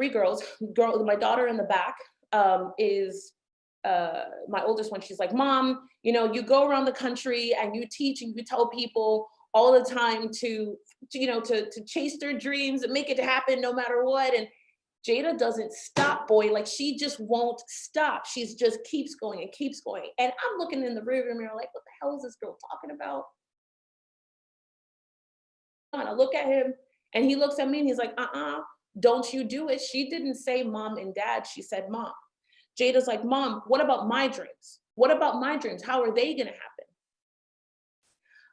three girls. My daughter in the back is my oldest one. She's like, Mom, you go around the country and you teach and you tell people all the time to chase their dreams and make it happen no matter what. And Jada doesn't stop, boy. Like, she just won't stop. She's just keeps going and keeps going. And I'm looking in the rearview mirror like, what the hell is this girl talking about? And I look at him and he looks at me and he's like, don't you do it. She didn't say mom and dad. She said mom. Jada's like, Mom, what about my dreams? What about my dreams? How are they going to happen?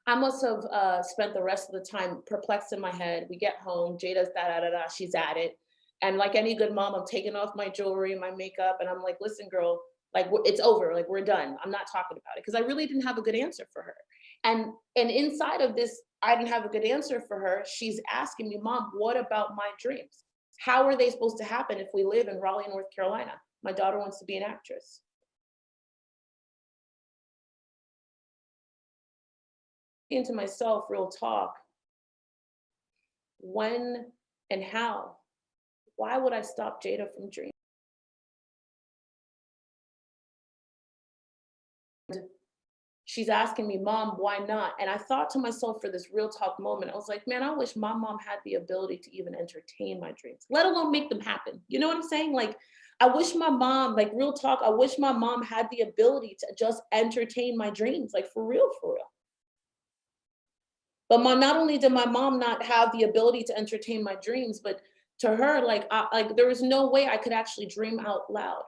I must have spent the rest of the time perplexed in my head. We get home, Jada's da-da-da-da, she's at it. And like any good mom, I'm taking off my jewelry, my makeup, and I'm like, listen, girl, like it's over, like we're done. I'm not talking about it, because I really didn't have a good answer for her. And inside of this, I didn't have a good answer for her. She's asking me, Mom, what about my dreams? How are they supposed to happen if we live in Raleigh, North Carolina? My daughter wants to be an actress. Into myself, real talk, when and how? Why would I stop Jada from dreaming? She's asking me, Mom, why not? And I thought to myself, for this real talk moment, I was like, man, I wish my mom had the ability to even entertain my dreams, let alone make them happen. You know what I'm saying? Like, I wish my mom, like real talk, I wish my mom had the ability to just entertain my dreams, like for real, for real. But not only did my mom not have the ability to entertain my dreams, but to her, like there was no way I could actually dream out loud.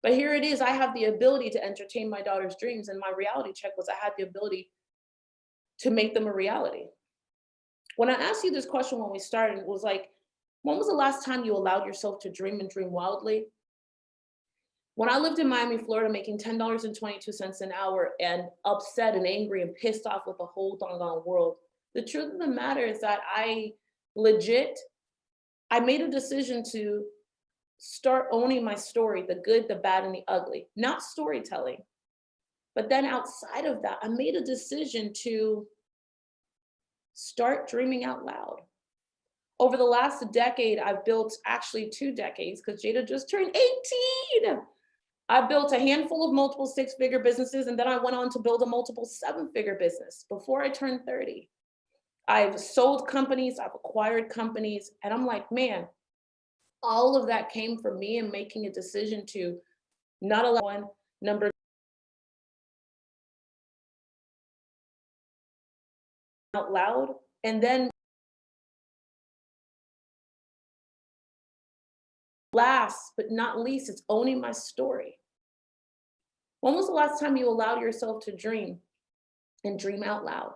But here it is, I have the ability to entertain my daughter's dreams, and my reality check was I had the ability to make them a reality. When I asked you this question when we started, it was like, when was the last time you allowed yourself to dream and dream wildly? When I lived in Miami, Florida, making $10.22 an hour and upset and angry and pissed off with the whole doggone world, the truth of the matter is that I made a decision to start owning my story, the good, the bad, and the ugly, not storytelling. But then outside of that, I made a decision to start dreaming out loud. Over the last decade, I've built, actually 2 decades, because Jada just turned 18. I built a handful of multiple 6-figure businesses, and then I went on to build a multiple 7-figure business before I turned 30. I've sold companies, I've acquired companies, and I'm like, man, all of that came from me and making a decision to not allow one, number out loud, and then last but not least, it's owning my story. When was the last time you allowed yourself to dream and dream out loud?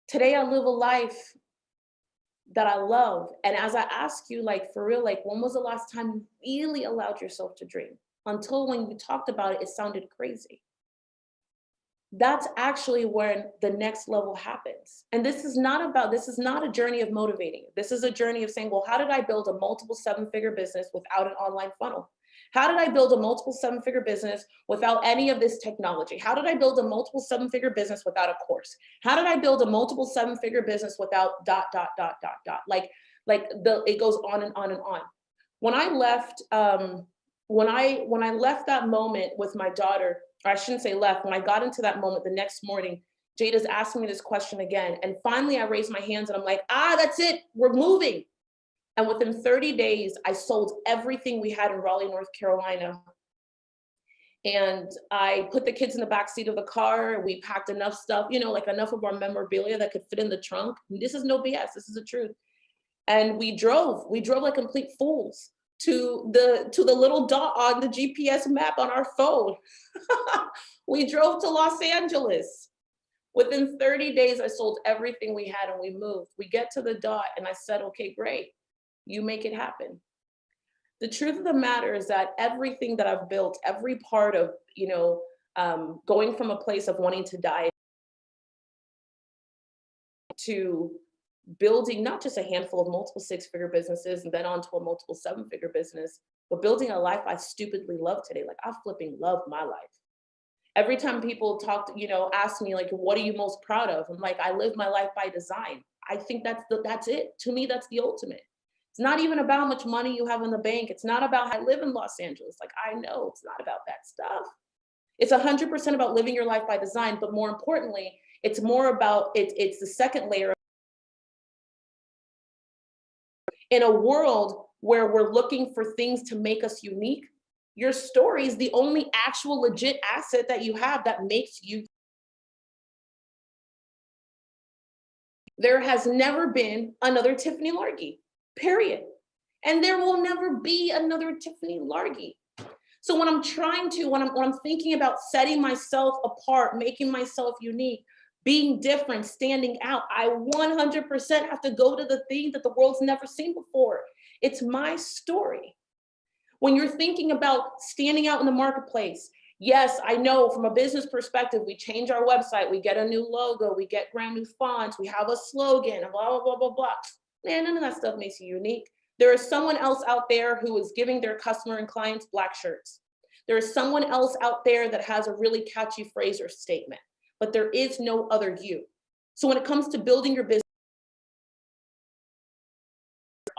Today, I live a life that I love. And as I ask you, like, for real, like, when was the last time you really allowed yourself to dream? Until when you talked about it, it sounded crazy. That's actually when the next level happens. And this is not a journey of motivating. This is a journey of saying, well, how did I build a multiple 7-figure business without an online funnel? How did I build a multiple 7-figure business without any of this technology? How did I build a multiple 7-figure business without a course? How did I build a multiple 7-figure business without ... Like it goes on and on and on. When I left, when I left that moment with my daughter, or I shouldn't say left, when I got into that moment the next morning, Jada's asking me this question again. And finally I raised my hands and I'm like, that's it, we're moving. And within 30 days, I sold everything we had in Raleigh, North Carolina. And I put the kids in the back seat of the car. We packed enough stuff, like enough of our memorabilia that could fit in the trunk. And this is no BS, this is the truth. And we drove like complete fools to the little dot on the GPS map on our phone. We drove to Los Angeles. Within 30 days, I sold everything we had and we moved. We get to the dot and I said, okay, great. You make it happen. The truth of the matter is that everything that I've built, every part of, going from a place of wanting to die to building not just a handful of multiple 6-figure businesses and then onto a multiple 7-figure business, but building a life I stupidly love today. Like, I flipping love my life. Every time people ask me, like, what are you most proud of? I'm like, I live my life by design. I think that's it. To me, that's the ultimate. It's not even about how much money you have in the bank. It's not about how I live in Los Angeles. Like, I know it's not about that stuff. It's 100% about living your life by design, but more importantly, it's more about it's the second layer. In a world where we're looking for things to make us unique, your story is the only actual legit asset that you have that makes you. There has never been another Tiffany Largie, period. And there will never be another Tiffany Largie. So when I'm when I'm thinking about setting myself apart, making myself unique, being different, standing out, I 100% have to go to the thing that the world's never seen before. It's my story. When you're thinking about standing out in the marketplace, yes, I know from a business perspective, we change our website, we get a new logo, we get brand new fonts, we have a slogan, blah, blah, blah, blah, blah. Man, none of that stuff makes you unique. There is someone else out there who is giving their customer and clients black shirts. There is someone else out there that has a really catchy phrase or statement, but there is no other you. So when it comes to building your business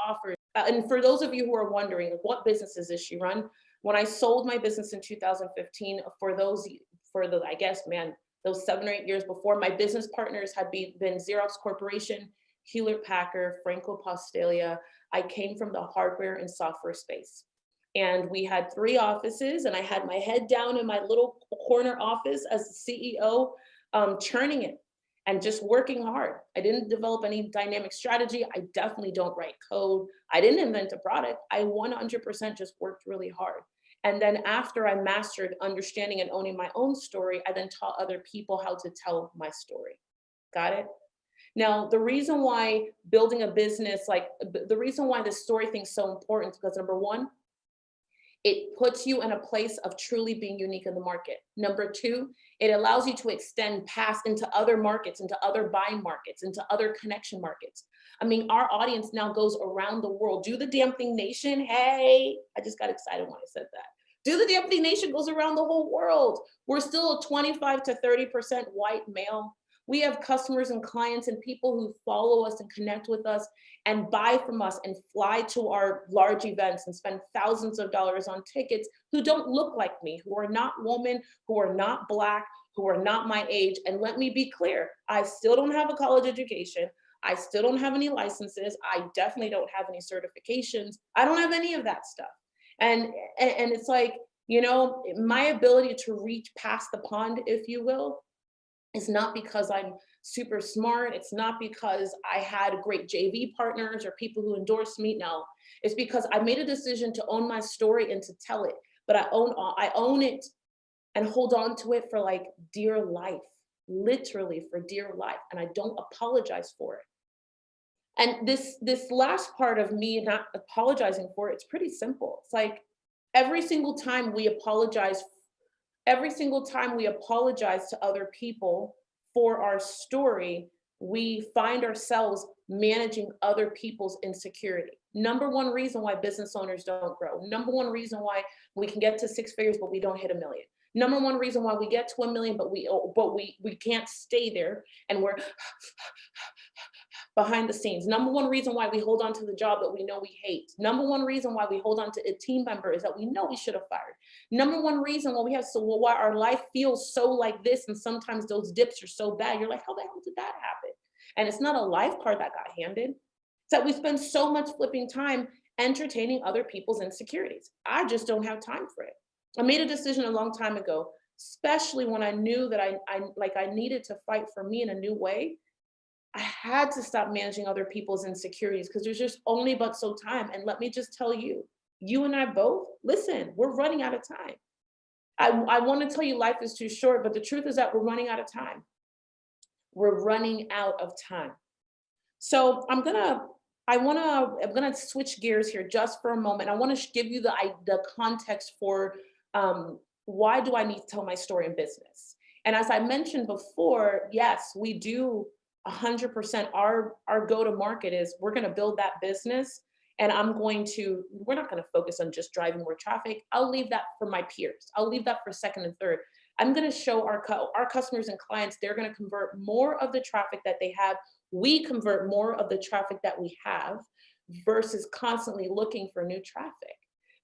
offers, and for those of you who are wondering, what businesses does she run? When I sold my business in 2015, I guess, man, those 7 or 8 years before, my business partners had been Xerox Corporation, Hewlett Packard, Franco Postalia. I came from the hardware and software space. And we had 3 offices, and I had my head down in my little corner office as the CEO, churning it and just working hard. I didn't develop any dynamic strategy. I definitely don't write code. I didn't invent a product. I 100% just worked really hard. And then after I mastered understanding and owning my own story, I then taught other people how to tell my story. Got it? Now, the reason why building a business, the reason why this story thing is so important is because number one, it puts you in a place of truly being unique in the market. Number 2, it allows you to extend past into other markets, into other buying markets, into other connection markets. I mean, our audience now goes around the world. Do the Damn Thing Nation. Hey, I just got excited when I said that. Do the Damn Thing Nation goes around the whole world. We're still a 25 to 30% white male. We have customers and clients and people who follow us and connect with us and buy from us and fly to our large events and spend thousands of dollars on tickets who don't look like me, who are not women, who are not Black, who are not my age. And let me be clear, I still don't have a college education. I still don't have any licenses. I definitely don't have any certifications. I don't have any of that stuff. And it's like, you know, my ability to reach past the pond, if you will, is not because I'm super smart. It's not because I had great JV partners or people who endorsed me. No, it's because I made a decision to own my story and to tell it. But I own it and hold on to it for like dear life, literally for dear life. And I don't apologize for it. And this last part of me not apologizing for it, it's pretty simple. It's like every single time we apologize to other people for our story, we find ourselves managing other people's insecurity. Number one reason why business owners don't grow. Number one reason why we can get to 6 figures, but we don't hit 1 million. Number one reason why we get to 1 million, but we can't stay there and we're behind the scenes. Number one reason why we hold on to the job that we know we hate. Number one reason why we hold on to a team member is that we know we should have fired. Number one reason why why our life feels so like this, and sometimes those dips are so bad, you're like, how the hell did that happen? And it's not a life card that got handed. It's that we spend so much flipping time entertaining other people's insecurities. I just don't have time for it. I made a decision a long time ago, especially when I knew that I needed to fight for me in a new way. I had to stop managing other people's insecurities because there's just only but so time. And let me just tell you, you and I both, listen, we're running out of time. I want to tell you life is too short, but the truth is that we're running out of time. We're running out of time. So I'm gonna switch gears here just for a moment. I want to give you the context for why do I need to tell my story in business? And as I mentioned before, yes, we do 100%. Our go-to-market is we're going to build that business, and we're not going to focus on just driving more traffic. I'll leave that for my peers. I'll leave that for second and third. I'm going to show our customers and clients, they're going to convert more of the traffic that they have. We convert more of the traffic that we have. versus constantly looking for new traffic,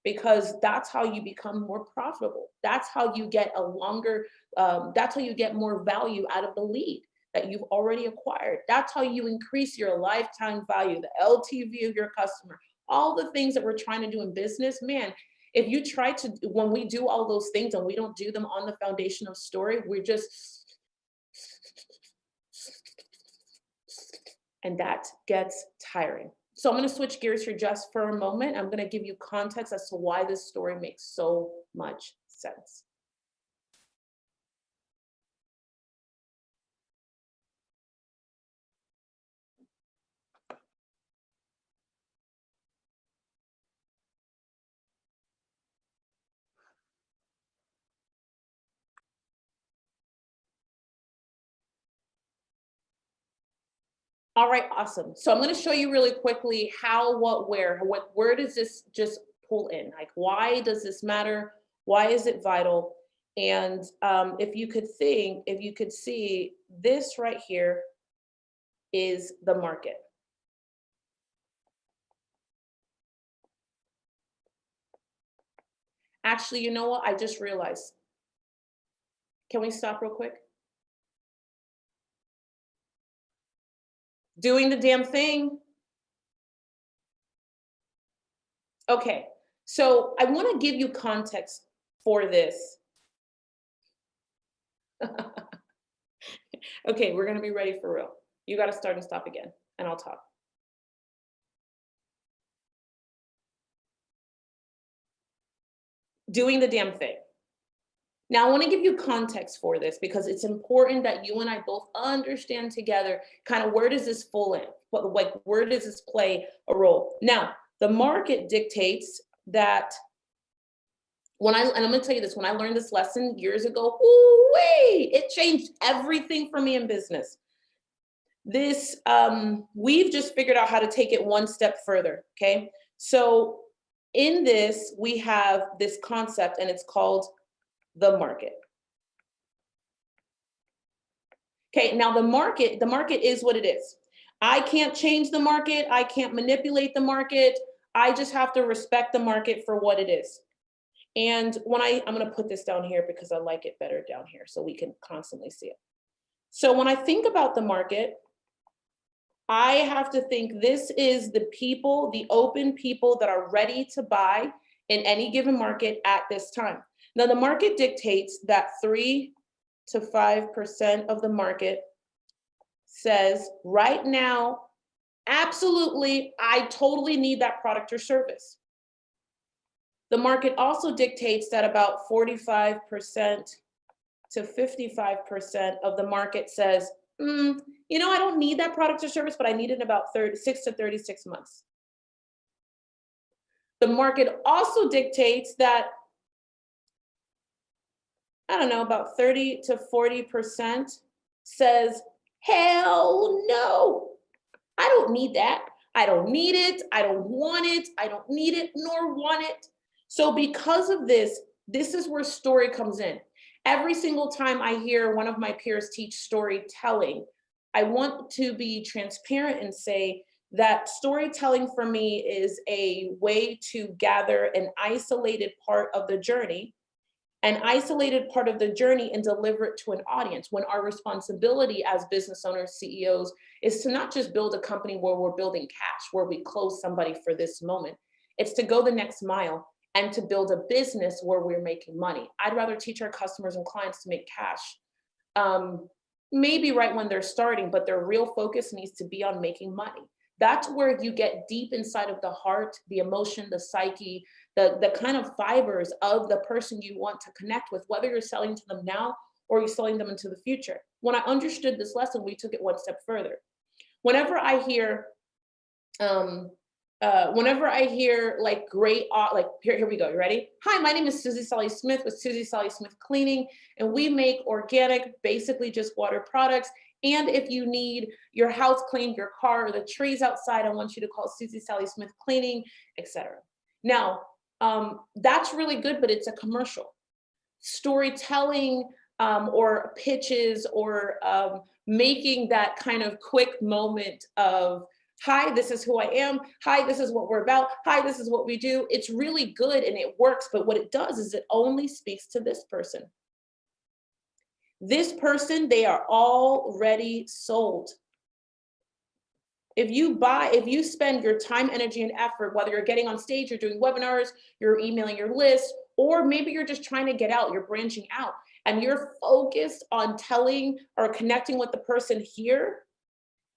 because that's how you become more profitable. That's how you get a longer, that's how you get more value out of the lead that you've already acquired. That's how you increase your lifetime value, the LTV of your customer, all the things that we're trying to do in business. Man, if you try to, when we do all those things and we don't do them on the foundation of story, we're just, and that gets tiring. So I'm going to switch gears here just for a moment. I'm going to give you context as to why this story makes so much sense. All right, awesome. So I'm going to show you really quickly how, what, where does this just pull in? Like, why does this matter? Why is it vital? And if you could see this right here is the market. Actually, you know what? I just realized. Can we stop real quick? Doing the damn thing. Okay, so I want to give you context for this. Okay, we're going to be ready for real. You got to start and stop again, and I'll talk. Doing the damn thing. Now, I want to give you context for this because it's important that you and I both understand together kind of where does this fall in, like where does this play a role. Now, the market dictates that and I'm going to tell you this, when I learned this lesson years ago, ooh-wee, it changed everything for me in business. This, we've just figured out how to take it one step further, okay? So in this, we have this concept and it's called the market. Okay, now the market is what it is. I can't change the market. I can't manipulate the market. I just have to respect the market for what it is. And when I'm going to put this down here because I like it better down here so we can constantly see it. So when I think about the market, I have to think this is the people, the open people that are ready to buy in any given market at this time. Now, the market dictates that 3 to 5% of the market says right now, absolutely, I totally need that product or service. The market also dictates that about 45% to 55% of the market says, you know, I don't need that product or service, but I need it in about 36 to 36 months. The market also dictates that, I don't know, about 30 to 40% says, hell no, I don't need that. I don't need it. I don't want it. I don't need it nor want it. So because of this, this is where story comes in. Every single time I hear one of my peers teach storytelling, I want to be transparent and say that storytelling for me is a way to gather an isolated part of the journey, and deliver it to an audience, when our responsibility as business owners, CEOs, is to not just build a company where we're building cash, where we close somebody for this moment. It's to go the next mile and to build a business where we're making money. I'd rather teach our customers and clients to make cash, maybe right when they're starting, but their real focus needs to be on making money. That's where you get deep inside of the heart, the emotion, the psyche, the kind of fibers of the person you want to connect with, whether you're selling to them now or you're selling them into the future. When I understood this lesson, we took it one step further. Whenever I hear like great, like here we go, you ready? Hi, my name is Susie Sally Smith with Susie Sally Smith Cleaning, and we make organic, basically just water products. And if you need your house cleaned, your car, or the trees outside, I want you to call Susie Sally Smith Cleaning, etc. Now, that's really good, but it's a commercial. Storytelling or pitches or making that kind of quick moment of Hi, this is who I am. Hi, this is what we're about. Hi, this is what we do. It's really good and it works. But what it does is it only speaks to this person. This person, they are already sold. If you spend your time, energy, and effort, whether you're getting on stage, you're doing webinars, you're emailing your list, or maybe you're just trying to get out, you're branching out, and you're focused on telling or connecting with the person here,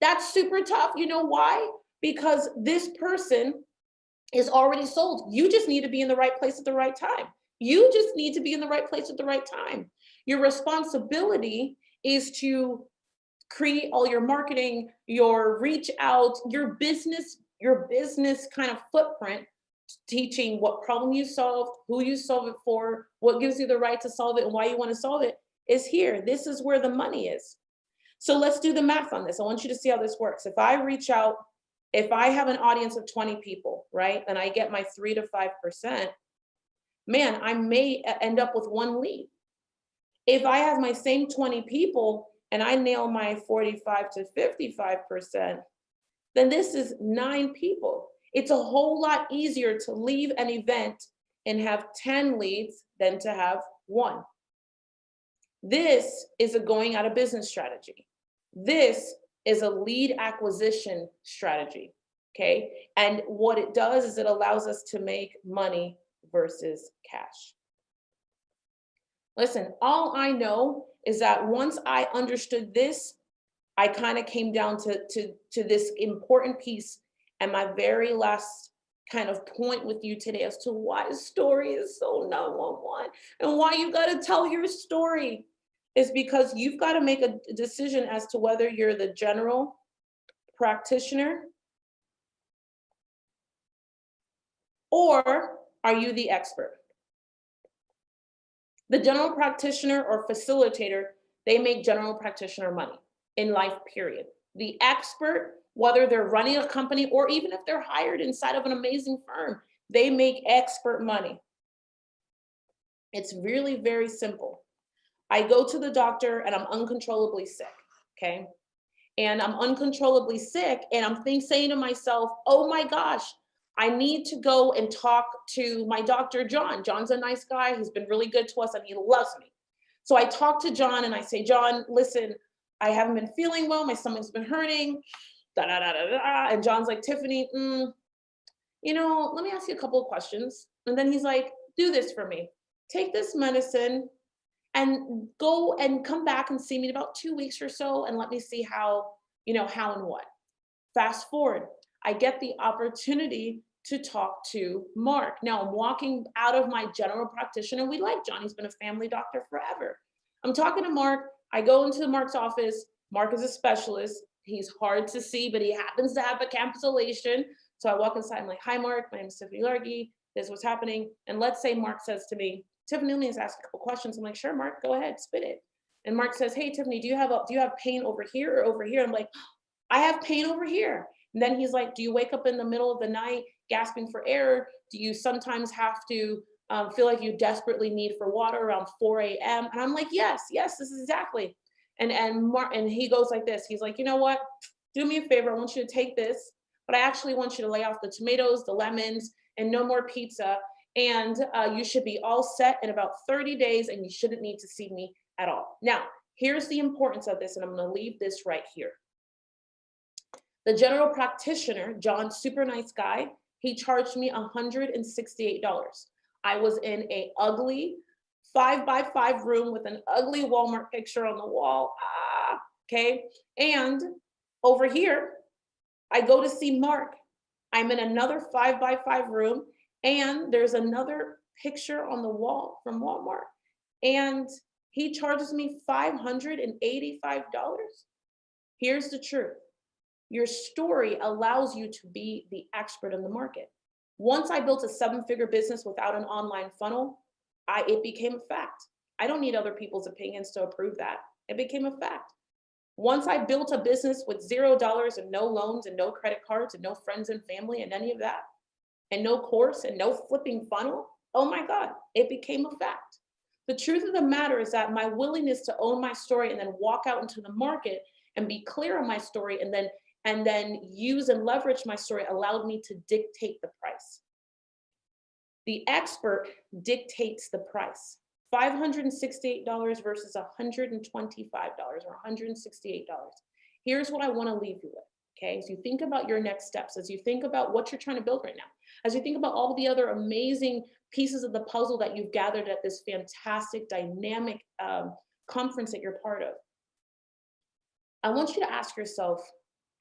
that's super tough. You know why? Because this person is already sold. You just need to be in the right place at the right time. You just need to be in the right place at the right time. Your responsibility is to create all your marketing, your reach out, your business kind of footprint, teaching what problem you solved, who you solve it for, what gives you the right to solve it, and why you want to solve it is here. This is where the money is. So let's do the math on this. I want you to see how this works. If I reach out, if I have an audience of 20 people, right, and I get my 3 to 5%, man, I may end up with one lead. If I have my same 20 people and I nail my 45 to 55%, then this is 9 people. It's a whole lot easier to leave an event and have 10 leads than to have 1. This is a going out of business strategy. This is a lead acquisition strategy, okay? And what it does is it allows us to make money versus cash. Listen, all I know is that once I understood this, I kind of came down to this important piece, and my very last kind of point with you today as to why story is so 911 and why you got to tell your story is because you've got to make a decision as to whether you're the general practitioner or are you the expert. The general practitioner or facilitator, they make general practitioner money in life, period. The expert, whether they're running a company or even if they're hired inside of an amazing firm, they make expert money. It's really very simple. I go to the doctor and I'm uncontrollably sick, okay? And I'm uncontrollably sick and I'm saying to myself, oh my gosh, I need to go and talk to my doctor, John. John's a nice guy. He's been really good to us and he loves me. So I talk to John and I say, John, listen, I haven't been feeling well. My stomach's been hurting. Da, da, da, da, da. And John's like, Tiffany, let me ask you a couple of questions. And then he's like, do this for me. Take this medicine and go and come back and see me in about 2 weeks or so and let me see how and what. Fast forward, I get the opportunity to talk to Mark. Now I'm walking out of my general practitioner. We like John. He's been a family doctor forever. I'm talking to Mark. I go into Mark's office. Mark is a specialist. He's hard to see, but he happens to have a cancellation. So I walk inside. I'm like, hi, Mark. My name is Tiffany Largy. This is what's happening. And let's say Mark says to me, Tiffany, let me just ask a couple questions. I'm like, sure, Mark, go ahead, spit it. And Mark says, hey, Tiffany, do you have pain over here or over here? I'm like, I have pain over here. And then he's like, do you wake up in the middle of the night gasping for air? Do you sometimes have to feel like you desperately need for water around 4 a.m.? And I'm like, yes, this is exactly. And he goes like this. He's like, you know what? Do me a favor. I want you to take this, but I actually want you to lay off the tomatoes, the lemons, and no more pizza. And you should be all set in about 30 days and you shouldn't need to see me at all. Now, here's the importance of this, and I'm going to leave this right here. The general practitioner, John, super nice guy, he charged me $168. I was in a ugly 5x5 room with an ugly Walmart picture on the wall. Okay. And over here, I go to see Mark. I'm in another 5x5 room and there's another picture on the wall from Walmart. And he charges me $585. Here's the truth. Your story allows you to be the expert in the market. Once I built a 7-figure business without an online funnel, it became a fact. I don't need other people's opinions to approve that. It became a fact. Once I built a business with $0 and no loans and no credit cards and no friends and family and any of that, and no course and no flipping funnel, oh my God, it became a fact. The truth of the matter is that my willingness to own my story and then walk out into the market and be clear on my story and then and then use and leverage my story allowed me to dictate the price. The expert dictates the price. $568 versus $125 or $168. Here's what I want to leave you with. Okay, as you think about your next steps, as you think about what you're trying to build right now, as you think about all the other amazing pieces of the puzzle that you've gathered at this fantastic, dynamic conference that you're part of, I want you to ask yourself,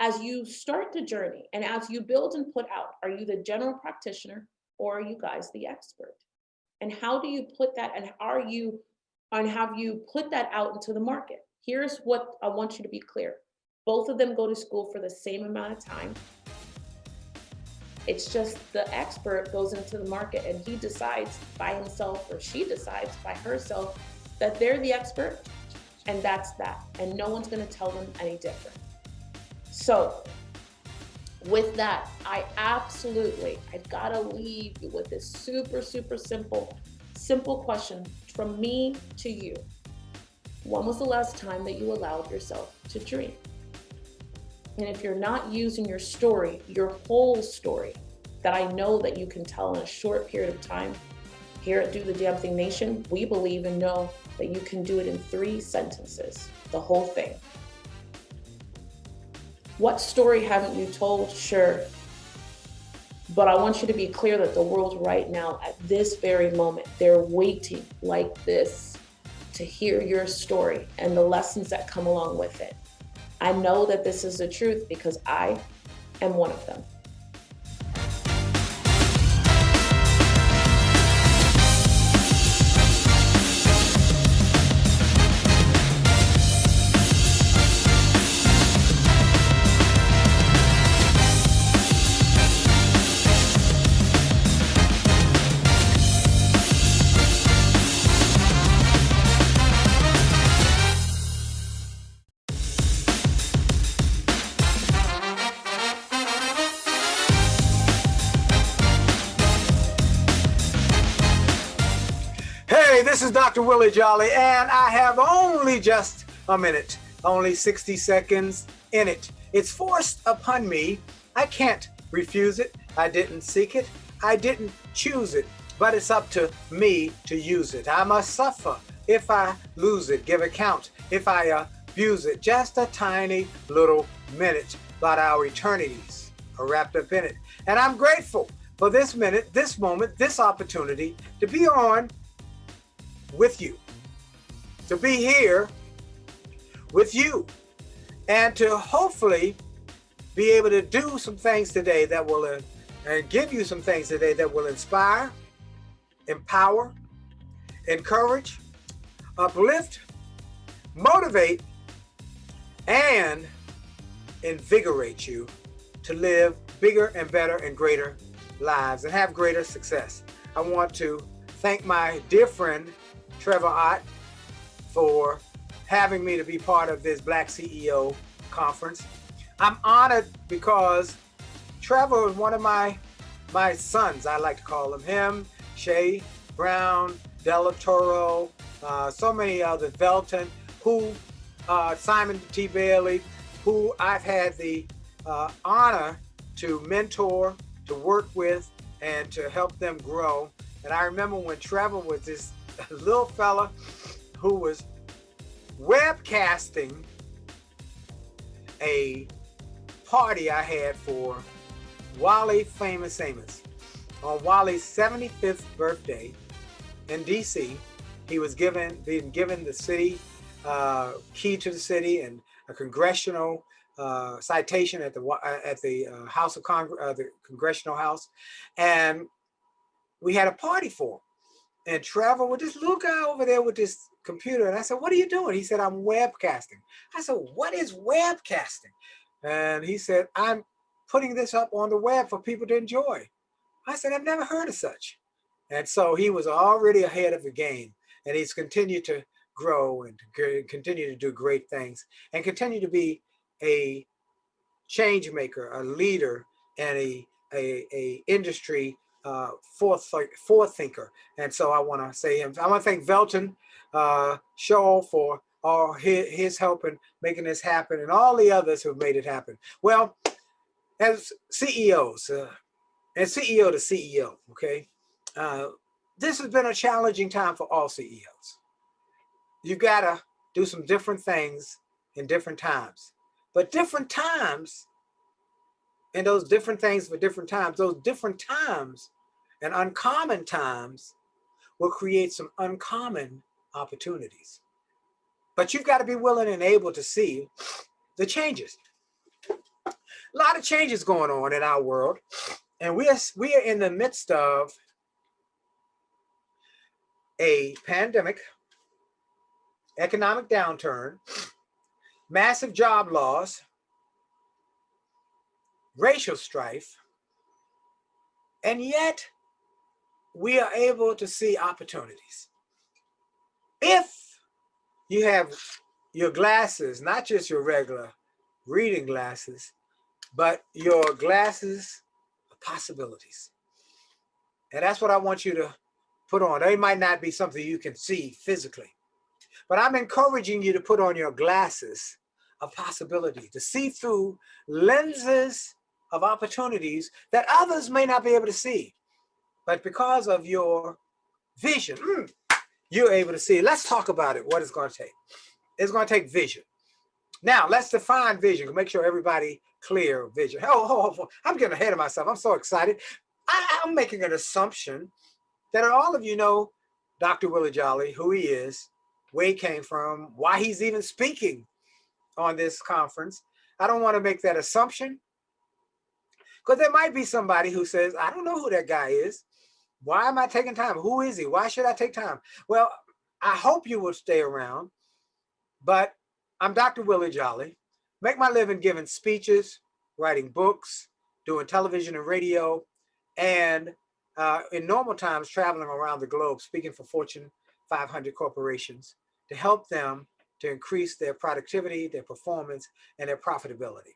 as you start the journey and as you build and put out, are you the general practitioner or are you guys the expert? And how do you put that, and have you put that out into the market? Here's what I want you to be clear. Both of them go to school for the same amount of time. It's just the expert goes into the market and he decides by himself, or she decides by herself, that they're the expert, and that's that. And no one's going to tell them any different. So with that, I've got to leave you with this super, super simple question from me to you. When was the last time that you allowed yourself to dream? And if you're not using your story, your whole story, that I know that you can tell in a short period of time, here at Do the Damn Thing Nation, we believe and know that you can do it in 3 sentences, the whole thing. What story haven't you told? Sure. But I want you to be clear that the world right now, at this very moment, they're waiting like this to hear your story and the lessons that come along with it. I know that this is the truth because I am one of them. This is Dr. Willie Jolly, and I have only just a minute, only 60 seconds in it. It's forced upon me. I can't refuse it. I didn't seek it. I didn't choose it, but it's up to me to use it. I must suffer if I lose it, give account if I abuse it. Just a tiny little minute, but our eternities are wrapped up in it. And I'm grateful for this minute, this moment, this opportunity to be on with you, to be here with you, and to hopefully be able to do some things today that will and give you some things today that will inspire, empower, encourage, uplift, motivate, and invigorate you to live bigger and better and greater lives and have greater success. I want to thank my dear friend Trevor Ott for having me to be part of this BlackCEO conference. I'm honored because Trevor is one of my sons, I like to call him, Shay Brown, Della Toro, so many others, Velton, Simon T. Bailey, who I've had the honor to mentor, to work with, and to help them grow. And I remember when Trevor was this little fella who was webcasting a party I had for Wally Famous Amos. On Wally's 75th birthday in DC, he was being given the city, key to the city, and a congressional citation at the House of Congress, the Congressional House, and we had a party for him. And Trevor with this little guy over there with this computer. And I said, "What are you doing?" He said, "I'm webcasting." I said, "What is webcasting?" And he said, "I'm putting this up on the web for people to enjoy." I said, "I've never heard of such." And so he was already ahead of the game. And he's continued to grow and to continue to do great things and continue to be a change maker, a leader, and a industry forethinker. And so I want to say I want to thank Velton Shaw for or his help in making this happen, and all the others who have made it happen. Well, as CEOs, and CEO to CEO, okay, this has been a challenging time for all CEOs. You've got to do some different things in different times. But different times, and those different things for different times, those different times and uncommon times will create some uncommon opportunities. But you've got to be willing and able to see the changes. A lot of changes going on in our world, and we are in the midst of a pandemic, economic downturn, massive job loss, racial strife, and yet we are able to see opportunities. If you have your glasses, not just your regular reading glasses, but your glasses of possibilities. And that's what I want you to put on. They might not be something you can see physically, but I'm encouraging you to put on your glasses of possibility, to see through lenses of opportunities that others may not be able to see. But because of your vision, you're able to see. Let's talk about it, what it's going to take. It's going to take vision. Now, let's define vision. Make sure everybody clear vision. I'm getting ahead of myself. I'm so excited. I'm making an assumption that all of you know Dr. Willie Jolly, who he is, where he came from, why he's even speaking on this conference. I don't want to make that assumption, because there might be somebody who says, I don't know who that guy is. Why am I taking time? Who is he? Why should I take time? Well, I hope you will stay around, but I'm Dr. Willie Jolly. Make my living giving speeches, writing books, doing television and radio, and in normal times, traveling around the globe, speaking for Fortune 500 corporations to help them to increase their productivity, their performance, and their profitability.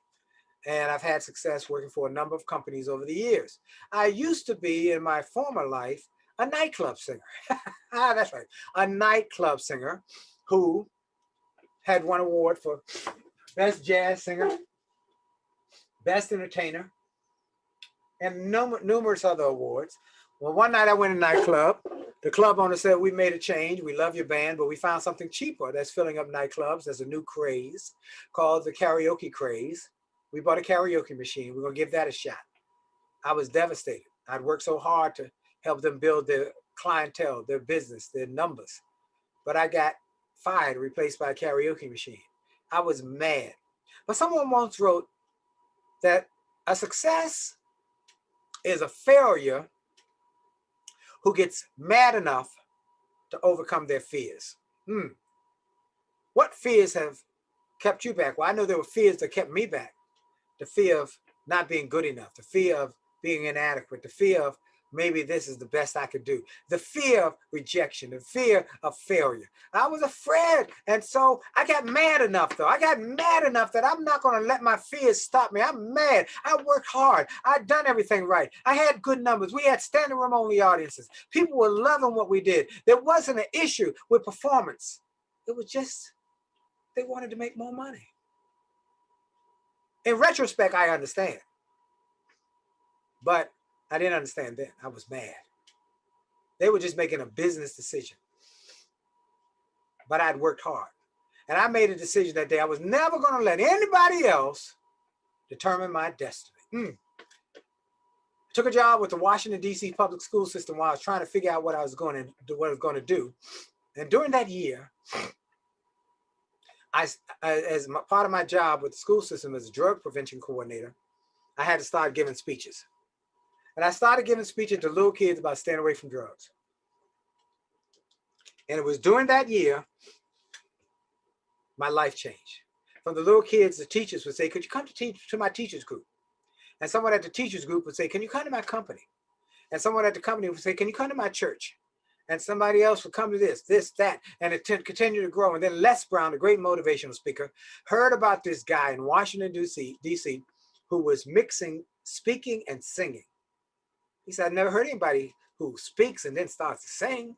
And I've had success working for a number of companies over the years. I used to be, in my former life, a nightclub singer. That's right, a nightclub singer who had won an award for Best Jazz Singer, Best Entertainer, and numerous other awards. Well, one night I went to a nightclub. The club owner said, we made a change. We love your band, but we found something cheaper that's filling up nightclubs. There's a new craze called the karaoke craze. We bought a karaoke machine. We're going to give that a shot. I was devastated. I'd worked so hard to help them build their clientele, their business, their numbers. But I got fired, replaced by a karaoke machine. I was mad. But someone once wrote that a success is a failure who gets mad enough to overcome their fears. What fears have kept you back? Well, I know there were fears that kept me back. The fear of not being good enough, the fear of being inadequate, the fear of maybe this is the best I could do, the fear of rejection, the fear of failure. I was afraid. And so I got mad enough, though. I got mad enough that I'm not going to let my fears stop me. I'm mad. I worked hard. I'd done everything right. I had good numbers. We had standing room only audiences. People were loving what we did. There wasn't an issue with performance. It was just they wanted to make more money. In retrospect, I understand. But I didn't understand then. I was mad. They were just making a business decision. But I'd worked hard. And I made a decision that day. I was never going to let anybody else determine my destiny. I took a job with the Washington, D.C. public school system while I was trying to figure out what I was going to do. And during that year, as part of my job with the school system as a drug prevention coordinator, I had to start giving speeches. And I started giving speeches to little kids about staying away from drugs. And it was during that year, my life changed. From the little kids, the teachers would say, could you come to my teachers group? And someone at the teachers group would say, can you come to my company? And someone at the company would say, can you come to my church? And somebody else would come to this, that, and it continued to grow. And then Les Brown, the great motivational speaker, heard about this guy in Washington, D.C., who was mixing speaking and singing. He said, I've never heard anybody who speaks and then starts to sing.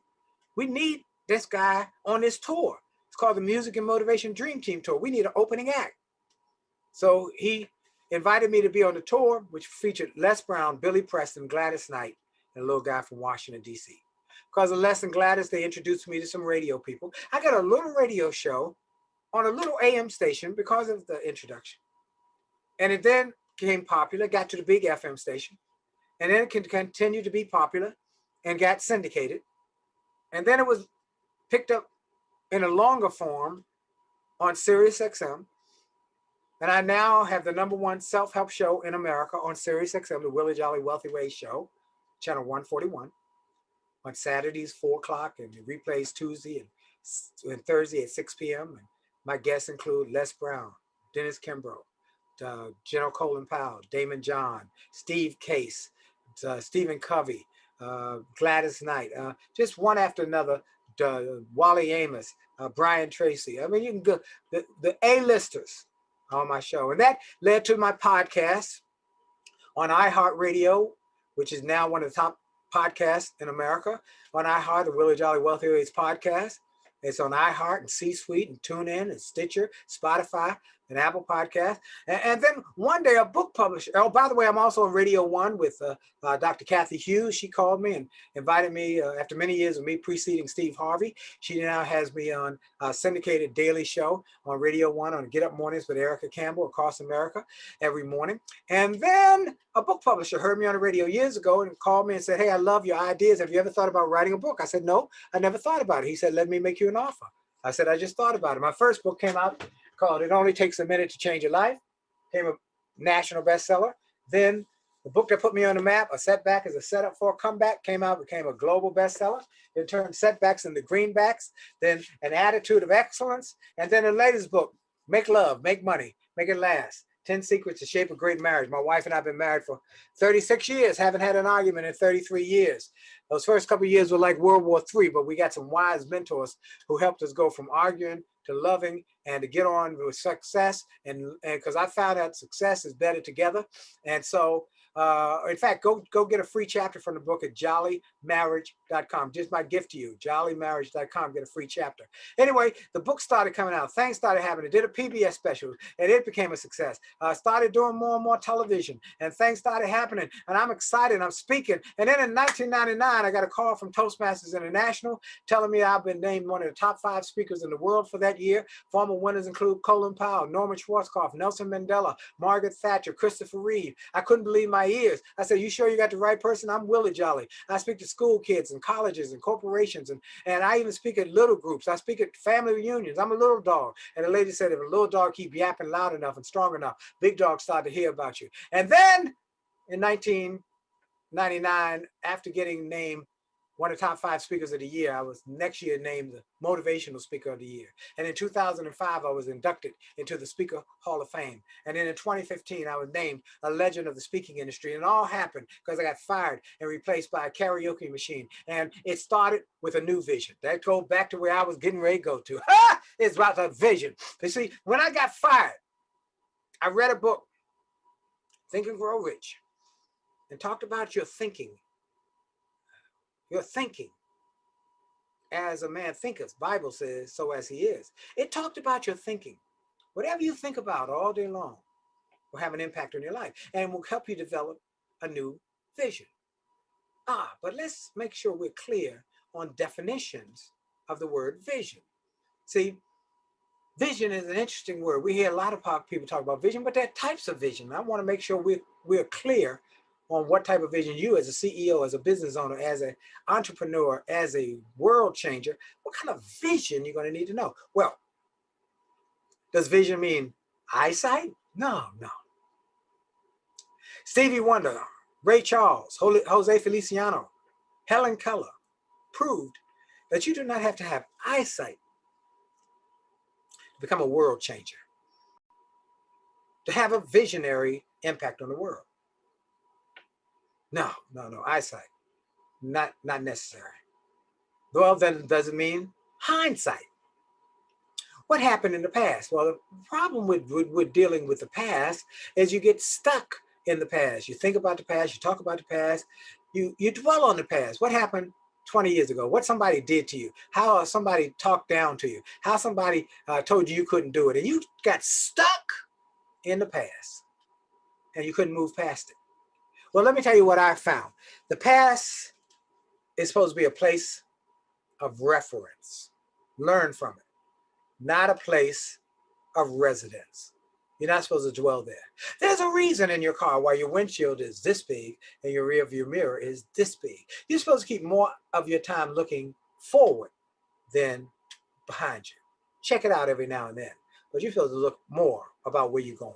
We need this guy on this tour. It's called the Music and Motivation Dream Team Tour. We need an opening act. So he invited me to be on the tour, which featured Les Brown, Billy Preston, Gladys Knight, and a little guy from Washington, D.C. Because of Les and Gladys, they introduced me to some radio people. I got a little radio show on a little AM station because of the introduction. And it then became popular, got to the big FM station, and then it can continue to be popular and got syndicated. And then it was picked up in a longer form on Sirius XM. And I now have the #1 self-help show in America on Sirius XM, the Willie Jolly Wealthy Way Show, channel 141, on Saturdays, 4 o'clock, and it replays Tuesday and Thursday at 6 p.m. And my guests include Les Brown, Dennis Kimbrough, General Colin Powell, Damon John, Steve Case, Stephen Covey, Gladys Knight, just one after another, Wally Amos, Brian Tracy. I mean, you can go, the A-listers on my show. And that led to my podcast on iHeartRadio, which is now one of the top podcasts in America. On iHeart, the Willie Jolly Wealthy Ways podcast. It's on iHeart and C-Suite and TuneIn and Stitcher, Spotify, and Apple Podcasts. And then one day a book publisher, oh, by the way, I'm also on Radio 1 with Dr. Kathy Hughes. She called me and invited me after many years of me preceding Steve Harvey. She now has me on a syndicated daily show on Radio 1 on Get Up Mornings with Erica Campbell across America every morning. And then a book publisher heard me on the radio years ago and called me and said, hey, I love your ideas. Have you ever thought about writing a book? I said, no, I never thought about it. He said, let me make you an offer. I said, I just thought about it. My first book came out called It Only Takes a Minute to Change Your Life, became a national bestseller. Then the book that put me on the map, A Setback is a Setup for a Comeback, came out, became a global bestseller. It turned setbacks into greenbacks, then An Attitude of Excellence. And then the latest book, Make Love, Make Money, Make It Last. 10 Secrets to Shape a Great Marriage. My wife and I have been married for 36 years, haven't had an argument in 33 years. Those first couple of years were like World War III, but we got some wise mentors who helped us go from arguing to loving and to get on with success. And because I found out success is better together. And so, in fact, go get a free chapter from the book at jollymarriage.com. Just my gift to you, jollymarriage.com, get a free chapter. Anyway, the book started coming out. Things started happening. Did a PBS special, and it became a success. Started doing more and more television, and things started happening. And I'm excited. I'm speaking. And then in 1999, I got a call from Toastmasters International telling me I've been named one of the top 5 speakers in the world for that year. Former winners include Colin Powell, Norman Schwarzkopf, Nelson Mandela, Margaret Thatcher, Christopher Reeve. I couldn't believe my ears. I said, you sure you got the right person? I'm Willie Jolly. I speak to school kids and colleges and corporations, and I even speak at little groups. I speak at family reunions. I'm a little dog. And the lady said, if a little dog keep yapping loud enough and strong enough, big dogs start to hear about you. And then in 1999, after getting named one of the top 5 speakers of the year, I was next year named the Motivational Speaker of the Year. And in 2005, I was inducted into the Speaker Hall of Fame. And then in 2015, I was named a legend of the speaking industry. And it all happened because I got fired and replaced by a karaoke machine. And it started with a new vision. That goes back to where I was getting ready to go to. It's about the vision. You see, when I got fired, I read a book, Think and Grow Rich, and talked about your thinking. Your thinking as a man thinketh, Bible says, so as he is. It talked about your thinking. Whatever you think about all day long will have an impact on your life and will help you develop a new vision. But let's make sure we're clear on definitions of the word vision. See, vision is an interesting word. We hear a lot of people talk about vision, but there are types of vision. I want to make sure we're clear on what type of vision you as a CEO, as a business owner, as an entrepreneur, as a world changer, what kind of vision you're going to need to know. Well, does vision mean eyesight? No. Stevie Wonder, Ray Charles, Jose Feliciano, Helen Keller proved that you do not have to have eyesight to become a world changer, to have a visionary impact on the world. No, eyesight, not necessary. Well, then does it mean hindsight? What happened in the past? Well, the problem with dealing with the past is you get stuck in the past. You think about the past, you talk about the past, you dwell on the past. What happened 20 years ago, what somebody did to you, how somebody talked down to you, how somebody told you couldn't do it, and you got stuck in the past and you couldn't move past it. Well, let me tell you what I found. The past is supposed to be a place of reference. Learn from it, not a place of residence. You're not supposed to dwell there. There's a reason in your car why your windshield is this big and your rear view mirror is this big. You're supposed to keep more of your time looking forward than behind you. Check it out every now and then. But you're supposed to look more about where you're going,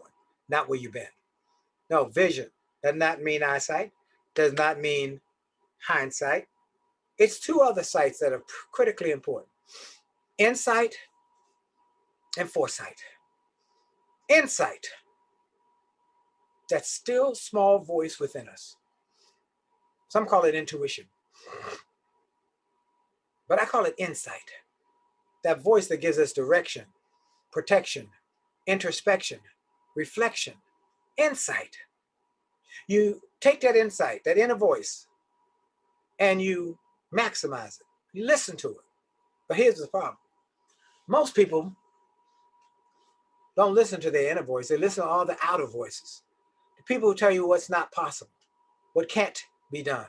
not where you've been. No, vision does not mean eyesight, does not mean hindsight. It's two other sights that are critically important: insight and foresight. Insight, that still small voice within us. Some call it intuition, but I call it insight. That voice that gives us direction, protection, introspection, reflection, insight. You take that insight, that inner voice, and you maximize it. You listen to it. But here's the problem. Most people don't listen to their inner voice. They listen to all the outer voices. The people who tell you what's not possible, what can't be done,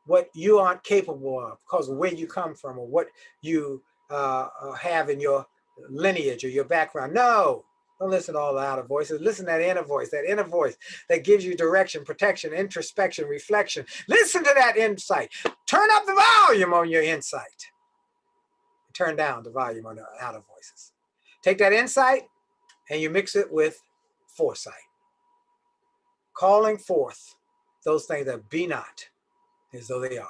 what you aren't capable of because of where you come from or what you have in your lineage or your background. No, don't listen to all the outer voices. Listen to that inner voice that gives you direction, protection, introspection, reflection. Listen to that insight. Turn up the volume on your insight. Turn down the volume on the outer voices. Take that insight and you mix it with foresight. Calling forth those things that be not as though they are.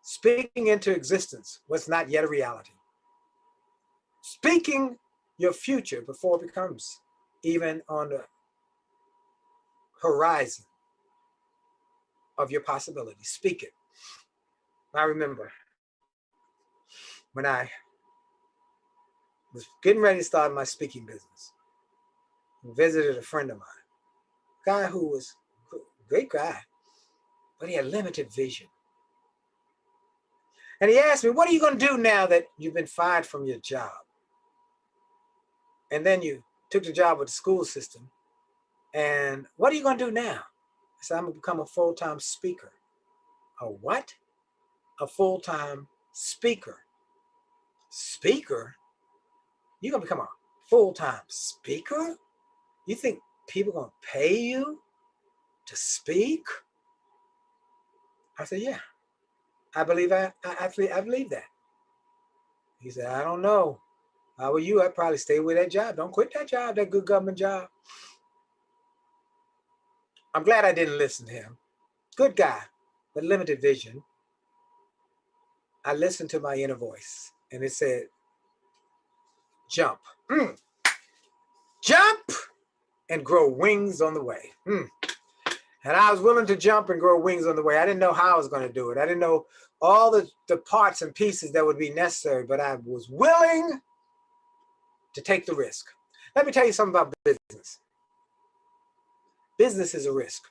Speaking into existence what's not yet a reality. Speaking your future before it becomes even on the horizon of your possibilities. Speak it. I remember when I was getting ready to start my speaking business, I visited a friend of mine, a guy who was a great guy, but he had limited vision. And he asked me, what are you going to do now that you've been fired from your job? And then you took the job with the school system. And what are you going to do now? I said, I'm going to become a full-time speaker. A what? A full-time speaker. Speaker? You're going to become a full-time speaker? You think people are going to pay you to speak? I said, yeah, I believe I believe that. He said, I don't know. If I were you, I'd probably stay with that job. Don't quit that job, that good government job. I'm glad I didn't listen to him. Good guy, but limited vision. I listened to my inner voice and it said, jump. Jump and grow wings on the way. And I was willing to jump and grow wings on the way. I didn't know how I was going to do it. I didn't know all the parts and pieces that would be necessary, but I was willing to take the risk. Let me tell you something about business. Business is a risk,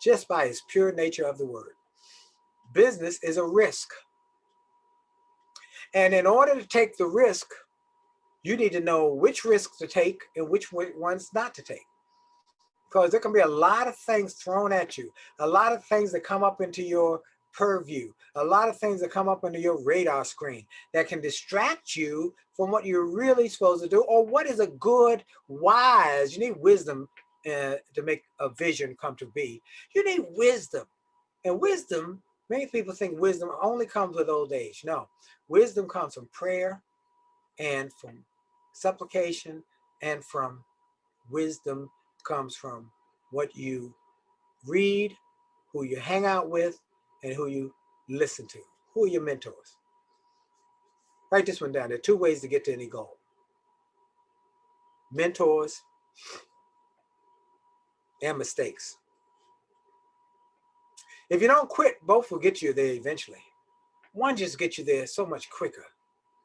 just by its pure nature of the word. Business is a risk. And in order to take the risk, you need to know which risks to take and which ones not to take. Because there can be a lot of things thrown at you, a lot of things that come up into your purview, a lot of things that come up into your radar screen that can distract you from what you're really supposed to do or what is a good, wise. You need wisdom to make a vision come to be. You need wisdom. And wisdom, many people think wisdom only comes with old age. No, wisdom comes from prayer and from supplication, and from wisdom comes from what you read, who you hang out with, and who you listen to. Who are your mentors? Write this one down. There are two ways to get to any goal. Mentors and mistakes. If you don't quit, both will get you there eventually. One just gets you there so much quicker,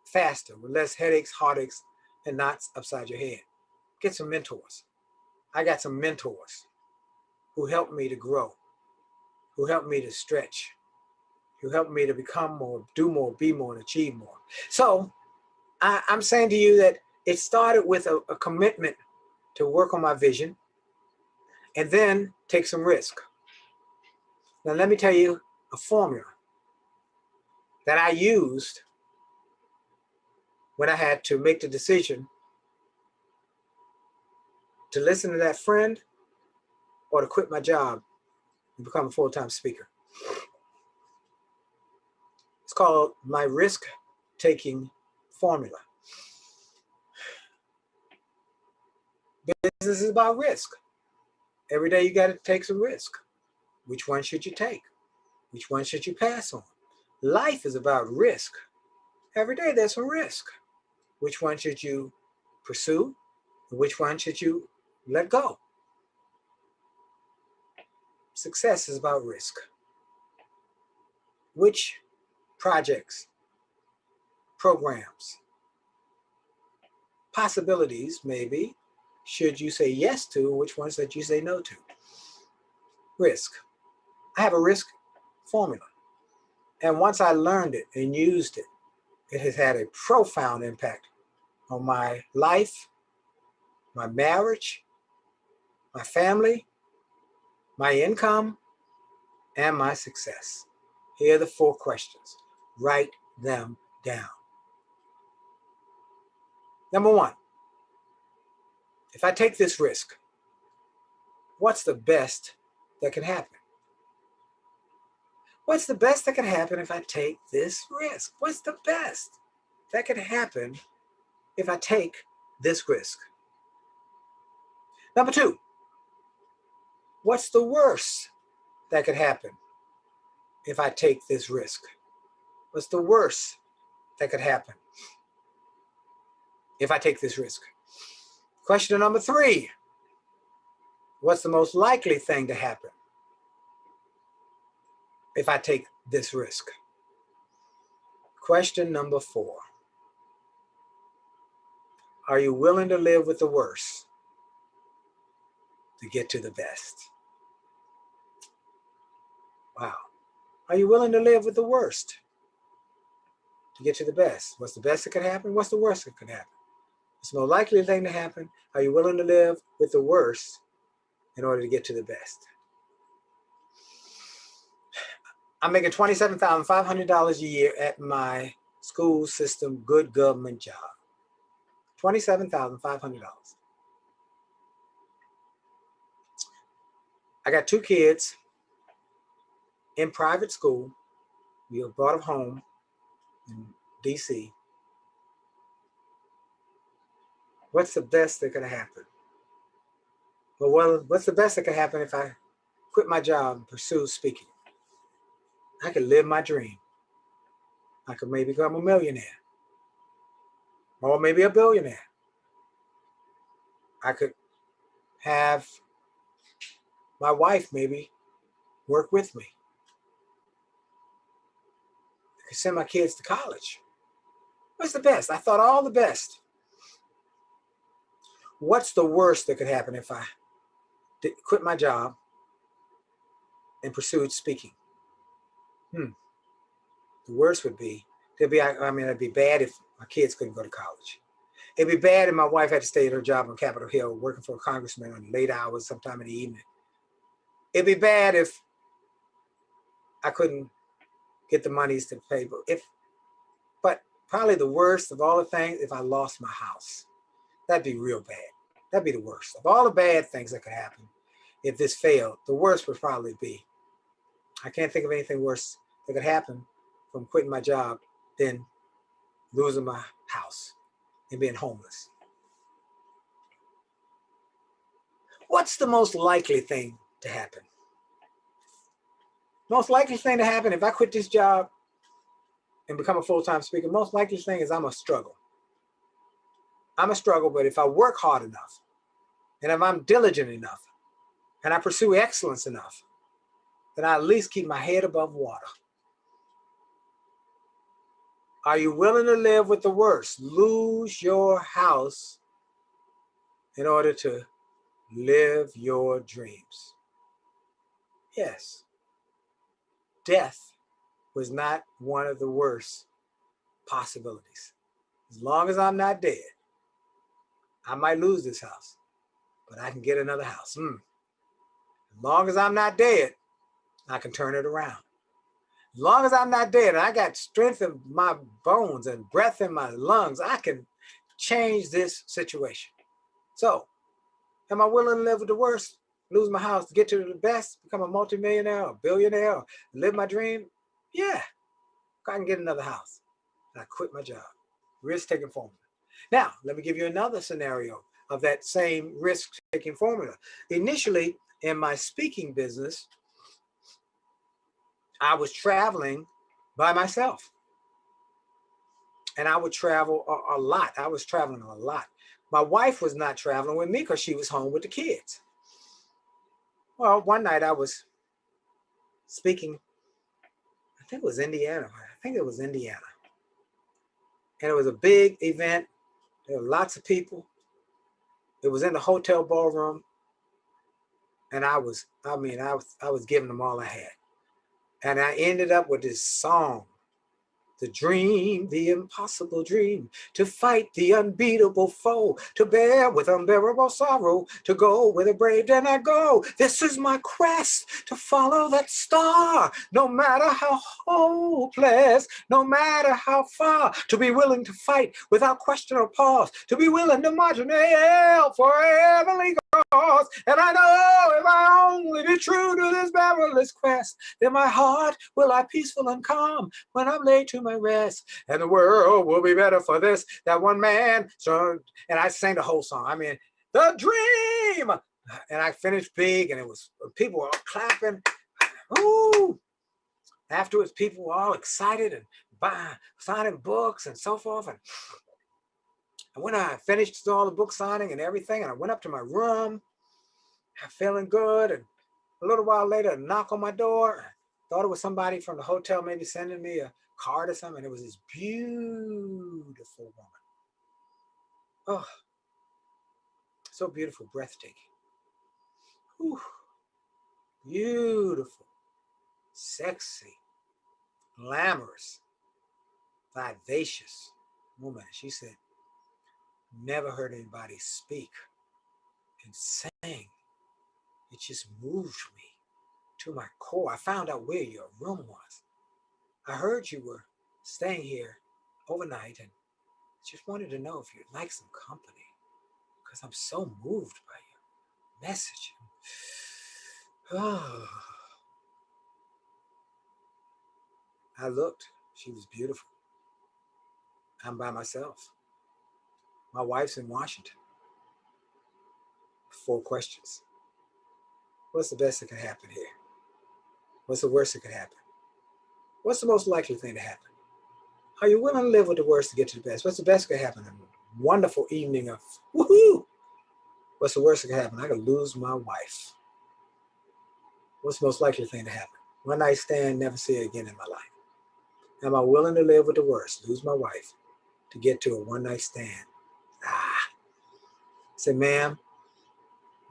faster, with less headaches, heartaches, and knots upside your head. Get some mentors. I got some mentors who helped me to grow, who helped me to stretch, He'll help me to become more, do more, be more, and achieve more. So I'm saying to you that it started with a commitment to work on my vision and then take some risk. Now, let me tell you a formula that I used when I had to make the decision to listen to that friend or to quit my job and become a full-time speaker. It's called my risk-taking formula. Business is about risk. Every day you got to take some risk. Which one should you take? Which one should you pass on? Life is about risk. Every day there's some risk. Which one should you pursue? Which one should you let go? Success is about risk. Which projects, programs, possibilities maybe, should you say yes to, which ones that you say no to? Risk. I have a risk formula. And once I learned it and used it, it has had a profound impact on my life, my marriage, my family, my income, and my success. Here are the 4 questions. Write them down. Number 1, if I take this risk, what's the best that can happen? What's the best that can happen if I take this risk? What's the best that can happen if I take this risk? Number 2, what's the worst that could happen if I take this risk? What's the worst that could happen if I take this risk? Question number 3, what's the most likely thing to happen if I take this risk? Question number 4, are you willing to live with the worst to get to the best? Wow. Are you willing to live with the worst to get to the best? What's the best that could happen? What's the worst that could happen? What's the most likely thing to happen? Are you willing to live with the worst in order to get to the best? I'm making $27,500 a year at my school system good government job. $27,500. I got 2 kids in private school. We brought them home in DC. What's the best that could happen? Well, what's the best that could happen if I quit my job and pursue speaking? I could live my dream. I could maybe become a millionaire or maybe a billionaire. I could have my wife maybe work with me. I could send my kids to college. What's the best? I thought all the best. What's the worst that could happen if I quit my job and pursued speaking? The worst would be, it'd be bad if my kids couldn't go to college. It'd be bad if my wife had to stay at her job on Capitol Hill working for a congressman on late hours sometime in the evening. It'd be bad if I couldn't get the monies to pay. But probably the worst of all the things, if I lost my house. That'd be real bad. That'd be the worst. Of all the bad things that could happen, if this failed, the worst would probably be, I can't think of anything worse that could happen from quitting my job than losing my house and being homeless. What's the most likely thing to happen? Most likely thing to happen if I quit this job and become a full-time speaker, most likely thing is I'm gonna struggle. I'm a struggle, but if I work hard enough, and if I'm diligent enough, and I pursue excellence enough, then I at least keep my head above water. Are you willing to live with the worst? Lose your house in order to live your dreams. Yes. Death was not one of the worst possibilities. As long as I'm not dead, I might lose this house, but I can get another house. As long as I'm not dead, I can turn it around. As long as I'm not dead and I got strength in my bones and breath in my lungs, I can change this situation. So, am I willing to live with the worst? Lose my house to get to the best, become a multimillionaire, a billionaire, or live my dream? Yeah, I can get another house. And I quit my job. Risk-taking formula. Now, let me give you another scenario of that same risk-taking formula. Initially, in my speaking business, I was traveling by myself. And I would travel a lot. I was traveling a lot. My wife was not traveling with me because she was home with the kids. Well, one night I was speaking, I think it was Indiana. And it was a big event. There were lots of people. It was in the hotel ballroom. And I was giving them all I had. And I ended up with this song. The dream, the impossible dream, to fight the unbeatable foe, to bear with unbearable sorrow, to go where the brave dare not go. This is my quest, to follow that star, no matter how hopeless, no matter how far, to be willing to fight without question or pause, to be willing to march in hell for a heavenly cause. And I know if I only be true to this perilous quest, then my heart will lie peaceful and calm when I'm laid to my rest, and the world will be better for this, that one man. So, and I sang the whole song. I mean, the dream. And I finished big, and it was, people were all clapping. Ooh. Afterwards, people were all excited and signing books and so forth. And when I finished all the book signing and everything, and I went up to my room, I'm feeling good. And a little while later, a knock on my door. I thought it was somebody from the hotel, maybe sending me a card or something. It was this beautiful woman. Oh, so beautiful, breathtaking. Whew. Beautiful, sexy, glamorous, vivacious woman. She said, never heard anybody speak and sing. It just moved me to my core. I found out where your room was. I heard you were staying here overnight and just wanted to know if you'd like some company, because I'm so moved by your message. Oh. I looked. She was beautiful. I'm by myself. My wife's in Washington. 4 questions. What's the best that could happen here? What's the worst that could happen? What's the most likely thing to happen? Are you willing to live with the worst to get to the best? What's the best that could happen? A wonderful evening of woohoo! What's the worst that could happen? I could lose my wife. What's the most likely thing to happen? One night stand, never see her again in my life. Am I willing to live with the worst, lose my wife, to get to a one night stand? I said, ma'am,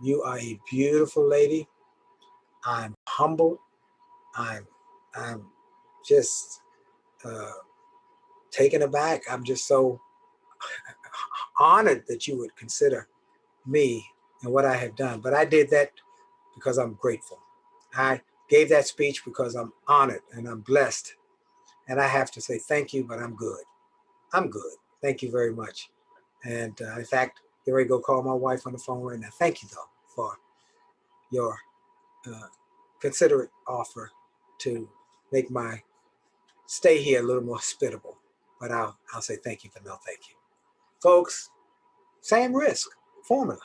you are a beautiful lady. I'm humbled. I'm just taken aback. I'm just so honored that you would consider me and what I have done. But I did that because I'm grateful. I gave that speech because I'm honored and I'm blessed. And I have to say thank you, but I'm good. I'm good. Thank you very much. And in fact, here I go call my wife on the phone right now. Thank you, though, for your considerate offer to make my stay here a little more hospitable. But I'll say thank you for no thank you. Folks, same risk formula.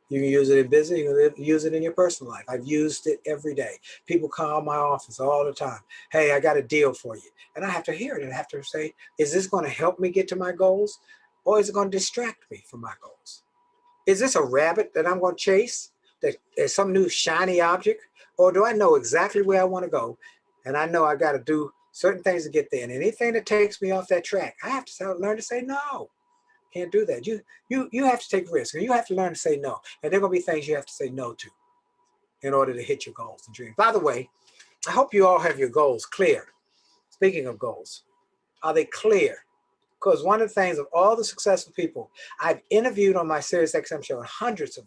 You can use it in business, you can use it in your personal life. I've used it every day. People call my office all the time. Hey, I got a deal for you. And I have to hear it and I have to say, is this going to help me get to my goals? Or is it going to distract me from my goals? Is this a rabbit that I'm going to chase? That is some new shiny object? Or do I know exactly where I want to go? And I know I got to do certain things to get there. And anything that takes me off that track, I have to learn to say no. Can't do that. You have to take risks, and you have to learn to say no. And there are going to be things you have to say no to in order to hit your goals and dreams. By the way, I hope you all have your goals clear. Speaking of goals, are they clear? Because one of the things of all the successful people I've interviewed on my SiriusXM show, and hundreds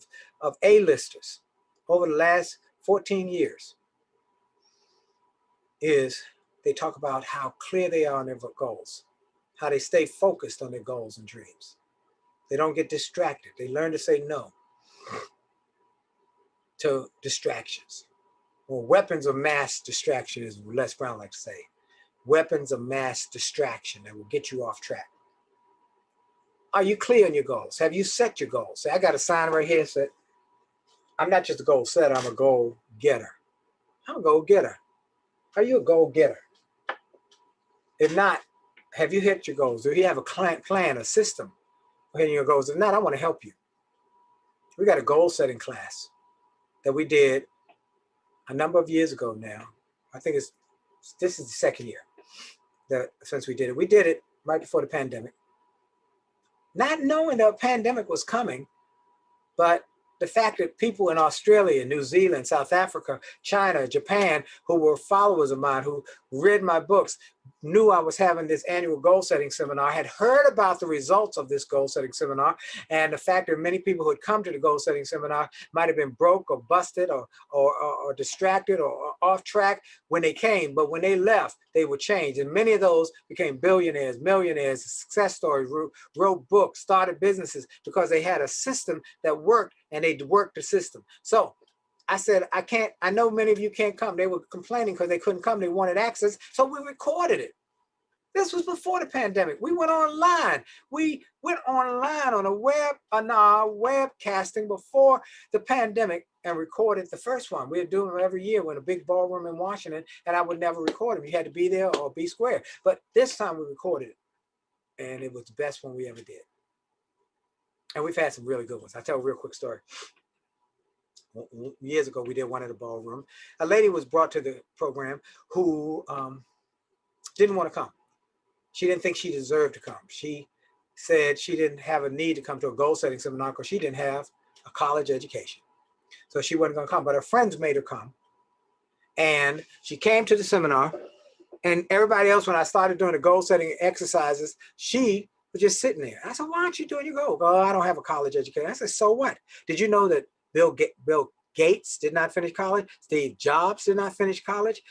of A-listers over the last 14 years, is they talk about how clear they are on their goals, how they stay focused on their goals and dreams. They don't get distracted. They learn to say no to distractions, or weapons of mass distraction, as Les Brown likes to say. Weapons of mass distraction that will get you off track. Are you clear on your goals? Have you set your goals? Say, I got a sign right here that said, I'm not just a goal setter, I'm a goal getter. I'm a goal getter. Are you a goal getter? If not, have you hit your goals? Do you have a plan, a system for hitting your goals? If not, I want to help you. We got a goal setting class that we did a number of years ago now. I think this is the second year since we did it. We did it right before the pandemic. Not knowing the pandemic was coming, but the fact that people in Australia, New Zealand, South Africa, China, Japan, who were followers of mine, who read my books, knew I was having this annual goal setting seminar, had heard about the results of this goal setting seminar, and the fact that many people who had come to the goal setting seminar might have been broke or busted or distracted or off track when they came, but when they left, they were changed. And many of those became billionaires, millionaires, success stories, wrote books, started businesses because they had a system that worked, and they worked the system. So I said, I know many of you can't come. They were complaining because they couldn't come. They wanted access. So we recorded it. This was before the pandemic. We went online. We went online on our webcasting before the pandemic and recorded the first one. We'd do them every year in a big ballroom in Washington, and I would never record them. You had to be there or be square. But this time we recorded it, and it was the best one we ever did. And we've had some really good ones. I'll tell a real quick story. Years ago, we did one at the ballroom. A lady was brought to the program who didn't want to come. She didn't think she deserved to come. She said she didn't have a need to come to a goal setting seminar because she didn't have a college education. So she wasn't going to come, but her friends made her come. And she came to the seminar, and everybody else, when I started doing the goal setting exercises, she was just sitting there. I said, why aren't you doing your goal? Oh, I don't have a college education. I said, so what? Did you know that Bill Gates did not finish college? Steve Jobs did not finish college.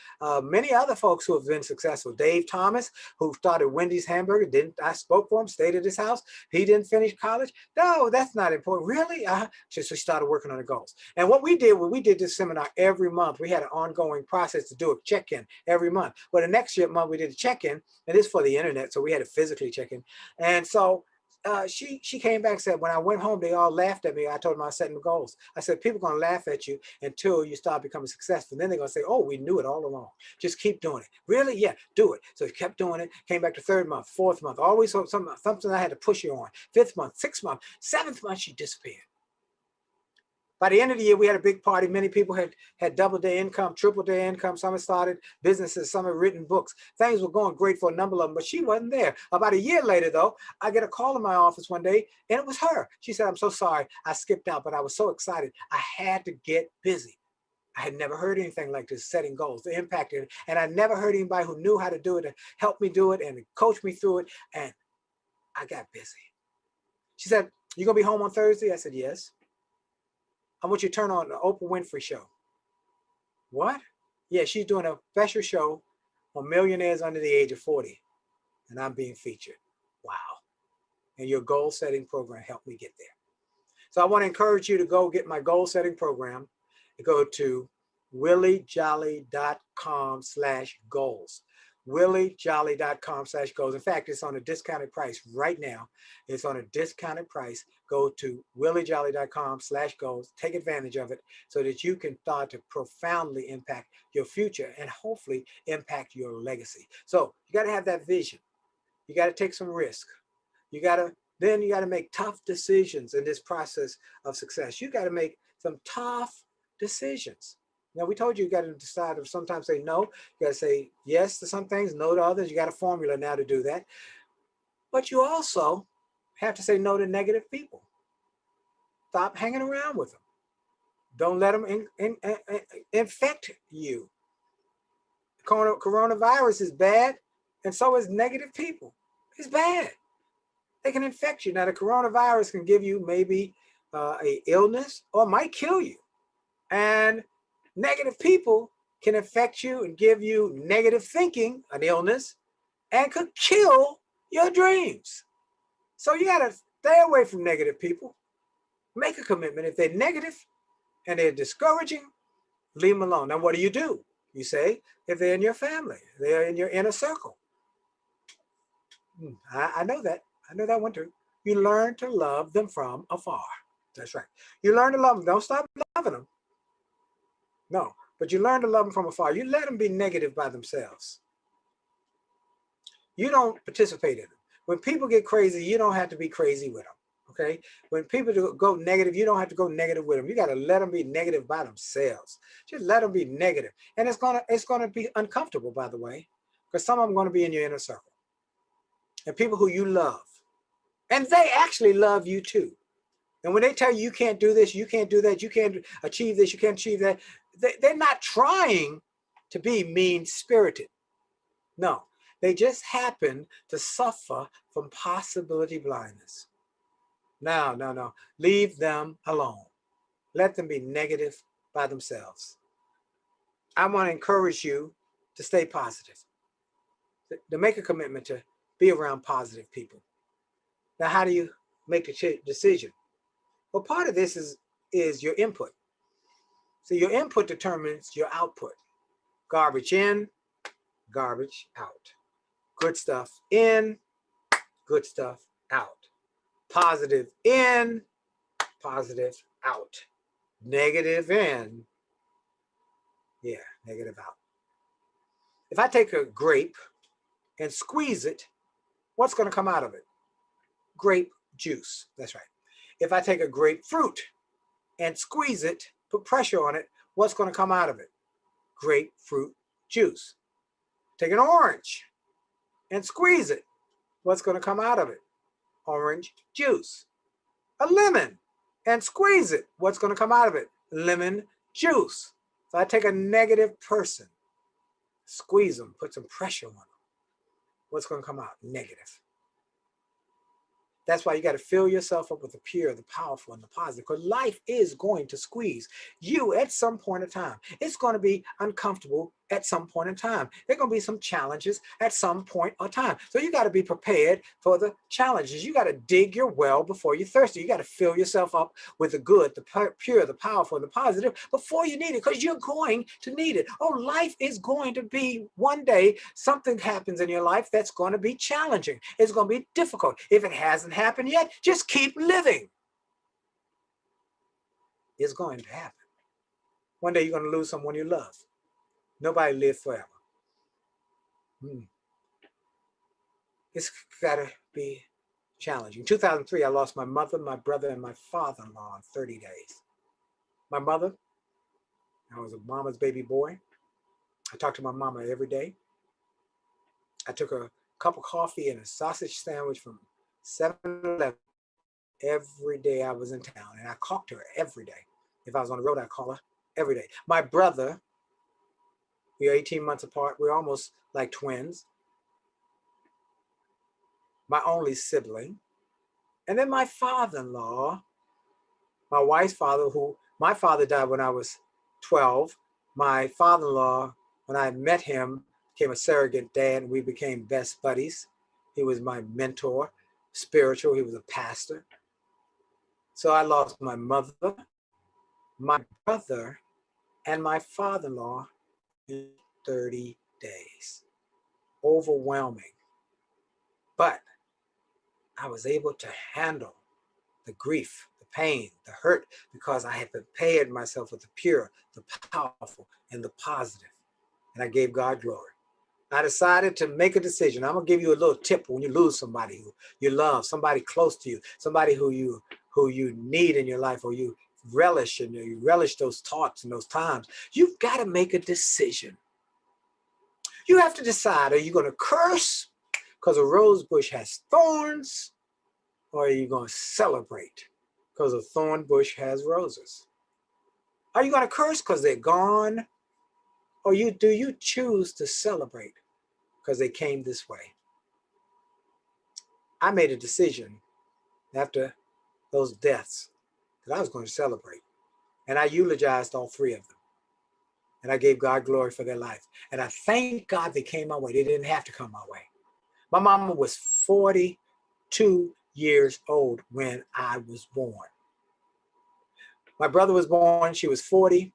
Many other folks who have been successful. Dave Thomas, who started Wendy's Hamburger, I spoke for him, stayed at his house. He didn't finish college. No, that's not important. Really? So we started working on the goals. And what we did this seminar every month. We had an ongoing process to do a check-in every month. Well, the next month we did a check-in, and it's for the internet, so we had to physically check in. And so she came back and said, when I went home, they all laughed at me. I told them I was setting the goals. I said, people are going to laugh at you until you start becoming successful. Then they're going to say, oh, we knew it all along. Just keep doing it. Really? Yeah, do it. So he kept doing it, came back to third month, fourth month, always something I had to push you on. Fifth month, sixth month, seventh month, she disappeared. By the end of the year, we had a big party. Many people had double their income, triple their income. Some had started businesses, some had written books. Things were going great for a number of them, but she wasn't there. About a year later, though, I get a call in my office one day, and it was her. She said, I'm so sorry, I skipped out, but I was so excited. I had to get busy. I had never heard anything like this, setting goals, the impact it. And I never heard anybody who knew how to do it and help me do it and coach me through it. And I got busy. She said, you gonna be home on Thursday? I said, yes. I want you to turn on the Oprah Winfrey show. What? Yeah, she's doing a special show on millionaires under the age of 40. And I'm being featured. Wow. And your goal setting program helped me get there. So I want to encourage you to go get my goal setting program. Go to williejolly.com/goals. williejolly.com/goals. In fact, it's on a discounted price right now. It's on a discounted price. Go to williejolly.com/goals. Take advantage of it so that you can start to profoundly impact your future and hopefully impact your legacy. So you got to have that vision. You got to take some risk. You got to make tough decisions in this process of success. You got to make some tough decisions. Now, we told you got to decide to sometimes say no. You got to say yes to some things, no to others. You got a formula now to do that. But you also have to say no to negative people. Stop hanging around with them. Don't let them infect you. Coronavirus is bad. And so is negative people. It's bad. They can infect you. Now, the coronavirus can give you maybe a illness or might kill you. And negative people can affect you and give you negative thinking, an illness, and could kill your dreams. So you got to stay away from negative people. Make a commitment. If they're negative and they're discouraging, leave them alone. Now, what do? You say, if they're in your family, they're in your inner circle. I know that. I know that one too. You learn to love them from afar. That's right. You learn to love them. Don't stop loving them. No, but you learn to love them from afar. You let them be negative by themselves. You don't participate in them. When people get crazy, you don't have to be crazy with them. Okay? When people go negative, you don't have to go negative with them. You got to let them be negative by themselves. Just let them be negative. And it's gonna be uncomfortable, by the way, because some of them are going to be in your inner circle. And people who you love. And they actually love you too. And when they tell you you can't do this, you can't do that, you can't achieve this, you can't achieve that, they're not trying to be mean-spirited. No, they just happen to suffer from possibility blindness. No. Leave them alone. Let them be negative by themselves. I want to encourage you to stay positive, to make a commitment to be around positive people. Now, how do you make the decision? Well, part of this is your input. So your input determines your output. Garbage in, garbage out. Good stuff in, good stuff out. Positive in, positive out. Negative in, negative out. If I take a grape and squeeze it, what's going to come out of it? Grape juice. That's right. If I take a grapefruit and squeeze it, put pressure on it, what's going to come out of it? Grapefruit juice. Take an orange and squeeze it. What's going to come out of it? Orange juice. A lemon and squeeze it. What's going to come out of it? Lemon juice. So I take a negative person, squeeze them, put some pressure on them. What's going to come out? Negative. That's why you got to fill yourself up with the pure, the powerful, and the positive, because life is going to squeeze you at some point in time. It's going to be uncomfortable at some point in time. There are going to be some challenges at some point or time. So you got to be prepared for the challenges. You got to dig your well before you're thirsty. You got to fill yourself up with the good, the pure, the powerful, and the positive before you need it, because you're going to need it. Oh, life is going to be, one day, something happens in your life that's going to be challenging. It's going to be difficult. If it hasn't happened yet, just keep living. It's going to happen. One day you're going to lose someone you love. Nobody lives forever. It's got to be challenging. In 2003, I lost my mother, my brother, and my father-in-law in 30 days. My mother, I was a mama's baby boy. I talked to my mama every day. I took a cup of coffee and a sausage sandwich from 7-Eleven every day I was in town. And I talked to her every day. If I was on the road, I'd call her every day. My brother, we are 18 months apart. We're almost like twins. My only sibling. And then my father-in-law, my wife's father, my father died when I was 12. My father-in-law, when I met him, became a surrogate dad, and we became best buddies. He was my mentor, spiritual. He was a pastor. So I lost my mother, my brother, and my father-in-law in 30 days. Overwhelming. But I was able to handle the grief, the pain, the hurt, because I had prepared myself with the pure, the powerful, and the positive. And I gave God glory. I decided to make a decision. I'm going to give you a little tip when you lose somebody who you love, somebody close to you, somebody who you need in your life, or you relish, and you relish those thoughts and those times. You've got to make a decision. You have to decide, are you going to curse because a rose bush has thorns, or are you going to celebrate because a thorn bush has roses? Are you going to curse because they're gone, or do you choose to celebrate because they came this way. I made a decision after those deaths that I was going to celebrate. And I eulogized all three of them. And I gave God glory for their life. And I thank God they came my way. They didn't have to come my way. My mama was 42 years old when I was born. My brother was born, she was 40.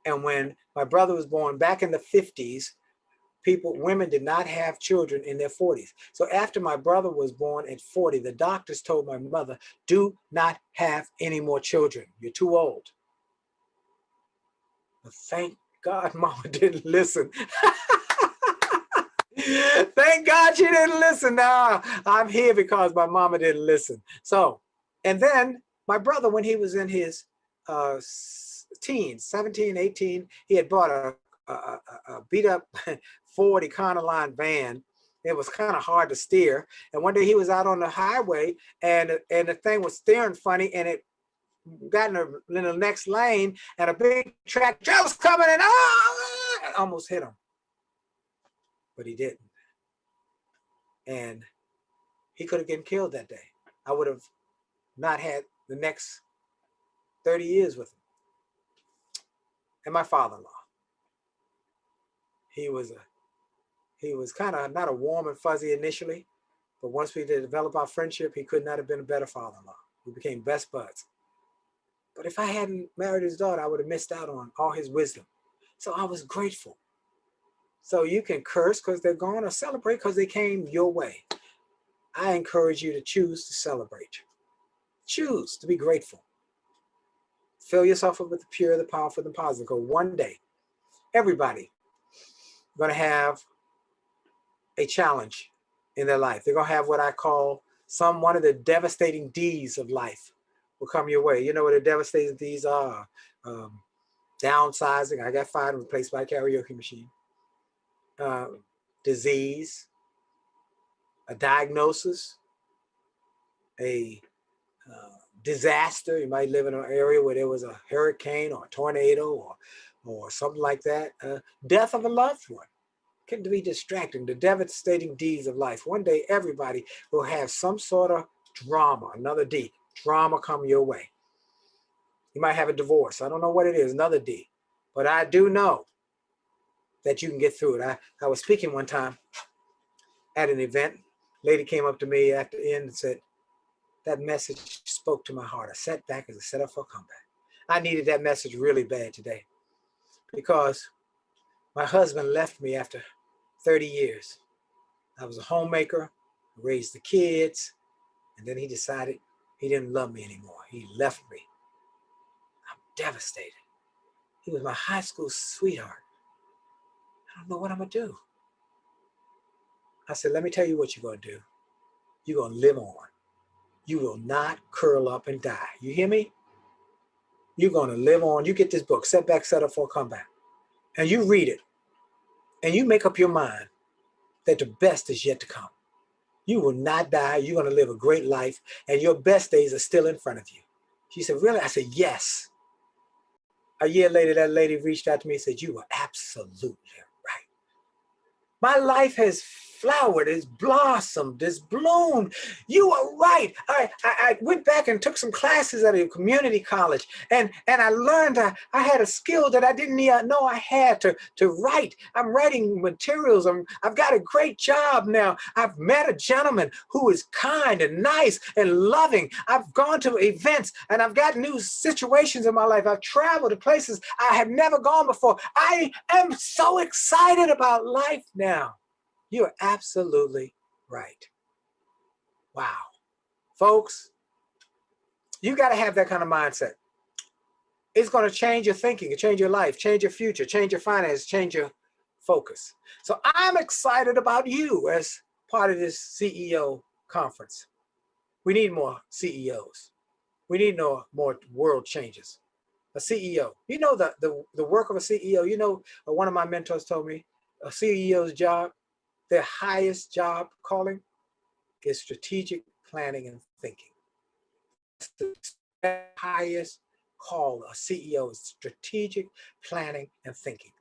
And when my brother was born back in the 50s, women did not have children in their 40s. So after my brother was born at 40, the doctors told my mother, do not have any more children. You're too old. But thank God mama didn't listen. Thank God she didn't listen. Now I'm here because my mama didn't listen. So, and then my brother, when he was in his teens, 17, 18, he had bought a beat up Ford Econoline van. It was kind of hard to steer. And one day he was out on the highway and the thing was steering funny and it got in the next lane and a big tractor was coming and almost hit him. But he didn't. And he could have been killed that day. I would have not had the next 30 years with him. And my father-in-law, he was kind of not a warm and fuzzy initially, but once we developed our friendship, he could not have been a better father-in-law. We became best buds. But if I hadn't married his daughter, I would have missed out on all his wisdom. So I was grateful. So you can curse because they're gone or celebrate because they came your way. I encourage you to choose to celebrate. Choose to be grateful. Fill yourself up with the pure, the powerful, the positive. Because one day, everybody is going to have a challenge in their life. They're going to have what I call one of the devastating D's of life will come your way. You know what the devastating D's are? Downsizing. I got fired and replaced by a karaoke machine. Disease. A diagnosis. A disaster. You might live in an area where there was a hurricane or a tornado or something like that. Death of a loved one can be distracting. The devastating D's of life. One day, everybody will have some sort of drama. Another D. Drama come your way. You might have a divorce. I don't know what it is. Another D. But I do know that you can get through it. I was speaking one time at an event. Lady came up to me at the end and said, that message spoke to my heart. A setback is a setup for a comeback. I needed that message really bad today because my husband left me after 30 years. I was a homemaker, raised the kids, and then he decided he didn't love me anymore. He left me. I'm devastated. He was my high school sweetheart. I don't know what I'm going to do. I said, let me tell you what you're going to do. You're going to live on. You will not curl up and die. You hear me? You're going to live on. You get this book, Setback, Setup for a Comeback, and you read it, and you make up your mind that the best is yet to come. You will not die. You're going to live a great life, and your best days are still in front of you. She said, really? I said, yes. A year later, that lady reached out to me and said, you were absolutely right. My life has flowered, it's blossomed, it's bloomed. You are right. I went back and took some classes at a community college, and I learned I had a skill that I didn't know I had to write. I'm writing materials. I've got a great job now. I've met a gentleman who is kind and nice and loving. I've gone to events and I've got new situations in my life. I've traveled to places I have never gone before. I am so excited about life now. You're absolutely right. Wow. Folks, you got to have that kind of mindset. It's going to change your thinking, change your life, change your future, change your finance, change your focus. So I'm excited about you as part of this CEO conference. We need more CEOs. We need more world changes. A CEO. You know the work of a CEO. You know, one of my mentors told me a CEO's job, their highest job calling is strategic planning and thinking. It's the highest call a CEO is strategic planning and thinking.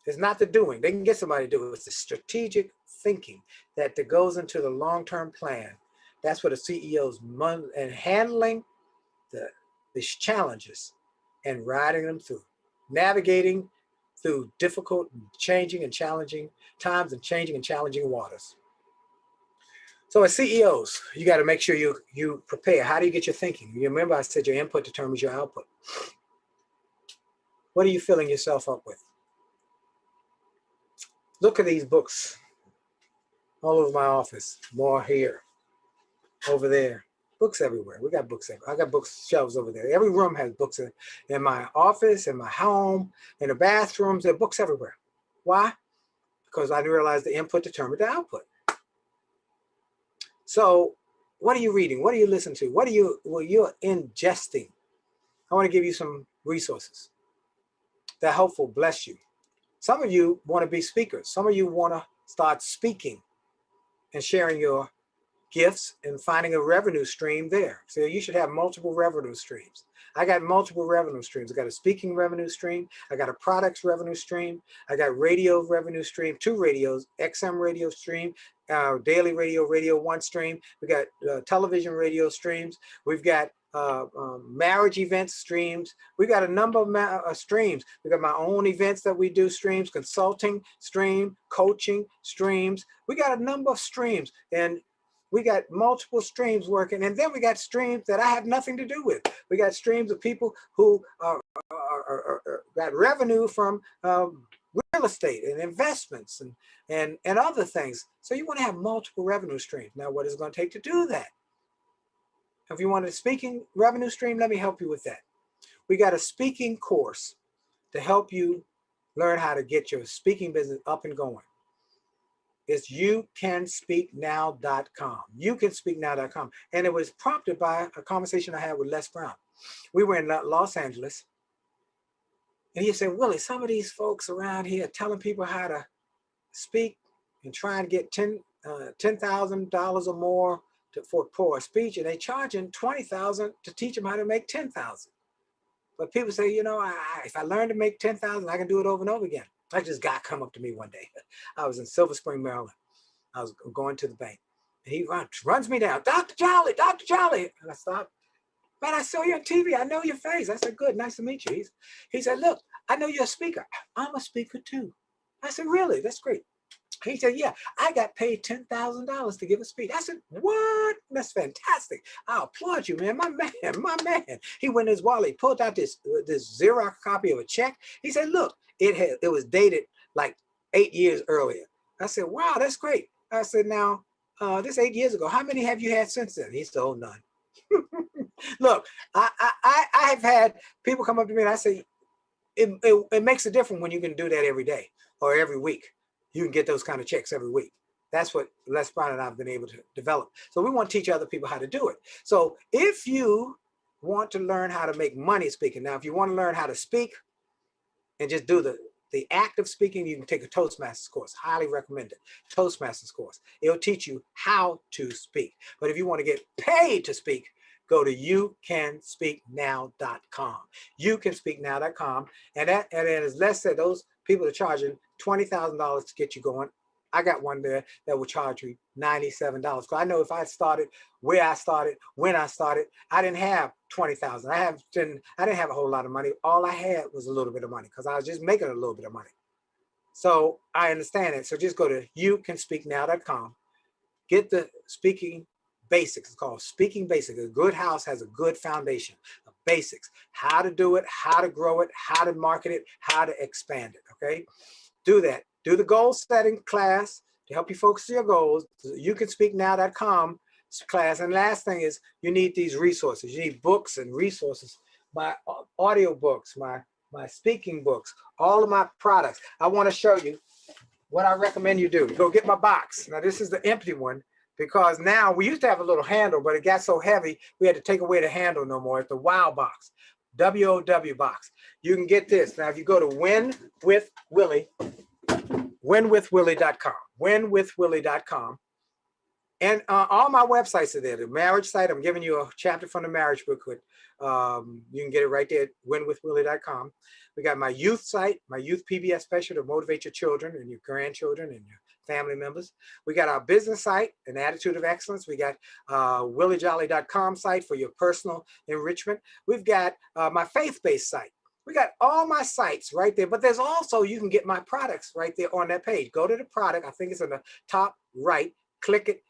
It's not the doing. They can get somebody to do it. It's the strategic thinking that goes into the long-term plan. That's what a CEO's and handling the challenges and riding them through, navigating through difficult, changing and challenging times and changing and challenging waters. So as CEOs, you got to make sure you prepare. How do you get your thinking? You remember I said your input determines your output. What are you filling yourself up with? Look at these books all over my office. More here, over there. Books everywhere. We got books everywhere. I got bookshelves over there. Every room has books in my office, in my home, in the bathrooms. There are books everywhere. Why? Because I realized the input determined the output. So what are you reading? What are you listening to? What are you're ingesting? I want to give you some resources that helpful, bless you. Some of you want to be speakers. Some of you want to start speaking and sharing your gifts and finding a revenue stream there. So you should have multiple revenue streams. I got multiple revenue streams. I got a speaking revenue stream. I got a products revenue stream. I got radio revenue stream, 2 radios, XM radio stream, daily radio 1 stream. We got television radio streams. We've got marriage events streams. We got a number of streams. We got my own events that we do streams, consulting stream, coaching streams. We got a number of streams, and we got multiple streams working, and then we got streams that I have nothing to do with. We got streams of people who got revenue from real estate and investments and other things. So you want to have multiple revenue streams. Now, what is it going to take to do that? If you want a speaking revenue stream, let me help you with that. We got a speaking course to help you learn how to get your speaking business up and going. It's youcanspeaknow.com. Youcanspeaknow.com. And it was prompted by a conversation I had with Les Brown. We were in Los Angeles. And he said, Willie, some of these folks around here are telling people how to speak and try and get $10,000 or more for a speech. And they charging $20,000 to teach them how to make $10,000. But people say, you know, if I learn to make $10,000, I can do it over and over again. Like this guy come up to me one day. I was in Silver Spring, Maryland. I was going to the bank. And he runs me down. Dr. Jolly, Dr. Jolly. And I stopped. Man, I saw you on TV. I know your face. I said, good, nice to meet you. He said, look, I know you're a speaker. I'm a speaker too. I said, really? That's great. He said, yeah, I got paid $10,000 to give a speech. I said, what? That's fantastic. I applaud you, man. My man. He went in his wallet, pulled out this Xerox copy of a check. He said, look, it was dated like 8 years earlier. I said, wow, that's great. I said, now, this 8 years ago, how many have you had since then? He said, oh, none. Look, I have had people come up to me and I say, it makes a difference when you can do that every day or every week. You can get those kind of checks every week. That's what Les Brown and I have been able to develop. So we want to teach other people how to do it. So if you want to learn how to make money speaking, now if you want to learn how to speak and just do the act of speaking, you can take a Toastmasters course. Highly recommend it. Toastmasters course. It'll teach you how to speak. But if you want to get paid to speak, go to youcanspeaknow.com. Youcanspeaknow.com. And as Les said, those people are charging $20,000 to get you going. I got one there that will charge you $97. Because I know if I started where I started, when I started, I didn't have $20,000. I didn't have a whole lot of money. All I had was a little bit of money because I was just making a little bit of money. So I understand it. So just go to youcanspeaknow.com. Get the speaking basics. It's called Speaking Basics. A good house has a good foundation of basics. How to do it, how to grow it, how to market it, how to expand it. Okay? Do that. Do the goal setting class to help you focus on your goals. Youcanspeaknow.com class. And last thing is you need these resources. You need books and resources. My audio books, my speaking books, all of my products. I want to show you what I recommend you do. Go get my box. Now this is the empty one because now we used to have a little handle, but it got so heavy we had to take away the handle no more. It's the WOW box. WOW box. You can get this. Now if you go to winwithwillie.com, winwithwillie.com, And all my websites are there. The marriage site, I'm giving you a chapter from the marriage book. With, you can get it right there at winwithwillie.com. We got my youth site, my youth PBS special to motivate your children and your grandchildren and your family members. We got our business site, An Attitude of Excellence. We got williejolly.com site for your personal enrichment. We've got my faith-based site. We got all my sites right there, but there's also, you can get my products right there on that page. Go to the product. I think it's on the top right. Click it.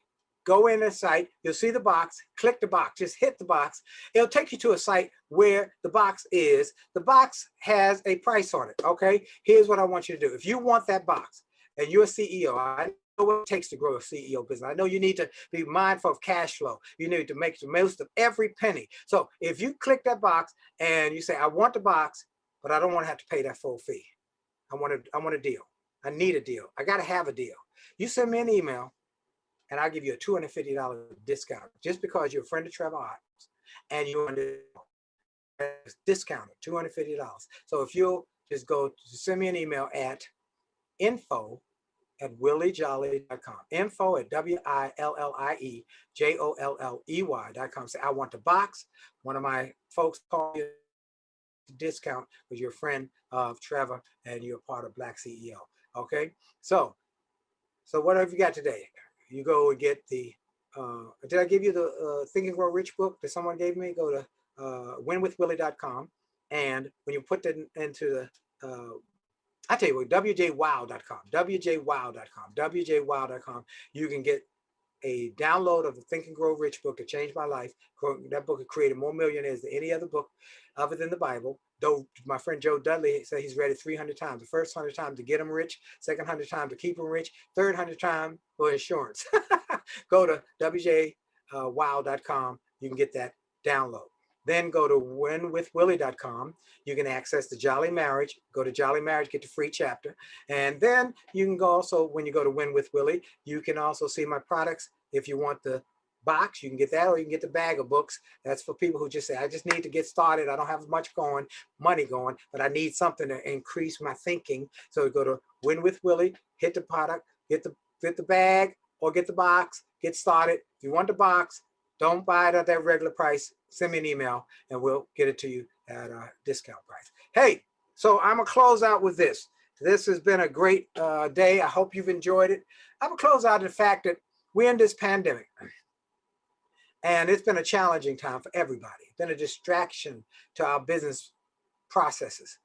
Go in the site, you'll see the box, click the box, just hit the box. It'll take you to a site where the box is. The box has a price on it, okay? Here's what I want you to do. If you want that box and you're a CEO, I know what it takes to grow a CEO business. I know you need to be mindful of cash flow. You need to make the most of every penny. So if you click that box and you say, I want the box, but I don't want to have to pay that full fee. I want a deal. I need a deal. I got to have a deal. You send me an email, and I'll give you a $250 discount just because you're a friend of Trevor Adams and you're under discounted $250. So if you'll just go send me an email at info@williejolly.com, info@WILLIEJOLLEY.com. Say, I want the box. One of my folks call you discount because you're a friend of Trevor and you're part of BlackCEO. Okay, so what have you got today? You go and get the, did I give you the Think and Grow Rich book that someone gave me? Go to winwithwillie.com. And when you put that into the, I tell you what, wjwow.com, wjwow.com, you can get a download of the Think and Grow Rich book that changed my life. That book has created more millionaires than any other book other than the Bible. Though my friend Joe Dudley said he's read it 300 times. The first 100 times to get him rich, second 100 times to keep him rich, third 100 times for insurance. Go to wjwow.com. You can get that download. Then go to winwithwillie.com. You can access the Jolly Marriage. Go to Jolly Marriage, get the free chapter. And then you can go also, when you go to Win with Willie, you can also see my products. If you want the box, you can get that, or you can get the bag of books. That's for people who just say, I just need to get started. I don't have much money going, but I need something to increase my thinking. So go to Win with Willie, hit the product, get the bag or get the box, get started. If you want the box, don't buy it at that regular price. Send me an email and we'll get it to you at a discount price. Hey, so I'm gonna close out with this. This has been a great day. I hope you've enjoyed it. I'm gonna close out the fact that we're in this pandemic. And it's been a challenging time for everybody. It's been a distraction to our business processes.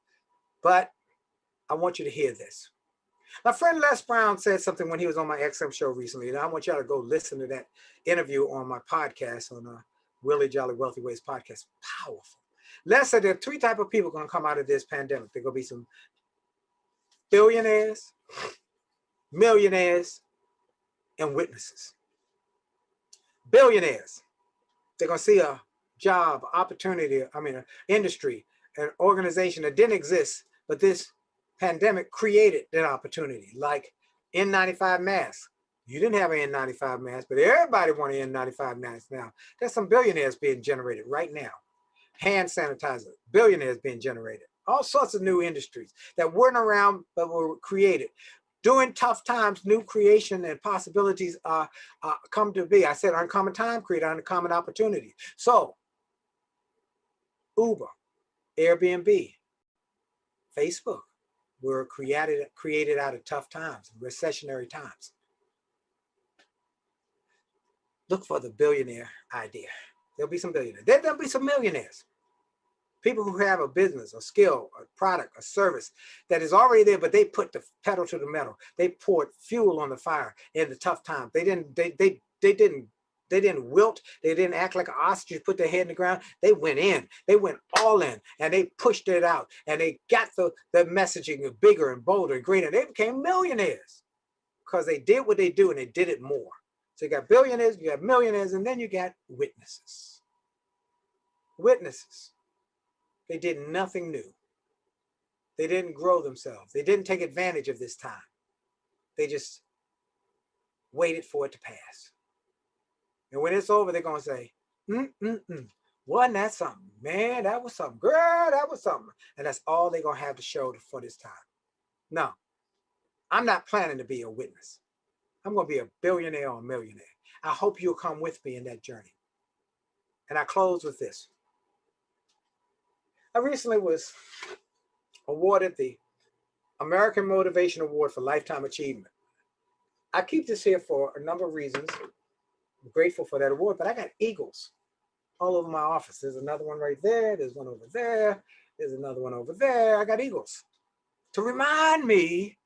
But I want you to hear this. My friend Les Brown said something when he was on my XM show recently, and I want y'all to go listen to that interview on my podcast, on Willie Jolly Wealthy Ways podcast. Powerful. Les said there are three types of people going to come out of this pandemic. There are going to be some billionaires, millionaires, and witnesses. Billionaires, they're going to see a job, opportunity, an industry, an organization that didn't exist, but this pandemic created that opportunity, like N95 masks. You didn't have an N95 mask, but everybody wants an N95 mask now. There's some billionaires being generated right now. Hand sanitizer, billionaires being generated. All sorts of new industries that weren't around but were created. During tough times, new creation and possibilities come to be. I said uncommon time create uncommon opportunity. So Uber, Airbnb, Facebook were created out of tough times, recessionary times. Look for the billionaire idea. There'll be some billionaires. There'll be some millionaires. People who have a business, a skill, a product, a service that is already there, but they put the pedal to the metal. They poured fuel on the fire in the tough times. They didn't wilt. They didn't act like an ostrich, put their head in the ground. They went in. They went all in, and they pushed it out. And they got the messaging bigger and bolder and greener. They became millionaires because they did what they do, and they did it more. So you got billionaires, you got millionaires, and then you got witnesses. Witnesses. They did nothing new. They didn't grow themselves. They didn't take advantage of this time. They just waited for it to pass. And when it's over, they're going to say, wasn't that something? Man, that was something. Girl, that was something. And that's all they're going to have to show for this time. No, I'm not planning to be a witness. I'm going to be a billionaire or a millionaire. I hope you'll come with me in that journey. And I close with this. I recently was awarded the American Motivation Award for Lifetime Achievement. I keep this here for a number of reasons. I'm grateful for that award, but I got eagles all over my office. There's another one right there. There's one over there. There's another one over there. I got eagles to remind me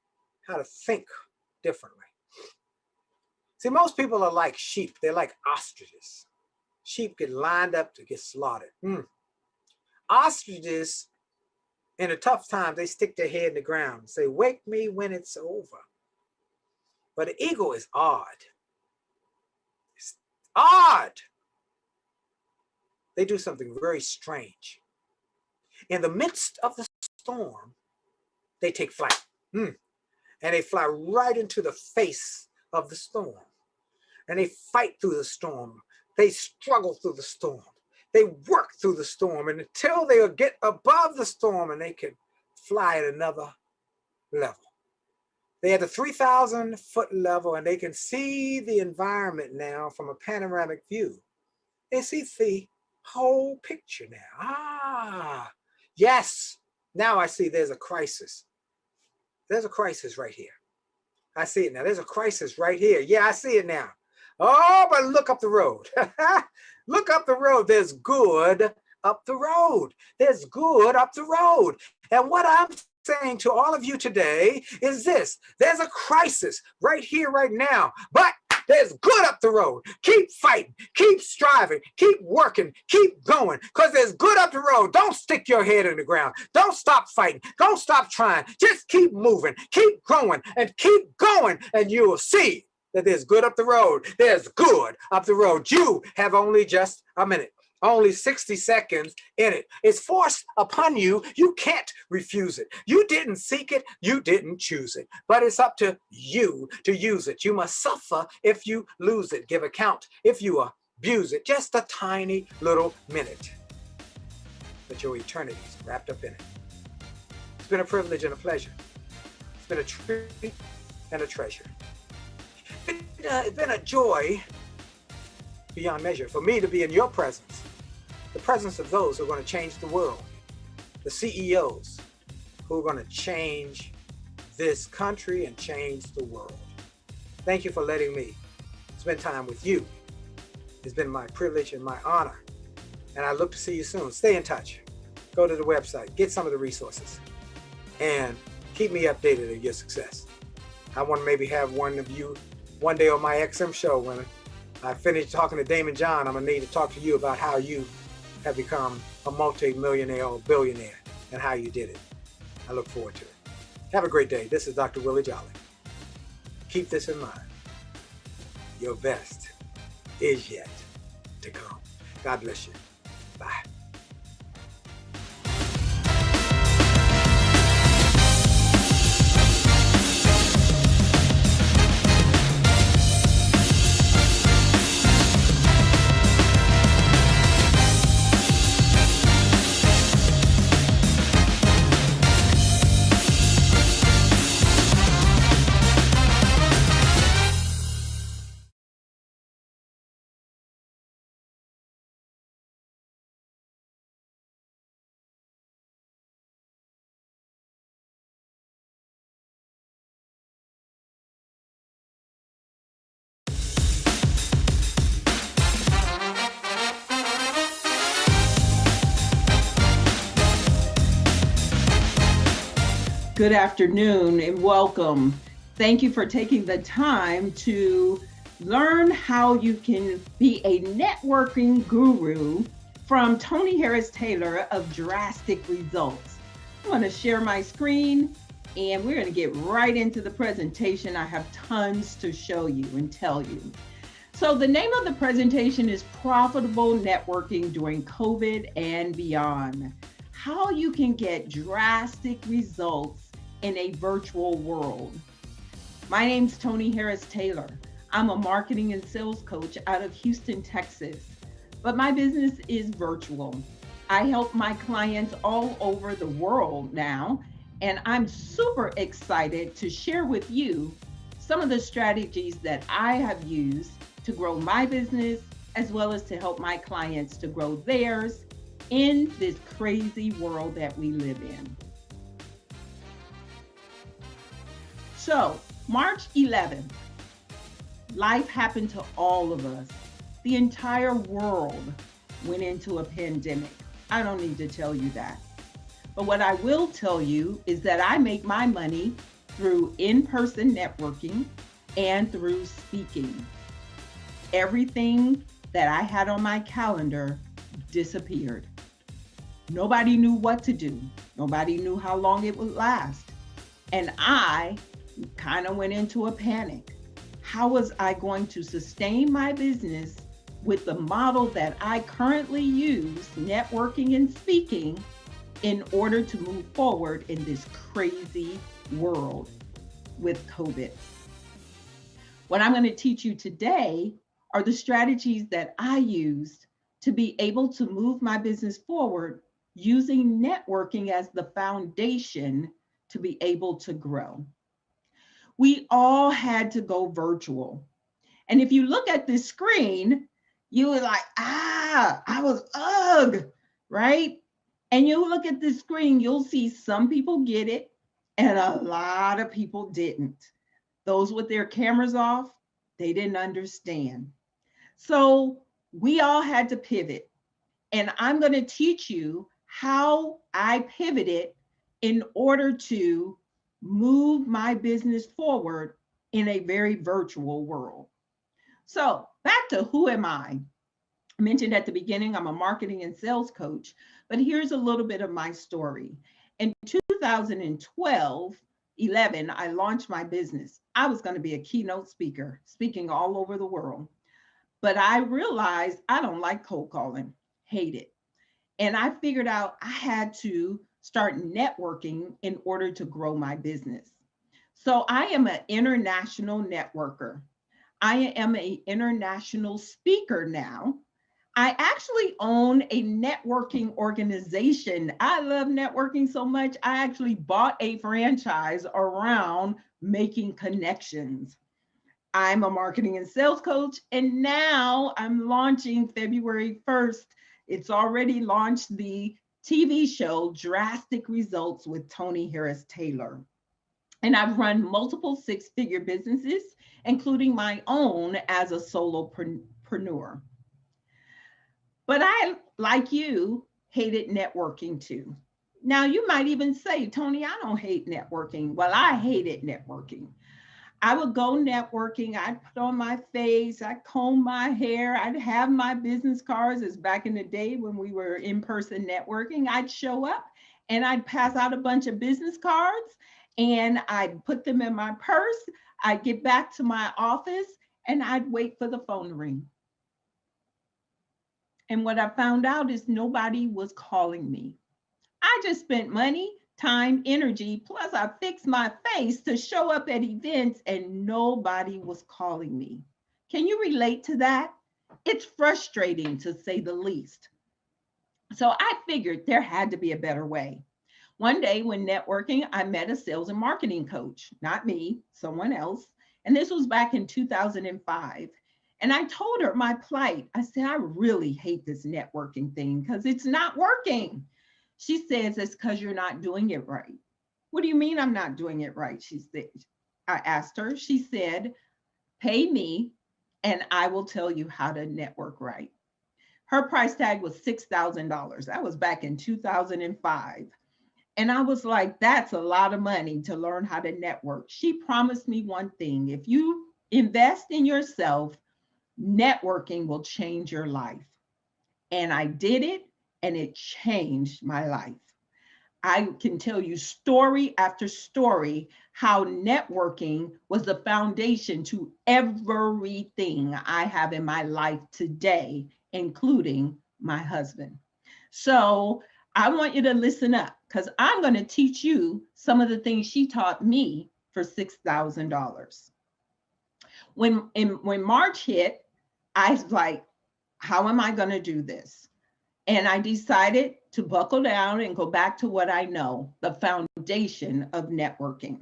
how to think differently. See, most people are like sheep. They're like ostriches. Sheep get lined up to get slaughtered. Ostriches, in a tough time, they stick their head in the ground and say, wake me when it's over. But the eagle is odd. It's odd. They do something very strange. In the midst of the storm, they take flight. And they fly right into the face of the storm. And they fight through the storm. They struggle through the storm. They work through the storm, and until they get above the storm and they can fly at another level. They at the 3,000-foot level, and they can see the environment now from a panoramic view. They see the whole picture now. Yes, now I see there's a crisis. There's a crisis right here. I see it now. There's a crisis right here. Yeah, I see it now. Oh, but look up the road. Look up the road. There's good up the road. There's good up the road. And what I'm saying to all of you today is this. There's a crisis right here, right now. But there's good up the road. Keep fighting. Keep striving. Keep working. Keep going. Because there's good up the road. Don't stick your head in the ground. Don't stop fighting. Don't stop trying. Just keep moving. Keep growing. And keep going. And you will see that there's good up the road. There's good up the road. You have only just a minute. Only 60 seconds in it. It's forced upon you. You can't refuse it. You didn't seek it. You didn't choose it. But it's up to you to use it. You must suffer if you lose it. Give account if you abuse it. Just a tiny little minute. But your eternity is wrapped up in it. It's been a privilege and a pleasure. It's been a treat and a treasure. It's been a joy beyond measure for me to be in your presence. The presence of those who are going to change the world. The CEOs who are going to change this country and change the world. Thank you for letting me spend time with you. It's been my privilege and my honor. And I look to see you soon. Stay in touch. Go to the website. Get some of the resources. And keep me updated on your success. I want to maybe have one of you one day on my XM show when I finish talking to Damon John. I'm going to need to talk to you about how you have become a multi-millionaire or billionaire and how you did it. I look forward to it. Have a great day. This is Dr. Willie Jolly. Keep this in mind. Your best is yet to come. God bless you. Bye. Good afternoon and welcome. Thank you for taking the time to learn how you can be a networking guru from Tony Harris Taylor of Drastic Results. I'm going to share my screen and we're going to get right into the presentation. I have tons to show you and tell you. So the name of the presentation is Profitable Networking During COVID and Beyond. How you can get drastic results in a virtual world. My name's Tony Harris Taylor. I'm a marketing and sales coach out of Houston, Texas, but my business is virtual. I help my clients all over the world now, and I'm super excited to share with you some of the strategies that I have used to grow my business, as well as to help my clients to grow theirs in this crazy world that we live in. So, March 11th, life happened to all of us. The entire world went into a pandemic. I don't need to tell you that. But what I will tell you is that I make my money through in-person networking and through speaking. Everything that I had on my calendar disappeared. Nobody knew what to do. Nobody knew how long it would last. And I kind of went into a panic. How was I going to sustain my business with the model that I currently use, networking and speaking, in order to move forward in this crazy world with COVID? What I'm going to teach you today are the strategies that I used to be able to move my business forward using networking as the foundation to be able to grow. We all had to go virtual. And if you look at this screen, you were like, I was ugh, right? And you look at this screen, you'll see some people get it and a lot of people didn't. Those with their cameras off, they didn't understand. So we all had to pivot. And I'm going to teach you how I pivoted in order to move my business forward in a very virtual world. So back to who am I? I mentioned at the beginning, I'm a marketing and sales coach, but here's a little bit of my story. In 2011, I launched my business. I was going to be a keynote speaker, speaking all over the world. But I realized I don't like cold calling, hate it. And I figured out I had to start networking in order to grow my business. So I am an international networker. I am an international speaker now. I actually own a networking organization. I love networking so much, I actually bought a franchise around making connections. I'm a marketing and sales coach, and now I'm launching February 1st. It's already launched the TV show, Drastic Results with Tony Harris Taylor. And I've run multiple six-figure businesses, including my own as a solopreneur. But I, like you, hated networking too. Now, you might even say, Tony, I don't hate networking. Well, I hated networking. I would go networking, I'd put on my face, I'd comb my hair, I'd have my business cards, as back in the day when we were in-person networking. I'd show up and I'd pass out a bunch of business cards and I'd put them in my purse. I'd get back to my office and I'd wait for the phone to ring. And what I found out is nobody was calling me. I just spent money, time, energy, plus I fixed my face to show up at events and nobody was calling me. Can you relate to that? It's frustrating, to say the least. So I figured there had to be a better way. One day when networking, I met a sales and marketing coach, not me, someone else. And this was back in 2005. And I told her my plight. I said, I really hate this networking thing because it's not working. She says, it's because you're not doing it right. What do you mean I'm not doing it right? She said. I asked her. She said, pay me and I will tell you how to network right. Her price tag was $6,000. That was back in 2005. And I was like, that's a lot of money to learn how to network. She promised me one thing. If you invest in yourself, networking will change your life. And I did it, and it changed my life. I can tell you story after story how networking was the foundation to everything I have in my life today, including my husband. So I want you to listen up because I'm going to teach you some of the things she taught me for $6,000. When March hit, I was like, how am I going to do this? And I decided to buckle down and go back to what I know, the foundation of networking.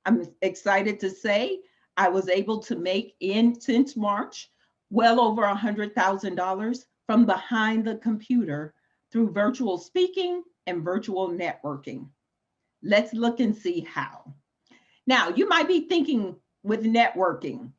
I'm excited to say I was able to make, since March, well over $100,000 from behind the computer through virtual speaking and virtual networking. Let's look and see how. Now, you might be thinking with networking,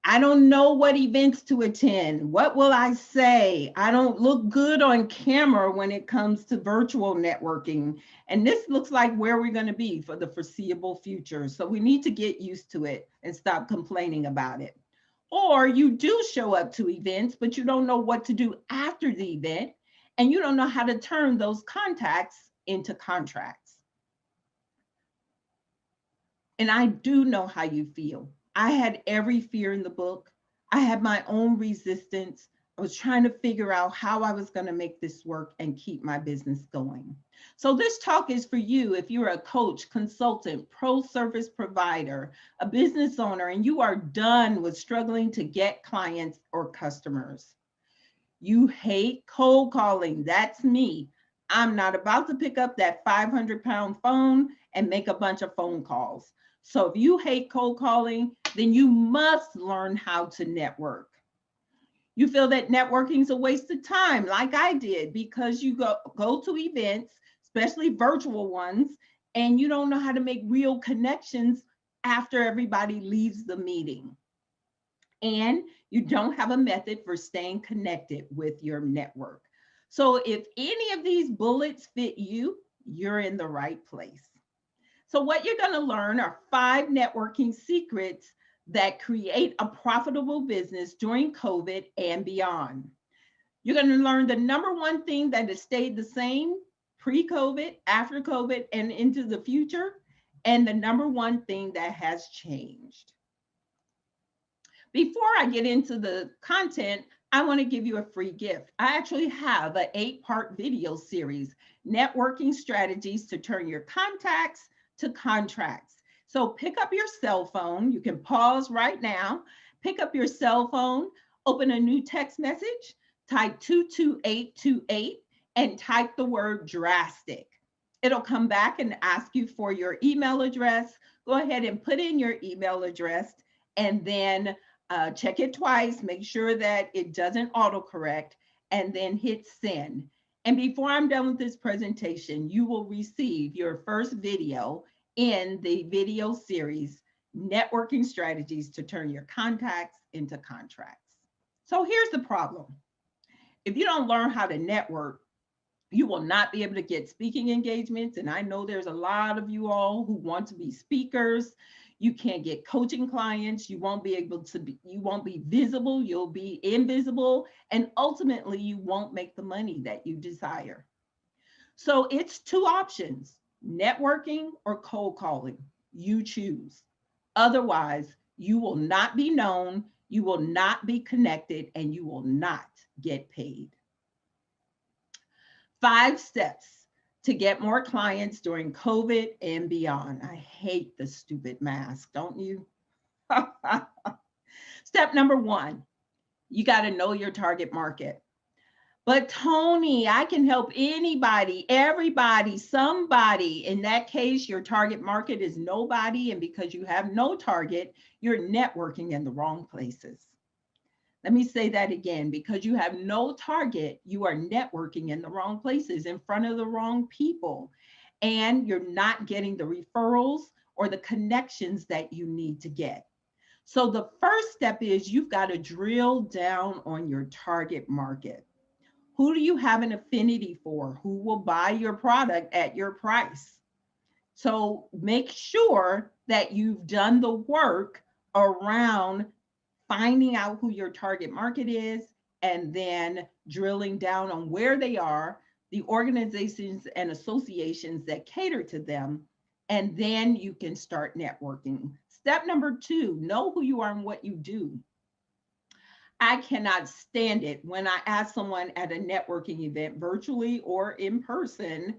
I don't know what events to attend. What will I say? I don't look good on camera when it comes to virtual networking. And this looks like where we're going to be for the foreseeable future. So we need to get used to it and stop complaining about it. Or you do show up to events, but you don't know what to do after the event, and you don't know how to turn those contacts into contracts. And I do know how you feel. I had every fear in the book. I had my own resistance. I was trying to figure out how I was going to make this work and keep my business going. So this talk is for you if you're a coach, consultant, pro service provider, a business owner, and you are done with struggling to get clients or customers. You hate cold calling. That's me. I'm not about to pick up that 500-pound phone and make a bunch of phone calls. So if you hate cold calling, then you must learn how to network. You feel that networking is a waste of time, like I did, because you go to events, especially virtual ones, and you don't know how to make real connections after everybody leaves the meeting. And you don't have a method for staying connected with your network. So if any of these bullets fit you, you're in the right place. So what you're going to learn are 5 networking secrets that create a profitable business during COVID and beyond. You're going to learn the number one thing that has stayed the same pre-COVID, after COVID, and into the future, and the number one thing that has changed. Before I get into the content, I want to give you a free gift. I actually have an 8-part video series, Networking Strategies to Turn Your Contacts to Contracts. So pick up your cell phone. You can pause right now, pick up your cell phone, open a new text message, type 22828 and type the word drastic. It'll come back and ask you for your email address. Go ahead and put in your email address and then check it twice, make sure that it doesn't autocorrect, and then hit send. And before I'm done with this presentation, you will receive your first video in the video series, Networking Strategies to Turn Your Contacts into Contracts. So here's the problem. If you don't learn how to network, you will not be able to get speaking engagements. And I know there's a lot of you all who want to be speakers. You can't get coaching clients. You won't be able to be, you won't be visible. You'll be invisible. And ultimately, you won't make the money that you desire. So it's 2 options, networking or cold calling. You choose. Otherwise, you will not be known, you will not be connected, and you will not get paid. 5 steps to get more clients during COVID and beyond. I hate the stupid mask, don't you? Step number 1, you got to know your target market. But Tony, I can help anybody, everybody, somebody. In that case, your target market is nobody. And because you have no target, you're networking in the wrong places. Let me say that again. Because you have no target, you are networking in the wrong places, in front of the wrong people. And you're not getting the referrals or the connections that you need to get. So the first step is you've got to drill down on your target market. Who do you have an affinity for? Who will buy your product at your price? So make sure that you've done the work around finding out who your target market is and then drilling down on where they are, the organizations and associations that cater to them, and then you can start networking. Step number 2, know who you are and what you do. I cannot stand it when I ask someone at a networking event, virtually or in person,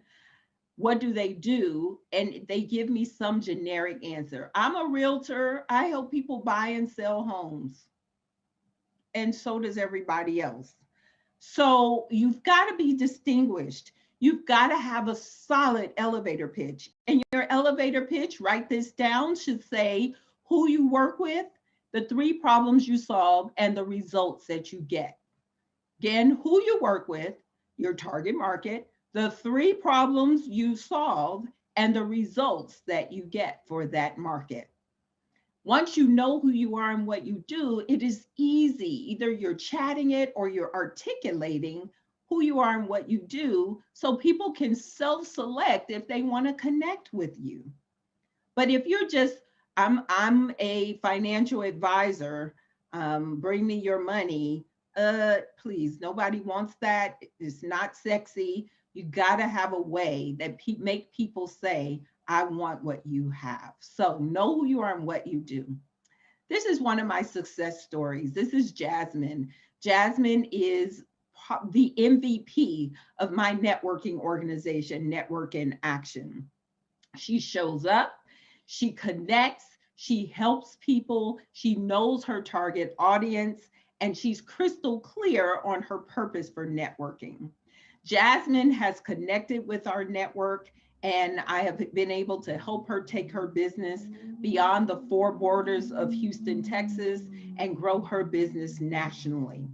what do they do? And they give me some generic answer. I'm a realtor. I help people buy and sell homes. And so does everybody else. So you've got to be distinguished. You've got to have a solid elevator pitch. And your elevator pitch, write this down, should say who you work with, the 3 problems you solve, and the results that you get. Again, who you work with, your target market, the 3 problems you solve, and the results that you get for that market. Once you know who you are and what you do, it is easy. Either you're chatting it or you're articulating who you are and what you do, so people can self-select if they want to connect with you. But if you're just, I'm a financial advisor, bring me your money, please, nobody wants that. It's not sexy. You got to have a way that make people say, I want what you have. So know who you are and what you do. This is one of my success stories. This is Jasmine. Jasmine is the MVP of my networking organization, Network in Action. She shows up, she connects, she helps people, she knows her target audience, and she's crystal clear on her purpose for networking. Jasmine has connected with our network, and I have been able to help her take her business beyond the 4 borders of Houston, Texas, and grow her business nationally.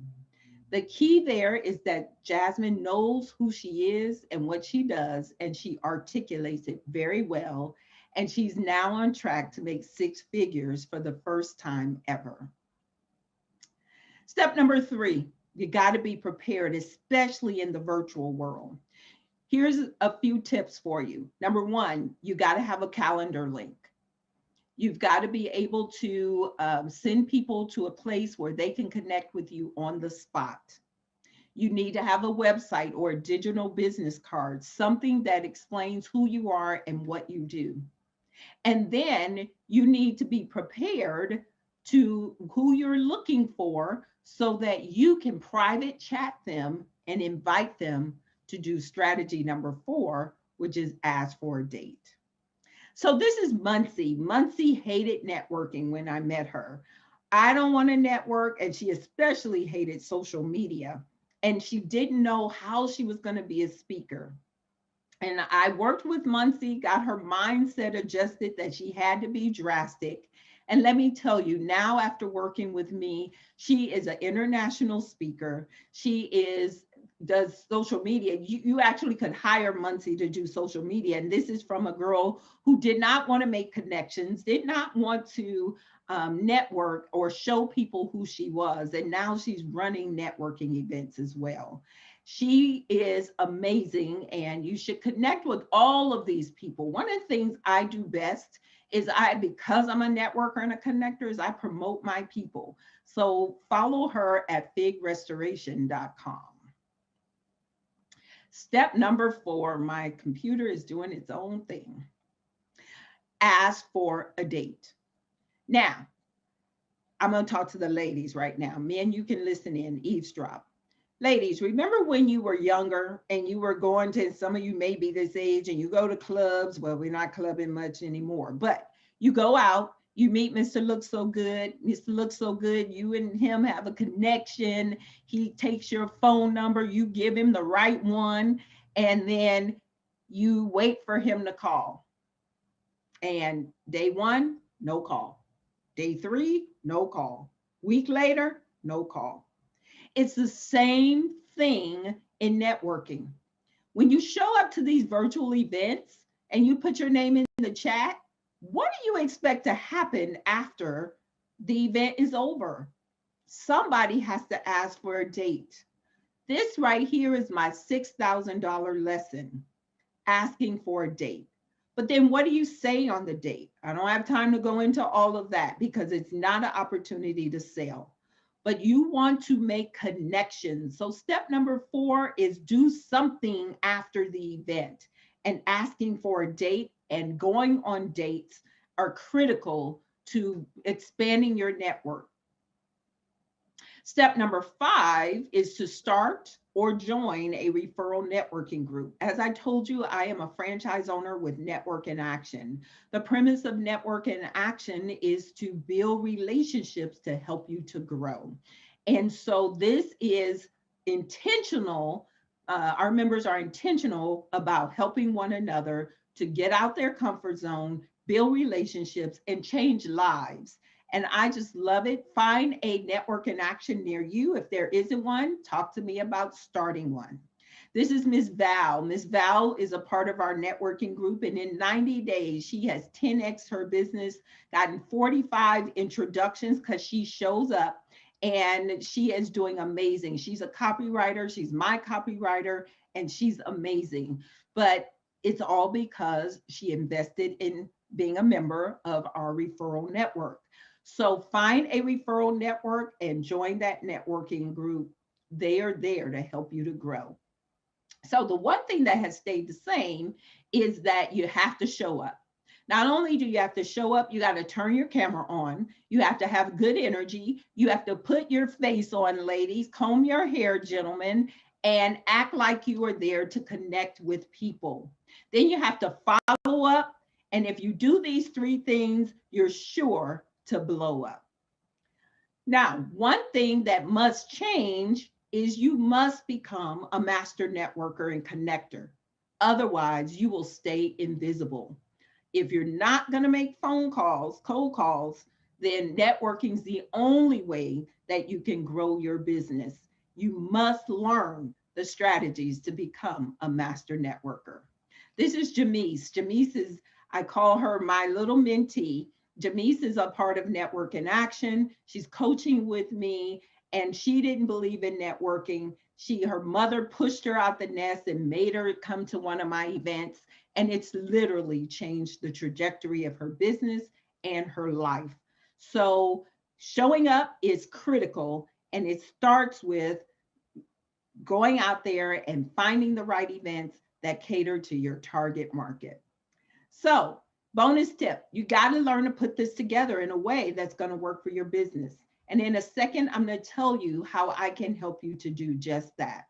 The key there is that Jasmine knows who she is and what she does, and she articulates it very well. And she's now on track to make 6 figures for the first time ever. Step number 3, you got to be prepared, especially in the virtual world. Here's a few tips for you. Number 1, you got to have a calendar link. You've got to be able to send people to a place where they can connect with you on the spot. You need to have a website or a digital business card, something that explains who you are and what you do. And then you need to be prepared to who you're looking for so that you can private chat them and invite them to do strategy number 4, which is ask for a date. So this is Muncie. Muncie hated networking when I met her. I don't want to network, and she especially hated social media. And she didn't know how she was going to be a speaker. And I worked with Muncie, got her mindset adjusted that she had to be drastic. And let me tell you, now after working with me, she is an international speaker. She does social media. You actually could hire Muncie to do social media. And this is from a girl who did not want to make connections, did not want to network or show people who she was. And now she's running networking events as well. She is amazing, and you should connect with all of these people. One of the things I do best is because I'm a networker and a connector, is I promote my people. So follow her at figrestoration.com. Step number 4, my computer is doing its own thing. Ask for a date. Now, I'm going to talk to the ladies right now. Men, you can listen in, eavesdrop. Ladies, remember when you were younger and you were going to, some of you may be this age, and you go to clubs? Well, we're not clubbing much anymore, but you go out, you meet Mr. Looks So Good. Mr. Looks So Good, you and him have a connection. He takes your phone number, you give him the right one, and then you wait for him to call. And day 1, no call. Day 3, no call. Week later, no call. It's the same thing in networking. When you show up to these virtual events and you put your name in the chat, what do you expect to happen after the event is over? Somebody has to ask for a date. This right here is my $6,000 lesson, asking for a date. But then what do you say on the date? I don't have time to go into all of that because it's not an opportunity to sell. But you want to make connections. So step number 4 is do something after the event, and asking for a date and going on dates are critical to expanding your network. Step number 5 is to start or join a referral networking group. As I told you, I am a franchise owner with Network in Action. The premise of Network in Action is to build relationships to help you to grow. And so this is intentional. Our members are intentional about helping one another to get out their comfort zone, build relationships, and change lives. And I just love it. Find a network in action near you. If there isn't one, talk to me about starting one. This is Miss Val. Miss Val is a part of our networking group, and in 90 days, she has 10x her business, gotten 45 introductions because she shows up, and she is doing amazing. She's a copywriter, she's my copywriter, and she's amazing. But it's all because she invested in being a member of our referral network. So find a referral network and join that networking group. They are there to help you to grow. So the one thing that has stayed the same is that you have to show up. Not only do you have to show up, you got to turn your camera on. You have to have good energy. You have to put your face on, ladies, comb your hair, gentlemen, and act like you are there to connect with people. Then you have to follow up. And if you do these three things, you're sure to blow up. Now, one thing that must change is you must become a master networker and connector. Otherwise, you will stay invisible. If you're not going to make phone calls, cold calls, then networking is the only way that you can grow your business. You must learn the strategies to become a master networker. This is Jamise. Jamise is, I call her my little mentee. Jamise is a part of Network in Action. She's coaching with me, and she didn't believe in networking. Her mother pushed her out the nest and made her come to one of my events, and it's literally changed the trajectory of her business and her life. So showing up is critical, and it starts with going out there and finding the right events that cater to your target market. So bonus tip, you got to learn to put this together in a way that's going to work for your business. And in a second, I'm going to tell you how I can help you to do just that.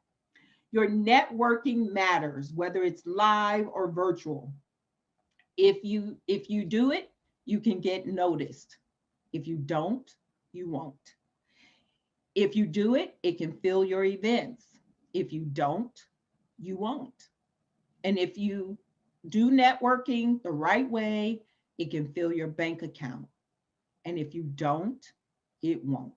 Your networking matters, whether it's live or virtual. If you do it, you can get noticed. If you don't, you won't. If you do it, it can fill your events. If you don't, you won't. And if you do networking the right way, it can fill your bank account. And if you don't, it won't.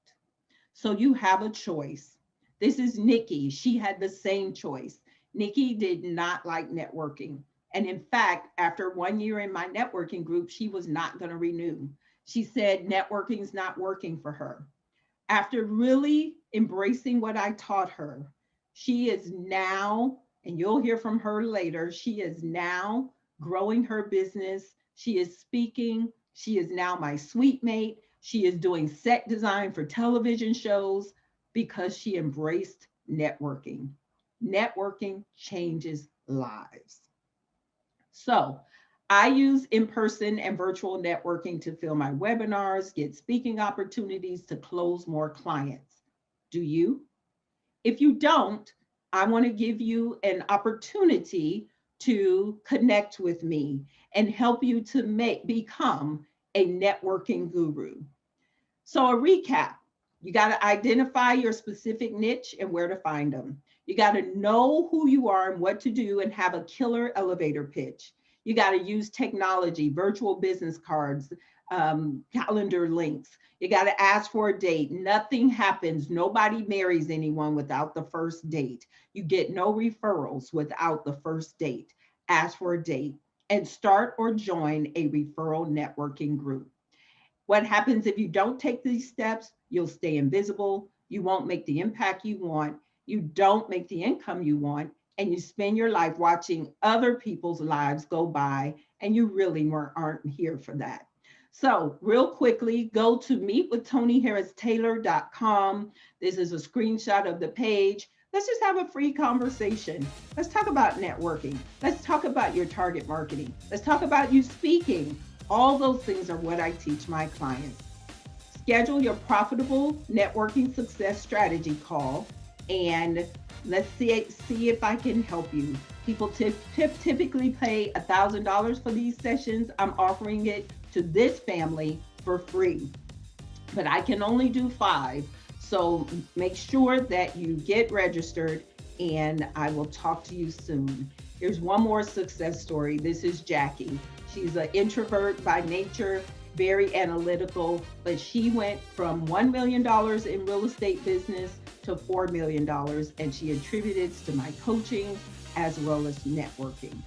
So you have a choice. This is Nikki. She had the same choice. Nikki did not like networking. And in fact, after 1 year in my networking group, she was not going to renew. She said networking is not working for her. After really embracing what I taught her, she is now, and you'll hear from her later, she is now growing her business. She is speaking. She is now my suite mate. She is doing set design for television shows because she embraced networking. Networking changes lives. So I use in-person and virtual networking to fill my webinars, get speaking opportunities, to close more clients. Do you? If you don't, I want to give you an opportunity to connect with me and help you to become a networking guru. So a recap, you got to identify your specific niche and where to find them. You got to know who you are and what to do and have a killer elevator pitch. You got to use technology, virtual business cards, calendar links. You got to ask for a date. Nothing happens. Nobody marries anyone without the first date. You get no referrals without the first date. Ask for a date and start or join a referral networking group. What happens if you don't take these steps? You'll stay invisible. You won't make the impact you want. You don't make the income you want. And you spend your life watching other people's lives go by, and you really aren't here for that. So real quickly, go to meetwithtonyharristaylor.com. This is a screenshot of the page. Let's just have a free conversation. Let's talk about networking. Let's talk about your target marketing. Let's talk about you speaking. All those things are what I teach my clients. Schedule your profitable networking success strategy call, and let's see if I can help you. People typically pay $1,000 for these sessions. I'm offering it to this family for free, but I can only do 5. So make sure that you get registered, and I will talk to you soon. Here's one more success story. This is Jackie. She's an introvert by nature. very analytical, but she went from $1 million in real estate business to $4 million, and she attributed it to my coaching as well as networking.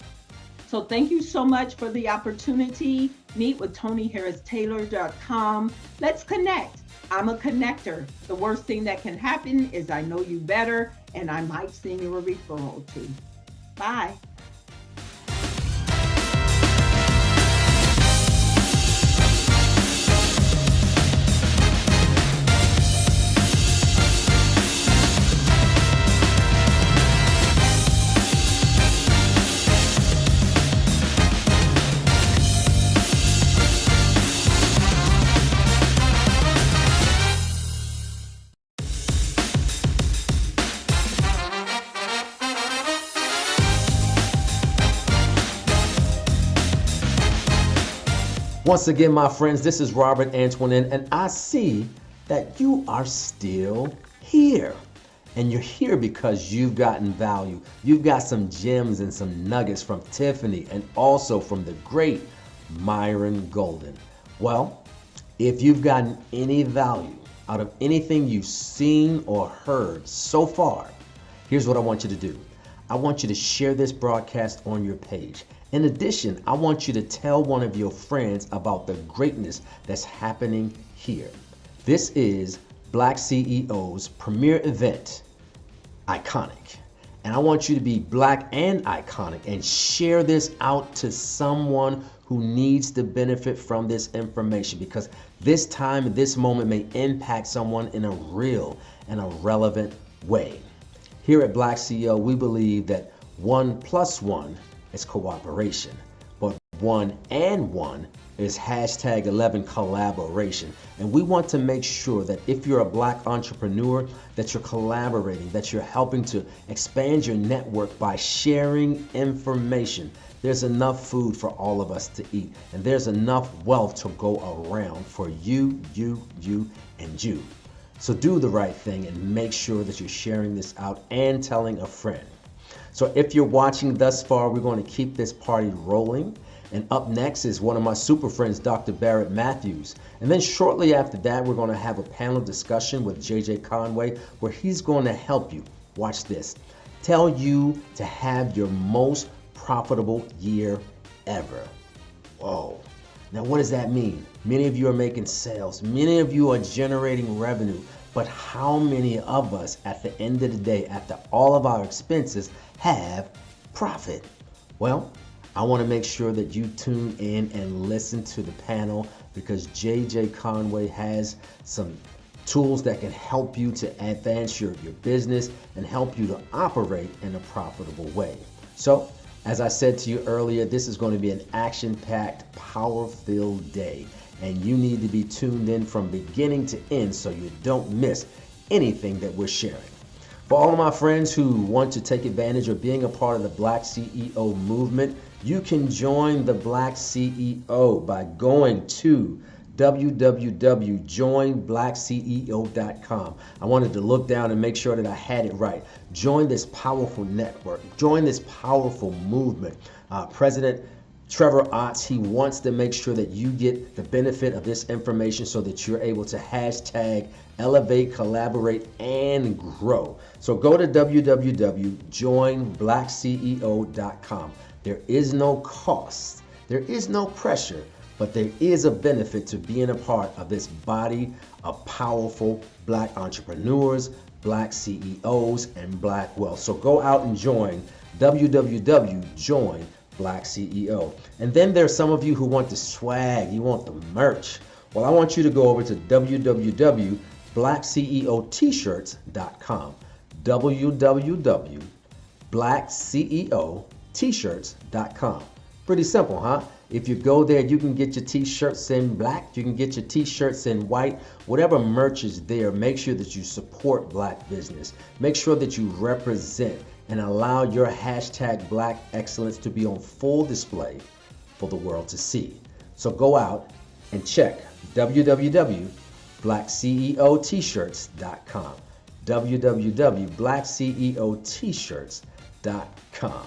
So thank you so much for the opportunity. Meet with TonyHarrisTaylor.com. Let's connect. I'm a connector. The worst thing that can happen is I know you better and I might send you a referral too. Bye. Once again, my friends, this is Robert Antoinette, and I see that you are still here. And you're here because you've gotten value. You've got some gems and some nuggets from Tiffany and also from the great Myron Golden. Well, if you've gotten any value out of anything you've seen or heard so far, here's what I want you to do. I want you to share this broadcast on your page. In addition, I want you to tell one of your friends about the greatness that's happening here. This is BlackCEO's premier event, Iconic. And I want you to be black and iconic and share this out to someone who needs to benefit from this information, because this time, this moment may impact someone in a real and a relevant way. Here at BlackCEO, we believe that 1 + 1 is cooperation, but 1 and 1 is #11 collaboration. And we want to make sure that if you're a black entrepreneur, that you're collaborating, that you're helping to expand your network by sharing information. There's enough food for all of us to eat, and there's enough wealth to go around for you, and you. So do the right thing and make sure that you're sharing this out and telling a friend. So if you're watching thus far, we're going to keep this party rolling. And up next is one of my super friends, Dr. Barrett Matthews. And then shortly after that, we're going to have a panel discussion with JJ Conway, where he's going to help you, watch this, tell you to have your most profitable year ever. Whoa. Now, what does that mean? Many of you are making sales. Many of you are generating revenue. But how many of us at the end of the day, after all of our expenses, have profit? Well, I want to make sure that you tune in and listen to the panel, because JJ Conway has some tools that can help you to advance your business and help you to operate in a profitable way. So, as I said to you earlier, this is going to be an action-packed, power-filled day. And you need to be tuned in from beginning to end so you don't miss anything that we're sharing. For all of my friends who want to take advantage of being a part of the Black CEO movement, you can join the Black CEO by going to www.joinblackceo.com. I wanted to look down and make sure that I had it right. Join this powerful network. Join this powerful movement. President Trevor Otts, he wants to make sure that you get the benefit of this information so that you're able to #elevate, collaborate, and grow. So go to www.joinblackceo.com. There is no cost, there is no pressure, but there is a benefit to being a part of this body of powerful black entrepreneurs, black CEOs, and black wealth. So go out and join www.joinblackceo. And then there's some of you who want the swag, you want the merch. Well, I want you to go over to www.blackceotshirts.com. www.blackceotshirts.com. Pretty simple, huh? If you go there, you can get your t-shirts in black, you can get your t-shirts in white, whatever merch is there. Make sure that you support black business. Make sure that you represent and allow your #Black Excellence to be on full display for the world to see. So go out and check www.blackceotshirts.com. www.blackceotshirts.com.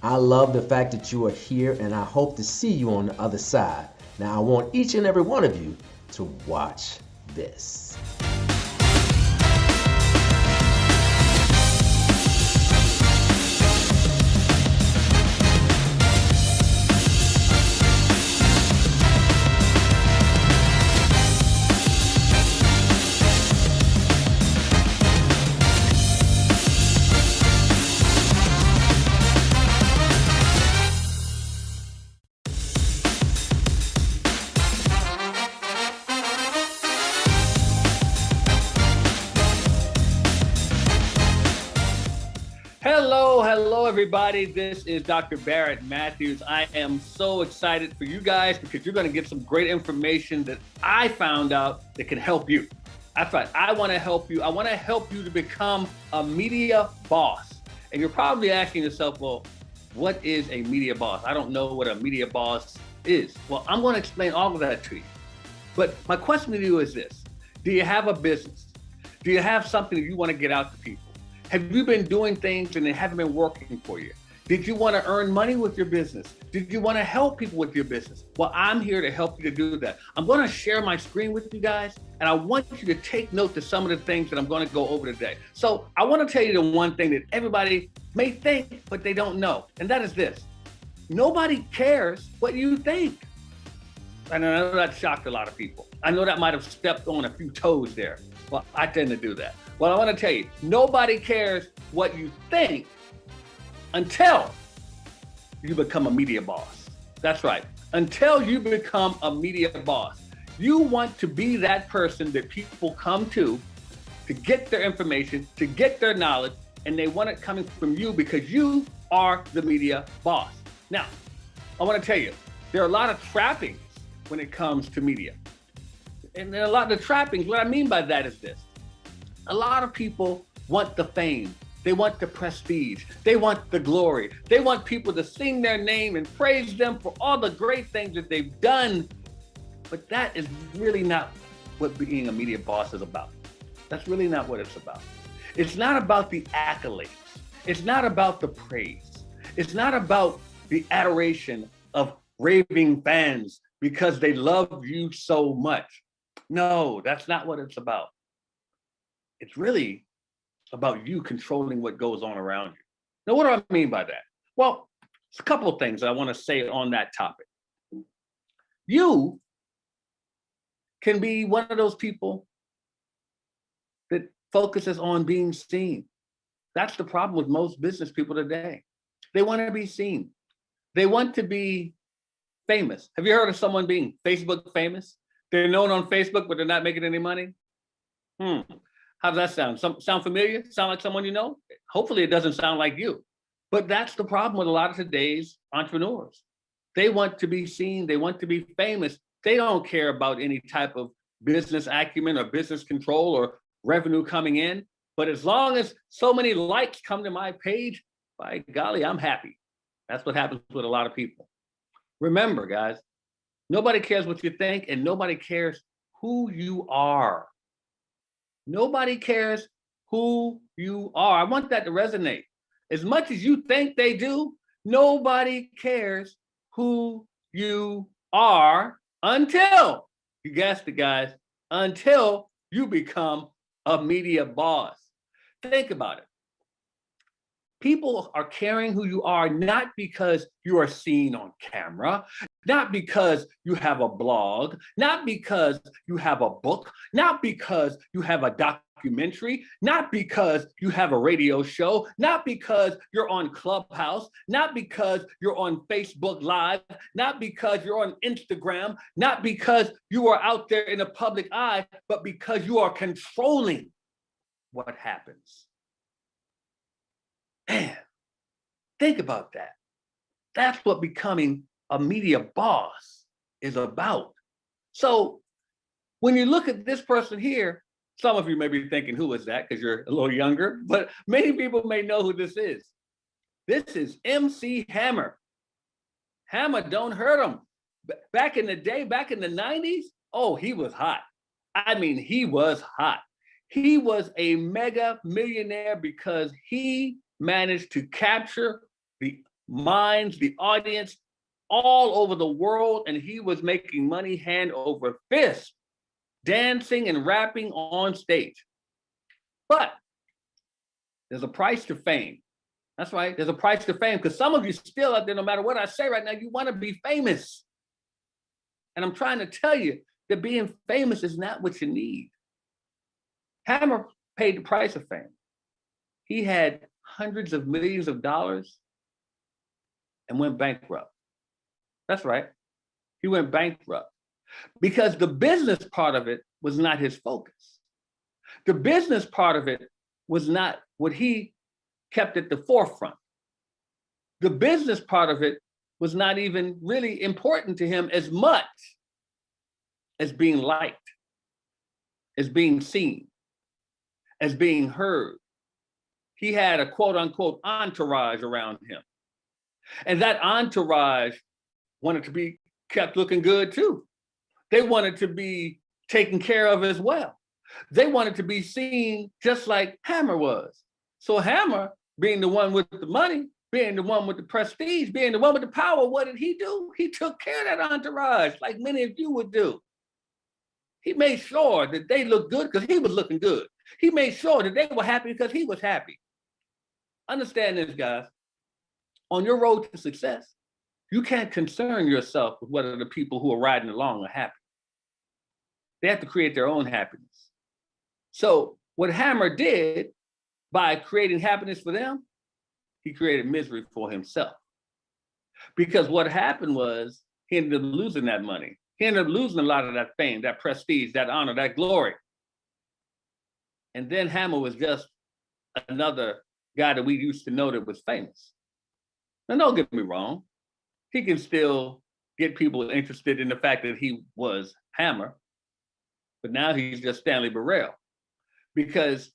I love the fact that you are here, and I hope to see you on the other side. Now, I want each and every one of you to watch this. Hello, everybody. This is Dr. Barrett Matthews. I am so excited for you guys because you're going to get some great information that I found out that can help you. That's right. I want to help you. I want to help you to become a media boss. And you're probably asking yourself, well, what is a media boss? I don't know what a media boss is. Well, I'm going to explain all of that to you. But my question to you is this. Do you have a business? Do you have something that you want to get out to people? Have you been doing things and they haven't been working for you? Did you want to earn money with your business? Did you want to help people with your business? Well, I'm here to help you to do that. I'm going to share my screen with you guys, and I want you to take note to some of the things that I'm going to go over today. So I want to tell you the one thing that everybody may think, but they don't know, and that is this. Nobody cares what you think. And I know that shocked a lot of people. I know that might have stepped on a few toes there. Well, I tend to do that. Well, I want to tell you, nobody cares what you think until you become a media boss. That's right. Until you become a media boss. You want to be that person that people come to get their information, to get their knowledge, and they want it coming from you because you are the media boss. Now, I want to tell you, there are a lot of trappings when it comes to media. And there are a lot of the trappings. What I mean by that is this. A lot of people want the fame. They want the prestige. They want the glory. They want people to sing their name and praise them for all the great things that they've done. But that is really not what being a media boss is about. That's really not what it's about. It's not about the accolades. It's not about the praise. It's not about the adoration of raving fans because they love you so much. No, that's not what it's about. It's really about you controlling what goes on around you. Now, what do I mean by that? Well, it's a couple of things I want to say on that topic. You can be one of those people that focuses on being seen. That's the problem with most business people today. They want to be seen. They want to be famous. Have you heard of someone being Facebook famous? They're known on Facebook, but they're not making any money? How does that sound? Sound familiar? Sound like someone you know? Hopefully it doesn't sound like you. But that's the problem with a lot of today's entrepreneurs. They want to be seen. They want to be famous. They don't care about any type of business acumen or business control or revenue coming in. But as long as so many likes come to my page, by golly, I'm happy. That's what happens with a lot of people. Remember, guys, nobody cares what you think and nobody cares who you are. Nobody cares who you are. I want that to resonate. As much as you think they do, nobody cares who you are until, you guessed it, guys, until you become a media boss. Think about it. People are caring who you are not because you are seen on camera, not because you have a blog, not because you have a book, not because you have a documentary, not because you have a radio show, not because you're on Clubhouse, not because you're on Facebook Live, not because you're on Instagram, not because you are out there in the public eye, but because you are controlling what happens. Man, think about that. That's what becoming a media boss is about. So when you look at this person here, some of you may be thinking, who is that? Because you're a little younger, but many people may know who this is. This is MC Hammer. Hammer, don't hurt him. Back in the day, back in the 90s, oh, he was hot. I mean, he was hot. He was a mega millionaire because he managed to capture the minds, the audience all over the world, and he was making money hand over fist, dancing and rapping on stage. But there's a price to fame. That's right. There's a price to fame, because some of you still out there, no matter what I say right now, you want to be famous. And I'm trying to tell you that being famous is not what you need. Hammer paid the price of fame. He had hundreds of millions of dollars and went bankrupt. That's right. He went bankrupt because the business part of it was not his focus. The business part of it was not what he kept at the forefront. The business part of it was not even really important to him as much as being liked, as being seen, as being heard. He had a quote unquote entourage around him. And that entourage wanted to be kept looking good too. They wanted to be taken care of as well. They wanted to be seen just like Hammer was. So Hammer, being the one with the money, being the one with the prestige, being the one with the power, what did he do? He took care of that entourage like many of you would do. He made sure that they looked good because he was looking good. He made sure that they were happy because he was happy. Understand this, guys. On your road to success, you can't concern yourself with whether the people who are riding along are happy. They have to create their own happiness. So what Hammer did by creating happiness for them, he created misery for himself. Because what happened was he ended up losing that money. He ended up losing a lot of that fame, that prestige, that honor, that glory. And then Hammer was just another guy that we used to know that was famous. Now, don't get me wrong. He can still get people interested in the fact that he was Hammer, but now he's just Stanley Burrell. Because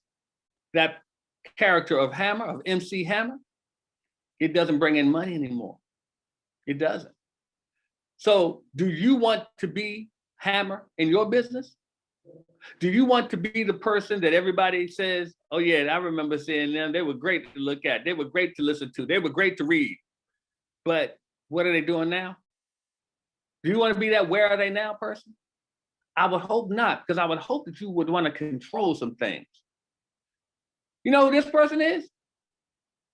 that character of Hammer, of MC Hammer, it doesn't bring in money anymore. It doesn't. So do you want to be Hammer in your business? Do you want to be the person that everybody says, oh yeah, I remember seeing them. They were great to look at. They were great to listen to. They were great to read. But what are they doing now? Do you want to be that where are they now person? I would hope not, because I would hope that you would want to control some things. You know who this person is?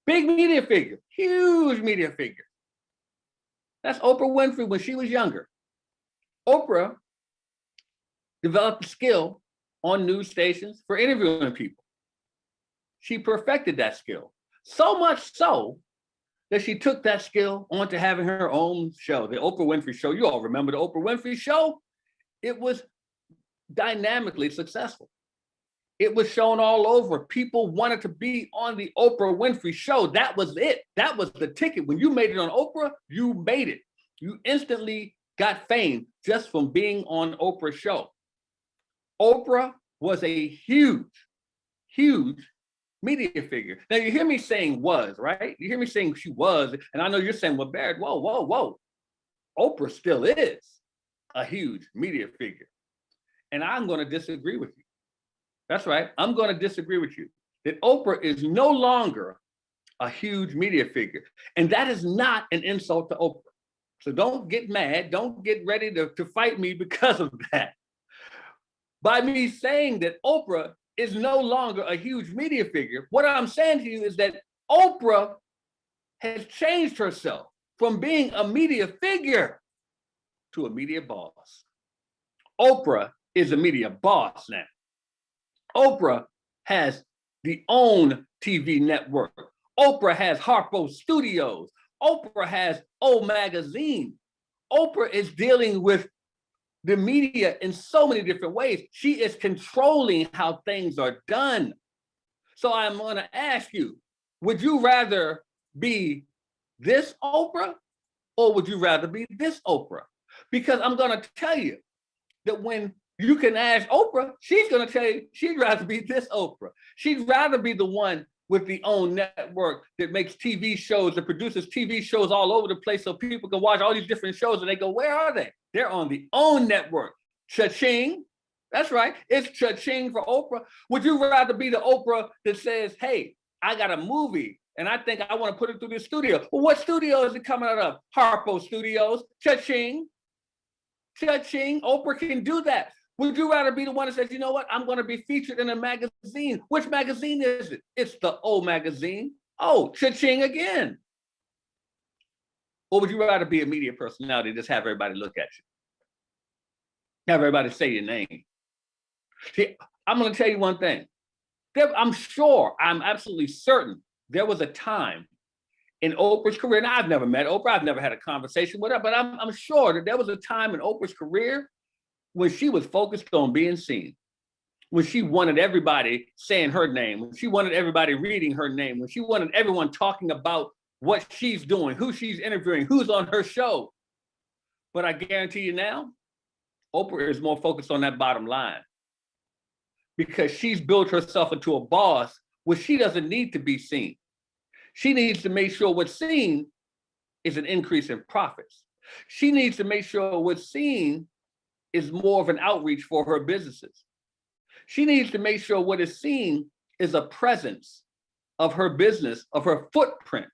Big media figure, huge media figure. That's Oprah Winfrey when she was younger. Oprah developed a skill on news stations for interviewing people. She perfected that skill, so much so that she took that skill onto having her own show, the Oprah Winfrey Show. You all remember the Oprah Winfrey Show? It was dynamically successful. It was shown all over. People wanted to be on the Oprah Winfrey Show. That was it. That was the ticket. When you made it on Oprah, you made it. You instantly got fame just from being on Oprah's show. Oprah was a huge, huge media figure. Now you hear me saying was, right? You hear me saying she was, and I know you're saying, well, Barrett, whoa, whoa, whoa. Oprah still is a huge media figure. And I'm going to disagree with you. That's right. I'm going to disagree with you that Oprah is no longer a huge media figure. And that is not an insult to Oprah. So don't get mad. Don't get ready to fight me because of that. By me saying that Oprah is no longer a huge media figure, what I'm saying to you is that Oprah has changed herself from being a media figure to a media boss. Oprah is a media boss now. Oprah has the own TV network. Oprah has Harpo Studios. Oprah has O Magazine. Oprah is dealing with the media in so many different ways. She is controlling how things are done. So I'm going to ask you, would you rather be this Oprah or would you rather be this Oprah? Because I'm going to tell you that when you can ask Oprah, she's going to tell you she'd rather be this Oprah. She'd rather be the one with the own network that makes TV shows, that produces TV shows all over the place so people can watch all these different shows and they go, where are they? They're on the own network. Cha-ching. That's right. It's cha-ching for Oprah. Would you rather be the Oprah that says, hey, I got a movie and I think I want to put it through the studio. Well, what studio is it coming out of? Harpo Studios. Cha-ching. Cha-ching. Oprah can do that. Would you rather be the one that says, you know what, I'm going to be featured in a magazine? Which magazine is it? It's the O magazine. Oh, cha-ching again. Or would you rather be a media personality, just have everybody look at you? Have everybody say your name? See, I'm going to tell you one thing. I'm sure, I'm absolutely certain there was a time in Oprah's career, and I've never met Oprah, I've never had a conversation with her, but I'm sure that there was a time in Oprah's career when she was focused on being seen, when she wanted everybody saying her name, when she wanted everybody reading her name, when she wanted everyone talking about what she's doing, who she's interviewing, who's on her show. But I guarantee you now, Oprah is more focused on that bottom line because she's built herself into a boss where she doesn't need to be seen. She needs to make sure what's seen is an increase in profits. She needs to make sure what's seen is more of an outreach for her businesses. She needs to make sure what is seen is a presence of her business, of her footprint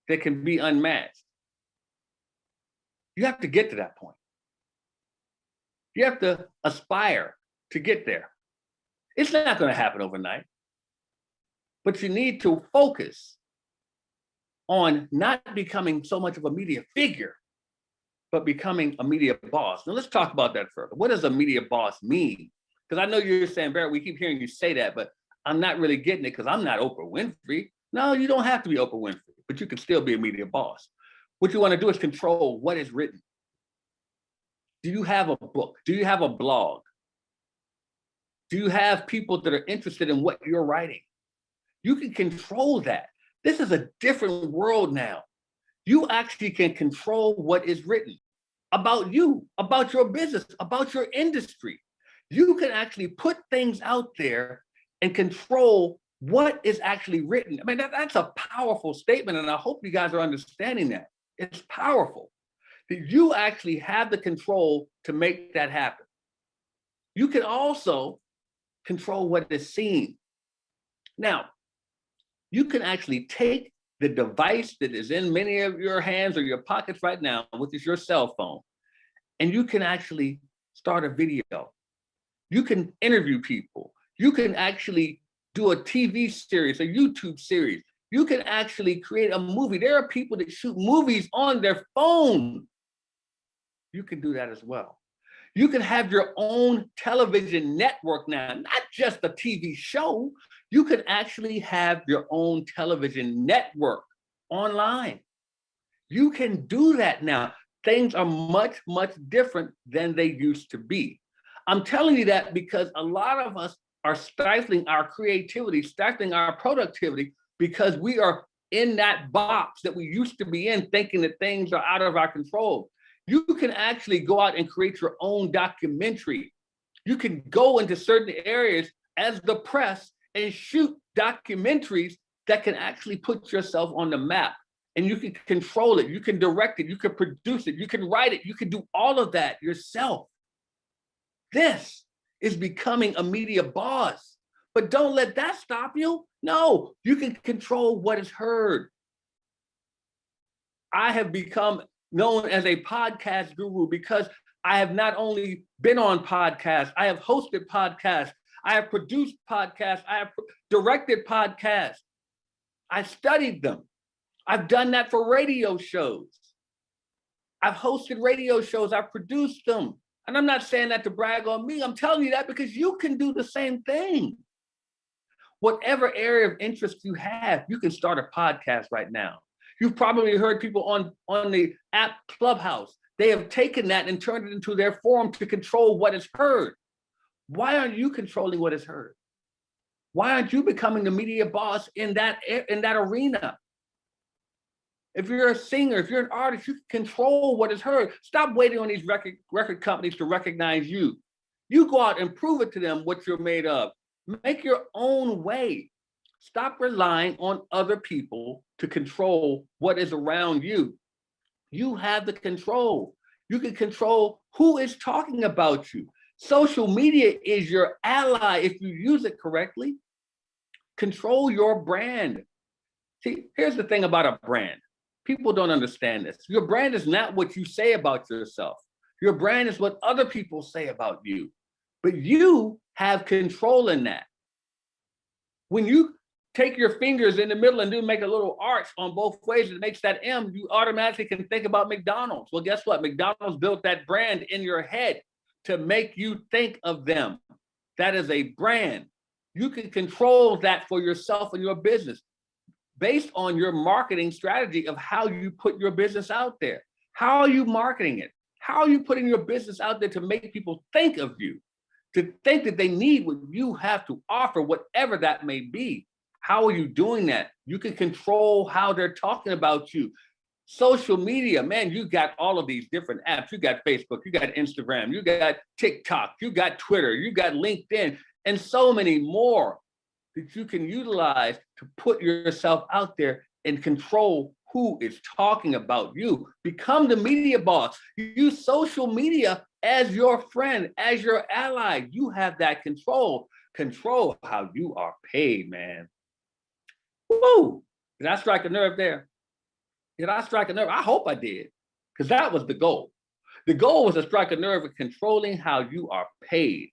that can be unmatched. You have to get to that point. You have to aspire to get there. It's not going to happen overnight, but you need to focus on not becoming so much of a media figure, but becoming a media boss. Now let's talk about that further. What does a media boss mean? Because I know you're saying, Barrett, we keep hearing you say that, but I'm not really getting it because I'm not Oprah Winfrey. No, you don't have to be Oprah Winfrey, but you can still be a media boss. What you want to do is control what is written. Do you have a book? Do you have a blog? Do you have people that are interested in what you're writing? You can control that. This is a different world now. You actually can control what is written about you, about your business, about your industry. You can actually put things out there and control what is actually written. I mean, that's a powerful statement, and I hope you guys are understanding that. It's powerful that you actually have the control to make that happen. You can also control what is seen. Now, you can actually take the device that is in many of your hands or your pockets right now, which is your cell phone, and you can actually start a video. You can interview people. You can actually do a TV series, a YouTube series. You can actually create a movie. There are people that shoot movies on their phone. You can do that as well. You can have your own television network now, not just a TV show. You can actually have your own television network online. You can do that now. Things are much, much different than they used to be. I'm telling you that because a lot of us are stifling our creativity, stifling our productivity because we are in that box that we used to be in, thinking that things are out of our control. You can actually go out and create your own documentary. You can go into certain areas as the press and shoot documentaries that can actually put yourself on the map. And you can control it, you can direct it, you can produce it, you can write it, you can do all of that yourself. This is becoming a media boss. But don't let that stop you. No, you can control what is heard. I have become known as a podcast guru because I have not only been on podcasts, I have hosted podcasts, I have produced podcasts, I have directed podcasts. I studied them. I've done that for radio shows. I've hosted radio shows, I've produced them. And I'm not saying that to brag on me, I'm telling you that because you can do the same thing. Whatever area of interest you have, you can start a podcast right now. You've probably heard people on the app Clubhouse. They have taken that and turned it into their forum to control what is heard. Why aren't you controlling what is heard? Why aren't you becoming the media boss in that arena? If you're a singer, if you're an artist, you can control what is heard. Stop waiting on these record companies to recognize you. You go out and prove it to them what you're made of. Make your own way. Stop relying on other people to control what is around you. You have the control. You can control who is talking about you. Social media is your ally if you use it correctly. Control your brand. See, here's the thing about a brand. People don't understand this. Your brand is not what you say about yourself. Your brand is what other people say about you. But you have control in that. When you take your fingers in the middle and do make a little arch on both ways, it makes that M, you automatically can think about McDonald's. Well, guess what? McDonald's built that brand in your head to make you think of them. That is a brand. You can control that for yourself and your business based on your marketing strategy of how you put your business out there. How are you marketing it? How are you putting your business out there to make people think of you, to think that they need what you have to offer, whatever that may be? How are you doing that? You can control how they're talking about you. Social media, man, you got all of these different apps. You got Facebook, you got Instagram, you got TikTok, you got Twitter, you got LinkedIn, and so many more that you can utilize to put yourself out there and control who is talking about you. Become the media boss. Use social media as your friend, as your ally. You have that control. Control how you are paid, man. Woo! Did I strike a nerve there? Did I strike a nerve? I hope I did, because that was the goal. The goal was to strike a nerve of controlling how you are paid.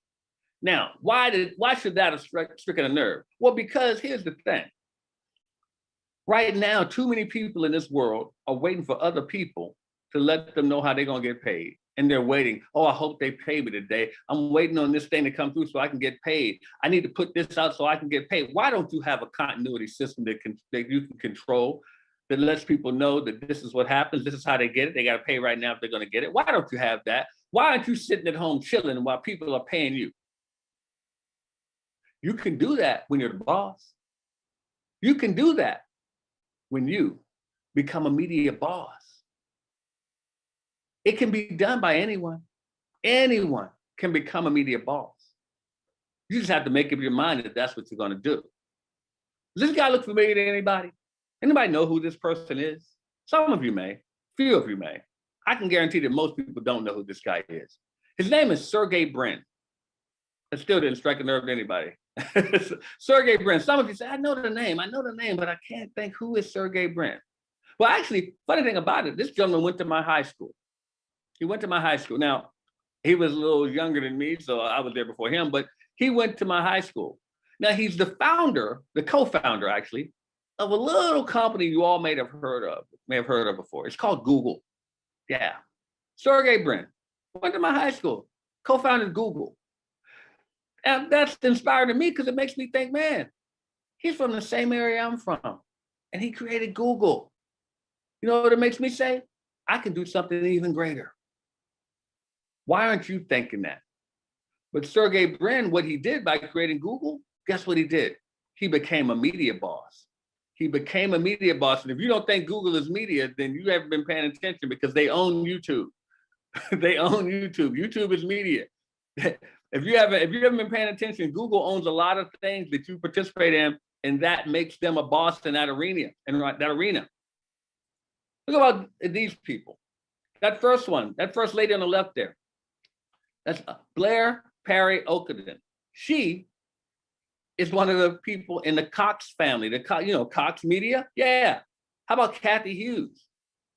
Now, why should that have stricken a nerve? Well, because here's the thing. Right now, too many people in this world are waiting for other people to let them know how they're going to get paid. And they're waiting. Oh, I hope they pay me today. I'm waiting on this thing to come through so I can get paid. I need to put this out so I can get paid. Why don't you have a continuity system that you can control, that lets people know that this is what happens, this is how they get it, they got to pay right now if they're going to get it? Why don't you have that? Why aren't you sitting at home chilling while people are paying you? You can do that when you're the boss. You can do that when you become a media boss. It can be done by anyone. Anyone can become a media boss. You just have to make up your mind that that's what you're going to do. Does this guy look familiar to anybody? Anybody know who this person is? Some of you may, few of you may. I can guarantee that most people don't know who this guy is. His name is Sergey Brin. It still didn't strike a nerve to anybody. Sergey Brin. Some of you say, I know the name, but I can't think who is Sergey Brin. Well, actually, funny thing about it, this gentleman went to my high school. He went to my high school. Now, he was a little younger than me, so I was there before him, but he went to my high school. Now, he's the founder, the co-founder, actually, of a little company you all may have heard of before. It's called Google. Yeah. Sergey Brin went to my high school, co-founded Google. And that's inspired me because it makes me think, man, he's from the same area I'm from, and he created Google. You know what it makes me say? I can do something even greater. Why aren't you thinking that? But Sergey Brin, what he did by creating Google, guess what he did? He became a media boss. He became a media boss. And if you don't think Google is media, then you haven't been paying attention, because they own YouTube. They own YouTube. YouTube is media. If you haven't been paying attention, Google owns a lot of things that you participate in, and that makes them a boss in that arena. Look about these people. That first lady on the left there, that's Blair Perry Oakenden. She is one of the people in the Cox family, Cox Media. Yeah. How about Kathy Hughes?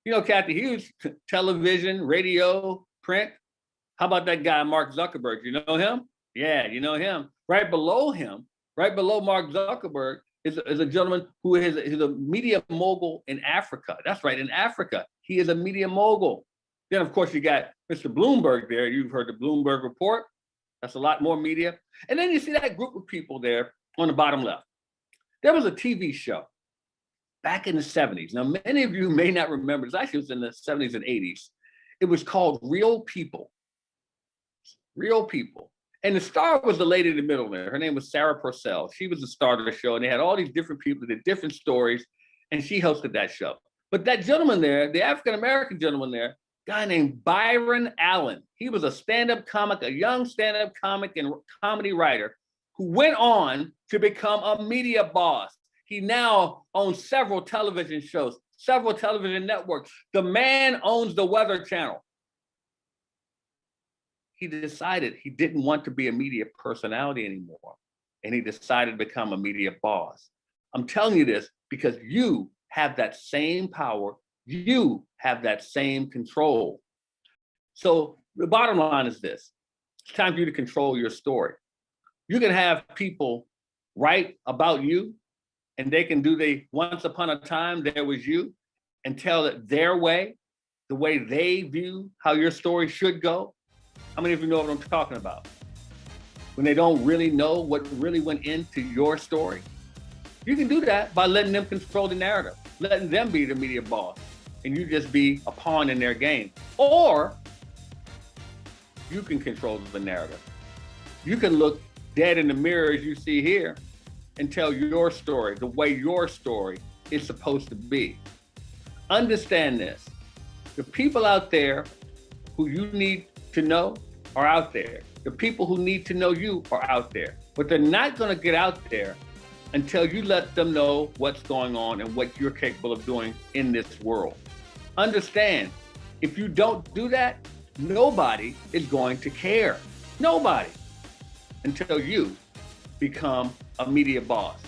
You know Kathy Hughes, television, radio, print. How about that guy, Mark Zuckerberg? You know him? Yeah, you know him. Right below Mark Zuckerberg, is a gentleman who is a media mogul in Africa. That's right, in Africa. He is a media mogul. Then, of course, you got Mr. Bloomberg there. You've heard the Bloomberg report. That's a lot more media. And then you see that group of people there on the bottom left. There was a TV show back in the 70s. Now, many of you may not remember. It actually was in the 70s and 80s. It was called Real People. Real People. And the star was the lady in the middle there. Her name was Sarah Purcell. She was the star of the show, and they had all these different people that did different stories, and she hosted that show. But that gentleman there, the African-American gentleman there, guy named Byron Allen, he was a stand-up comic, a young stand-up comic and comedy writer who went on to become a media boss. He now owns several television shows, several television networks. The man owns the Weather Channel. He decided he didn't want to be a media personality anymore. and he decided to become a media boss. I'm telling you this because you have that same power. You have that same control. So the bottom line is this. It's time for you to control your story. You can have people write about you, and they can do the once upon a time there was you and tell it their way, the way they view how your story should go. How many of you know what I'm talking about? When they don't really know what really went into your story. You can do that by letting them control the narrative, letting them be the media boss, and you just be a pawn in their game. Or you can control the narrative. You can look dead in the mirror as you see here and tell your story the way your story is supposed to be. Understand this. The people out there who you need to know are out there. The people who need to know you are out there, but they're not going to get out there until you let them know what's going on and what you're capable of doing in this world. Understand, if you don't do that, nobody is going to care. Nobody, until you become a media boss.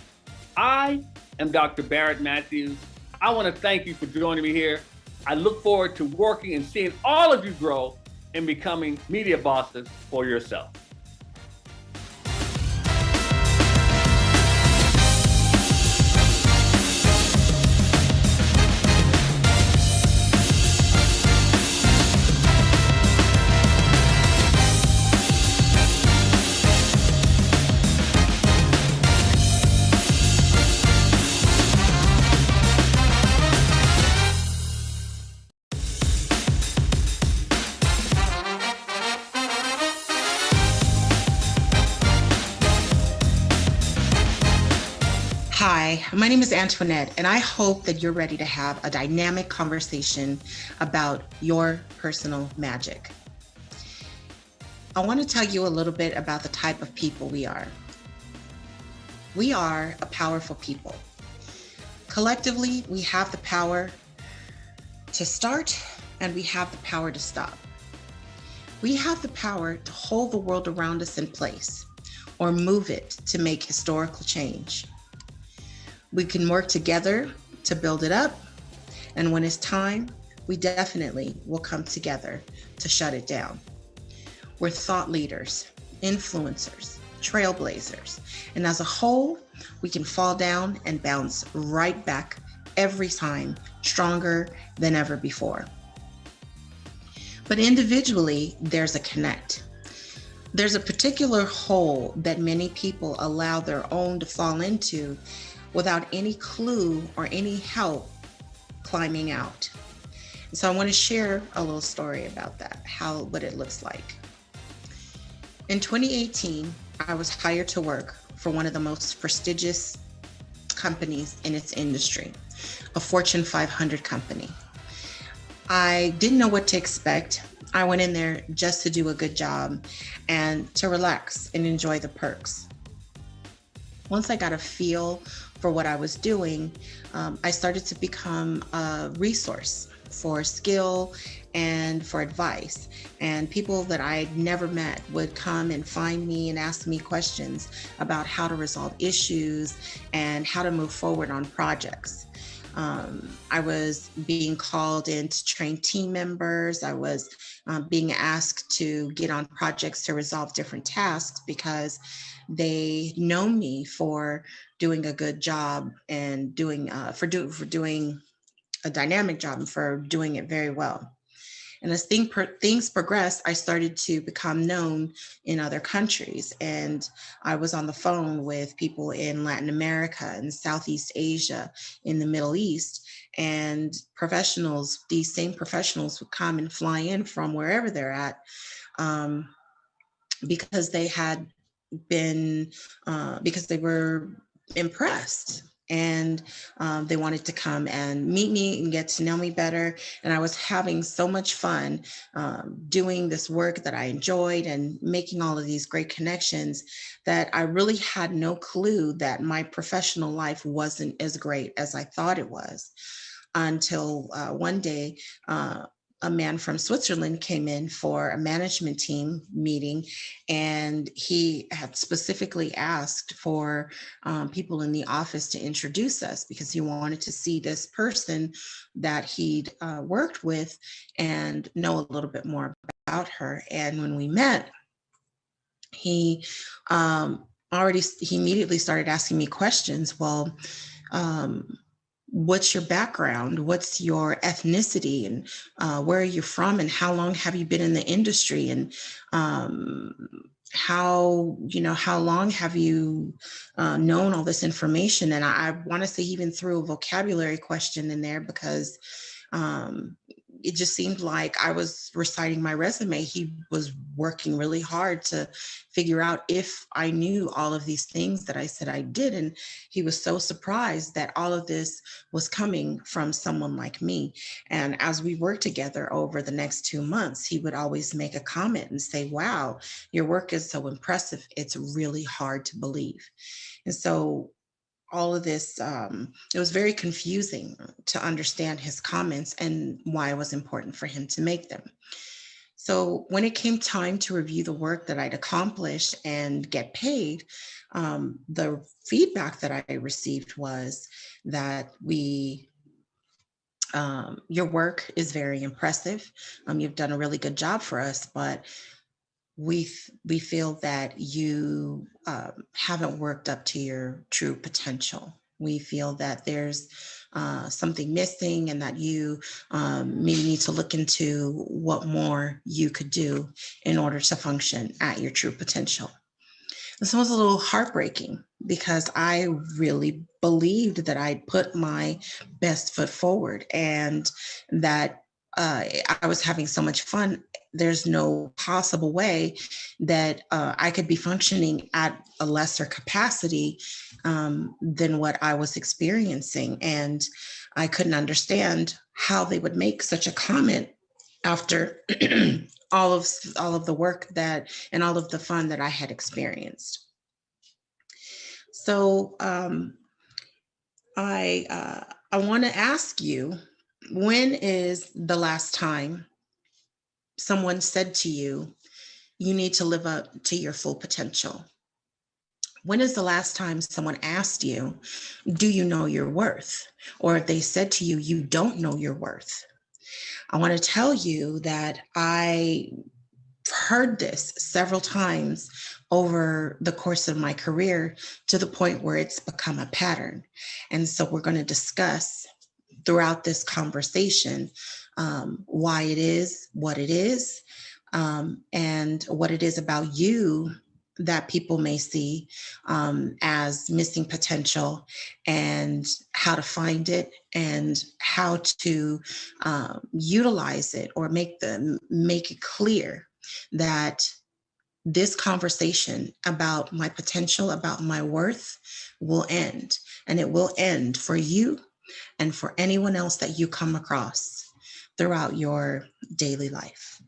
I am Dr. Barrett Matthews. I want to thank you for joining me here. I look forward to working and seeing all of you grow and becoming media bosses for yourself. Hi, my name is Antoinette, and I hope that you're ready to have a dynamic conversation about your personal magic. I want to tell you a little bit about the type of people we are. We are a powerful people. Collectively, we have the power to start and we have the power to stop. We have the power to hold the world around us in place or move it to make historical change. We can work together to build it up, and when it's time, we definitely will come together to shut it down. We're thought leaders, influencers, trailblazers, and as a whole, we can fall down and bounce right back every time, stronger than ever before. But individually, there's a connect. There's a particular hole that many people allow their own to fall into without any clue or any help climbing out. And so I want to share a little story about that, what it looks like. In 2018, I was hired to work for one of the most prestigious companies in its industry, a Fortune 500 company. I didn't know what to expect. I went in there just to do a good job and to relax and enjoy the perks. Once I got a feel for what I was doing, I started to become a resource for skill and for advice. And people that I'd never met would come and find me and ask me questions about how to resolve issues and how to move forward on projects. I was being called in to train team members. I was being asked to get on projects to resolve different tasks because they know me for doing a good job and doing a dynamic job and for doing it very well. And as things progressed, I started to become known in other countries. And I was on the phone with people in Latin America and Southeast Asia, in the Middle East, and these same professionals would come and fly in from wherever they're at because they had been, because they were impressed. And they wanted to come and meet me and get to know me better. And I was having so much fun doing this work that I enjoyed and making all of these great connections that I really had no clue that my professional life wasn't as great as I thought it was, until one day a man from Switzerland came in for a management team meeting, and he had specifically asked for people in the office to introduce us because he wanted to see this person that he'd worked with and know a little bit more about her. And when we met, he he immediately started asking me questions. Well, what's your background? What's your ethnicity? And where are you from? And how long have you been in the industry? And how long have you known all this information? And I want to say he even threw a vocabulary question in there because it just seemed like I was reciting my resume. He was working really hard to figure out if I knew all of these things that I said I did. And he was so surprised that all of this was coming from someone like me. And as we worked together over the next 2 months, he would always make a comment and say, wow, your work is so impressive. It's really hard to believe. And so all of this, it was very confusing to understand his comments and why it was important for him to make them. So when it came time to review the work that I'd accomplished and get paid, the feedback that I received was that your work is very impressive. You've done a really good job for us, but we feel that you haven't worked up to your true potential. We feel that there's something missing and that you maybe need to look into what more you could do in order to function at your true potential. This was a little heartbreaking because I really believed that I'd put my best foot forward and that I was having so much fun. There's no possible way that I could be functioning at a lesser capacity than what I was experiencing. And I couldn't understand how they would make such a comment after all of the work that and all of the fun that I had experienced. So I want to ask you, when is the last time someone said to you, you need to live up to your full potential? When is the last time someone asked you, do you know your worth? Or if they said to you, you don't know your worth? I want to tell you that I heard this several times over the course of my career to the point where it's become a pattern. And so we're going to discuss throughout this conversation why it is what it is, and what it is about you that people may see as missing potential, and how to find it and how to utilize it, or make it clear that this conversation about my potential, about my worth, will end. And it will end for you and for anyone else that you come across throughout your daily life.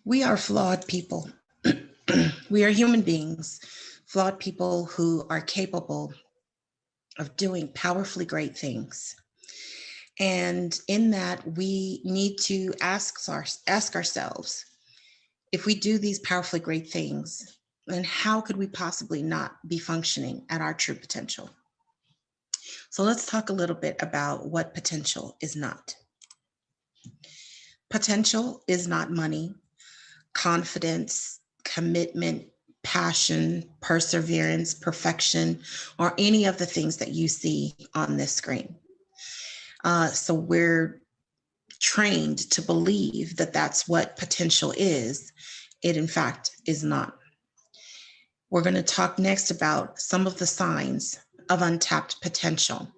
We are flawed people. We are human beings, flawed people who are capable of doing powerfully great things. And in that, we need to ask ourselves, if we do these powerfully great things, then how could we possibly not be functioning at our true potential? So let's talk a little bit about what potential is not. Potential is not money, confidence, commitment, passion, perseverance, perfection, or any of the things that you see on this screen. So we're trained to believe that that's what potential is. It, in fact, is not. We're going to talk next about some of the signs of untapped potential.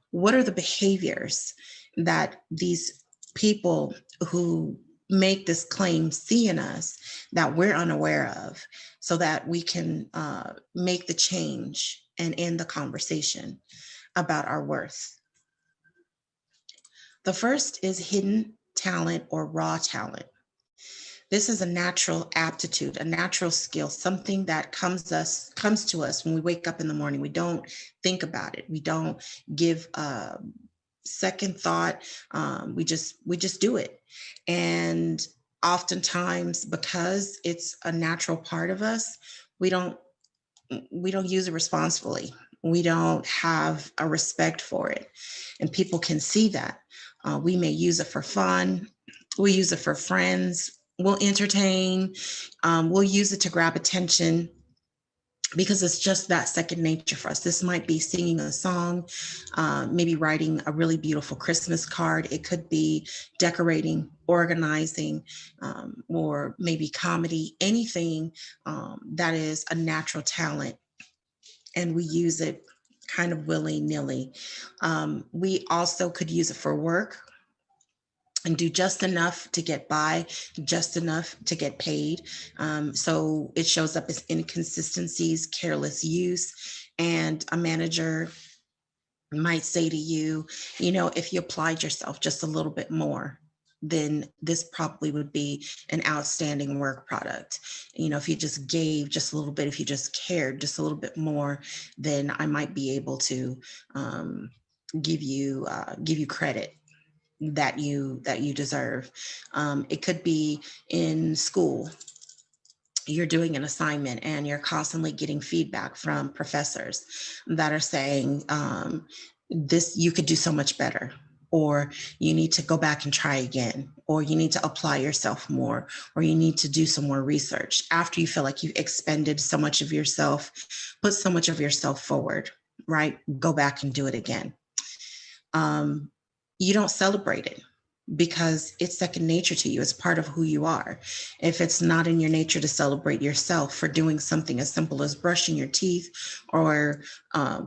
What are the behaviors that these people who make this claim see in us that we're unaware of, so that we can make the change and end the conversation about our worth? The first is hidden talent or raw talent. This is a natural aptitude, a natural skill, something that comes to us when we wake up in the morning. We don't think about it. We don't give second thought. We just do it. And oftentimes, because it's a natural part of us, we don't use it responsibly. We don't have a respect for it. And people can see that. We may use it for fun. We'll use it for friends. We'll entertain. We'll use it to grab attention, because it's just that second nature for us. This might be singing a song, maybe writing a really beautiful Christmas card. It could be decorating, organizing, or maybe comedy, anything that is a natural talent. And we use it kind of willy-nilly. We also could use it for work and do just enough to get by, just enough to get paid. So it shows up as inconsistencies, careless use, and a manager might say to you, if you applied yourself just a little bit more, then this probably would be an outstanding work product. If you just gave just a little bit, if you just cared just a little bit more, then I might be able to give you credit that you deserve. It could be in school. You're doing an assignment and you're constantly getting feedback from professors that are saying, this, you could do so much better, or you need to go back and try again, or you need to apply yourself more, or you need to do some more research. After you feel like you've expended so much of yourself, put so much of yourself forward, right? Go back and do it again. You don't celebrate it because it's second nature to you. It's part of who you are. If it's not in your nature to celebrate yourself for doing something as simple as brushing your teeth or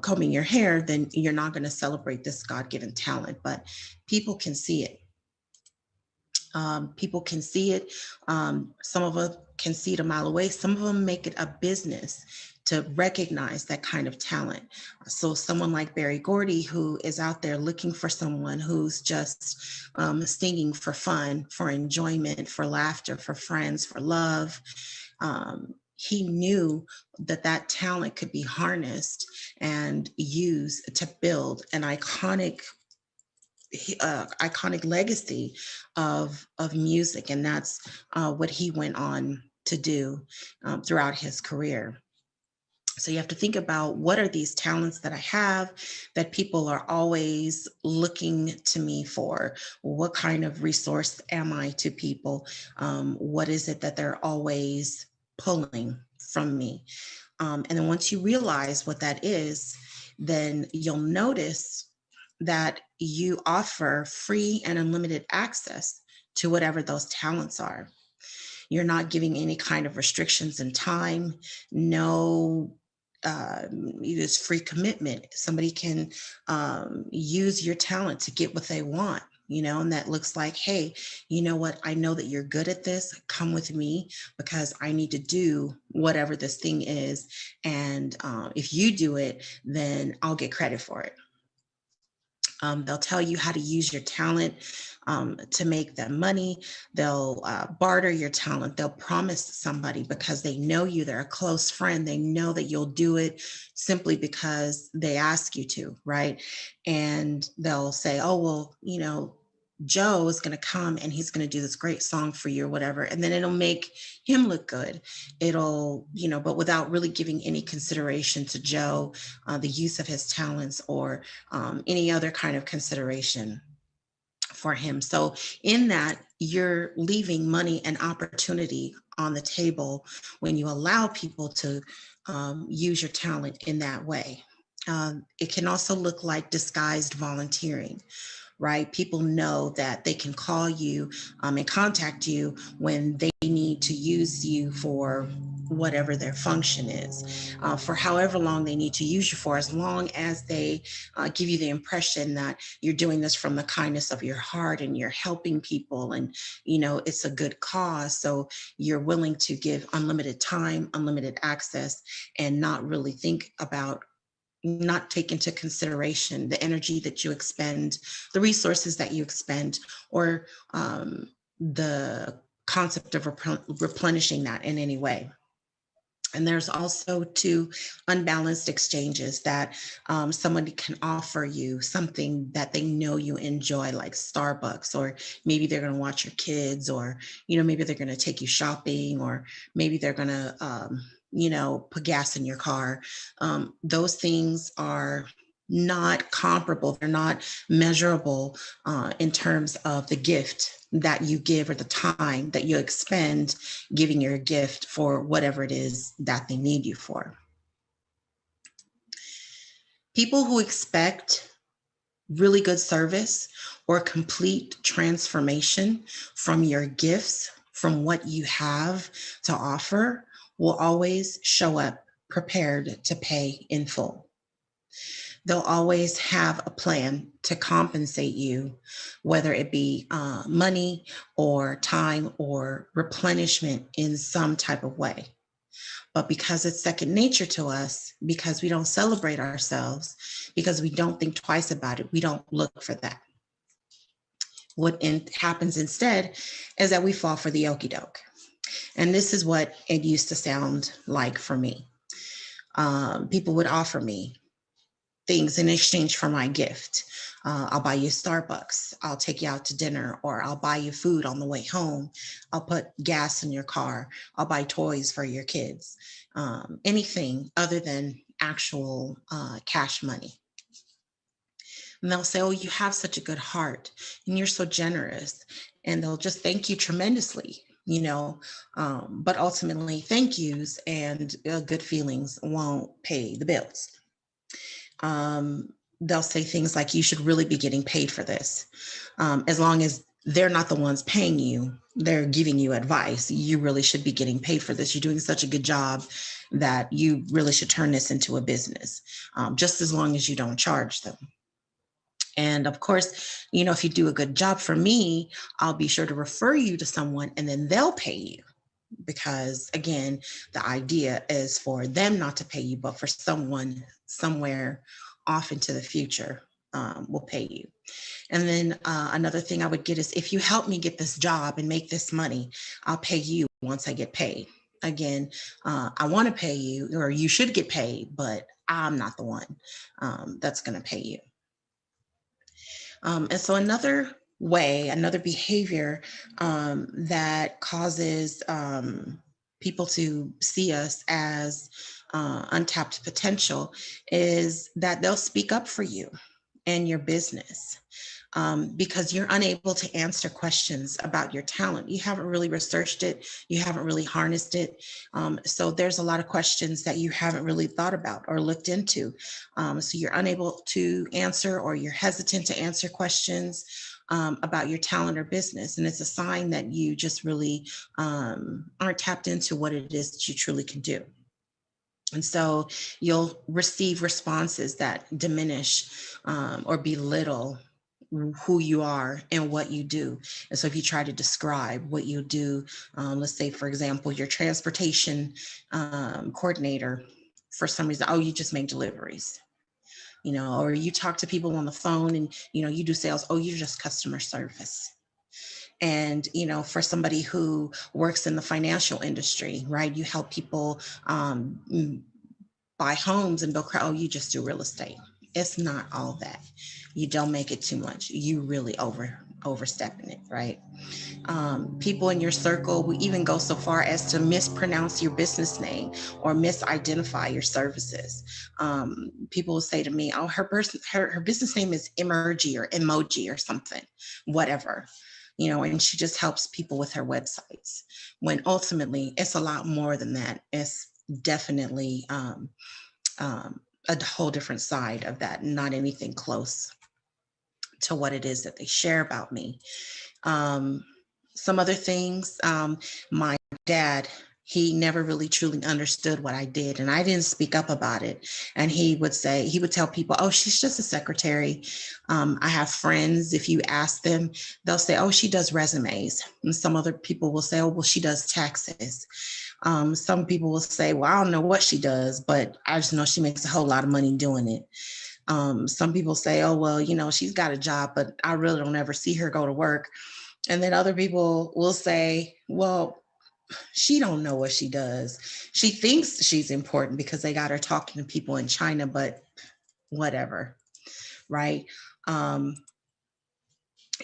combing your hair, then you're not going to celebrate this God-given talent. But people can see it. People can see it. Some of us can see it a mile away. Some of them make it a business to recognize that kind of talent. So someone like Berry Gordy, who is out there looking for someone who's just singing for fun, for enjoyment, for laughter, for friends, for love, he knew that talent could be harnessed and used to build an iconic legacy of music. And that's what he went on to do throughout his career. So you have to think about, what are these talents that I have that people are always looking to me for? What kind of resource am I to people? What is it that they're always pulling from me? And then once you realize what that is, then you'll notice that you offer free and unlimited access to whatever those talents are. You're not giving any kind of restrictions in time, no it's free commitment. Somebody can use your talent to get what they want, and that looks like, hey, you know what? I know that you're good at this. Come with me because I need to do whatever this thing is. And if you do it, then I'll get credit for it. They'll tell you how to use your talent to make them money. They'll barter your talent. They'll promise somebody because they know you. They're a close friend. They know that you'll do it simply because they ask you to, right? And they'll say, oh, well, Joe is going to come and he's going to do this great song for you or whatever. And then it'll make him look good. It'll, but without really giving any consideration to Joe, the use of his talents or any other kind of consideration for him. So in that, you're leaving money and opportunity on the table when you allow people to use your talent in that way. It can also look like disguised volunteering, right? People know that they can call you and contact you when they need to use you for whatever their function is, for however long they need to use you for, as long as they give you the impression that you're doing this from the kindness of your heart and you're helping people and, it's a good cause. So you're willing to give unlimited time, unlimited access, and not really think about, not take into consideration the energy that you expend, the resources that you expend, or the concept of replenishing that in any way. And there's also two unbalanced exchanges that somebody can offer you something that they know you enjoy, like Starbucks, or maybe they're going to watch your kids, or, maybe they're going to take you shopping, or maybe they're going to, put gas in your car. Those things are not comparable. They're not measurable in terms of the gift that you give or the time that you expend giving your gift for whatever it is that they need you for. People who expect really good service or complete transformation from your gifts, from what you have to offer, will always show up prepared to pay in full. They'll always have a plan to compensate you, whether it be money or time or replenishment in some type of way. But because it's second nature to us, because we don't celebrate ourselves, because we don't think twice about it, we don't look for that. What happens instead is that we fall for the okie doke. And this is what it used to sound like for me. People would offer me things in exchange for my gift. I'll buy you Starbucks. I'll take you out to dinner, or I'll buy you food on the way home. I'll put gas in your car. I'll buy toys for your kids. Anything other than actual cash money. And they'll say, oh, you have such a good heart and you're so generous. And they'll just thank you tremendously, but ultimately thank yous and good feelings won't pay the bills. They'll say things like, you should really be getting paid for this. As long as they're not the ones paying you, they're giving you advice. You really should be getting paid for this. You're doing such a good job that you really should turn this into a business, just as long as you don't charge them. And of course, if you do a good job for me, I'll be sure to refer you to someone and then they'll pay you. Because again, the idea is for them not to pay you, but for someone somewhere off into the future will pay you. And then another thing I would get is, if you help me get this job and make this money, I'll pay you once I get paid. Again, I want to pay you, or you should get paid, but I'm not the one that's going to pay you. And so another behavior that causes people to see us as untapped potential is that they'll speak up for you and your business because you're unable to answer questions about your talent. You haven't really researched it. You haven't really harnessed it. So there's a lot of questions that you haven't really thought about or looked into. So you're unable to answer, or you're hesitant to answer questions about your talent or business. And it's a sign that you just really aren't tapped into what it is that you truly can do. And so you'll receive responses that diminish or belittle who you are and what you do. And so if you try to describe what you do, let's say, for example, your transportation coordinator, for some reason, oh, you just make deliveries, or you talk to people on the phone and, you do sales, oh, you're just customer service. And, for somebody who works in the financial industry, right, you help people buy homes and build, oh, you just do real estate. It's not all that. You don't make it too much. You really overstepping it, right? People in your circle will even go so far as to mispronounce your business name or misidentify your services. People will say to me, oh, her business name is Emergy or Emoji or something, whatever. And she just helps people with her websites, when ultimately it's a lot more than that. It's definitely a whole different side of that, not anything close to what it is that they share about me. Some other things, my dad, he never really truly understood what I did, and I didn't speak up about it. And he would tell people, oh, she's just a secretary. I have friends, if you ask them, they'll say, oh, she does resumes. And some other people will say, oh, well, she does taxes. Some people will say, well, I don't know what she does, but I just know she makes a whole lot of money doing it. Some people say, oh, well, she's got a job, but I really don't ever see her go to work. And then other people will say, well, she don't know what she does. She thinks she's important because they got her talking to people in China, but whatever, right?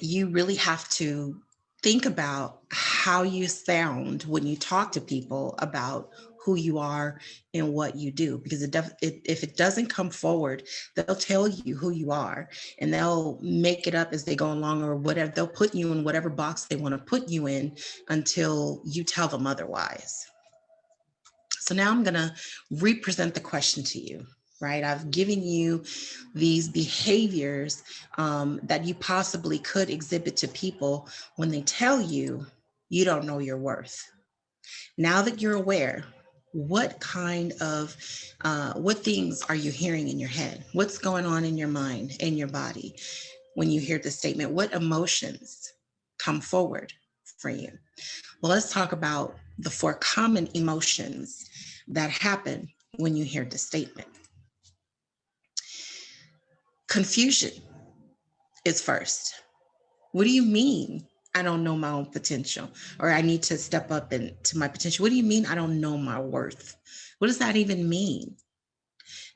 You really have to think about how you sound when you talk to people about who you are and what you do, because if it doesn't come forward, they'll tell you who you are and they'll make it up as they go along or whatever. They'll put you in whatever box they want to put you in until you tell them otherwise. So now I'm going to represent the question to you, right? I've given you these behaviors that you possibly could exhibit to people when they tell you you don't know your worth. Now that you're aware, what kind of, what things are you hearing in your head? What's going on in your mind and your body when you hear the statement? What emotions come forward for you? Well, let's talk about the 4 common emotions that happen when you hear the statement. Confusion is first. What do you mean I don't know my own potential, or I need to step up into my potential? What do you mean I don't know my worth? What does that even mean?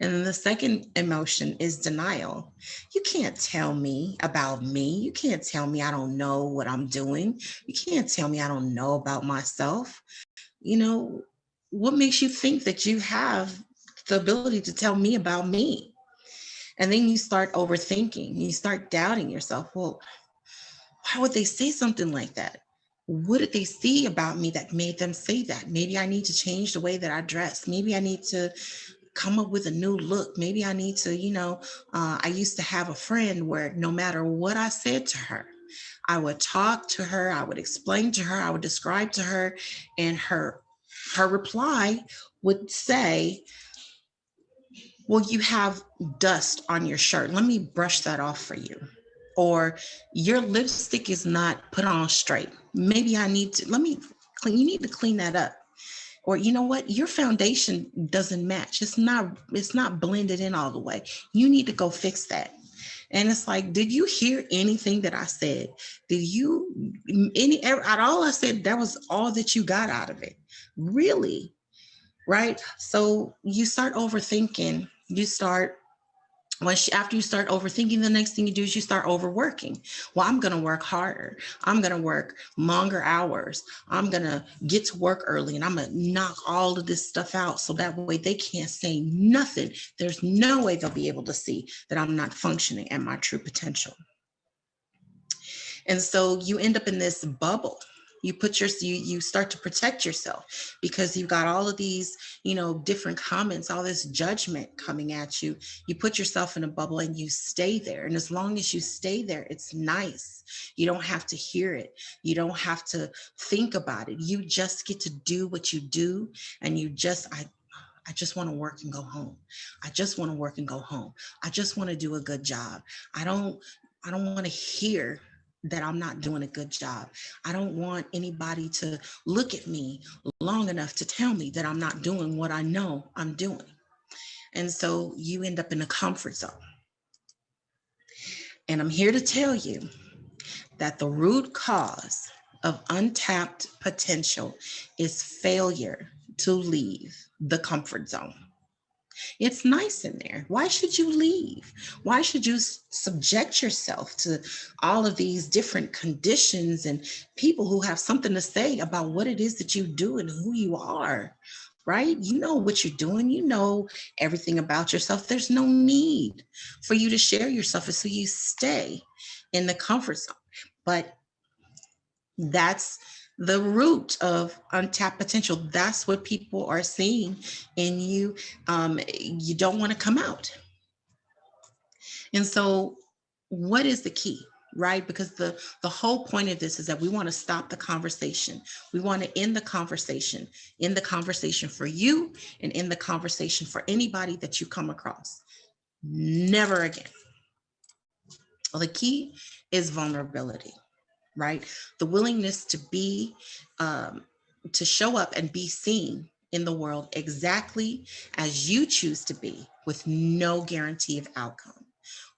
And then the second emotion is denial. You can't tell me about me. You can't tell me I don't know what I'm doing. You can't tell me I don't know about myself. You know, what makes you think that you have the ability to tell me about me? And then you start overthinking. You start doubting yourself. Well, why would they say something like that? What did they see about me that made them say that? Maybe I need to change the way that I dress. Maybe I need to come up with a new look. Maybe I need to, I used to have a friend where no matter what I said to her, I would talk to her, I would explain to her, I would describe to her, and her reply would say, well, you have dust on your shirt. Let me brush that off for you. Or your lipstick is not put on straight. Maybe I need to, you need to clean that up. Or you know what, your foundation doesn't match. It's not blended in all the way. You need to go fix that. And it's like, did you hear anything that I said? Out of all I said, that was all that you got out of it? Really? Right? So you start overthinking. After you start overthinking, the next thing you do is you start overworking. Well, I'm going to work harder. I'm going to work longer hours. I'm going to get to work early and I'm going to knock all of this stuff out. So that way they can't say nothing. There's no way they'll be able to see that I'm not functioning at my true potential. And so you end up in this bubble. You start to protect yourself because you've got all of these, different comments, all this judgment coming at you. You put yourself in a bubble and you stay there. And as long as you stay there, it's nice. You don't have to hear it. You don't have to think about it. You just get to do what you do. And I just want to work and go home. I just want to work and go home. I just want to do a good job. I don't want to hear that I'm not doing a good job. I don't want anybody to look at me long enough to tell me that I'm not doing what I know I'm doing. And so you end up in a comfort zone. And I'm here to tell you that the root cause of untapped potential is failure to leave the comfort zone. It's nice in there. Why should you leave? Why should you subject yourself to all of these different conditions and people who have something to say about what it is that you do and who you are, right? You know what you're doing. You know everything about yourself. There's no need for you to share yourself, so you stay in the comfort zone. But that's the root of untapped potential. That's what people are seeing in you. You don't want to come out. And so what is the key, right? Because the whole point of this is that we want to stop the conversation. We want to end the conversation for you and end the conversation for anybody that you come across. Never again. Well, the key is vulnerability. Right? The willingness to be, to show up and be seen in the world exactly as you choose to be with no guarantee of outcome.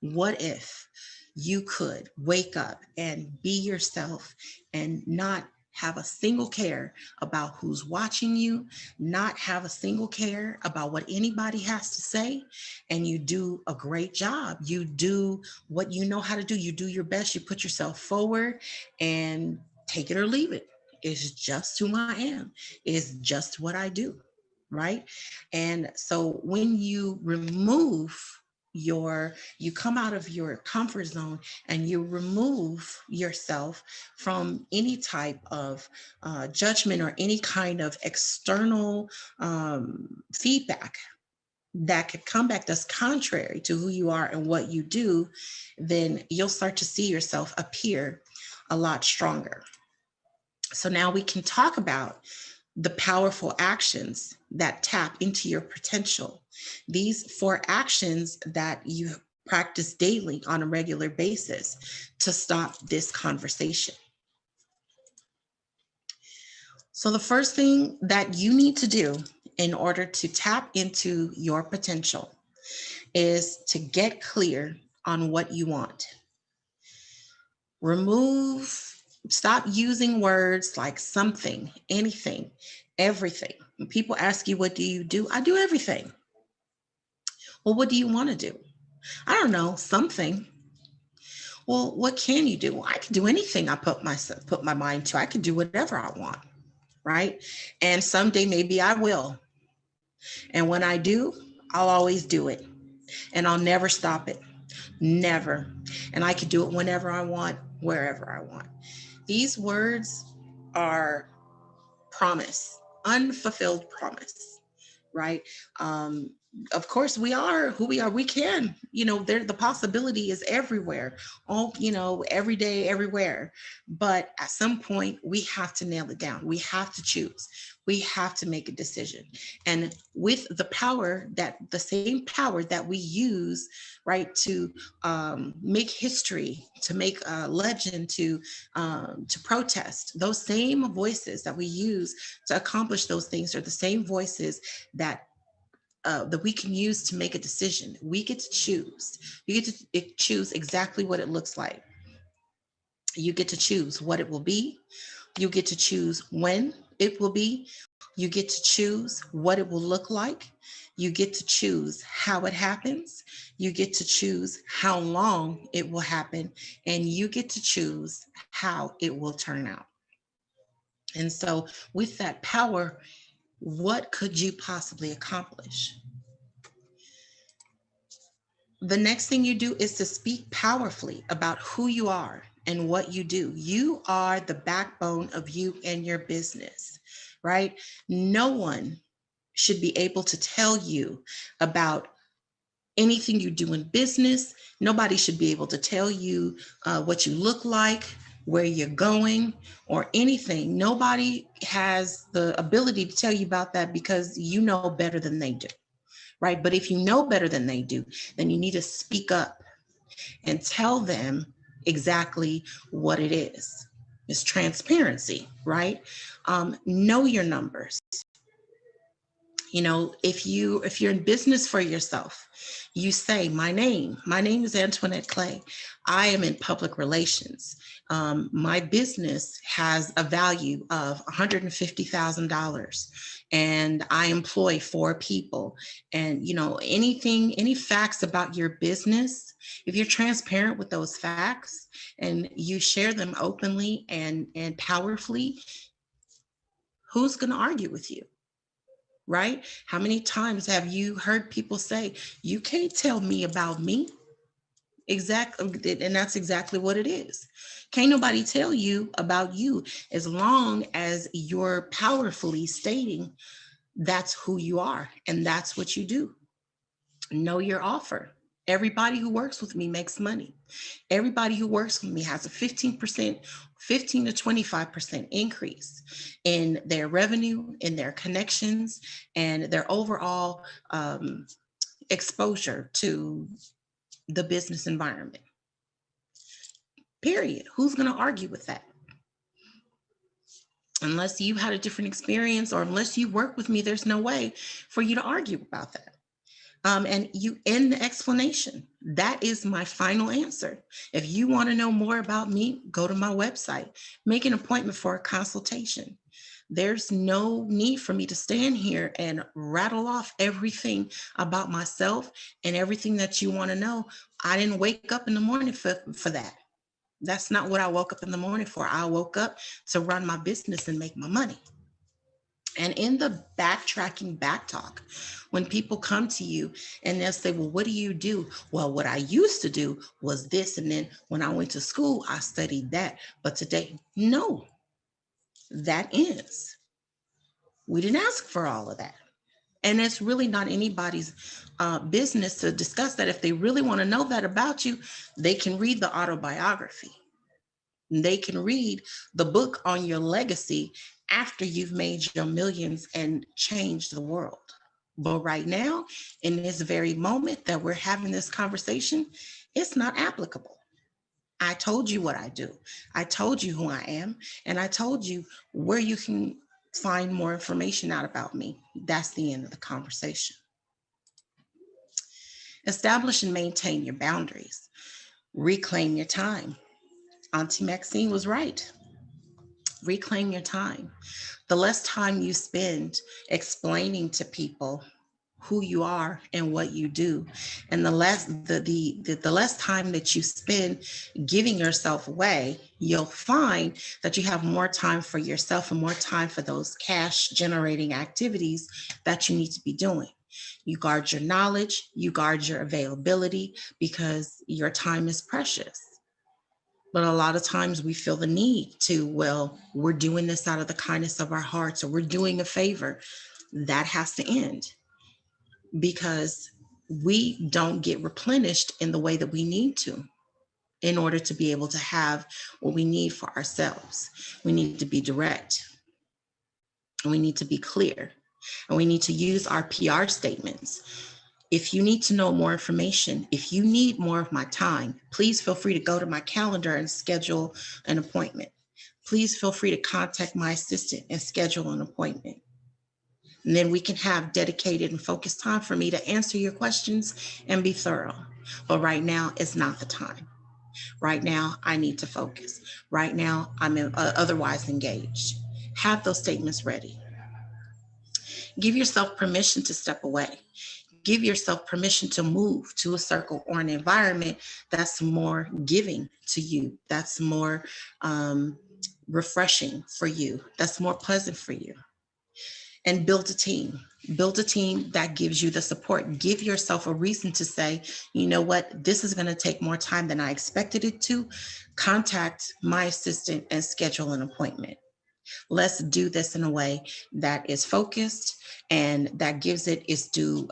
What if you could wake up and be yourself and not have a single care about who's watching you, not have a single care about what anybody has to say, and you do a great job. You do what you know how to do. You do your best. You put yourself forward and take it or leave it. It's just who I am. It's just what I do, right? And so when you remove you come out of your comfort zone and you remove yourself from any type of judgment or any kind of external feedback that could come back that's contrary to who you are and what you do, then you'll start to see yourself appear a lot stronger. So now we can talk about the powerful actions that tap into your potential. These 4 actions that you practice daily on a regular basis to stop this conversation. So the first thing that you need to do in order to tap into your potential is to get clear on what you want. Stop using words like something, anything, everything. When people ask you, what do you do? I do everything. Well, what do you want to do? I don't know, something. Well, what can you do? Well, I can do anything I put my mind to. I can do whatever I want, right? And someday maybe I will. And when I do, I'll always do it. And I'll never stop it. Never. And I can do it whenever I want, wherever I want. These words are promise, unfulfilled promise, right? Of course, we are who we are. We can, the possibility is everywhere, every day, everywhere. But at some point, we have to nail it down. We have to choose. We have to make a decision. And with the same power that we use, right, to make history, to make a legend, to protest, those same voices that we use to accomplish those things are the same voices that we can use to make a decision. We get to choose. You get to choose exactly what it looks like. You get to choose what it will be. You get to choose when it will be. You get to choose what it will look like. You get to choose how it happens. You get to choose how long it will happen. And you get to choose how it will turn out. And so with that power, what could you possibly accomplish? The next thing you do is to speak powerfully about who you are and what you do. You are the backbone of you and your business, right? No one should be able to tell you about anything you do in business. Nobody should be able to tell you what you look like, where you're going, or anything. Nobody has the ability to tell you about that because you know better than they do. Right? But if you know better than they do, then you need to speak up and tell them exactly what it is. It's transparency, right? Know your numbers. If you're in business for yourself, you say, my name is Antoinette Clay. I am in public relations. My business has a value of $150,000 and I employ 4 people. And, any facts about your business, if you're transparent with those facts and you share them openly and powerfully, who's going to argue with you? Right? How many times have you heard people say, you can't tell me about me? Exactly. And that's exactly what it is. Can't nobody tell you about you as long as you're powerfully stating that's who you are and that's what you do. Know your offer. Everybody who works with me makes money. Everybody who works with me has a 15% to 25% increase in their revenue, in their connections, and their overall exposure to the business environment. Period. Who's going to argue with that? Unless you had a different experience or unless you work with me, there's no way for you to argue about that. And you end the explanation. That is my final answer. If you want to know more about me, go to my website, make an appointment for a consultation. There's no need for me to stand here and rattle off everything about myself and everything that you want to know. I didn't wake up in the morning for that. That's not what I woke up in the morning for. I woke up to run my business and make my money. And in the backtracking back talk, when people come to you and they'll say, well, what do you do? Well, what I used to do was this. And then when I went to school, I studied that. But today, no, that ends. We didn't ask for all of that. And it's really not anybody's business to discuss that. If they really want to know that about you, they can read the autobiography. They can read the book on your legacy after you've made your millions and changed the world. But right now, in this very moment that we're having this conversation, it's not applicable. I told you what I do. I told you who I am, and I told you where you can find more information out about me. That's the end of the conversation. Establish and maintain your boundaries. Reclaim your time. Auntie Maxine was right. Reclaim your time. The less time you spend explaining to people who you are and what you do, and the less time that you spend giving yourself away, you'll find that you have more time for yourself and more time for those cash generating activities that you need to be doing. You guard your knowledge, you guard your availability, because your time is precious. But a lot of times we feel the need to, well, we're doing this out of the kindness of our hearts, or we're doing a favor. That has to end, because we don't get replenished in the way that we need to in order to be able to have what we need for ourselves. We need to be direct, and we need to be clear, and we need to use our PR statements. If you need to know more information, if you need more of my time, please feel free to go to my calendar and schedule an appointment. Please feel free to contact my assistant and schedule an appointment. And then we can have dedicated and focused time for me to answer your questions and be thorough. But right now is not the time. Right now, I need to focus. Right now, I'm otherwise engaged. Have those statements ready. Give yourself permission to step away. Give yourself permission to move to a circle or an environment that's more giving to you, that's more refreshing for you, that's more pleasant for you. And build a team. Build a team that gives you the support. Give yourself a reason to say, you know what, this is going to take more time than I expected it to. Contact my assistant and schedule an appointment. Let's do this in a way that is focused and that gives it its due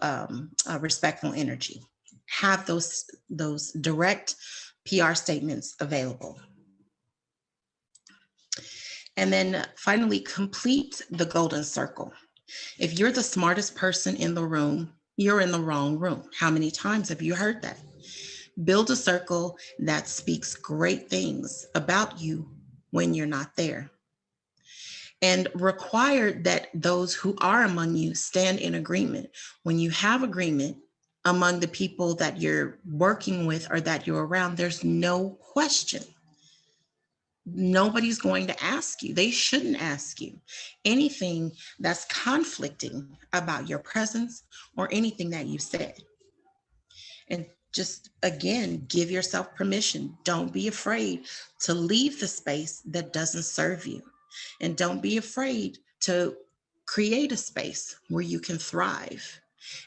respectful energy. Have those direct PR statements available. And then finally, complete the golden circle. If you're the smartest person in the room, you're in the wrong room. How many times have you heard that? Build a circle that speaks great things about you when you're not there. And require that those who are among you stand in agreement. When you have agreement among the people that you're working with or that you're around, there's no question. Nobody's going to ask you. They shouldn't ask you anything that's conflicting about your presence or anything that you said. And just, again, give yourself permission. Don't be afraid to leave the space that doesn't serve you. And don't be afraid to create a space where you can thrive.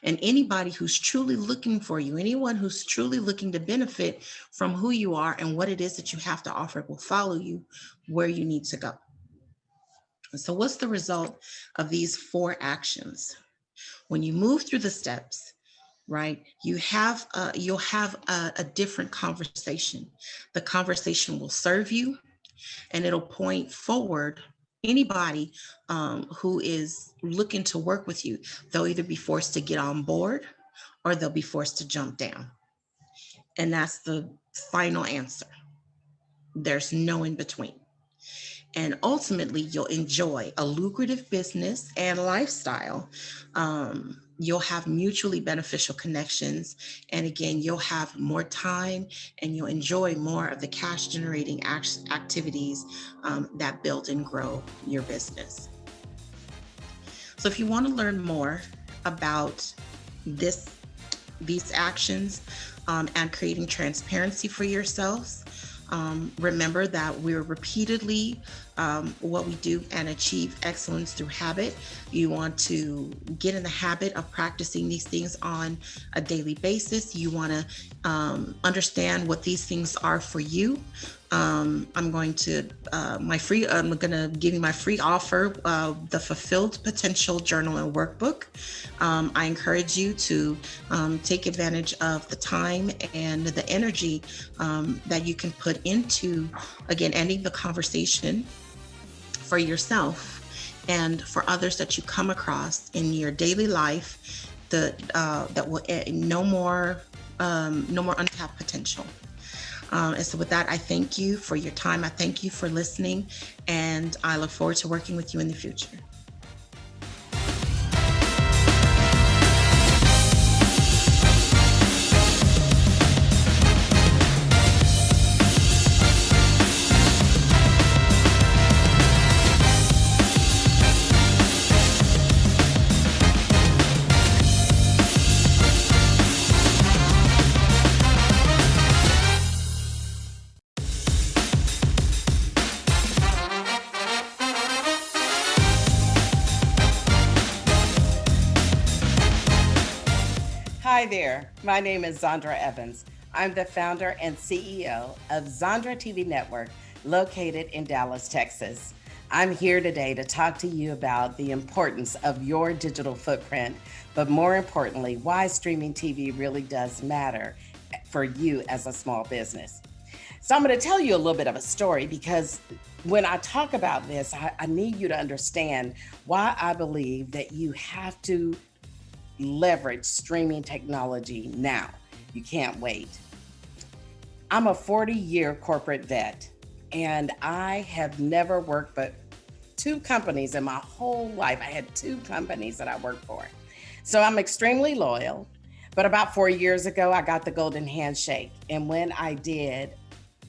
And anybody who's truly looking for you, anyone who's truly looking to benefit from who you are and what it is that you have to offer will follow you where you need to go. So what's the result of these 4 actions? When you move through the steps, right, you'll have a different conversation. The conversation will serve you, and it'll point forward anybody who is looking to work with you. They'll either be forced to get on board or they'll be forced to jump down. And that's the final answer. There's no in between. And ultimately, you'll enjoy a lucrative business and lifestyle you'll have mutually beneficial connections. And again, you'll have more time and you'll enjoy more of the cash generating activities that build and grow your business. So if you want to learn more about this, these actions and creating transparency for yourselves, remember that we're repeatedly what we do and achieve excellence through habit. You want to get in the habit of practicing these things on a daily basis. You want to understand what these things are for you. I'm going to give you my free offer, the Fulfilled Potential Journal and Workbook. I encourage you to take advantage of the time and the energy that you can put into, again, ending the conversation for yourself and for others that you come across in your daily life that will no more untapped potential. And so with that, I thank you for your time. I thank you for listening, and I look forward to working with you in the future. Hi there, my name is Zandra Evans. I'm the founder and CEO of Zandra TV Network, located in Dallas, Texas. I'm here today to talk to you about the importance of your digital footprint, but more importantly, why streaming TV really does matter for you as a small business. So I'm going to tell you a little bit of a story, because when I talk about this, I need you to understand why I believe that you have to leverage streaming technology now. You can't wait. I'm a 40-year corporate vet, and I have never worked but 2 companies in my whole life. I had 2 companies that I worked for. So I'm extremely loyal. But about 4 years ago, I got the golden handshake. And when I did,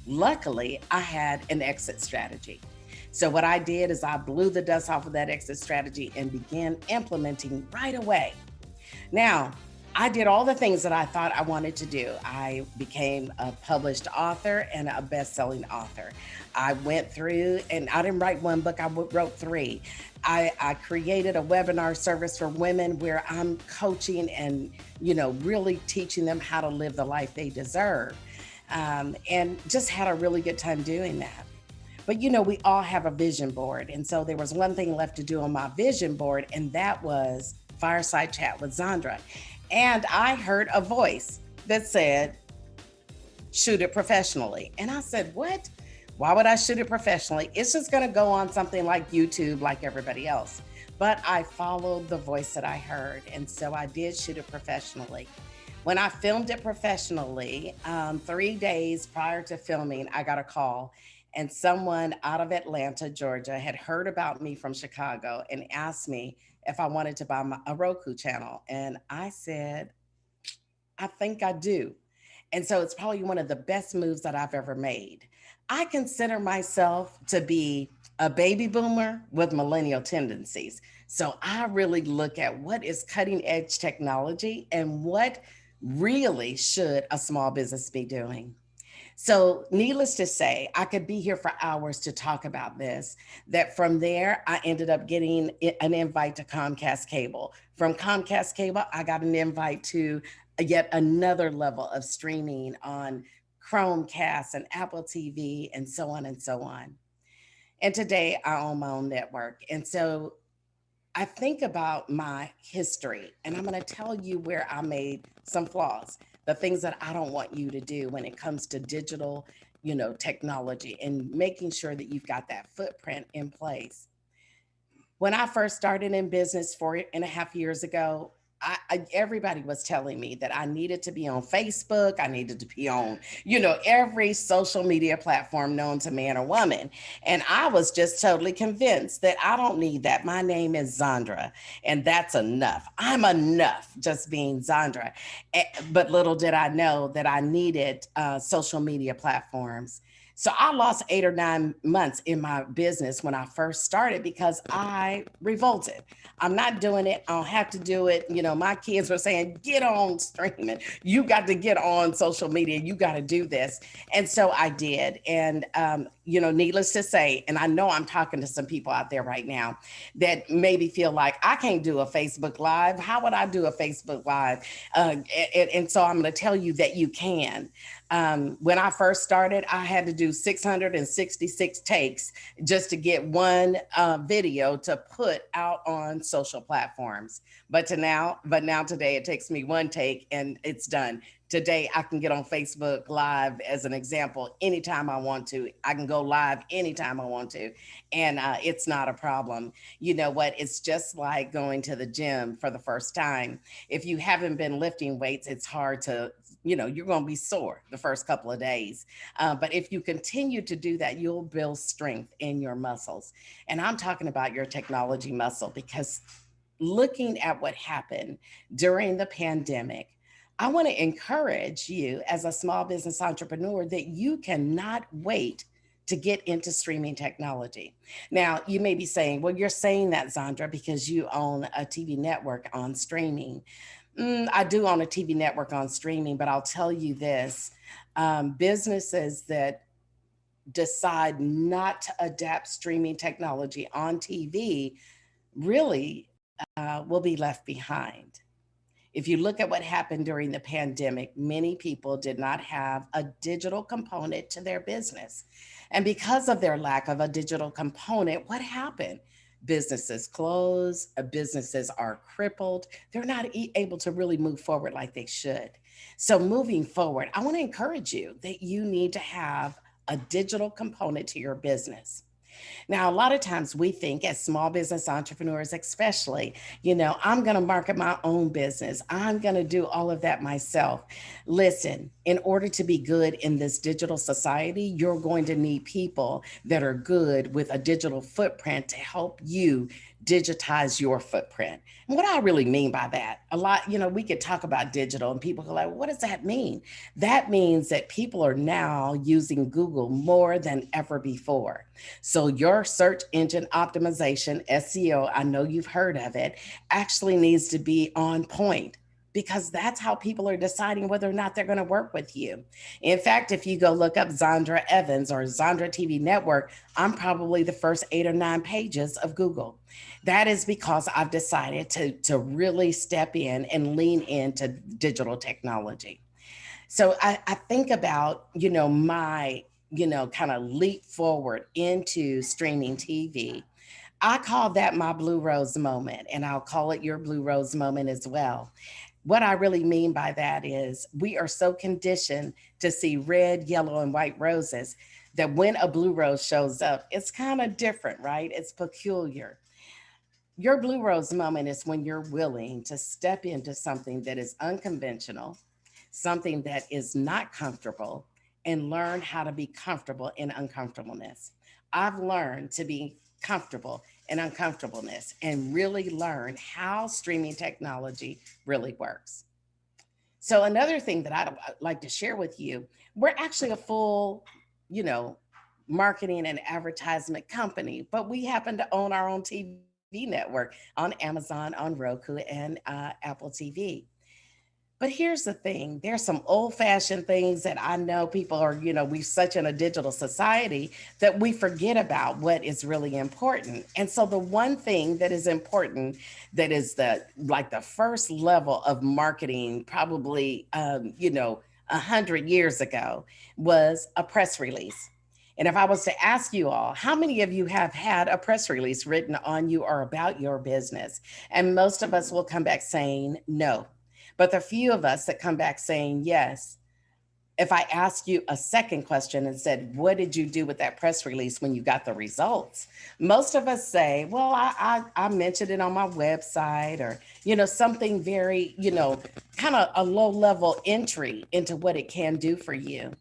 luckily, I had an exit strategy. So what I did is I blew the dust off of that exit strategy and began implementing right away. Now, I did all the things that I thought I wanted to do. I became a published author and a best-selling author. I went through, and I didn't write 1 book, I wrote 3. I created a webinar service for women where I'm coaching and, really teaching them how to live the life they deserve. And just had a really good time doing that. But we all have a vision board. And so there was one thing left to do on my vision board, and that was Fireside Chat with Zandra. And I heard a voice that said, shoot it professionally. And I said, what? Why would I shoot it professionally? It's just going to go on something like YouTube, like everybody else. But I followed the voice that I heard. And so I did shoot it professionally. When I filmed it professionally, 3 days prior to filming, I got a call. And someone out of Atlanta, Georgia, had heard about me from Chicago and asked me if I wanted to buy a Roku channel. And I said, I think I do. And so it's probably one of the best moves that I've ever made. I consider myself to be a baby boomer with millennial tendencies. So I really look at what is cutting edge technology and what really should a small business be doing. So needless to say, I could be here for hours to talk about this, that from there, I ended up getting an invite to Comcast Cable. From Comcast Cable, I got an invite to yet another level of streaming on Chromecast and Apple TV and so on and so on. And today I own my own network. And so I think about my history, and I'm going to tell you where I made some flaws, the things that I don't want you to do when it comes to digital, technology, and making sure that you've got that footprint in place. When I first started in business 4.5 years ago, everybody was telling me that I needed to be on Facebook. I needed to be on, every social media platform known to man or woman. And I was just totally convinced that I don't need that. My name is Zandra, and that's enough. I'm enough just being Zandra. But little did I know that I needed social media platforms. So I lost 8 or 9 months in my business when I first started because I revolted. I'm not doing it. I don't have to do it. My kids were saying, get on streaming. You got to get on social media. You got to do this. And so I did. And, needless to say, and I know I'm talking to some people out there right now that maybe feel like I can't do a Facebook Live. How would I do a Facebook Live? And so I'm going to tell you that you can. When I first started, I had to do 666 takes just to get one video to put out on social platforms. But now today it takes me one take and it's done. Today I can get on Facebook Live as an example anytime I want to. I can go live anytime I want to, and it's not a problem. You know what? It's just like going to the gym for the first time. If you haven't been lifting weights, it's hard to, you're going to be sore the first couple of days. But if you continue to do that, you'll build strength in your muscles. And I'm talking about your technology muscle, because looking at what happened during the pandemic, I want to encourage you as a small business entrepreneur that you cannot wait to get into streaming technology. Now, you may be saying, well, you're saying that, Zandra, because you own a TV network on streaming. I do own a TV network on streaming, but I'll tell you this, businesses that decide not to adapt streaming technology on TV really will be left behind. If you look at what happened during the pandemic, many people did not have a digital component to their business. And because of their lack of a digital component, what happened? Businesses close, businesses are crippled. They're not able to really move forward like they should. So moving forward, I want to encourage you that you need to have a digital component to your business. Now, a lot of times we think as small business entrepreneurs, especially, I'm going to market my own business. I'm going to do all of that myself. Listen, in order to be good in this digital society, you're going to need people that are good with a digital footprint to help you digitize your footprint. And what I really mean by that, a lot, we could talk about digital and people go like, what does that mean? That means that people are now using Google more than ever before. So your search engine optimization, SEO, I know you've heard of it, actually needs to be on point, because that's how people are deciding whether or not they're going to work with you. In fact, if you go look up Zandra Evans or Zandra TV Network, I'm probably the first 8 or 9 pages of Google. That is because I've decided to really step in and lean into digital technology. So I think about, my, kind of leap forward into streaming TV. I call that my Blue Rose moment, and I'll call it your Blue Rose moment as well. What I really mean by that is we are so conditioned to see red, yellow, and white roses that when a blue rose shows up, it's kind of different, right? It's peculiar. Your Blue Rose moment is when you're willing to step into something that is unconventional, something that is not comfortable, and learn how to be comfortable in uncomfortableness. I've learned to be comfortable in uncomfortableness and really learn how streaming technology really works. So another thing that I'd like to share with you, we're actually a full, marketing and advertisement company, but we happen to own our own TV network on Amazon, on Roku, and Apple TV. But here's the thing, there's some old-fashioned things that I know people are, we're such in a digital society that we forget about what is really important. And so the one thing that is important, that is the first level of marketing, probably, 100 years ago, was a press release. And if I was to ask you all, how many of you have had a press release written on you or about your business? And most of us will come back saying no. But the few of us that come back saying yes, If I ask you a second question and said, what did you do with that press release when you got the results? Most of us say, well, I mentioned it on my website, or, something very, kind of a low level entry into what it can do for you.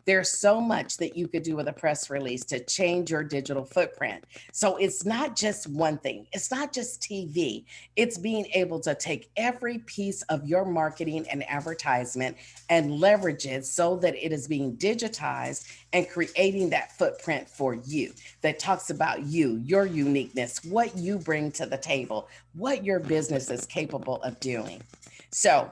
There's so much that you could do with a press release to change your digital footprint. So it's not just one thing. It's not just TV. It's being able to take every piece of your marketing and advertisement and leverage it so that it is being digitized and creating that footprint for you that talks about you, your uniqueness, what you bring to the table, what your business is capable of doing. So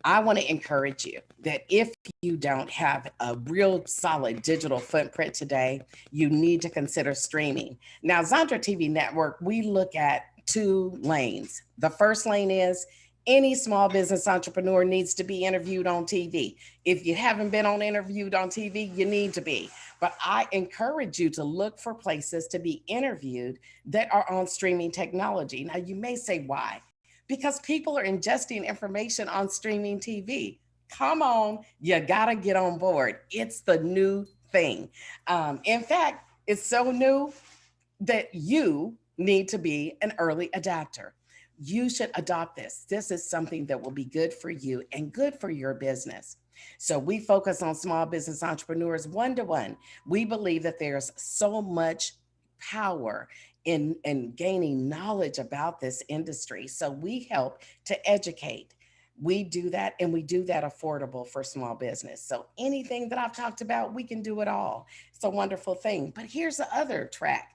I want to encourage you that if you don't have a real solid digital footprint today, you need to consider streaming. Now, Zandra TV Network, we look at 2 lanes. The first lane is any small business entrepreneur needs to be interviewed on TV. If you haven't been interviewed on TV, you need to be. But I encourage you to look for places to be interviewed that are on streaming technology. Now, you may say, why? Because people are ingesting information on streaming TV. Come on, you gotta get on board. It's the new thing. In fact, it's so new that you need to be an early adopter. You should adopt this. This is something that will be good for you and good for your business. So we focus on small business entrepreneurs one-to-one. We believe that there's so much power in gaining knowledge about this industry. So we help to educate. We do that, and we do that affordable for small business. So anything that I've talked about, we can do it all. It's a wonderful thing. But here's the other track.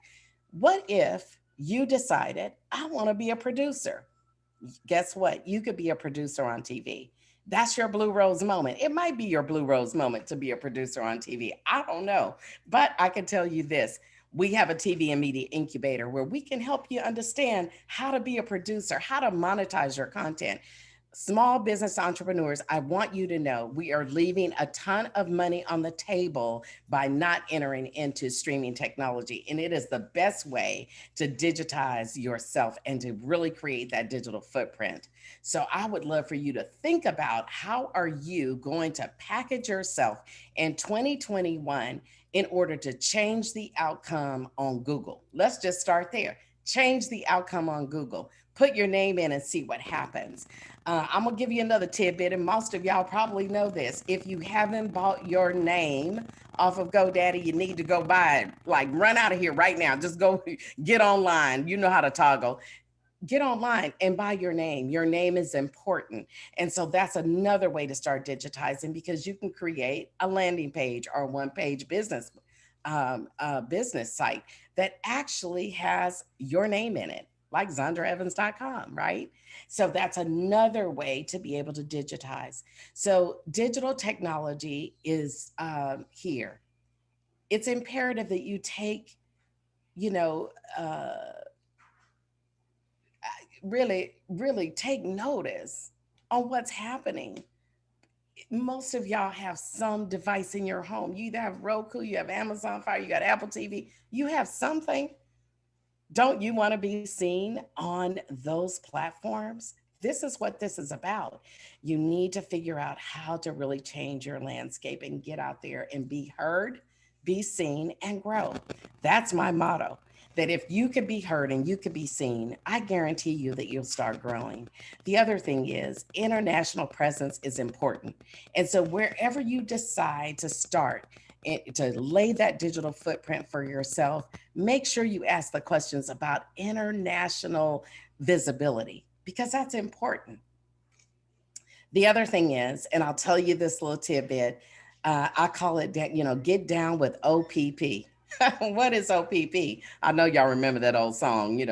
What if you decided, I want to be a producer? Guess what? You could be a producer on TV. That's your blue rose moment. It might be your blue rose moment to be a producer on TV. I don't know. But I can tell you this. We have a TV and media incubator where we can help you understand how to be a producer, how to monetize your content. Small business entrepreneurs, I want you to know we are leaving a ton of money on the table by not entering into streaming technology. And it is the best way to digitize yourself and to really create that digital footprint. So I would love for you to think about, how are you going to package yourself in 2021 in order to change the outcome on Google? Let's just start there. Change the outcome on Google. Put your name in and see what happens. I'm gonna give you another tidbit, and most of y'all probably know this. If you haven't bought your name off of GoDaddy, you need to go buy it. Like, run out of here right now. Just go get online. You know how to toggle. Get online and buy your name. Your name is important. And so that's another way to start digitizing, because you can create a landing page or one-page business site that actually has your name in it, like ZandraEvans.com, right? So that's another way to be able to digitize. So digital technology is here. It's imperative that you take, really take notice on what's happening. Most of y'all have some device in your home. You either have Roku, you have Amazon Fire, you got Apple TV, you have something. Don't you want to be seen on those platforms? This is what this is about. You need to figure out how to really change your landscape and get out there and be heard, be seen, and grow. That's my motto. That if you could be heard and you could be seen, I guarantee you that you'll start growing. The other thing is, international presence is important. And so wherever you decide to start, to lay that digital footprint for yourself, make sure you ask the questions about international visibility, because that's important. The other thing is, and I'll tell you this little tidbit, I call it, get down with OPP. What is OPP? I know y'all remember that old song,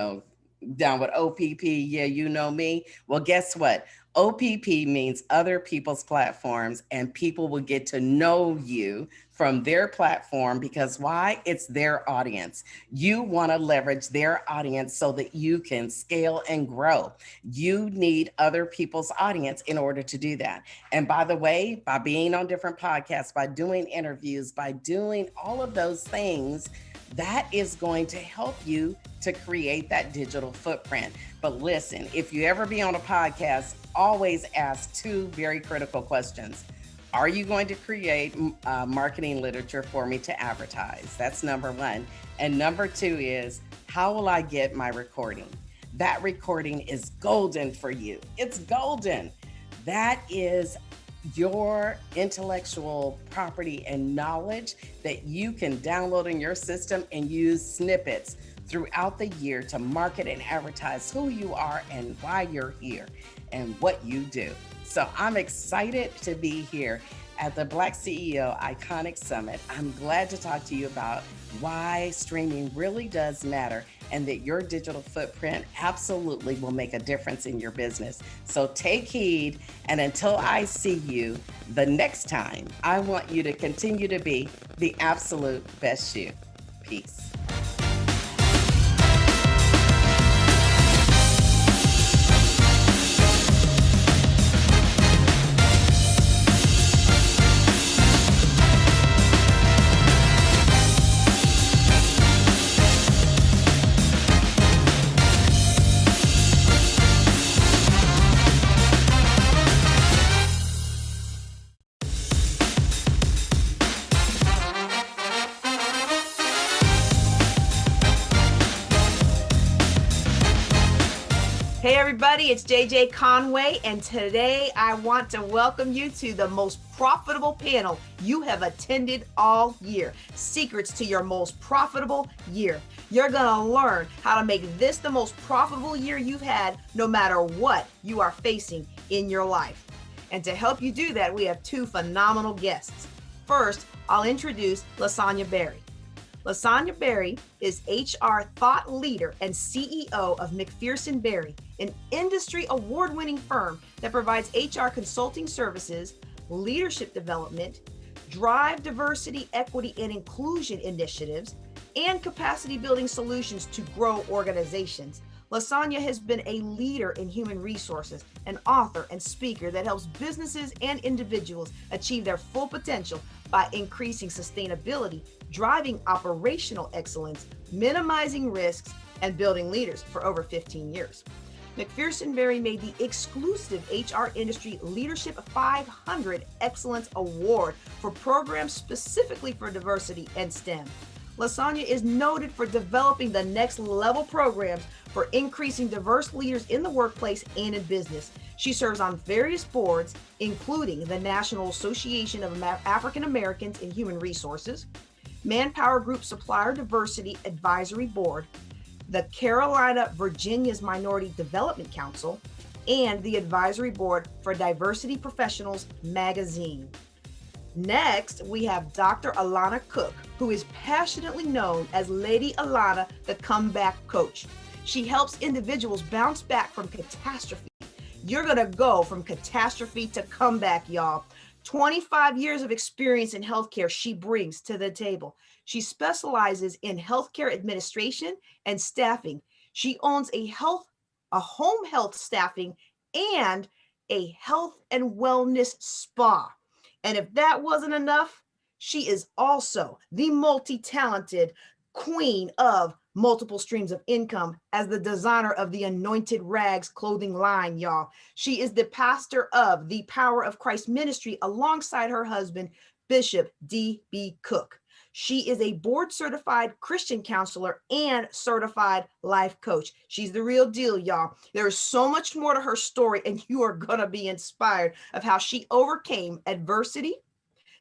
down with OPP. Yeah, you know me. Well, guess what? OPP means other people's platforms, and people will get to know you from their platform, because why? It's their audience. You want to leverage their audience so that you can scale and grow. You need other people's audience in order to do that. And by the way, by being on different podcasts, by doing interviews, by doing all of those things, that is going to help you to create that digital footprint. But listen, if you ever be on a podcast, always ask 2 very critical questions. Are you going to create marketing literature for me to advertise? That's number one. And number two is, how will I get my recording? That recording is golden for you. It's golden. That is your intellectual property and knowledge that you can download in your system and use snippets throughout the year to market and advertise who you are and why you're here and what you do. So I'm excited to be here at the BlackCEO Iconic Summit. I'm glad to talk to you about why streaming really does matter and that your digital footprint absolutely will make a difference in your business. So take heed, and until I see you the next time, I want you to continue to be the absolute best you. Peace. Hey everybody, it's JJ Conway, and today I want to welcome you to the most profitable panel you have attended all year. Secrets to your most profitable year. You're gonna learn how to make this the most profitable year you've had, no matter what you are facing in your life. And to help you do that, we have two phenomenal guests. First, I'll introduce LaSonya Berry. LaSonya Berry is HR thought leader and CEO of McPherson Berry, an industry award-winning firm that provides HR consulting services, leadership development, drive diversity, equity, and inclusion initiatives, and capacity building solutions to grow organizations. LaSonya has been a leader in human resources, an author and speaker that helps businesses and individuals achieve their full potential by increasing sustainability, driving operational excellence, minimizing risks, and building leaders for over 15 years. McPherson Berry made the exclusive HR Industry Leadership 500 Excellence Award for programs specifically for diversity and STEM. LaSonya is noted for developing the next level programs for increasing diverse leaders in the workplace and in business. She serves on various boards, including the National Association of African Americans in Human Resources, Manpower Group Supplier Diversity Advisory Board, the Carolina Virginia's Minority Development Council, and the Advisory Board for Diversity Professionals Magazine. Next, we have Dr. Alana Cook, who is passionately known as Lady Alana, the comeback coach. She helps individuals bounce back from catastrophe. You're gonna go from catastrophe to comeback, y'all. 25 years of experience in healthcare she brings to the table. She specializes in healthcare administration and staffing. She owns a home health staffing and a health and wellness spa. And if that wasn't enough, she is also the multi-talented queen of multiple streams of income as the designer of the Anointed Rags clothing line, y'all. She is the pastor of the Power of Christ Ministry alongside her husband, Bishop D.B. Cook. She is a board-certified Christian counselor and certified life coach. She's the real deal, y'all. There is so much more to her story, and you are gonna be inspired of how she overcame adversity,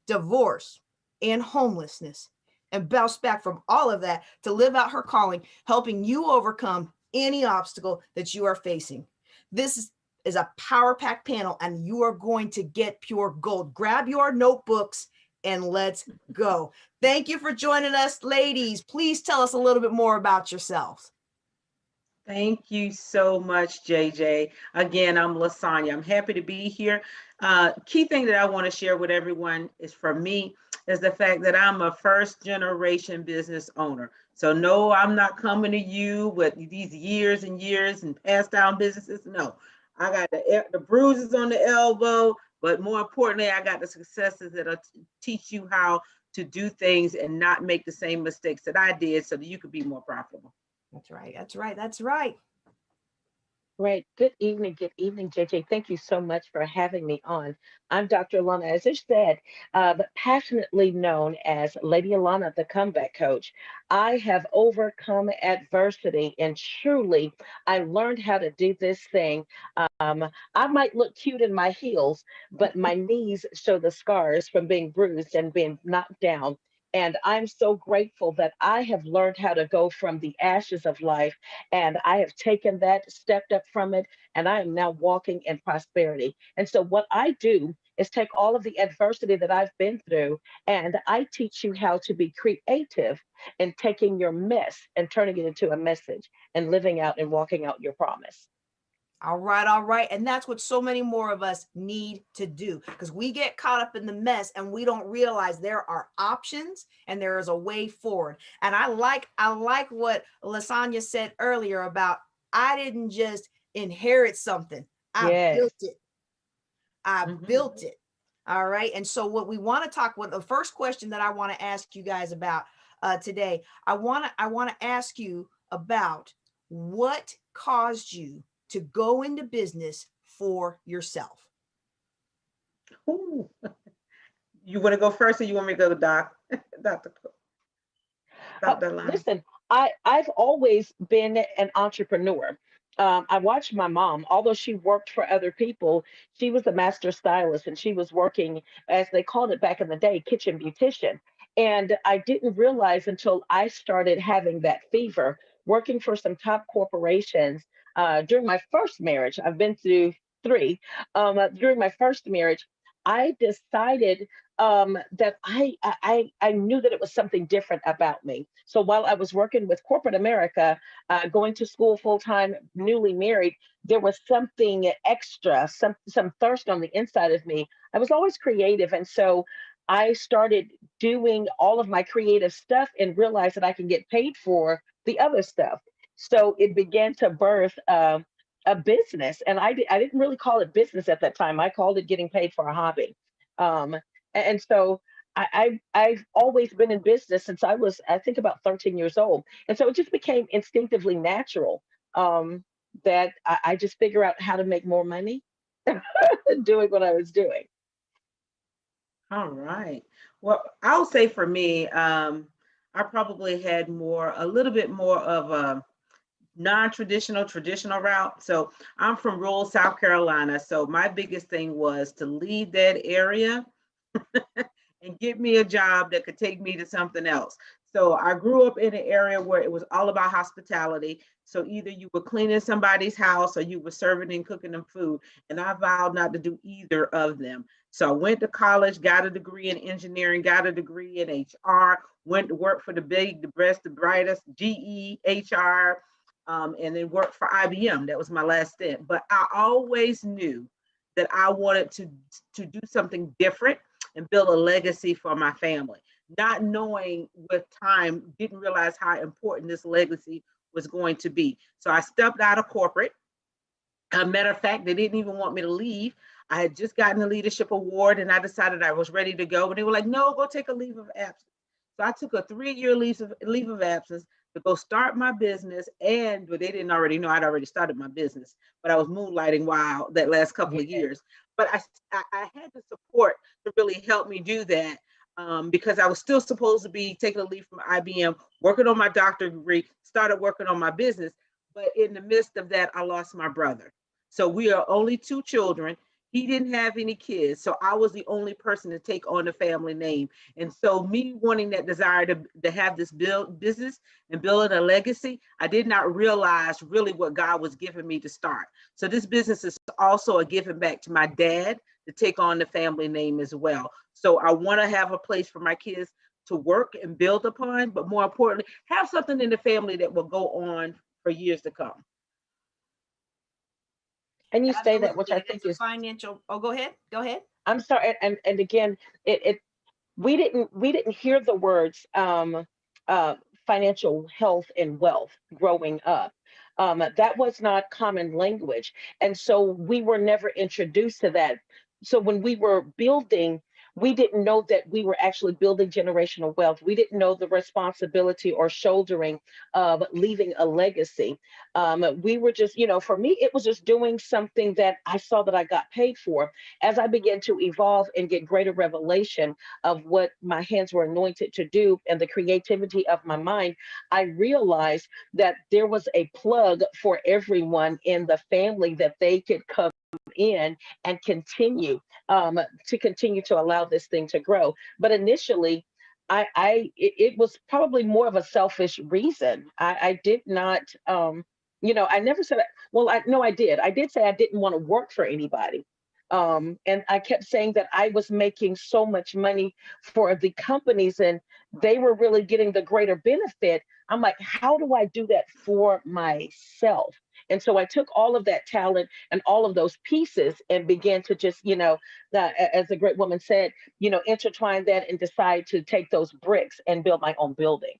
divorce, and homelessness, and bounced back from all of that to live out her calling, helping you overcome any obstacle that you are facing. This is a power-packed panel, and you are going to get pure gold. Grab your notebooks and let's go. Thank you for joining us, ladies. Please tell us a little bit more about yourselves. Thank you so much, JJ. Again, I'm LaSonya. I'm happy to be here. Key thing that I want to share with everyone is, for me, is the fact that I'm a first generation business owner. So no, I'm not coming to you with these years and years and passed down businesses. No, I got the bruises on the elbow, but more importantly, I got the successes that'll teach you how to do things and not make the same mistakes that I did so that you could be more profitable. That's right. That's right. That's right. Great. Good evening. Good evening, JJ. Thank you so much for having me on. I'm Dr. Alana, as I said, but passionately known as Lady Alana, the comeback coach. I have overcome adversity and truly I learned how to do this thing. Um, I might look cute in my heels, but my knees show the scars from being bruised and being knocked down. And I'm so grateful that I have learned how to go from the ashes of life and I have taken that, stepped up from it, and I am now walking in prosperity. And so, what I do is take all of the adversity that I've been through and I teach you how to be creative in taking your mess and turning it into a message and living out and walking out your promise. All right, all right. And that's what so many more of us need to do because we get caught up in the mess and we don't realize there are options and there is a way forward. And I like what Lasagna said earlier about I didn't just inherit something. I Yes. built it. I built it. All right. And so what we want to talk about, the first question that I want to ask you guys about today, I want to ask you about what caused you to go into business for yourself. Ooh. You want to go first or you want me to go, Dr. Lana? Listen, I've always been an entrepreneur. I watched my mom, although she worked for other people, she was a master stylist and she was working, as they called it back in the day, kitchen beautician. And I didn't realize until I started having that fever, working for some top corporations during my first marriage. I've been through three. During my first marriage, I decided that I knew that it was something different about me. So while I was working with corporate America, going to school full time, newly married, there was something extra, some thirst on the inside of me. I was always creative, and so I started doing all of my creative stuff and realized that I can get paid for the other stuff. So it began to birth. A business, and I didn't really call it business at that time. I called it getting paid for a hobby. Um, and so I've always been in business since I was, I think, about 13 years old. And so it just became instinctively natural that I just figure out how to make more money doing what I was doing. All right. Well, I'll say for me, I probably had a little bit more of a non-traditional, traditional route. So I'm from rural South Carolina. So my biggest thing was to leave that area and get me a job that could take me to something else. So I grew up in an area where it was all about hospitality. So either you were cleaning somebody's house or you were serving and cooking them food. And I vowed not to do either of them. So I went to college, got a degree in engineering, got a degree in HR, went to work for the big, the best, the brightest, GE, HR, and then worked for IBM. That was my last stint. But I always knew that I wanted to do something different and build a legacy for my family. Not knowing with time, didn't realize how important this legacy was going to be. So I stepped out of corporate. As a matter of fact, they didn't even want me to leave. I had just gotten a leadership award and I decided I was ready to go. And they were like, no, go take a leave of absence. So I took a 3-year leave of absence to go start my business. But they didn't already know I'd already started my business, but I was moonlighting while that last couple of years. But I had the support to really help me do that because I was still supposed to be taking a leave from IBM, working on my doctorate degree, started working on my business. But in the midst of that, I lost my brother. So we are only 2 children. He didn't have any kids. So I was the only person to take on the family name. And so me wanting that desire to have this business and building a legacy, I did not realize really what God was giving me to start. So this business is also a giving back to my dad to take on the family name as well. So I want to have a place for my kids to work and build upon, but more importantly, have something in the family that will go on for years to come. And you say that, which I Absolutely. think It's is a financial. Oh, go ahead. Go ahead. I'm sorry, and again, it we didn't hear the words uh, financial health and wealth growing up. That was not common language, and so we were never introduced to that. So when we were building, We didn't know that we were actually building generational wealth. We didn't know the responsibility or shouldering of leaving a legacy. We were just, for me, it was just doing something that I saw that I got paid for. As I began to evolve and get greater revelation of what my hands were anointed to do and the creativity of my mind, I realized that there was a plug for everyone in the family that they could come in and continue to allow this thing to grow. But initially, it was probably more of a selfish reason. I did not, I never said, well, no, I did. I did say I didn't want to work for anybody. And I kept saying that I was making so much money for the companies and they were really getting the greater benefit. I'm like, how do I do that for myself? And so I took all of that talent and all of those pieces and began to just, as the great woman said, intertwine that and decide to take those bricks and build my own building.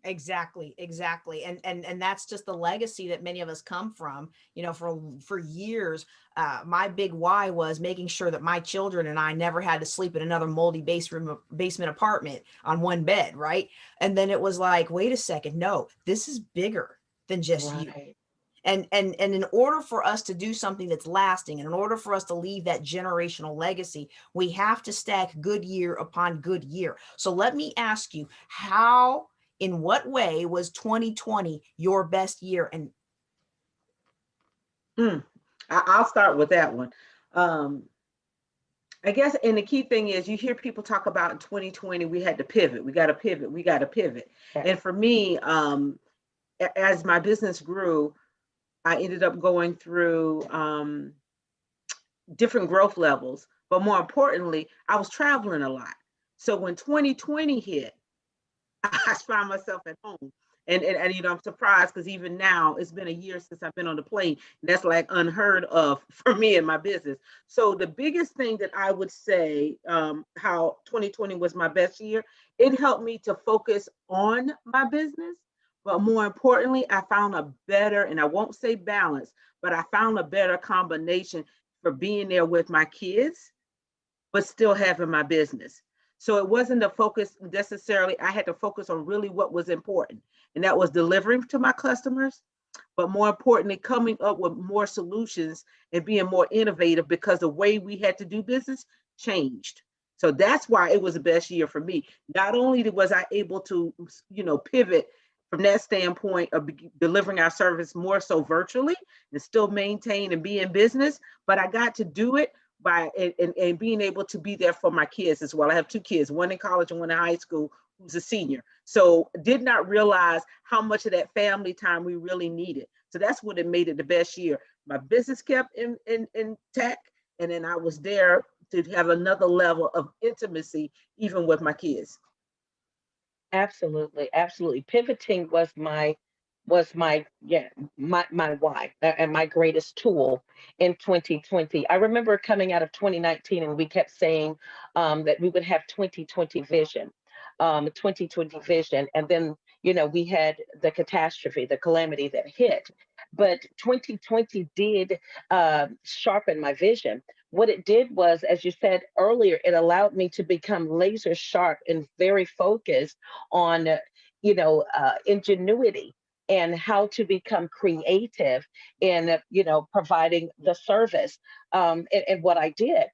Exactly, exactly. And that's just the legacy that many of us come from. For years, my big why was making sure that my children and I never had to sleep in another moldy basement apartment on one bed, right? And then it was like, wait a second, no, this is bigger than just you. Right. And in order for us to do something that's lasting, and in order for us to leave that generational legacy, we have to stack good year upon good year. So let me ask you, in what way was 2020 your best year? And I'll start with that one. I guess, and the key thing is you hear people talk about in 2020, we had to pivot. We got to pivot. We got to pivot. Okay. And for me, as my business grew, I ended up going through different growth levels. But more importantly, I was traveling a lot. So when 2020 hit, I found myself at home. And I'm surprised because even now it's been a year since I've been on the plane. And that's like unheard of for me and my business. So the biggest thing that I would say, how 2020 was my best year, it helped me to focus on my business. But more importantly, I found a better, and I won't say balance, but I found a better combination for being there with my kids, but still having my business. So it wasn't a focus necessarily. I had to focus on really what was important, and that was delivering to my customers, but more importantly, coming up with more solutions and being more innovative because the way we had to do business changed. So that's why it was the best year for me. Not only was I able to, pivot from that standpoint of delivering our service more so virtually and still maintain and be in business, but I got to do it by and being able to be there for my kids as well. I have two kids, one in college and one in high school, who's a senior. So did not realize how much of that family time we really needed. So that's what it made it the best year. My business kept in tech, and then I was there to have another level of intimacy, even with my kids. Absolutely, absolutely. Pivoting was my why and my greatest tool in 2020. I remember coming out of 2019 and we kept saying that we would have 2020 vision, 2020 vision, and then we had the catastrophe, the calamity that hit. But 2020 did sharpen my vision. What it did was, as you said earlier, it allowed me to become laser sharp and very focused on, ingenuity and how to become creative in, providing the service and what I did.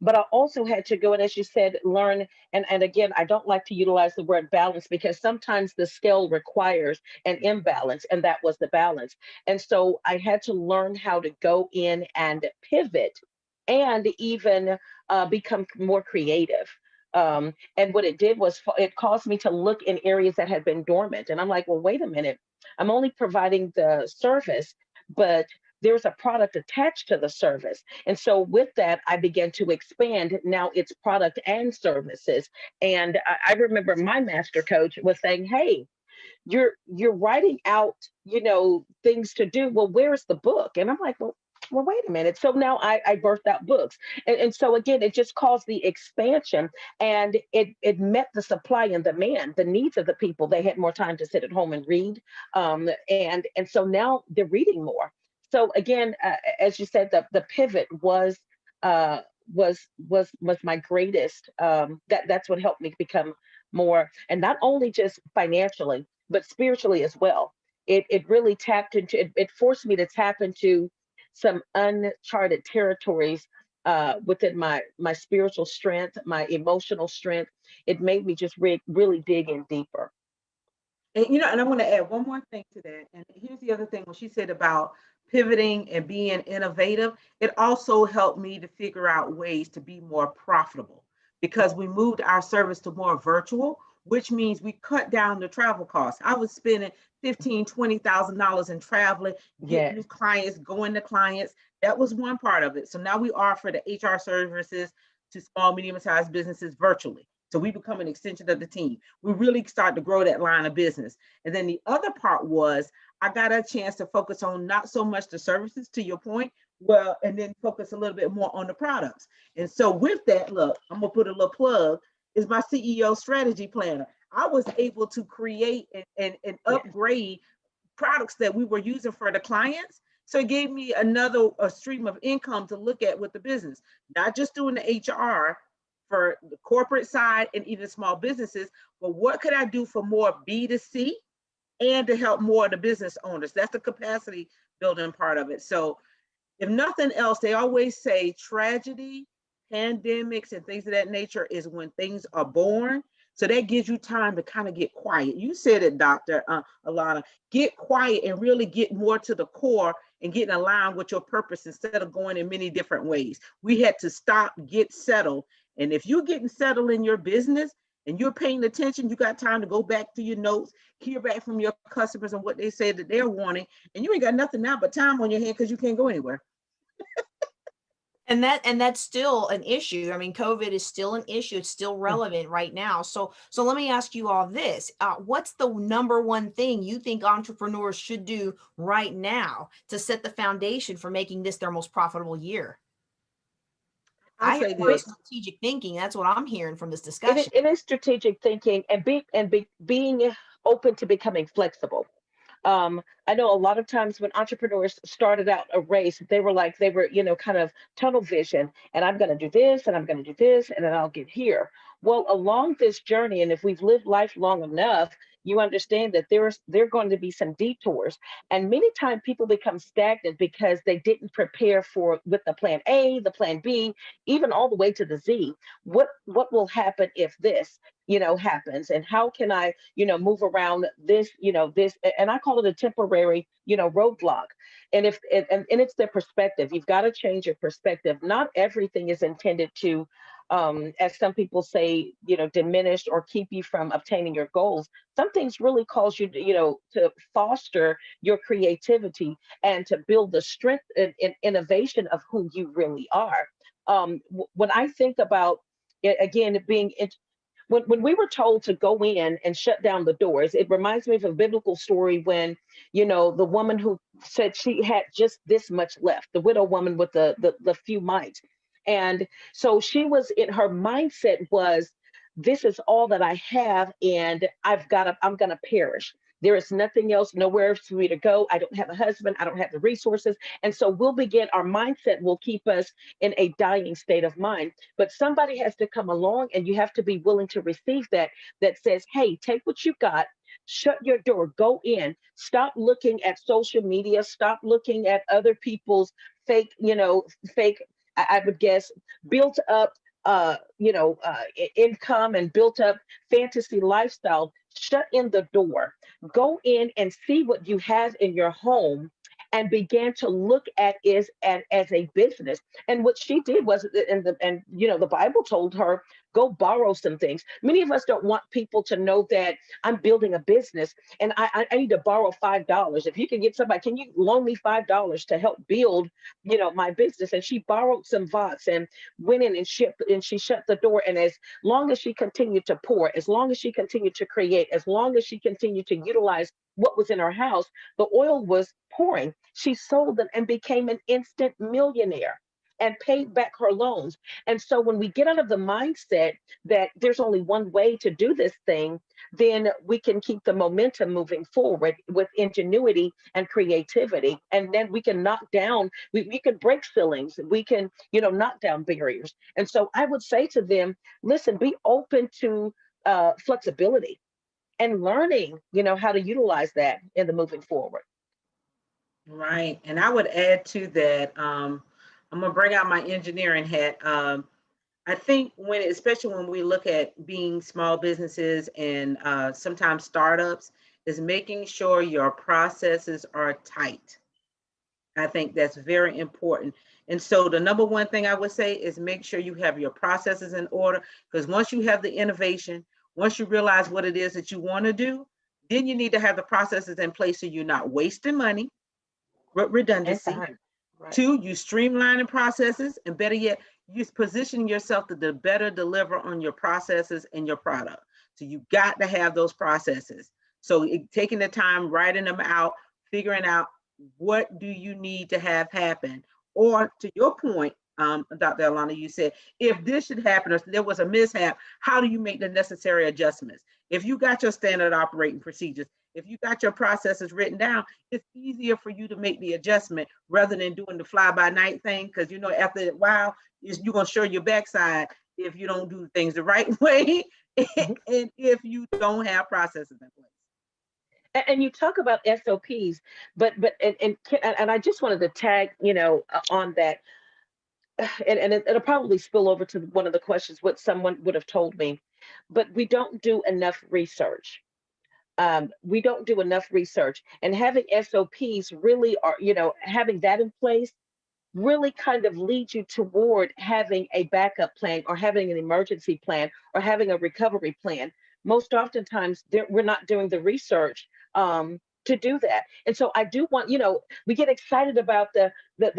But I also had to go and, as you said, learn. And again, I don't like to utilize the word balance because sometimes the scale requires an imbalance, and that was the balance. And so I had to learn how to go in and pivot and even become more creative. And what it did was it caused me to look in areas that had been dormant. And I'm like, well, wait a minute. I'm only providing the service, but there's a product attached to the service. And so with that, I began to expand. Now it's product and services. And I remember my master coach was saying, hey, you're writing out, things to do. Well, where's the book? And I'm like, well, wait a minute. So now I birthed out books. And so again, it just caused the expansion, and it met the supply and demand, the needs of the people. They had more time to sit at home and read. And so now they're reading more. So again, as you said, the pivot was was my greatest. That's what helped me become more, and not only just financially, but spiritually as well. It really tapped into it forced me to tap into some uncharted territories within my spiritual strength, my emotional strength. It made me just really dig in deeper. And and I want to add one more thing to that. And here's the other thing: when she said about pivoting and being innovative, it also helped me to figure out ways to be more profitable because we moved our service to more virtual, which means we cut down the travel costs. I was spending $15,000-$20,000 in traveling, getting new Yes, clients, going to clients. That was one part of it. So now we offer the HR services to small, medium-sized businesses virtually. So we become an extension of the team. We really start to grow that line of business. And then the other part was I got a chance to focus on not so much the services, to your point, well, and then focus a little bit more on the products. And so with that, look, I'm gonna put a little plug, is my CEO strategy planner. I was able to create and yes, upgrade products that we were using for the clients. So it gave me another a stream of income to look at with the business, not just doing the HR for the corporate side and even small businesses, but what could I do for more B2C and to help more of the business owners? That's the capacity building part of it. So if nothing else, they always say tragedy, pandemics, and things of that nature is when things are born. So that gives you time to kind of get quiet. You said it, Dr. Alana, get quiet and really get more to the core and get in line with your purpose instead of going in many different ways. We had to stop, get settled. And if you're getting settled in your business and you're paying attention, you got time to go back to your notes, hear back from your customers and what they say that they're wanting. And you ain't got nothing now but time on your hand because you can't go anywhere. And that's still an issue. I mean, COVID is still an issue. It's still relevant right now. So let me ask you all this. What's the number one thing you think entrepreneurs should do right now to set the foundation for making this their most profitable year? I'll I hear say great this. strategic thinking. That's what I'm hearing from this it is, discussion. it is strategic thinking and being open to becoming flexible. I know a lot of times when entrepreneurs started out a race, they were, kind of tunnel vision, and I'm going to do this, and I'm going to do this, and then I'll get here. Well, along this journey, and if we've lived life long enough, you understand that there are going to be some detours, and many times people become stagnant because they didn't prepare for with the plan A, the plan B, even all the way to the Z. What will happen if this, happens, and how can I, move around this, and I call it a temporary, roadblock. And if and it's the perspective. You've got to change your perspective. Not everything is intended to, as some people say, diminish or keep you from obtaining your goals. Some things really cause you to, to foster your creativity and to build the strength and innovation of who you really are. When I think about it, again, being when we were told to go in and shut down the doors, it reminds me of a biblical story when, the woman who said she had just this much left, the widow woman with the few mites. And so she was in her mindset was, this is all that I have, and I'm gonna perish. There is nothing else, nowhere for me to go. I don't have a husband, I don't have the resources. And so our mindset will keep us in a dying state of mind. But somebody has to come along and you have to be willing to receive that says, hey, take what you got, shut your door, go in, stop looking at social media, stop looking at other people's fake, fake, I would guess, built up income and built up fantasy lifestyle. Shut in the door, go in and see what you have in your home and began to look at is as a business. And what she did was, the Bible told her, go borrow some things. Many of us don't want people to know that I'm building a business and I need to borrow $5. If you can get somebody, can you loan me $5 to help build, my business? And she borrowed some vox and went in and shipped, and she shut the door. And as long as she continued to pour, as long as she continued to create, as long as she continued to utilize what was in her house, the oil was pouring. She sold them and became an instant millionaire. and paid back her loans. And so when we get out of the mindset that there's only one way to do this thing, then we can keep the momentum moving forward with ingenuity and creativity. And then we can knock down, we can break ceilings, we can, knock down barriers. And so I would say to them, listen, be open to flexibility and learning, how to utilize that in the moving forward. Right. And I would add to that, I'm going to bring out my engineering hat. I think especially when we look at being small businesses and sometimes startups, is making sure your processes are tight. I think that's very important. And so the number one thing I would say is make sure you have your processes in order, because once you have the innovation, once you realize what it is that you want to do, then you need to have the processes in place so you're not wasting money, redundancy. Right. 2, you streamlining processes, and better yet, you positioning yourself to better deliver on your processes and your product. So you got to have those processes. So taking the time, writing them out, figuring out what do you need to have happen. Or to your point, Dr. Alana, you said, if this should happen or there was a mishap, how do you make the necessary adjustments? If you got your standard operating procedures, if you got your processes written down, it's easier for you to make the adjustment rather than doing the fly-by-night thing. Because, after a while, you're going to show your backside if you don't do things the right way and if you don't have processes in place. And you talk about SOPs, but I just wanted to tag, on that, and it'll probably spill over to one of the questions what someone would have told me, but we don't do enough research. We don't do enough research, and having SOPs really are, having that in place really kind of leads you toward having a backup plan or having an emergency plan or having a recovery plan. Most oftentimes we're not doing the research to do that. And so I do want, we get excited about the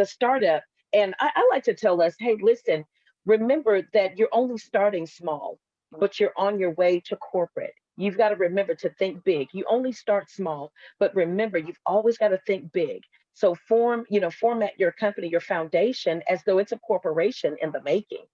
startup. And I like to tell us, hey, listen, remember that you're only starting small, but you're on your way to corporate. You've got to remember to think big. You only start small, but remember, you've always got to think big. So format your company, your foundation, as though it's a corporation in the making.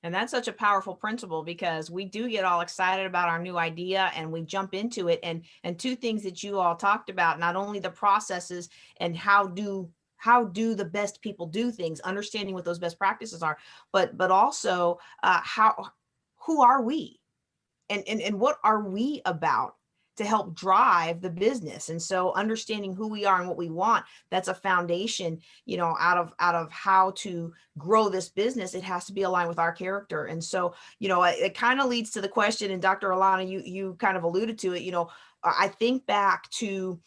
And that's such a powerful principle, because we do get all excited about our new idea and we jump into it. And 2 things that you all talked about, not only the processes and how do the best people do things, understanding what those best practices are, but also who are we and what are we about to help drive the business. And so understanding who we are and what we want, that's a foundation, out of how to grow this business. It has to be aligned with our character. And so, it kind of leads to the question, and Dr. Alana, you kind of alluded to it, I think back to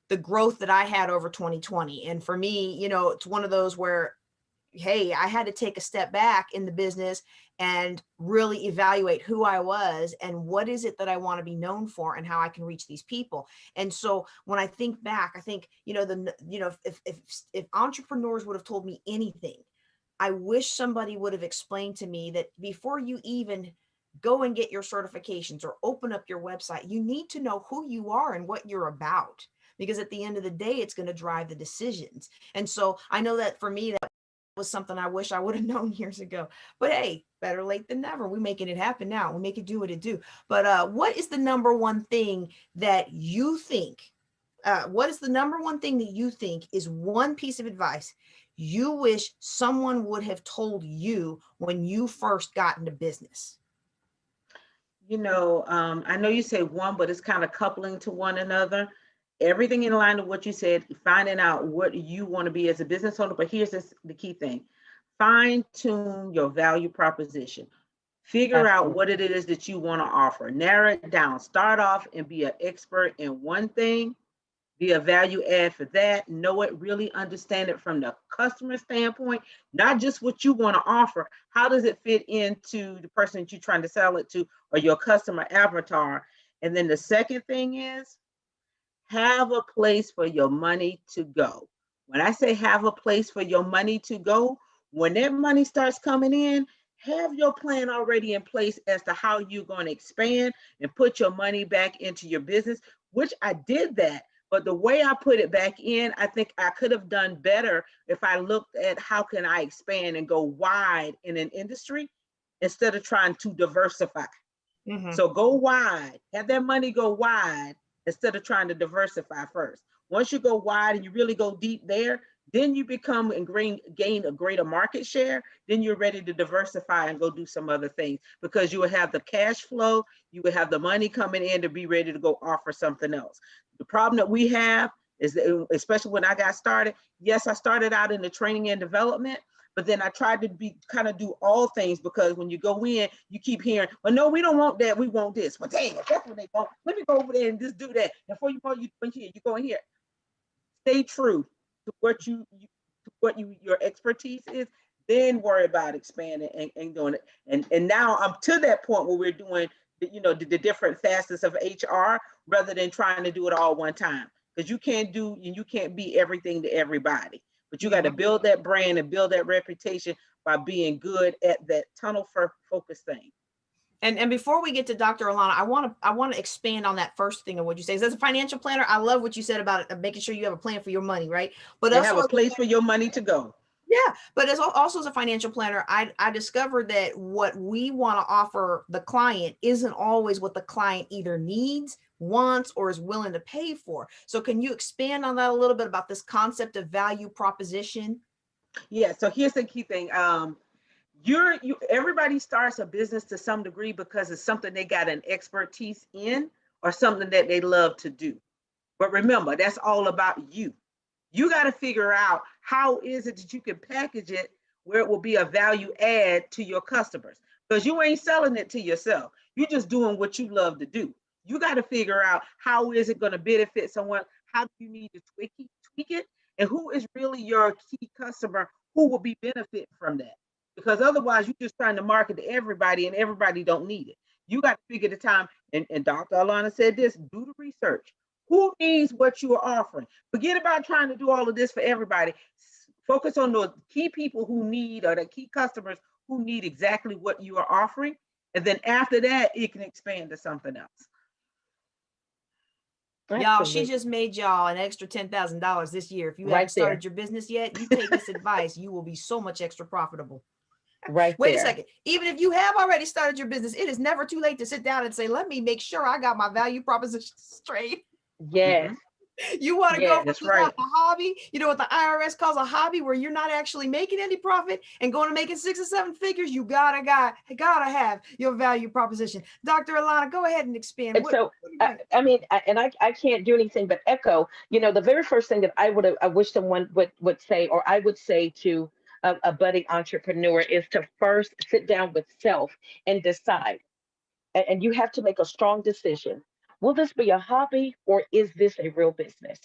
the growth that I had over 2020. And for me, it's one of those where, hey, I had to take a step back in the business and really evaluate who I was and what is it that I want to be known for and how I can reach these people. And so when I think back, I think, if entrepreneurs would have told me anything, I wish somebody would have explained to me that before you even go and get your certifications or open up your website, you need to know who you are and what you're about, because at the end of the day, it's going to drive the decisions. And so I know that for me, that was something I wish I would have known years ago, but hey, better late than never. We're making it happen now. We make it do what it do. But what is the number one thing that you think, is one piece of advice you wish someone would have told you when you first got into business? I know you say one, but it's kind of coupling to one another. Everything in line with what you said, finding out what you want to be as a business owner. But here's the key thing: fine tune your value proposition. Figure out what it is that you want to offer. Narrow it down. Start off and be an expert in one thing. Be a value add for that. Know it, really understand it from the customer standpoint, not just what you want to offer. How does it fit into the person that you're trying to sell it to or your customer avatar? And then the second thing is, have a place for your money to go. When I say have a place for your money to go, when that money starts coming in, have your plan already in place as to how you're going to expand and put your money back into your business, which I did that. But the way I put it back in, I think I could have done better if I looked at how can I expand and go wide in an industry instead of trying to diversify. Mhm. So go wide, have that money go wide instead of trying to diversify first. Once you go wide and you really go deep there, then you become and gain a greater market share. Then you're ready to diversify and go do some other things because you will have the cash flow, you will have the money coming in to be ready to go offer something else. The problem that we have is that, especially when I got started, yes, I started out in the training and development, but then I tried to be kind of do all things because when you go in, you keep hearing, well, no, we don't want that. We want this. Well, dang, that's what they want. Let me go over there and just do that. And before you go, you go here, you go in here. Stay true to what your expertise is. Then worry about expanding and doing it. And now I'm to that point where we're doing the different facets of HR rather than trying to do it all one time. Because you can't be everything to everybody. But you got to build that brand and build that reputation by being good at that tunnel focus thing. And before we get to Dr. Alana, I want to expand on that first thing of what you say. As a financial planner, I love what you said about it, making sure you have a plan for your money, right? But You also have a place for your money to go. Yeah, but also as a financial planner, I discovered that what we want to offer the client isn't always what the client either needs, wants, or is willing to pay for. So can you expand on that a little bit about this concept of value proposition? Yeah, so here's the key thing. Everybody starts a business to some degree because it's something they got an expertise in or something that they love to do. But remember, that's all about you. You got to figure out how is it that you can package it where it will be a value add to your customers, because you ain't selling it to yourself. You're just doing what you love to do. You got to figure out how is it going to benefit someone? How do you need to tweak it? And who is really your key customer who will be benefiting from that? Because otherwise you're just trying to market to everybody and everybody don't need it. You got to figure the time. And Dr. Alana said this, do the research. Who needs what you are offering? Forget about trying to do all of this for everybody. Focus on those key people who need, or the key customers who need exactly what you are offering. And then after that, it can expand to something else. Y'all, she just made y'all an extra $10,000 this year. If you haven't started your business yet, you take this advice, you will be so much extra profitable. Wait a second. Even if you have already started your business, it is never too late to sit down and say, let me make sure I got my value proposition straight. Yes. You want to go from right. a hobby, you know what the IRS calls a hobby, where you're not actually making any profit and going to making 6 or 7 figures. You gotta have your value proposition. Dr. Alana, go ahead and expand. And so, I can't do anything but echo. The very first thing that I wish someone would say, or I would say to a budding entrepreneur, is to first sit down with self and decide. And you have to make a strong decision. Will this be a hobby or is this a real business?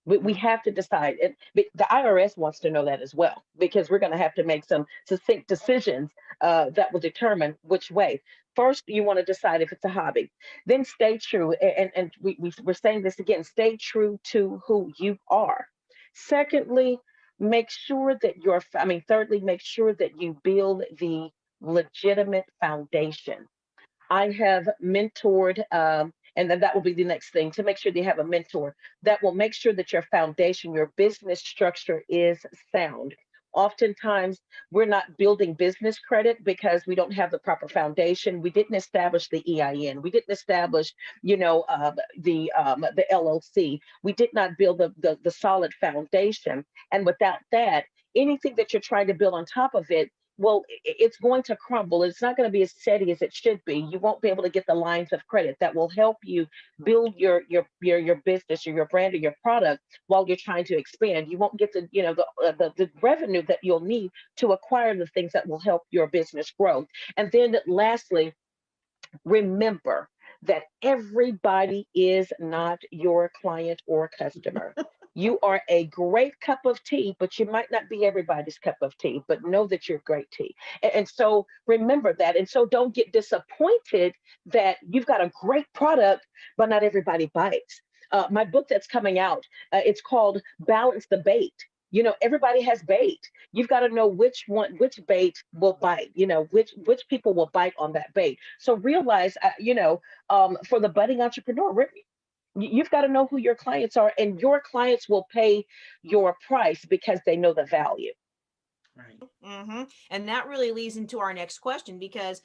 We have to decide. And the IRS wants to know that as well, because we're going to have to make some succinct decisions that will determine which way. First, you want to decide if it's a hobby. Then stay true. And we're saying this again, stay true to who you are. Secondly, thirdly, make sure that you build the legitimate foundation. I have mentored, and then that will be the next thing, to make sure they have a mentor that will make sure that your foundation, your business structure is sound. Oftentimes, we're not building business credit because we don't have the proper foundation. We didn't establish the EIN. We didn't establish, the LLC. We did not build the solid foundation. And without that, anything that you're trying to build on top of it, well, it's going to crumble. It's not going to be as steady as it should be. You won't be able to get the lines of credit that will help you build your business or your brand or your product while you're trying to expand. You won't get the revenue that you'll need to acquire the things that will help your business grow. And then lastly, remember that everybody is not your client or customer. You are a great cup of tea, but you might not be everybody's cup of tea, but know that you're great tea. And so remember that. And so don't get disappointed that you've got a great product, but not everybody bites. My book that's coming out, it's called Balance the Bait. Everybody has bait. You've got to know which bait will bite, which people will bite on that bait. So realize, for the budding entrepreneur, You've got to know who your clients are, and your clients will pay your price because they know the value. Right. And that really leads into our next question, because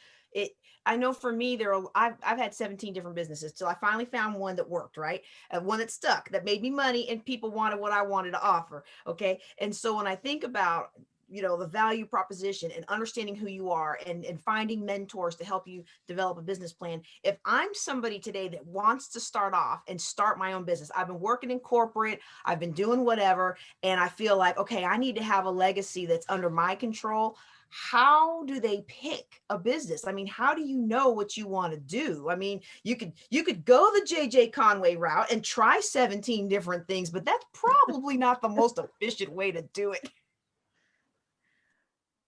I know for me, I've had 17 different businesses till I finally found one that worked, right? One that stuck, that made me money, and people wanted what I wanted to offer. Okay. And so when I think about, the value proposition and understanding who you are, and finding mentors to help you develop a business plan. If I'm somebody today that wants to start off and start my own business, I've been working in corporate, I've been doing whatever, and I feel like, okay, I need to have a legacy that's under my control. How do they pick a business? I mean, how do you know what you want to do? I mean, you could go the JJ Conway route and try 17 different things, but that's probably not the most efficient way to do it.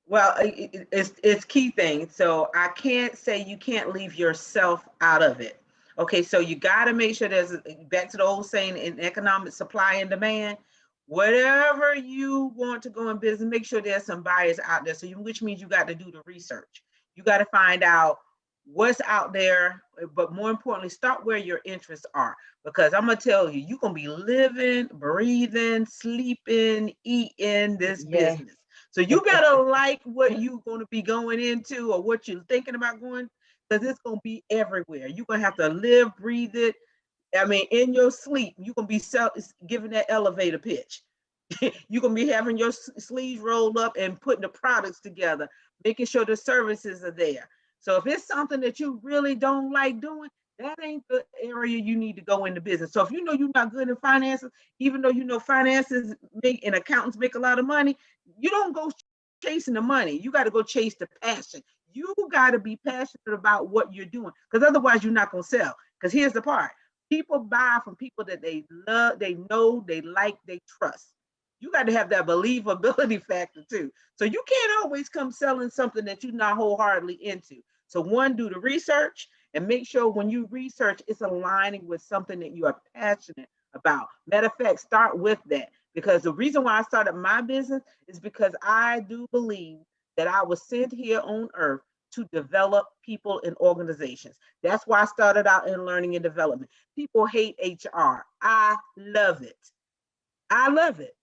Well, it's key thing. So I can't say you can't leave yourself out of it. Okay, so you got to make sure there's, back to the old saying in economic, supply and demand. Whatever you want to go in business, make sure there's some buyers out there. So which means you got to do the research. You got to find out what's out there, but more importantly, start where your interests are. Because I'm gonna tell you, you're gonna be living, breathing, sleeping, eating this business. So you better like what you're going to be going into, or what you're thinking about going, because it's going to be everywhere. You're going to have to live, breathe it. I mean, in your sleep, you're going to be giving that elevator pitch. You're going to be having your sleeves rolled up and putting the products together, making sure the services are there. So if it's something that you really don't like doing, that ain't the area you need to go into business. So if you know you're not good in finances, even though you know finances and accountants make a lot of money, you don't go chasing the money. You got to go chase the passion. You got to be passionate about what you're doing, because otherwise you're not going to sell. Because here's the part. People buy from people that they love, they know, they like, they trust. You got to have that believability factor too. So you can't always come selling something that you're not wholeheartedly into. So one, do the research and make sure when you research, it's aligning with something that you are passionate about. Matter of fact, start with that. Because the reason why I started my business is because I do believe that I was sent here on earth to develop people and organizations. That's why I started out in learning and development. People hate HR. I love it. I love it.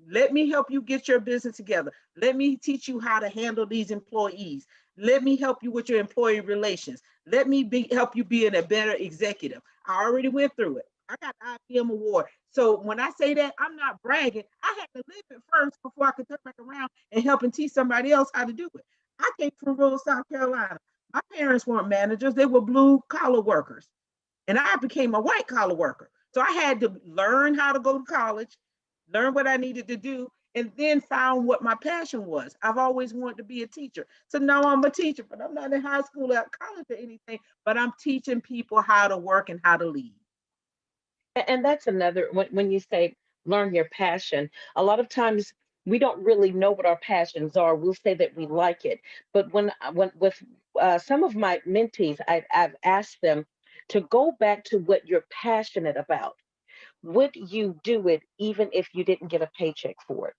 Let me help you get your business together. Let me teach you how to handle these employees. Let me help you with your employee relations. Let me help you be a better executive. I already went through it. I got the IBM award. So when I say that, I'm not bragging. I had to live it first before I could turn back around and help and teach somebody else how to do it. I came from rural South Carolina. My parents weren't managers. They were blue collar workers. And I became a white collar worker. So I had to learn how to go to college, learn what I needed to do, and then found what my passion was. I've always wanted to be a teacher. So now I'm a teacher, but I'm not in high school or college or anything, but I'm teaching people how to work and how to lead. And that's another, when you say learn your passion, a lot of times we don't really know what our passions are. We'll say that we like it. But when with some of my mentees, I've asked them to go back to what you're passionate about. Would you do it even if you didn't get a paycheck for it?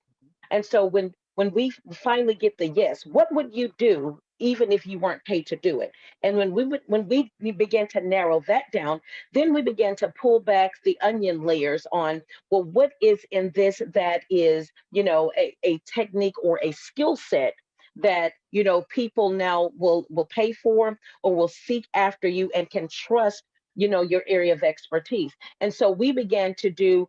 And so when we finally get the yes, what would you do even if you weren't paid to do it? And when we began to narrow that down, then we began to pull back the onion layers on, well, what is in this that is, a technique or a skill set that people now will pay for or will seek after you and can trust your area of expertise. And so we began to do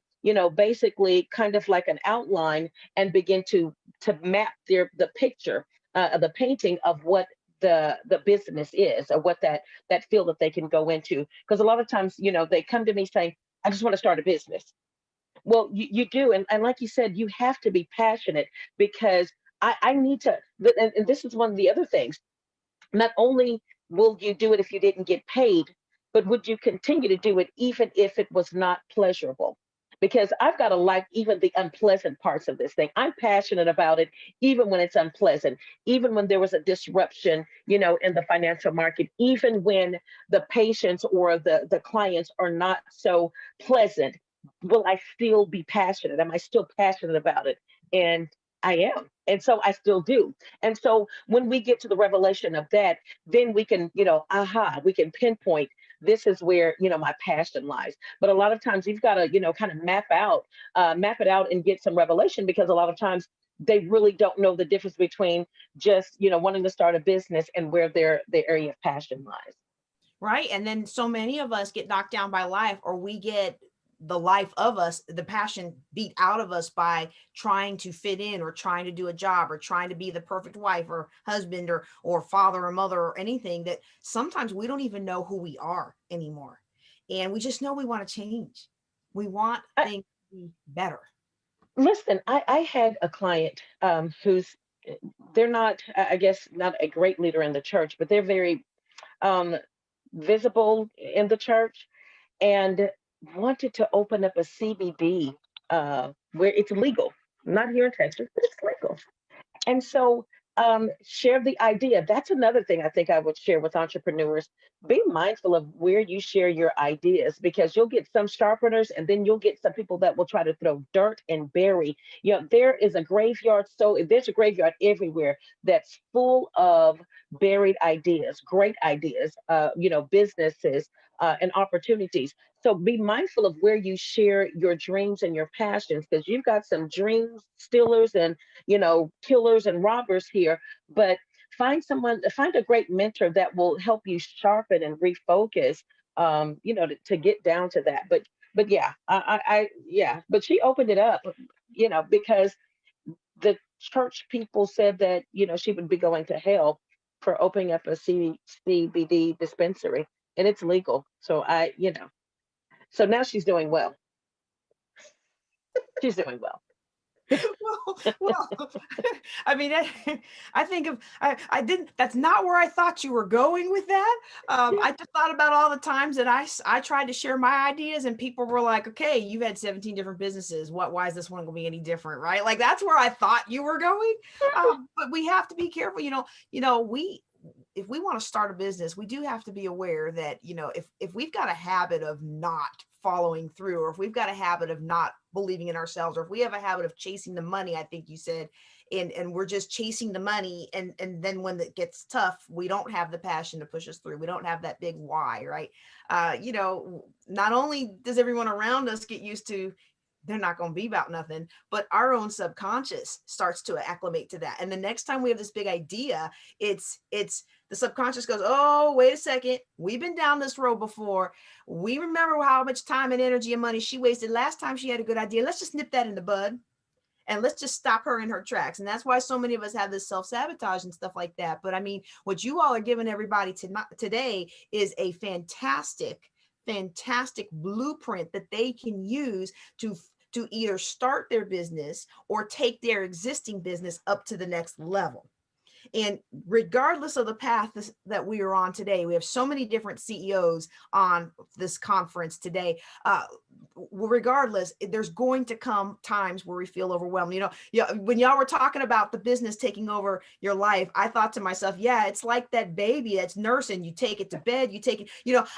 basically kind of like an outline and begin to map the picture, the painting of what the business is, or what that field that they can go into. Because a lot of times, they come to me saying, I just want to start a business. Well, you do, and like you said, you have to be passionate, because I need to, and this is one of the other things. Not only will you do it if you didn't get paid, but would you continue to do it even if it was not pleasurable? Because I've got to like even the unpleasant parts of this thing. I'm passionate about it, even when it's unpleasant, even when there was a disruption, in the financial market, even when the patients or the clients are not so pleasant. Will I still be passionate? Am I still passionate about it? And I am. And so I still do. And so when we get to the revelation of that, then we can, we can pinpoint this is where, my passion lies. But a lot of times you've got to, kind of map it out and get some revelation, because a lot of times they really don't know the difference between just, wanting to start a business and where their area of passion lies. Right. And then so many of us get knocked down by life, or we get the life of us, the passion beat out of us by trying to fit in, or trying to do a job, or trying to be the perfect wife or husband or father or mother or anything, that sometimes we don't even know who we are anymore. And we just know we want to change. We want things to be better. Listen, I had a client who's, they're not, I guess, not a great leader in the church, but they're very um, visible in the church, and wanted to open up a CBD where it's legal, not here in Texas, but it's legal. And so share the idea. That's another thing I think I would share with entrepreneurs. Be mindful of where you share your ideas, because you'll get some sharpeners, and then you'll get some people that will try to throw dirt and bury. There is a graveyard. So there's a graveyard everywhere that's full of buried ideas, great ideas, businesses and opportunities. So be mindful of where you share your dreams and your passions, because you've got some dream stealers and, killers and robbers here. But find a great mentor that will help you sharpen and refocus, to get down to that. But yeah, but she opened it up, because the church people said that, she would be going to hell for opening up a CBD dispensary, and it's legal. So so now she's doing well. She's doing well. well, I mean, I think I didn't, that's not where I thought you were going with that. I just thought about all the times that I tried to share my ideas, and people were like, okay, you've had 17 different businesses. Why is this one going to be any different? Right. Like, that's where I thought you were going. But we have to be careful, if we want to start a business, we do have to be aware that, if we've got a habit of not following through, or if we've got a habit of not believing in ourselves, or if we have a habit of chasing the money, I think you said, and we're just chasing the money. And then when it gets tough, we don't have the passion to push us through. We don't have that big why, right? Not only does everyone around us get used to, they're not going to be about nothing, but our own subconscious starts to acclimate to that. And the next time we have this big idea, it's the subconscious goes, oh, wait a second. We've been down this road before. We remember how much time and energy and money she wasted last time she had a good idea. Let's just nip that in the bud, and let's just stop her in her tracks. And that's why so many of us have this self-sabotage and stuff like that. But I mean, what you all are giving everybody today is a fantastic blueprint that they can use to either start their business or take their existing business up to the next level. And regardless of the path that we are on today, we have so many different CEOs on this conference today. Regardless, there's going to come times where we feel overwhelmed. When y'all were talking about the business taking over your life, I thought to myself, yeah, it's like that baby that's nursing. You take it to bed, you take it,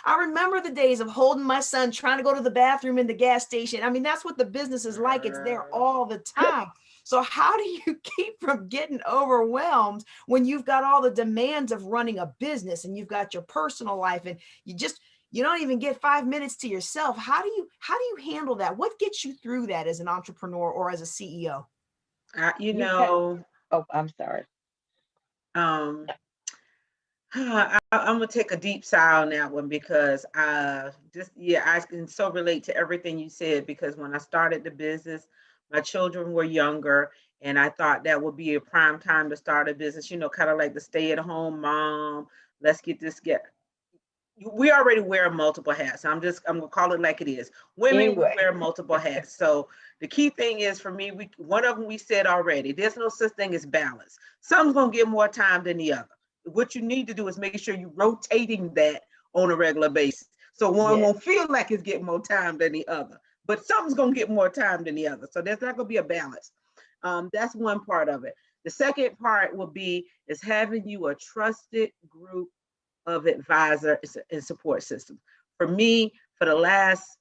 I remember the days of holding my son, trying to go to the bathroom in the gas station. I mean, that's what the business is like. It's there all the time. So how do you keep from getting overwhelmed when you've got all the demands of running a business, and you've got your personal life, and you don't even get 5 minutes to yourself? How do you handle that? What gets you through that as an entrepreneur or as a CEO? I'm sorry. I'm gonna take a deep sigh on that one, because I can so relate to everything you said, because when I started the business, my children were younger, and I thought that would be a prime time to start a business, kind of like the stay-at-home mom. Let's get this we already wear multiple hats. I'm gonna call it like it is. Women, anyway, we wear multiple hats. So the key thing is, for me, one of them we said already, there's no such thing as balance. Some's gonna get more time than the other. What you need to do is make sure you're rotating that on a regular basis. So one won't feel like it's getting more time than the other, but something's gonna get more time than the other. So there's not gonna be a balance. That's one part of it. The second part will be is having you a trusted group of advisor and support system. For me, for the last,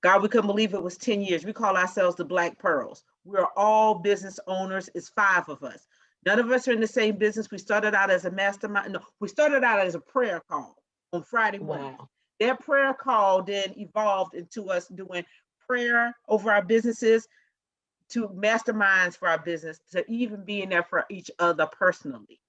God, we couldn't believe it was 10 years. We call ourselves the Black Pearls. We're all business owners. It's 5 of us. None of us are in the same business. We started out as a mastermind. No, we started out as a prayer call on Friday morning. Wow. That prayer call then evolved into us doing prayer over our businesses, to masterminds for our business, to even being there for each other personally.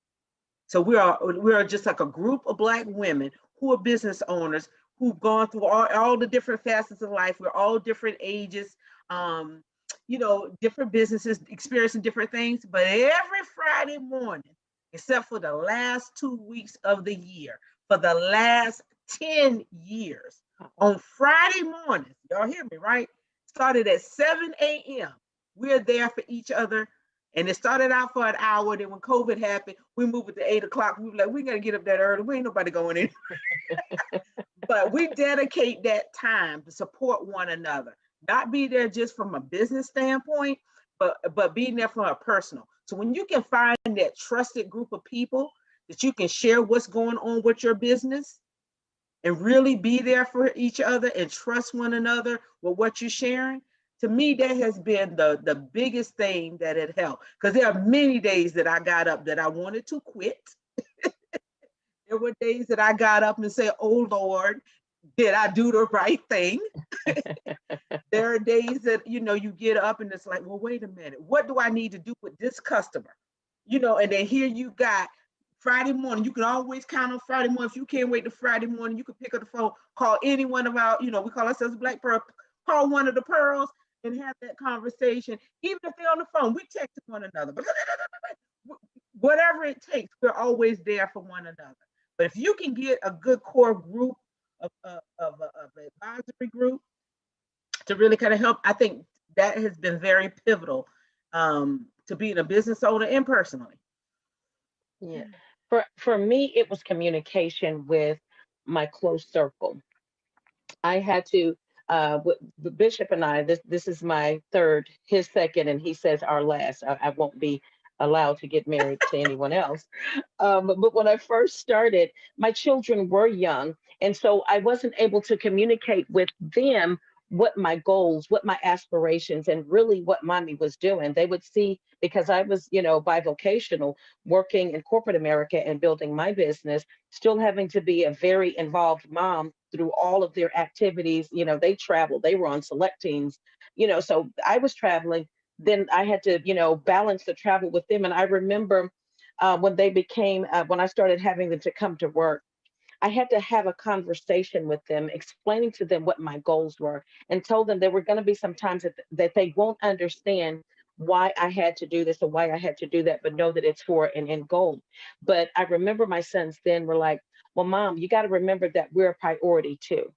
So we are just like a group of Black women who are business owners who've gone through all the different facets of life. We're all different ages, different businesses, experiencing different things. But every Friday morning, except for the last 2 weeks of the year, for the last 10 years, on Friday mornings, y'all hear me, right? Started at 7 a.m. We're there for each other. And it started out for an hour. Then when COVID happened, we moved it to 8 o'clock. We were like, we got to get up that early. We ain't nobody going in. But we dedicate that time to support one another, not be there just from a business standpoint, but being there from a personal. So when you can find that trusted group of people that you can share what's going on with your business and really be there for each other and trust one another with what you're sharing, to me, that has been the biggest thing that had helped. Because there are many days that I got up that I wanted to quit. There were days that I got up and said, oh Lord, did I do the right thing? There are days that, you get up and it's like, well, wait a minute, what do I need to do with this customer? And then here you got Friday morning. You can always count on Friday morning. If you can't wait to Friday morning, you can pick up the phone, call any one of our, we call ourselves Black Pearl, call one of the pearls and have that conversation. Even if they're on the phone, we text one another. Whatever it takes, we're always there for one another. But if you can get a good core group of advisory group to really kind of help, I think that has been very pivotal to being a business owner and personally. Yeah. For me, it was communication with my close circle. I had to, with the bishop and I, this is my third, his second, and he says our last. I won't be allowed to get married to anyone else. But when I first started, my children were young. And so I wasn't able to communicate with them what my goals, what my aspirations, and really what mommy was doing. They would see, because I was, bivocational, working in corporate America and building my business, still having to be a very involved mom through all of their activities. They traveled, they were on select teams, so I was traveling. Then I had to, balance the travel with them. And I remember when when I started having them to come to work, I had to have a conversation with them, explaining to them what my goals were, and told them there were going to be some times that they won't understand why I had to do this or why I had to do that, but know that it's for an end goal. But I remember my sons then were like, well, Mom, you got to remember that we're a priority too.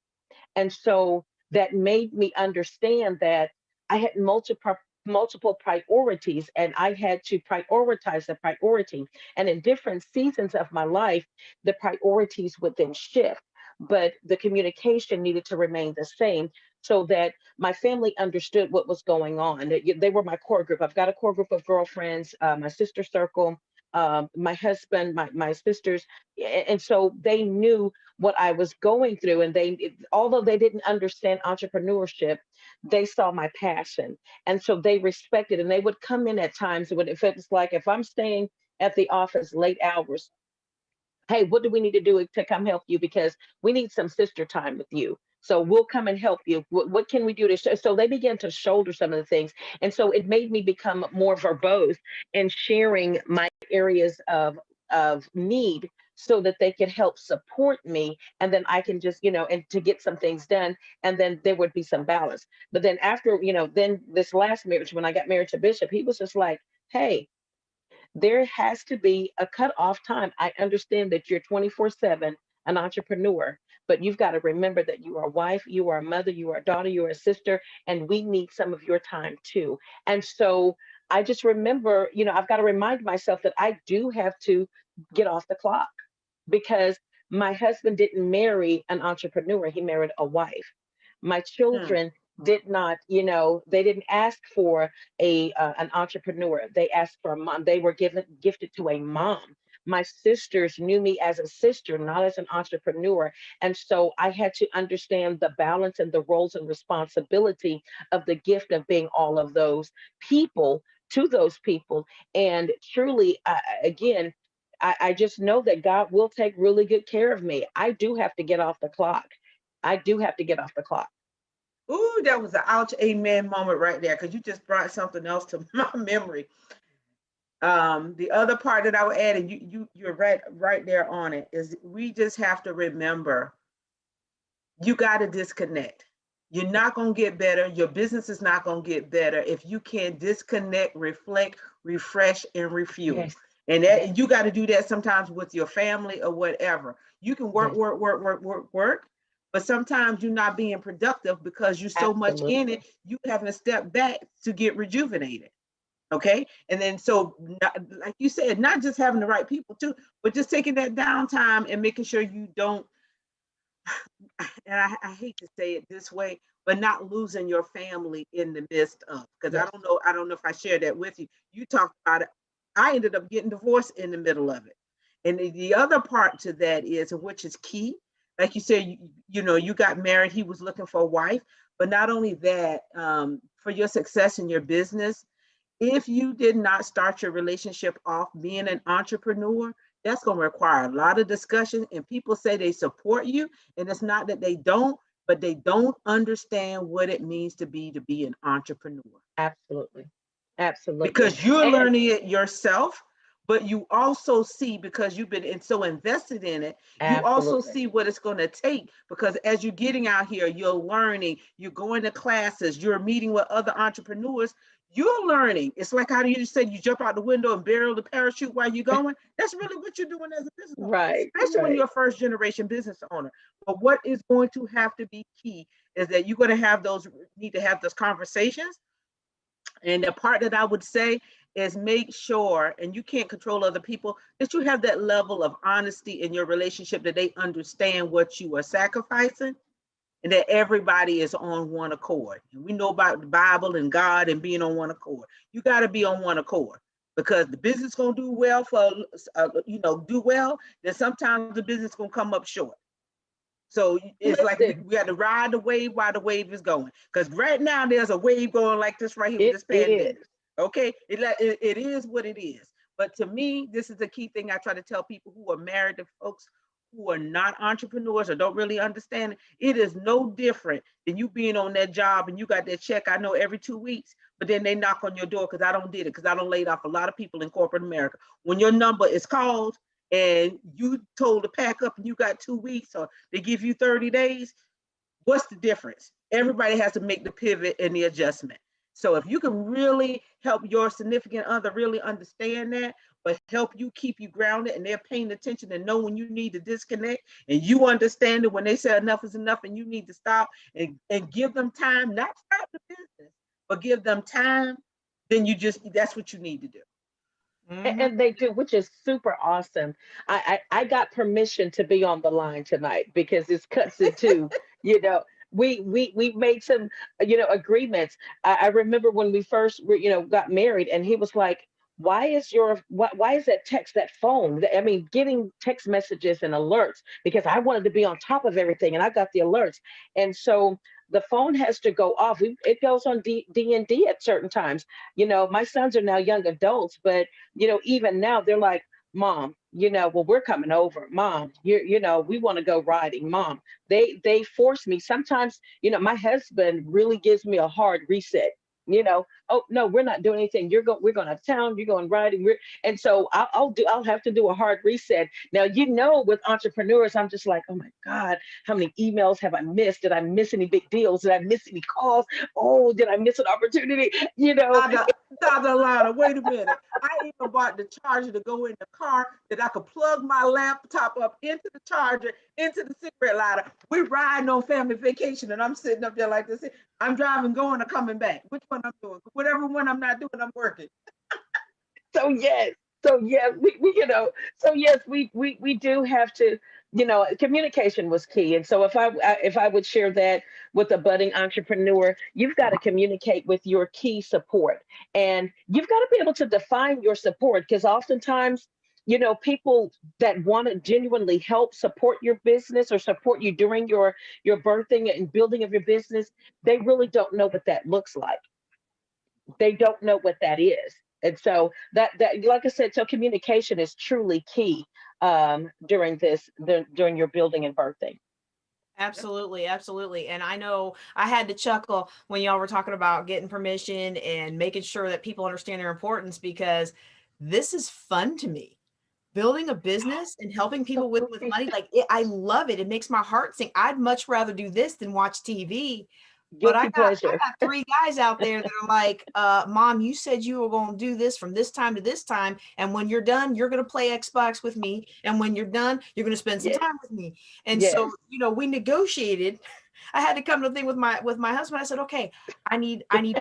And so that made me understand that I had multiple priorities, and I had to prioritize the priority. And in different seasons of my life, the priorities would then shift, but the communication needed to remain the same so that my family understood what was going on. They were my core group. I've got a core group of girlfriends, my sister circle, my husband, my sisters. And so they knew what I was going through. And although they didn't understand entrepreneurship, they saw my passion. And so they respected, and they would come in at times when if it was like, if I'm staying at the office late hours, hey, what do we need to do to come help you? Because we need some sister time with you. So we'll come and help you. What can we do to so they began to shoulder some of the things. And so it made me become more verbose in sharing my areas of need so that they could help support me. And then I can just, and to get some things done. And then there would be some balance. But then after, then this last marriage, when I got married to Bishop, he was just like, hey, there has to be a cutoff time. I understand that you're 24/7 an entrepreneur, but you've got to remember that you are a wife, you are a mother, you are a daughter, you are a sister, and we need some of your time too. And so I just remember, I've got to remind myself that I do have to get off the clock, because my husband didn't marry an entrepreneur, he married a wife. My children did not, they didn't ask for an entrepreneur. They asked for a mom. They were gifted to a mom. My sisters knew me as a sister, not as an entrepreneur. And so I had to understand the balance and the roles and responsibility of the gift of being all of those people to those people. And truly, again, I just know that God will take really good care of me. I do have to get off the clock. I do have to get off the clock. Ooh, that was an ouch amen moment right there, because you just brought something else to my memory. The other part that I would add, and you're right there on it, is we just have to remember, you got to disconnect. You're not going to get better. Your business is not going to get better if you can't disconnect, reflect, refresh, and refuel. Yes. And that you got to do that sometimes with your family or whatever. You can work, but sometimes you're not being productive because you're so much in it, you having to step back to get rejuvenated. Okay. And then, so like you said, not just having the right people too, but just taking that downtime and making sure you don't, and I hate to say it this way, but not losing your family in the midst of, because Yes. I don't know if I shared that with you. You talked about it. I ended up getting divorced in the middle of it. And the other part to that is, which is key, like you said, you got married, he was looking for a wife, but not only that, for your success in your business, if you did not start your relationship off being an entrepreneur, that's going to require a lot of discussion. And people say they support you, and it's not that they don't, but they don't understand what it means to be an entrepreneur. Absolutely. Absolutely. Because you're And learning it yourself, but you also see, because you've been so invested in it, you also absolutely. see what it's going to take, because as you're getting out here, you're learning, you're going to classes, you're meeting with other entrepreneurs, you're learning. It's like how you said you jump out the window and barrel the parachute while you're going. That's really what you're doing as a business owner, Right. especially when you're a first generation business owner. But what is going to have to be key is that you're going to need to have those conversations. And the part that I would say is, make sure, and you can't control other people, that you have that level of honesty in your relationship, that they understand what you are sacrificing, and that everybody is on one accord. And we know about the Bible and God and being on one accord. You got to be on one accord, because the business going to do well do well. Then sometimes the business going to come up short. So it's like we got to ride the wave while the wave is going. Because right now there's a wave going like this right here with this pandemic. Okay, it is what it is. But to me, this is the key thing I try to tell people who are married to folks who are not entrepreneurs or don't really understand it. It is no different than you being on that job and you got that check, I know, every 2 weeks, but then they knock on your door, because I don't did it, because I don't laid off a lot of people in corporate America. When your number is called and you told to pack up and you got 2 weeks, or they give you 30 days, what's the difference? Everybody has to make the pivot and the adjustment. So if you can really help your significant other really understand that, but help you keep you grounded, and they're paying attention and know when you need to disconnect, and you understand it when they say enough is enough and you need to stop, and give them time, not stop the business, but give them time, then that's what you need to do. And they do, which is super awesome. I got permission to be on the line tonight because this cuts into, we made some, agreements. I remember when we first got married, and he was like, why is that text, that phone? I mean, getting text messages and alerts, because I wanted to be on top of everything, and I got the alerts. And so the phone has to go off. It goes on D&D at certain times. My sons are now young adults, but even now they're like, Mom, well, we're coming over. Mom, we want to go riding. Mom, they force me. Sometimes, my husband really gives me a hard reset. Oh no, we're not doing anything. We're going out of town. You're going riding. And so I'll have to do a hard reset. Now, with entrepreneurs, I'm just like, oh my God, how many emails have I missed? Did I miss any big deals? Did I miss any calls? Oh, did I miss an opportunity? Dr. Lana, wait a minute. I even bought the charger to go in the car, that I could plug my laptop up into the charger, into the cigarette lighter. We're riding on family vacation, and I'm sitting up there like this. I'm driving, going, or coming back. Which one I'm doing? Whatever one I'm not doing, I'm working. So yes, we do have to, communication was key. And so if I would share that with a budding entrepreneur, you've got to communicate with your key support, and you've got to be able to define your support, because oftentimes, people that want to genuinely help support your business or support you during your birthing and building of your business, they really don't know what that looks like. They don't know what that is. And so that like I said, so communication is truly key during your building and birthing. Absolutely, absolutely. And I know I had to chuckle when y'all were talking about getting permission and making sure that people understand their importance, because this is fun to me. Building a business and helping people with Absolutely. money, like I love it. It makes my heart sing. I'd much rather do this than watch TV. But Guilty I pleasure. got three guys out there that are like, Mom, you said you were going to do this from this time to this time. And when you're done, you're going to play Xbox with me. And when you're done, you're going to spend some Yes. time with me. And so, Yes. we negotiated. I had to come to the thing with my husband. I said, okay, I need one night.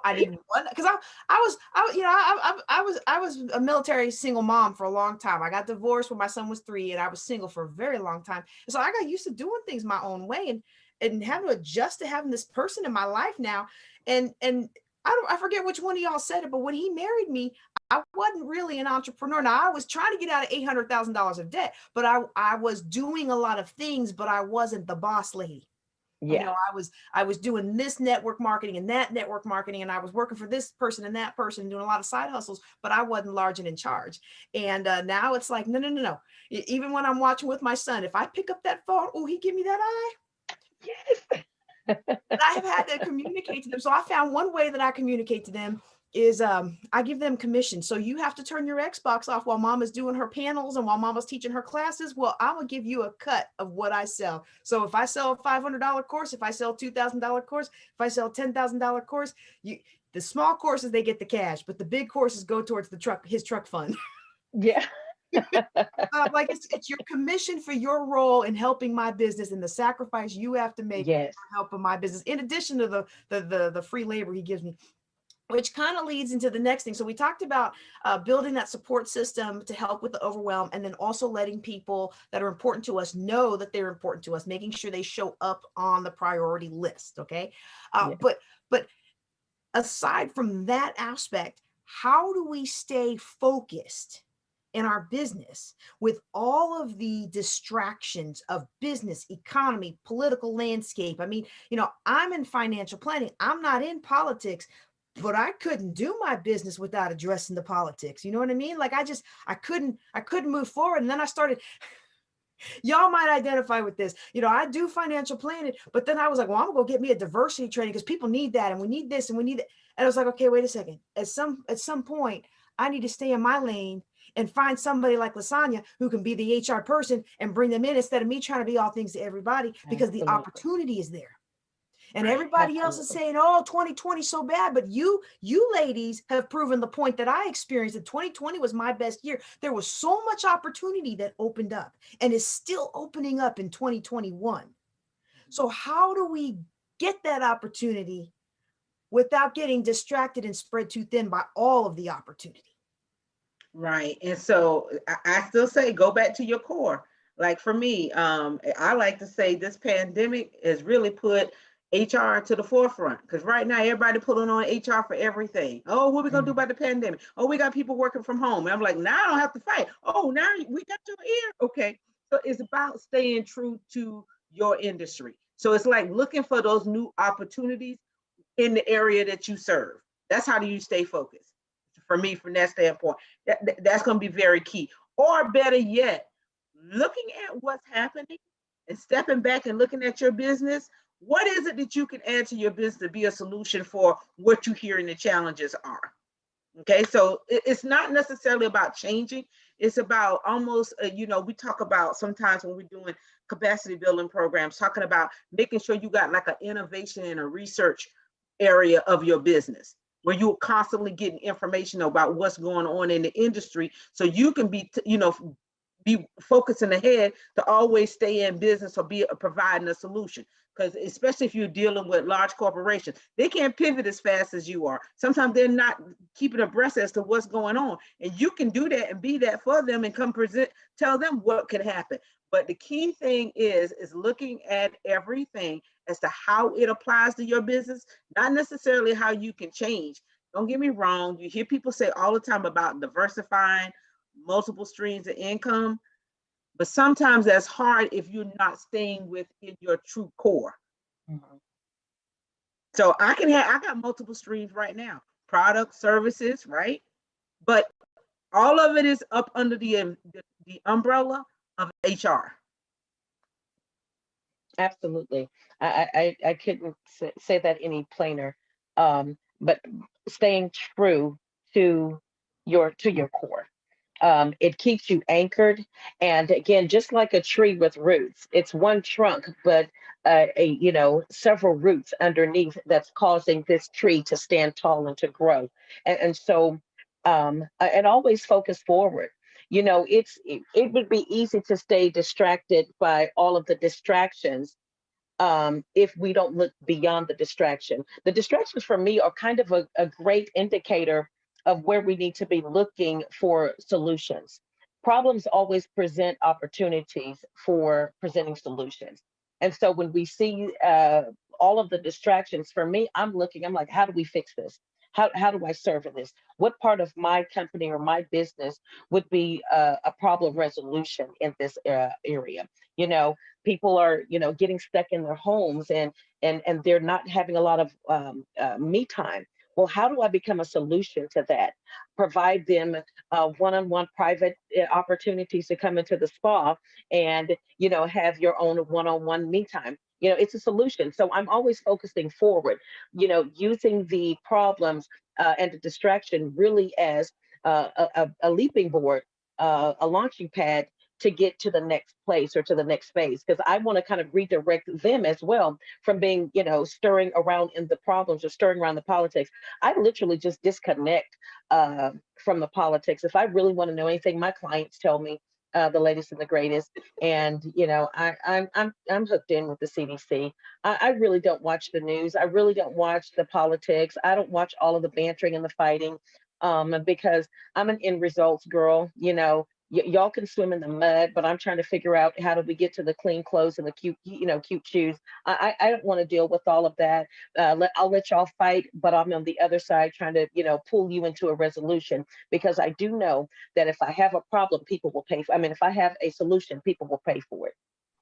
I need one, because I was a military single mom for a long time. I got divorced when my son was 3, and I was single for a very long time. And so I got used to doing things my own way, and having to adjust to having this person in my life now. And I forget which one of y'all said it, but when he married me, I wasn't really an entrepreneur. Now I was trying to get out of $800,000 of debt, but I was doing a lot of things, but I wasn't the boss lady. Yeah. I was doing this network marketing and that network marketing, and I was working for this person and that person, doing a lot of side hustles, but I wasn't large and in charge. And now it's like, no, no, no, no. Even when I'm watching with my son, if I pick up that phone, oh, he give me that eye. Yes. And I have had to communicate to them. So I found one way that I communicate to them is I give them commission. So you have to turn your Xbox off while mom is doing her panels and while mama's teaching her classes. Well, I will give you a cut of what I sell. So if I sell a $500 course, if I sell a $2,000 course, if I sell a $10,000 course, the small courses, they get the cash, but the big courses go towards his truck fund. Yeah. Like it's your commission for your role in helping my business and the sacrifice you have to make Yes. for helping my business, in addition to the free labor he gives me. Which kind of leads into the next thing. So we talked about building that support system to help with the overwhelm, and then also letting people that are important to us know that they're important to us, making sure they show up on the priority list. Okay. Yeah. But aside from that aspect, how do we stay focused in our business with all of the distractions of business, economy, political landscape? I mean, I'm in financial planning. I'm not in politics, but I couldn't do my business without addressing the politics. You know what I mean? Like I couldn't move forward. And then I started, y'all might identify with this. I do financial planning, but then I was like, well, I'm gonna go get me a diversity training because people need that, and we need this, and we need that. And I was like, okay, wait a second. At some point, I need to stay in my lane and find somebody like Lasagna who can be the HR person and bring them in, instead of me trying to be all things to everybody, because the Absolutely. opportunity is there. And Right. everybody else is Absolutely. saying, oh, 2020 so bad. But you ladies have proven the point that I experienced, that 2020 was my best year. There was so much opportunity that opened up and is still opening up in 2021. So how do we get that opportunity without getting distracted and spread too thin by all of the opportunity? Right. And so I still say go back to your core. Like for me, I like to say this pandemic has really put HR to the forefront, because right now everybody pulling on HR for everything. Oh, what are we gonna do about the pandemic? Oh, we got people working from home. And I'm like, now I don't have to fight. Oh, now we got your ear. Okay. So it's about staying true to your industry. So it's like looking for those new opportunities in the area that you serve. That's how do you stay focused. For me, from that standpoint, that's going to be very key. Or better yet, looking at what's happening and stepping back and looking at your business. What is it that you can add to your business to be a solution for what you hear and the challenges are? Okay, so it's not necessarily about changing. It's about almost, we talk about sometimes when we're doing capacity building programs, talking about making sure you got like an innovation and a research area of your business, where you're constantly getting information about what's going on in the industry, so you can be focusing ahead to always stay in business or be providing a solution. Because especially if you're dealing with large corporations, they can't pivot as fast as you are. Sometimes they're not keeping abreast as to what's going on, and you can do that and be that for them and come tell them what could happen. But the key thing is looking at everything as to how it applies to your business, not necessarily how you can change. Don't get me wrong. You hear people say all the time about diversifying, multiple streams of income, but sometimes that's hard if you're not staying within your true core. Mm-hmm. So I got multiple streams right now, products, services, right? But all of it is up under the umbrella of HR. Absolutely. I couldn't say that any plainer. But staying true to your core. It keeps you anchored. And again, just like a tree with roots, it's one trunk, but several roots underneath that's causing this tree to stand tall and to grow. And so, and always focus forward. It would be easy to stay distracted by all of the distractions if we don't look beyond the distraction. The distractions for me are kind of a great indicator of where we need to be looking for solutions. Problems always present opportunities for presenting solutions. And so when we see all of the distractions, for me, I'm like, how do we fix this? How do I serve in this? What part of my company or my business would be a problem resolution in this area? You know, people are getting stuck in their homes and they're not having a lot of me time. Well, how do I become a solution to that? Provide them one-on-one private opportunities to come into the spa and have your own one-on-one me time. It's a solution. So I'm always focusing forward, using the problems and the distraction really as a leaping board, a launching pad to get to the next place or to the next phase, because I want to kind of redirect them as well from being stirring around in the problems or stirring around the politics. I literally just disconnect from the politics. If I really want to know anything, my clients tell me the latest and the greatest, and I'm hooked in with the CDC. I really don't watch the news. I really don't watch the politics. I don't watch all of the bantering and the fighting, because I'm an end results girl. Y'all can swim in the mud, but I'm trying to figure out how do we get to the clean clothes and the cute shoes. I don't want to deal with all of that. I'll let y'all fight, but I'm on the other side trying to, pull you into a resolution, because I do know that if I have a problem, people will pay for. I mean, if I have a solution, people will pay for it.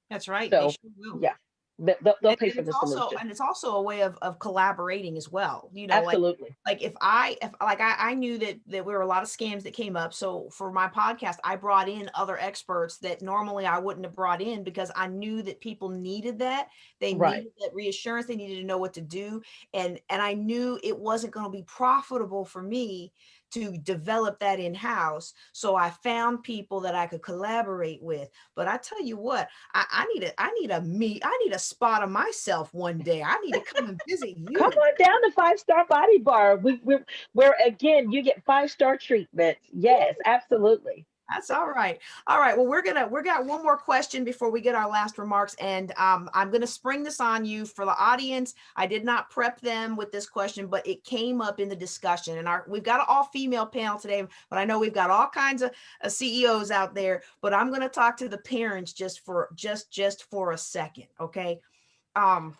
That's right. They So sure will. yeah, they'll pay And for it's the also solution. a way of collaborating as well. Absolutely. Like if I knew that there were a lot of scams that came up. So for my podcast, I brought in other experts that normally I wouldn't have brought in, because I knew that people needed that. They Right. needed that reassurance. They needed to know what to do. And I knew it wasn't going to be profitable for me to develop that in-house. So I found people that I could collaborate with. But I tell you what, I need a spot of myself one day. I need to come and visit Come you. on down to Five Star Body Bar. Where again you get 5-star treatment. Yes, absolutely. That's all right. All right. Well, we got one more question before we get our last remarks. And I'm gonna spring this on you for the audience. I did not prep them with this question, but it came up in the discussion. And we've got an all-female panel today, but I know we've got all kinds of CEOs out there. But I'm gonna talk to the parents just for a second. Okay. I'm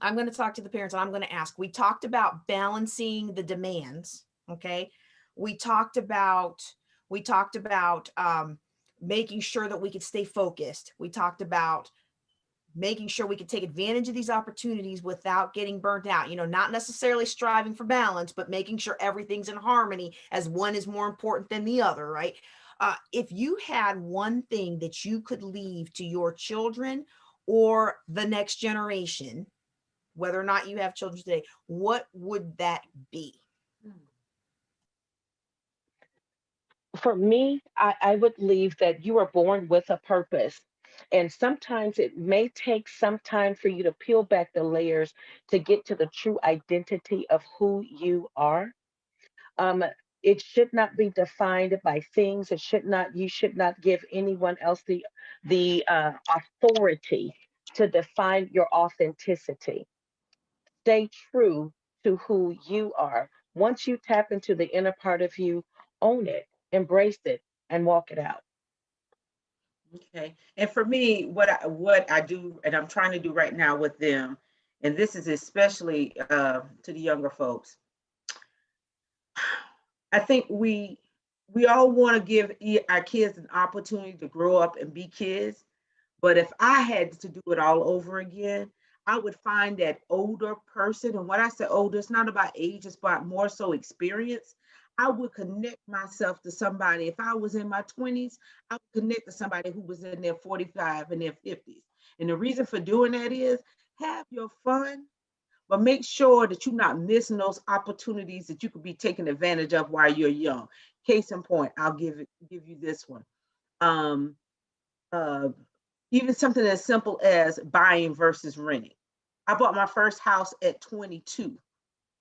going to talk to the parents and I'm going to ask. We talked about balancing the demands. Okay. We talked about making sure that we could stay focused. We talked about making sure we could take advantage of these opportunities without getting burnt out. Not necessarily striving for balance, but making sure everything's in harmony, as one is more important than the other, right? If you had one thing that you could leave to your children or the next generation, whether or not you have children today, what would that be? For me, I would leave that you are born with a purpose. And sometimes it may take some time for you to peel back the layers to get to the true identity of who you are. Um, it should not be defined by things. You should not give anyone else the authority to define your authenticity. Stay true to who you are. Once you tap into the inner part of you, own it, embrace it, and walk it out. Okay. And for me, what I do, and I'm trying to do right now with them, and this is especially to the younger folks. I think we all want to give our kids an opportunity to grow up and be kids. But if I had to do it all over again, I would find that older person. And when I say older, it's not about age, it's about more so experience. I would connect myself to somebody. If I was in my 20s, I would connect to somebody who was in their 45 and their 50s. And the reason for doing that is have your fun, but make sure that you're not missing those opportunities that you could be taking advantage of while you're young. Case in point, I'll give you this one. Um, uh, Even something as simple as buying versus renting. I bought my first house at 22.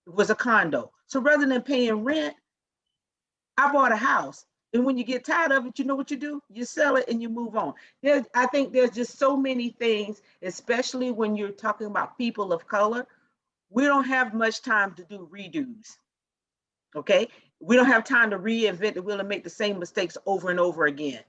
It was a condo. So rather than paying rent, I bought a house. And when you get tired of it, you know what you do? You sell it and you move on. I think there's just so many things, especially when you're talking about people of color. We don't have much time to do redos. Okay? We don't have time to reinvent the wheel and make the same mistakes over and over again.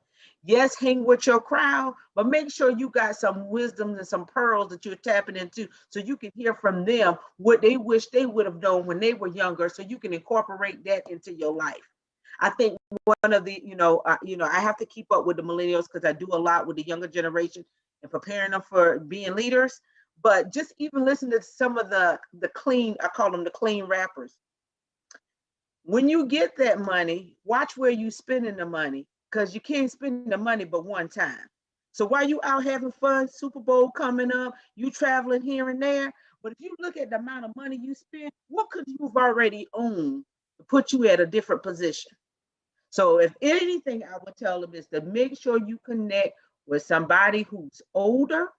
Yes, hang with your crowd, but make sure you got some wisdom and some pearls that you're tapping into so you can hear from them what they wish they would have known when they were younger, so you can incorporate that into your life. I think one of the, I have to keep up with the millennials because I do a lot with the younger generation and preparing them for being leaders. But just even listen to some of the clean, I call them the clean rappers. When you get that money, watch where you spending the money, because you can't spend the money but one time. So while you out having fun, Super Bowl coming up, you traveling here and there, but if you look at the amount of money you spend, what could you've already owned to put you at a different position? So if anything, I would tell them is to make sure you connect with somebody who's older,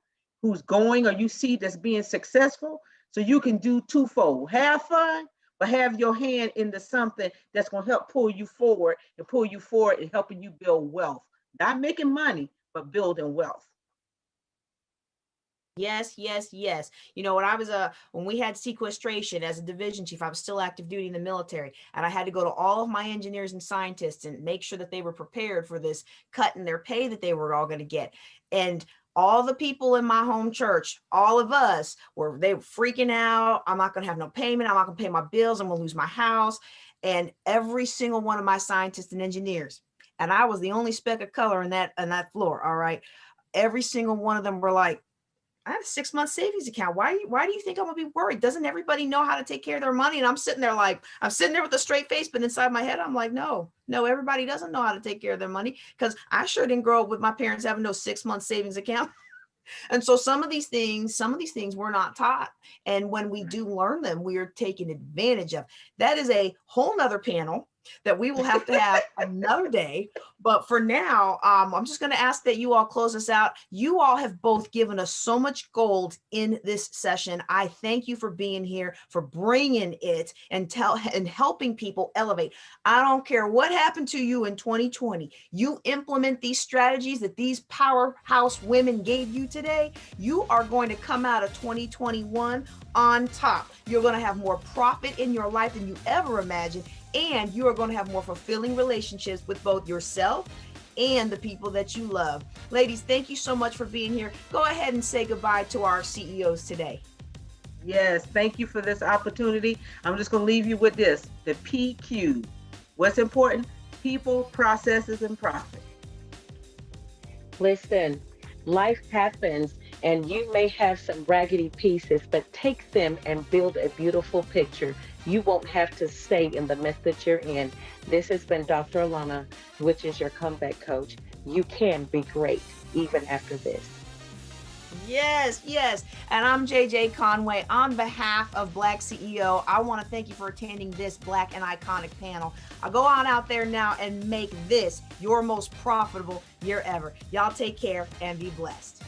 who's going, or you see that's being successful, so you can do twofold: have fun, but have your hand into something that's going to help pull you forward and helping you build wealth. Not making money, but building wealth. Yes, yes, yes. You know, when we had sequestration as a division chief, I was still active duty in the military, and I had to go to all of my engineers and scientists and make sure that they were prepared for this cut in their pay that they were all going to get. And all the people in my home church, all of us they were freaking out. I'm not going to have no payment. I'm not going to pay my bills. I'm going to lose my house. And every single one of my scientists and engineers, and I was the only speck of color in that floor. All right. Every single one of them were like, I have a 6-month savings account. Why do you think I'm gonna be worried? Doesn't everybody know how to take care of their money? And I'm sitting there with a straight face, but inside my head, I'm like, no, everybody doesn't know how to take care of their money, because I sure didn't grow up with my parents having no 6-month savings account. And so some of these things we're not taught. And when we do learn them, we are taken advantage of. That is a whole nother panel that we will have to have another day. But for now, I'm just going to ask that you all close us out. You all have both given us so much gold in this session. I thank you for being here, for bringing it and helping people elevate. I don't care what happened to you in 2020. You implement these strategies that these powerhouse women gave you today, you are going to come out of 2021 on top. You're going to have more profit in your life than you ever imagined. And you are going to have more fulfilling relationships with both yourself and the people that you love. Ladies, thank you so much for being here. Go ahead and say goodbye to our CEOs today. Yes, thank you for this opportunity. I'm just going to leave you with this, the PQ. What's important? People, processes, and profit. Listen, life happens and you may have some raggedy pieces, but take them and build a beautiful picture. You won't have to stay in the mess that you're in. This has been Dr. Alana, which is your comeback coach. You can be great even after this. Yes, yes. And I'm JJ Conway. On behalf of BlackCEO, I want to thank you for attending this Black and Iconic panel. I'll go on out there now and make this your most profitable year ever. Y'all take care and be blessed.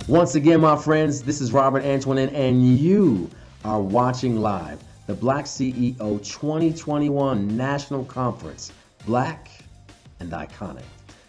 Once again, my friends, this is Robert Antoinette, and you are watching live the BlackCEO 2021 National Conference, Black and Iconic.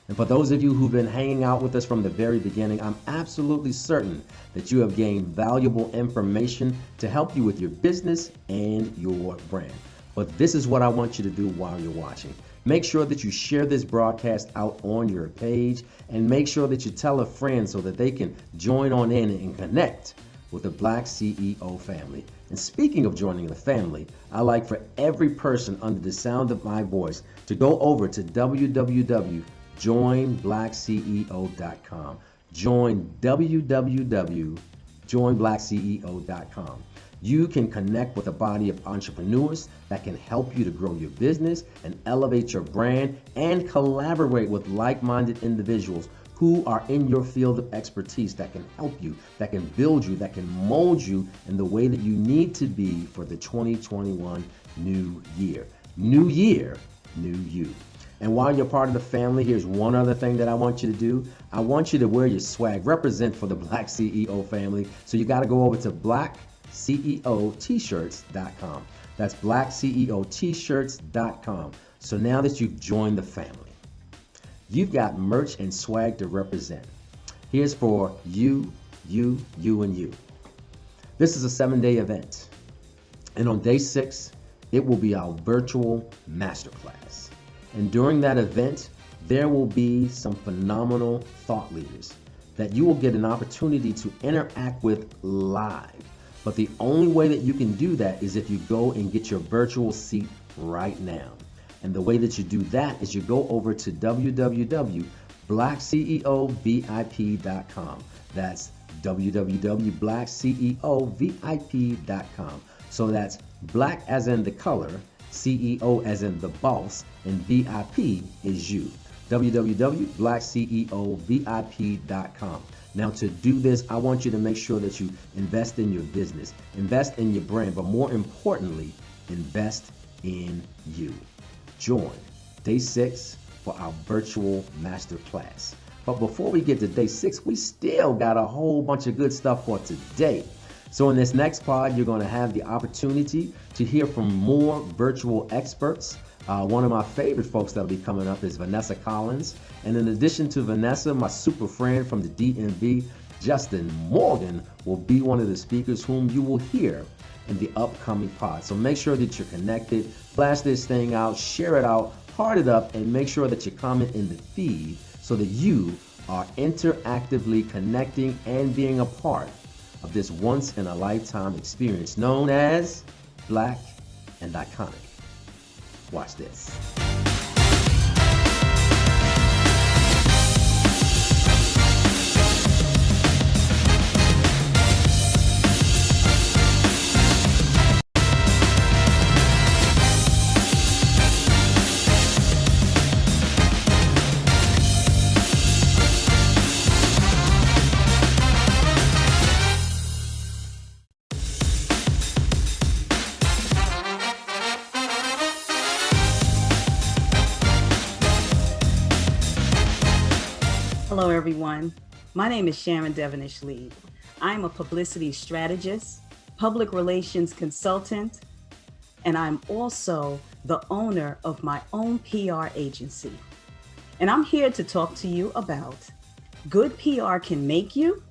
And for those of you who've been hanging out with us from the very beginning, I'm absolutely certain that you have gained valuable information to help you with your business and your brand. But this is what I want you to do while you're watching. Make sure that you share this broadcast out on your page, and make sure that you tell a friend so that they can join on in and connect with the Black CEO family. And speaking of joining the family, I'd like for every person under the sound of my voice to go over to www.joinblackceo.com. Join www.joinblackceo.com. You can connect with a body of entrepreneurs that can help you to grow your business and elevate your brand, and collaborate with like-minded individuals who are in your field of expertise that can help you, that can build you, that can mold you in the way that you need to be for the 2021 new year. New year, new you. And while you're part of the family, here's one other thing that I want you to do. I want you to wear your swag, represent for the Black CEO family. So you got to go over to BlackCEOT-shirts.com. That's BlackCEOT-shirts.com. So now that you've joined the family, you've got merch and swag to represent. Here's for you, and you. This is a 7-day event. And on day 6, it will be our virtual masterclass. And during that event, there will be some phenomenal thought leaders that you will get an opportunity to interact with live. But the only way that you can do that is if you go and get your virtual seat right now. And the way that you do that is you go over to www.blackceovip.com. That's www.blackceovip.com. So that's black as in the color, CEO as in the boss, and VIP is you. www.blackceovip.com. Now, to do this, I want you to make sure that you invest in your business, invest in your brand, but more importantly, invest in you. Join day 6 for our virtual masterclass. But before we get to day 6, we still got a whole bunch of good stuff for today. So in this next pod, you're going to have the opportunity to hear from more virtual experts. One of my favorite folks that'll be coming up is Vanessa Collins. And in addition to Vanessa, my super friend from the DMV, Justin Morgan, will be one of the speakers whom you will hear in the upcoming pod. So make sure that you're connected, blast this thing out, share it out, heart it up, and make sure that you comment in the feed so that you are interactively connecting and being a part of this once-in-a-lifetime experience known as Black and Iconic. Watch this. Hello, everyone. My name is Sharon Devonish Lee. I'm a publicity strategist, public relations consultant, and I'm also the owner of my own PR agency. And I'm here to talk to you about good PR can make you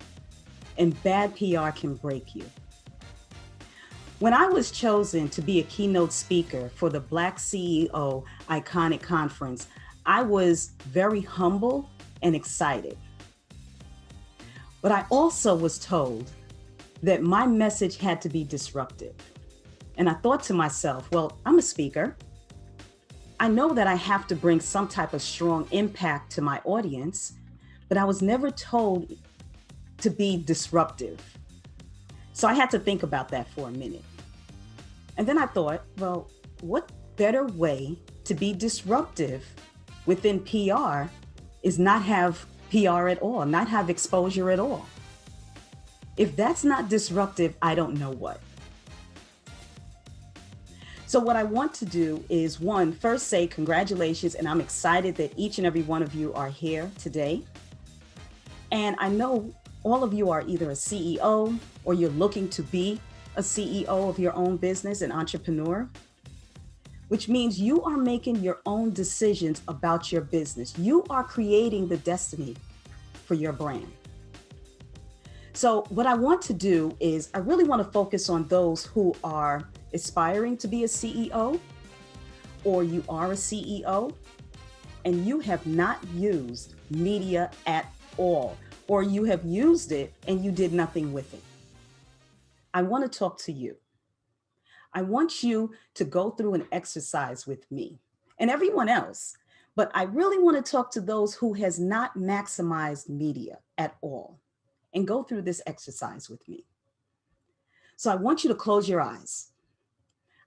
and bad PR can break you. When I was chosen to be a keynote speaker for the BlackCEO Iconic Conference, I was very humble and excited. But I also was told that my message had to be disruptive. And I thought to myself, well, I'm a speaker. I know that I have to bring some type of strong impact to my audience, but I was never told to be disruptive. So I had to think about that for a minute. And then I thought, well, what better way to be disruptive within PR is not have PR at all, not have exposure at all. If that's not disruptive, I don't know what. So what I want to do is first say congratulations, and I'm excited that each and every one of you are here today. And I know all of you are either a CEO or you're looking to be a CEO of your own business, an entrepreneur, which means you are making your own decisions about your business. You are creating the destiny for your brand. So what I want to do is I really want to focus on those who are aspiring to be a CEO, or you are a CEO and you have not used media at all, or you have used it and you did nothing with it. I want to talk to you. I want you to go through an exercise with me and everyone else, but I really want to talk to those who has not maximized media at all, and go through this exercise with me. So I want you to close your eyes.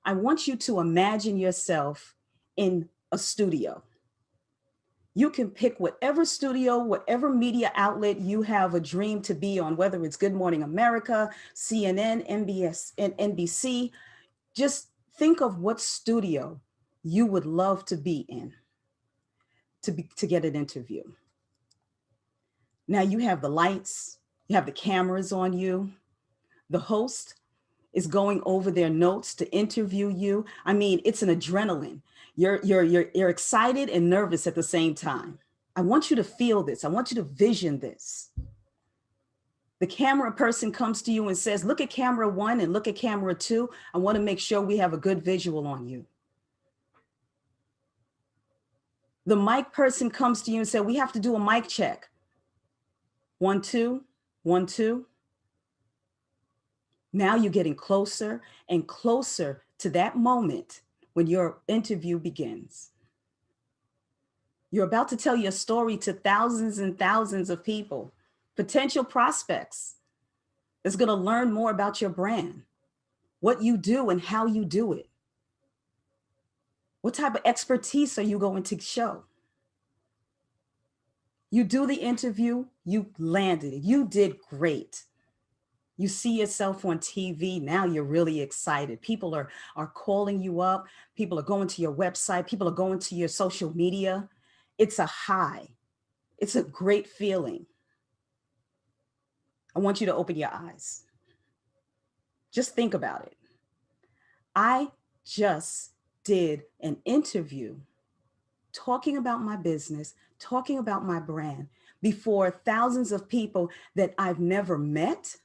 I want you to imagine yourself in a studio. You can pick whatever studio, whatever media outlet you have a dream to be on, whether it's Good Morning America, CNN, MBS, and NBC. Just think of what studio you would love to be in to get an interview. Now you have the lights, you have the cameras on you. The host is going over their notes to interview you. I mean, it's an adrenaline. You're excited and nervous at the same time. I want you to feel this. I want you to vision this. The camera person comes to you and says, look at camera 1 and look at camera 2. I want to make sure we have a good visual on you. The mic person comes to you and says, we have to do a mic check. 1, 2, 1, 2. Now you're getting closer and closer to that moment when your interview begins. You're about to tell your story to thousands and thousands of people, potential prospects that's going to learn more about your brand, what you do and how you do it. What type of expertise are you going to show? You do the interview, you landed it, you did great. You see yourself on TV, now you're really excited. People are calling you up, people are going to your website, people are going to your social media. It's a high, it's a great feeling. I want you to open your eyes. Just think about it. I just did an interview talking about my business, talking about my brand before thousands of people that I've never met.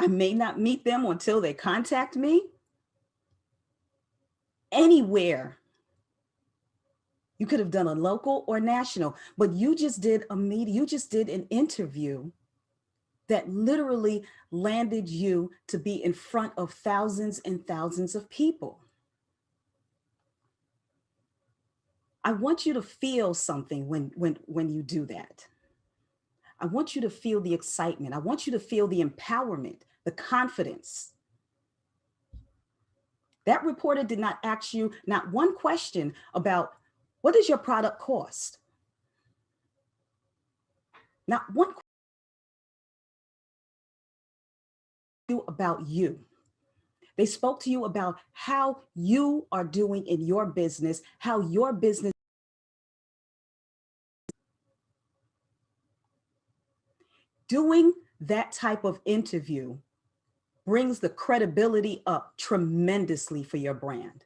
I may not meet them until they contact me. Anywhere. You could have done a local or national, but you just did a meeting, you just did an interview that literally landed you to be in front of thousands and thousands of people. I want you to feel something when you do that. I want you to feel the excitement. I want you to feel the empowerment, the confidence. That reporter did not ask you not one question about what does your product cost? Not one question about you. They spoke to you about how you are doing in your business, how your business. Doing that type of interview brings the credibility up tremendously for your brand.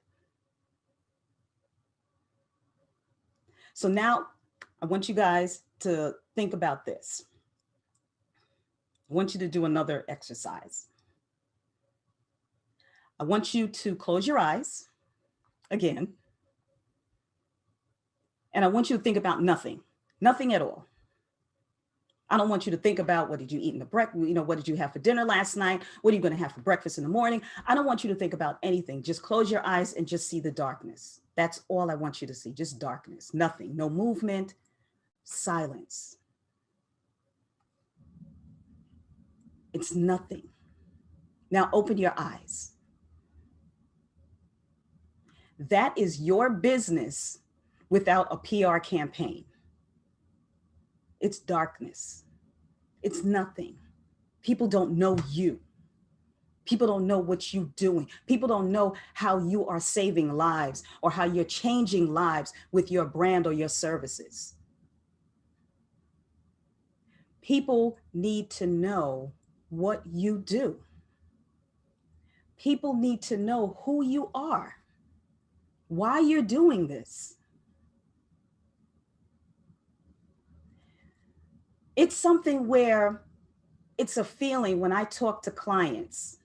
So now I want you guys to think about this. I want you to do another exercise. I want you to close your eyes again. And I want you to think about nothing at all. I don't want you to think about what did you eat in the breakfast, what did you have for dinner last night? What are you going to have for breakfast in the morning? I don't want you to think about anything. Just close your eyes and just see the darkness. That's all I want you to see, just darkness, nothing, no movement, silence. It's nothing. Now open your eyes. That is your business without a PR campaign. It's darkness. It's nothing. People don't know you. People don't know what you're doing. People don't know how you are saving lives or how you're changing lives with your brand or your services. People need to know what you do. People need to know who you are, why you're doing this. It's something where it's a feeling when I talk to clients,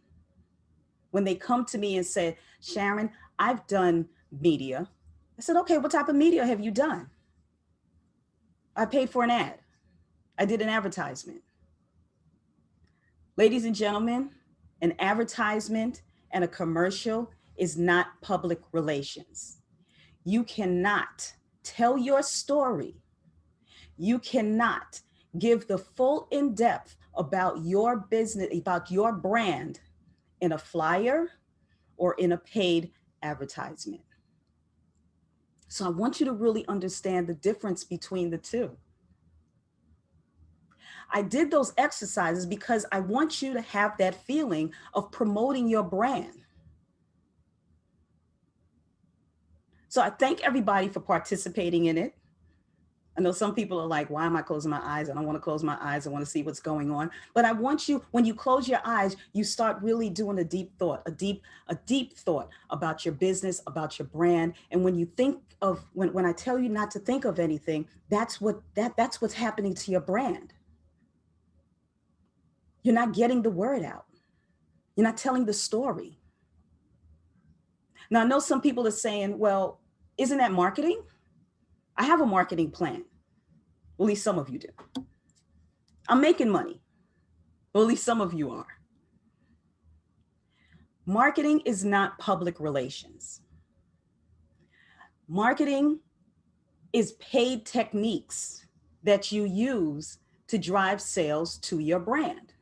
when they come to me and say, Sharon, I've done media. I said, okay, what type of media have you done? I paid for an ad. I did an advertisement. Ladies and gentlemen, an advertisement and a commercial is not public relations. You cannot tell your story. You cannot give the full in-depth about your business, about your brand in a flyer or in a paid advertisement. So I want you to really understand the difference between the two. I did those exercises because I want you to have that feeling of promoting your brand. So I thank everybody for participating in it. I know some people are like, why am I closing my eyes? I don't want to close my eyes. I want to see what's going on. But I want you, when you close your eyes, you start really doing a deep thought, a deep thought about your business, about your brand. And when you think of, when I tell you not to think of anything, that's what's happening to your brand. You're not getting the word out. You're not telling the story. Now, I know some people are saying, well, isn't that marketing? I have a marketing plan. Well, at least some of you do. I'm making money. Well, at least some of you are. Marketing is not public relations. Marketing is paid techniques that you use to drive sales to your brand.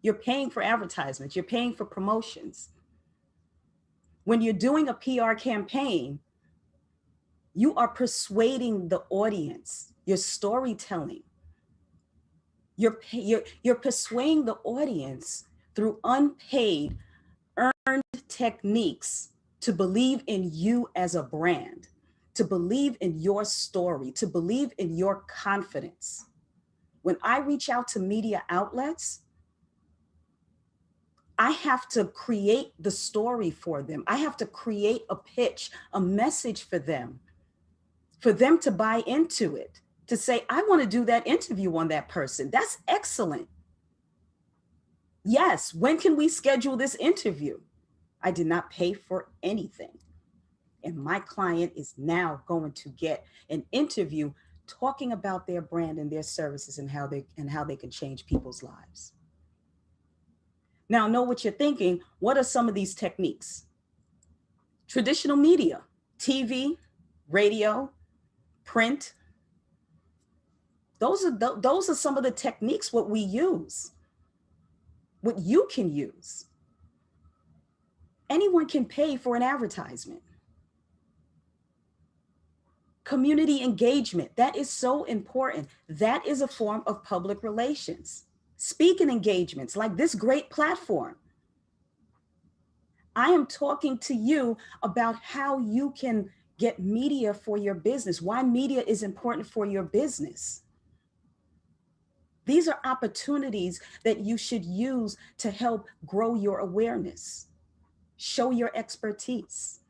You're paying for advertisements. You're paying for promotions. When you're doing a PR campaign, you are persuading the audience. You're storytelling. You're persuading the audience through unpaid, earned techniques to believe in you as a brand, to believe in your story, to believe in your confidence. When I reach out to media outlets, I have to create the story for them. I have to create a pitch, a message for them to buy into it, to say, I want to do that interview on that person. That's excellent. Yes, when can we schedule this interview? I did not pay for anything. And my client is now going to get an interview talking about their brand and their services and how they can change people's lives. Now, I know what you're thinking. What are some of these techniques? Traditional media, TV, radio, print. Those are some of the techniques what we use, what you can use. Anyone can pay for an advertisement. Community engagement, that is so important. That is a form of public relations. Speaking engagements like this great platform. I am talking to you about how you can get media for your business, why media is important for your business. These are opportunities that you should use to help grow your awareness, show your expertise.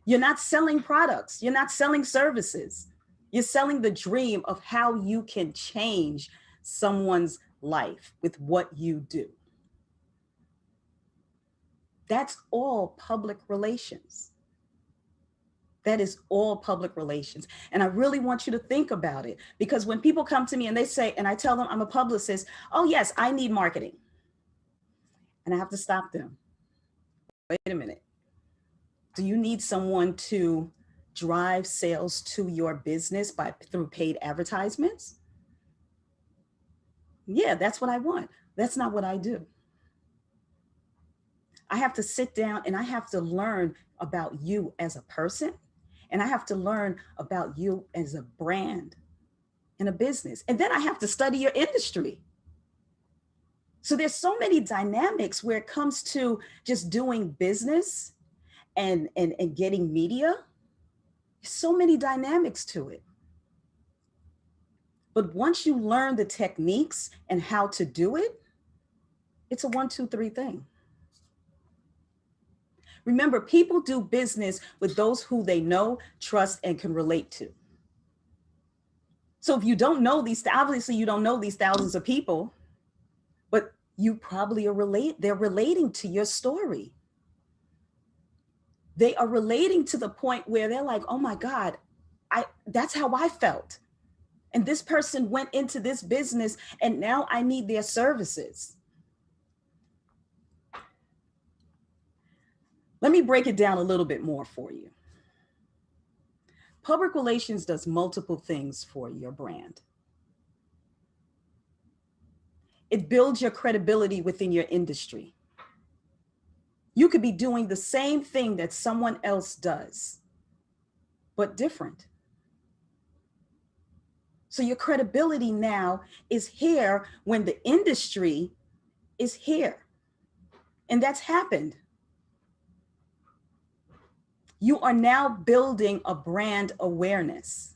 You're not selling products, you're not selling services. You're selling the dream of how you can change someone's life with what you do. That's all public relations. That is all public relations. And I really want you to think about it, because when people come to me and they say, and I tell them I'm a publicist, oh yes, I need marketing. And I have to stop them. Wait a minute. Do you need someone to drive sales to your business through paid advertisements? Yeah, that's what I want. That's not what I do. I have to sit down and I have to learn about you as a person, and I have to learn about you as a brand and a business. And then I have to study your industry. So there's so many dynamics where it comes to just doing business and getting media. So many dynamics to it. But once you learn the techniques and how to do it, it's a 1, 2, 3 thing. Remember, people do business with those who they know, trust, and can relate to. So if you don't know obviously you don't know these thousands of people, but you probably they're relating to your story. They are relating to the point where they're like, oh my God, that's how I felt. And this person went into this business and now I need their services. Let me break it down a little bit more for you. Public relations does multiple things for your brand. It builds your credibility within your industry. You could be doing the same thing that someone else does, but different. So your credibility now is here when the industry is here. And that's happened. You are now building a brand awareness.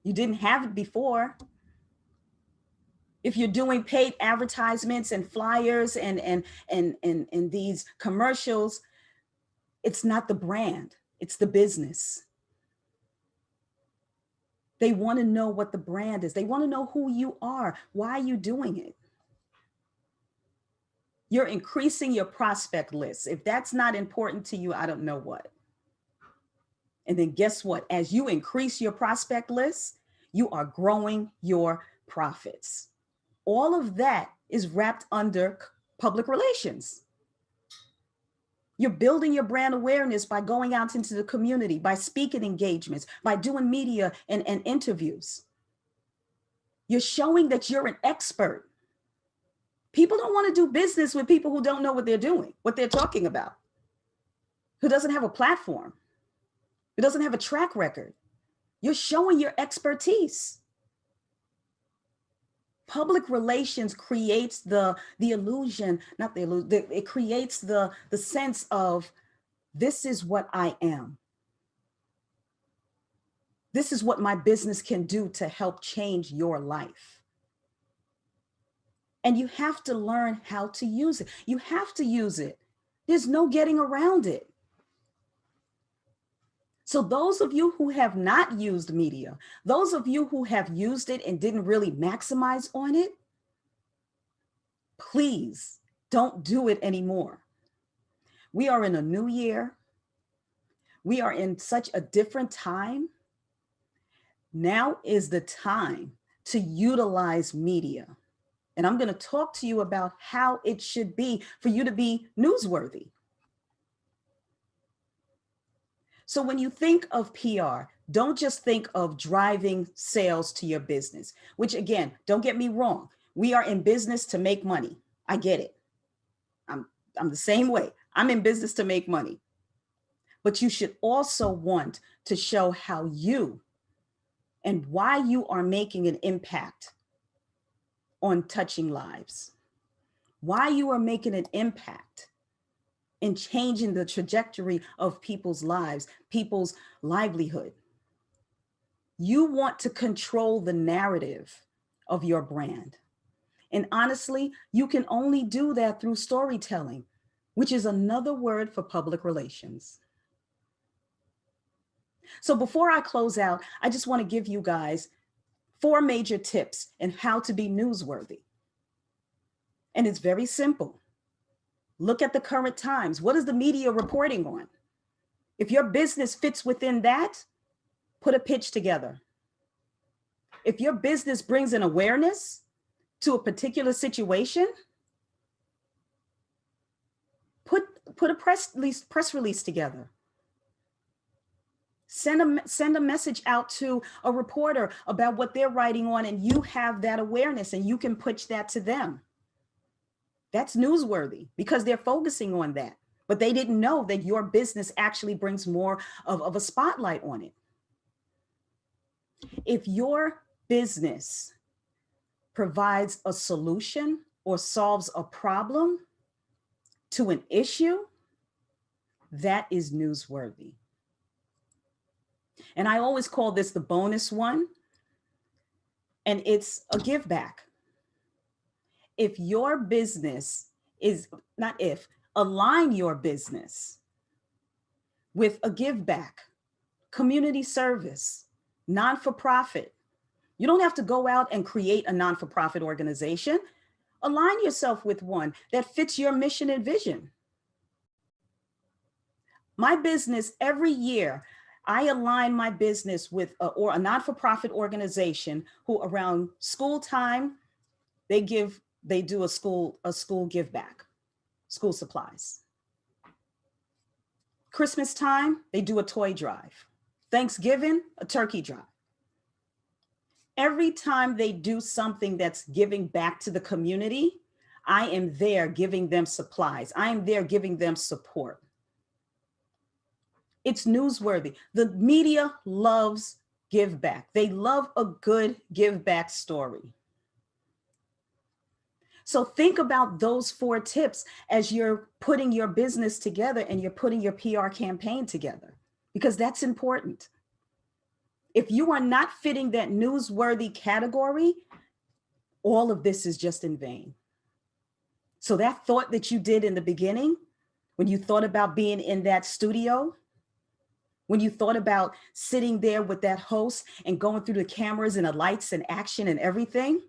You didn't have it before. If you're doing paid advertisements and flyers and these commercials, it's not the brand, it's the business. They want to know what the brand is. They want to know who you are. Why are you doing it? You're increasing your prospect list. If that's not important to you, I don't know what. And then guess what? As you increase your prospect list, you are growing your profits. All of that is wrapped under public relations. You're building your brand awareness by going out into the community, by speaking engagements, by doing media and interviews. You're showing that you're an expert. People don't want to do business with people who don't know what they're doing, what they're talking about, who doesn't have a platform, who doesn't have a track record. You're showing your expertise. Public relations creates the illusion, not the illusion, it creates the sense of, this is what I am. This is what my business can do to help change your life. And you have to learn how to use it. You have to use it. There's no getting around it. So those of you who have not used media, those of you who have used it and didn't really maximize on it, please don't do it anymore. We are in a new year. We are in such a different time. Now is the time to utilize media. And I'm going to talk to you about how it should be for you to be newsworthy. So when you think of PR, don't just think of driving sales to your business, which again, don't get me wrong. We are in business to make money. I get it. I'm the same way. I'm in business to make money. But you should also want to show how you and why you are making an impact on touching lives, why you are making an impact in changing the trajectory of people's lives, people's livelihood. You want to control the narrative of your brand. And honestly, you can only do that through storytelling, which is another word for public relations. So before I close out, I just want to give you guys 4 major tips in how to be newsworthy. And it's very simple. Look at the current times. What is the media reporting on? If your business fits within that, put a pitch together. If your business brings an awareness to a particular situation, put a press release together. Send a message out to a reporter about what they're writing on, and you have that awareness and you can pitch that to them. That's newsworthy because they're focusing on that, but they didn't know that your business actually brings more of a spotlight on it. If your business provides a solution or solves a problem to an issue, that is newsworthy. And I always call this the bonus one, and it's a give back. If your business is, align your business with a give back, community service, non-for-profit. You don't have to go out and create a non-for-profit organization. Align yourself with one that fits your mission and vision. My business every year, I align my business with a not-for-profit organization who around school time, they do a school give back, school supplies. Christmas time, they do a toy drive. Thanksgiving, a turkey drive. Every time they do something that's giving back to the community, I am there giving them supplies. I am there giving them support. It's newsworthy. The media loves give back. They love a good give back story. So think about those 4 tips as you're putting your business together and you're putting your PR campaign together, because that's important. If you are not fitting that newsworthy category, all of this is just in vain. So that thought that you did in the beginning, when you thought about being in that studio, when you thought about sitting there with that host and going through the cameras and the lights and action and everything,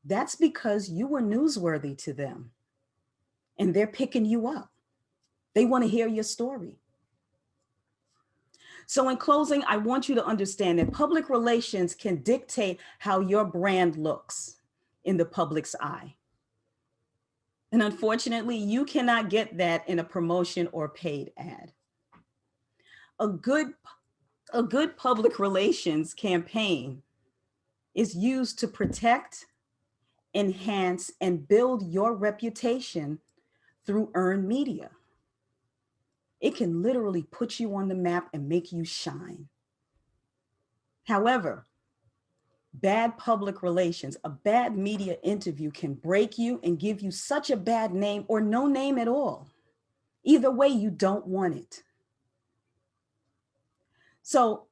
that's because you were newsworthy to them and they're picking you up. They want to hear your story. So in closing, I want you to understand that public relations can dictate how your brand looks in the public's eye. And unfortunately, you cannot get that in a promotion or paid ad. A good public relations campaign is used to protect, enhance, and build your reputation through earned media. It can literally put you on the map and make you shine. However, bad public relations, a bad media interview can break you and give you such a bad name or no name at all. Either way, you don't want it. So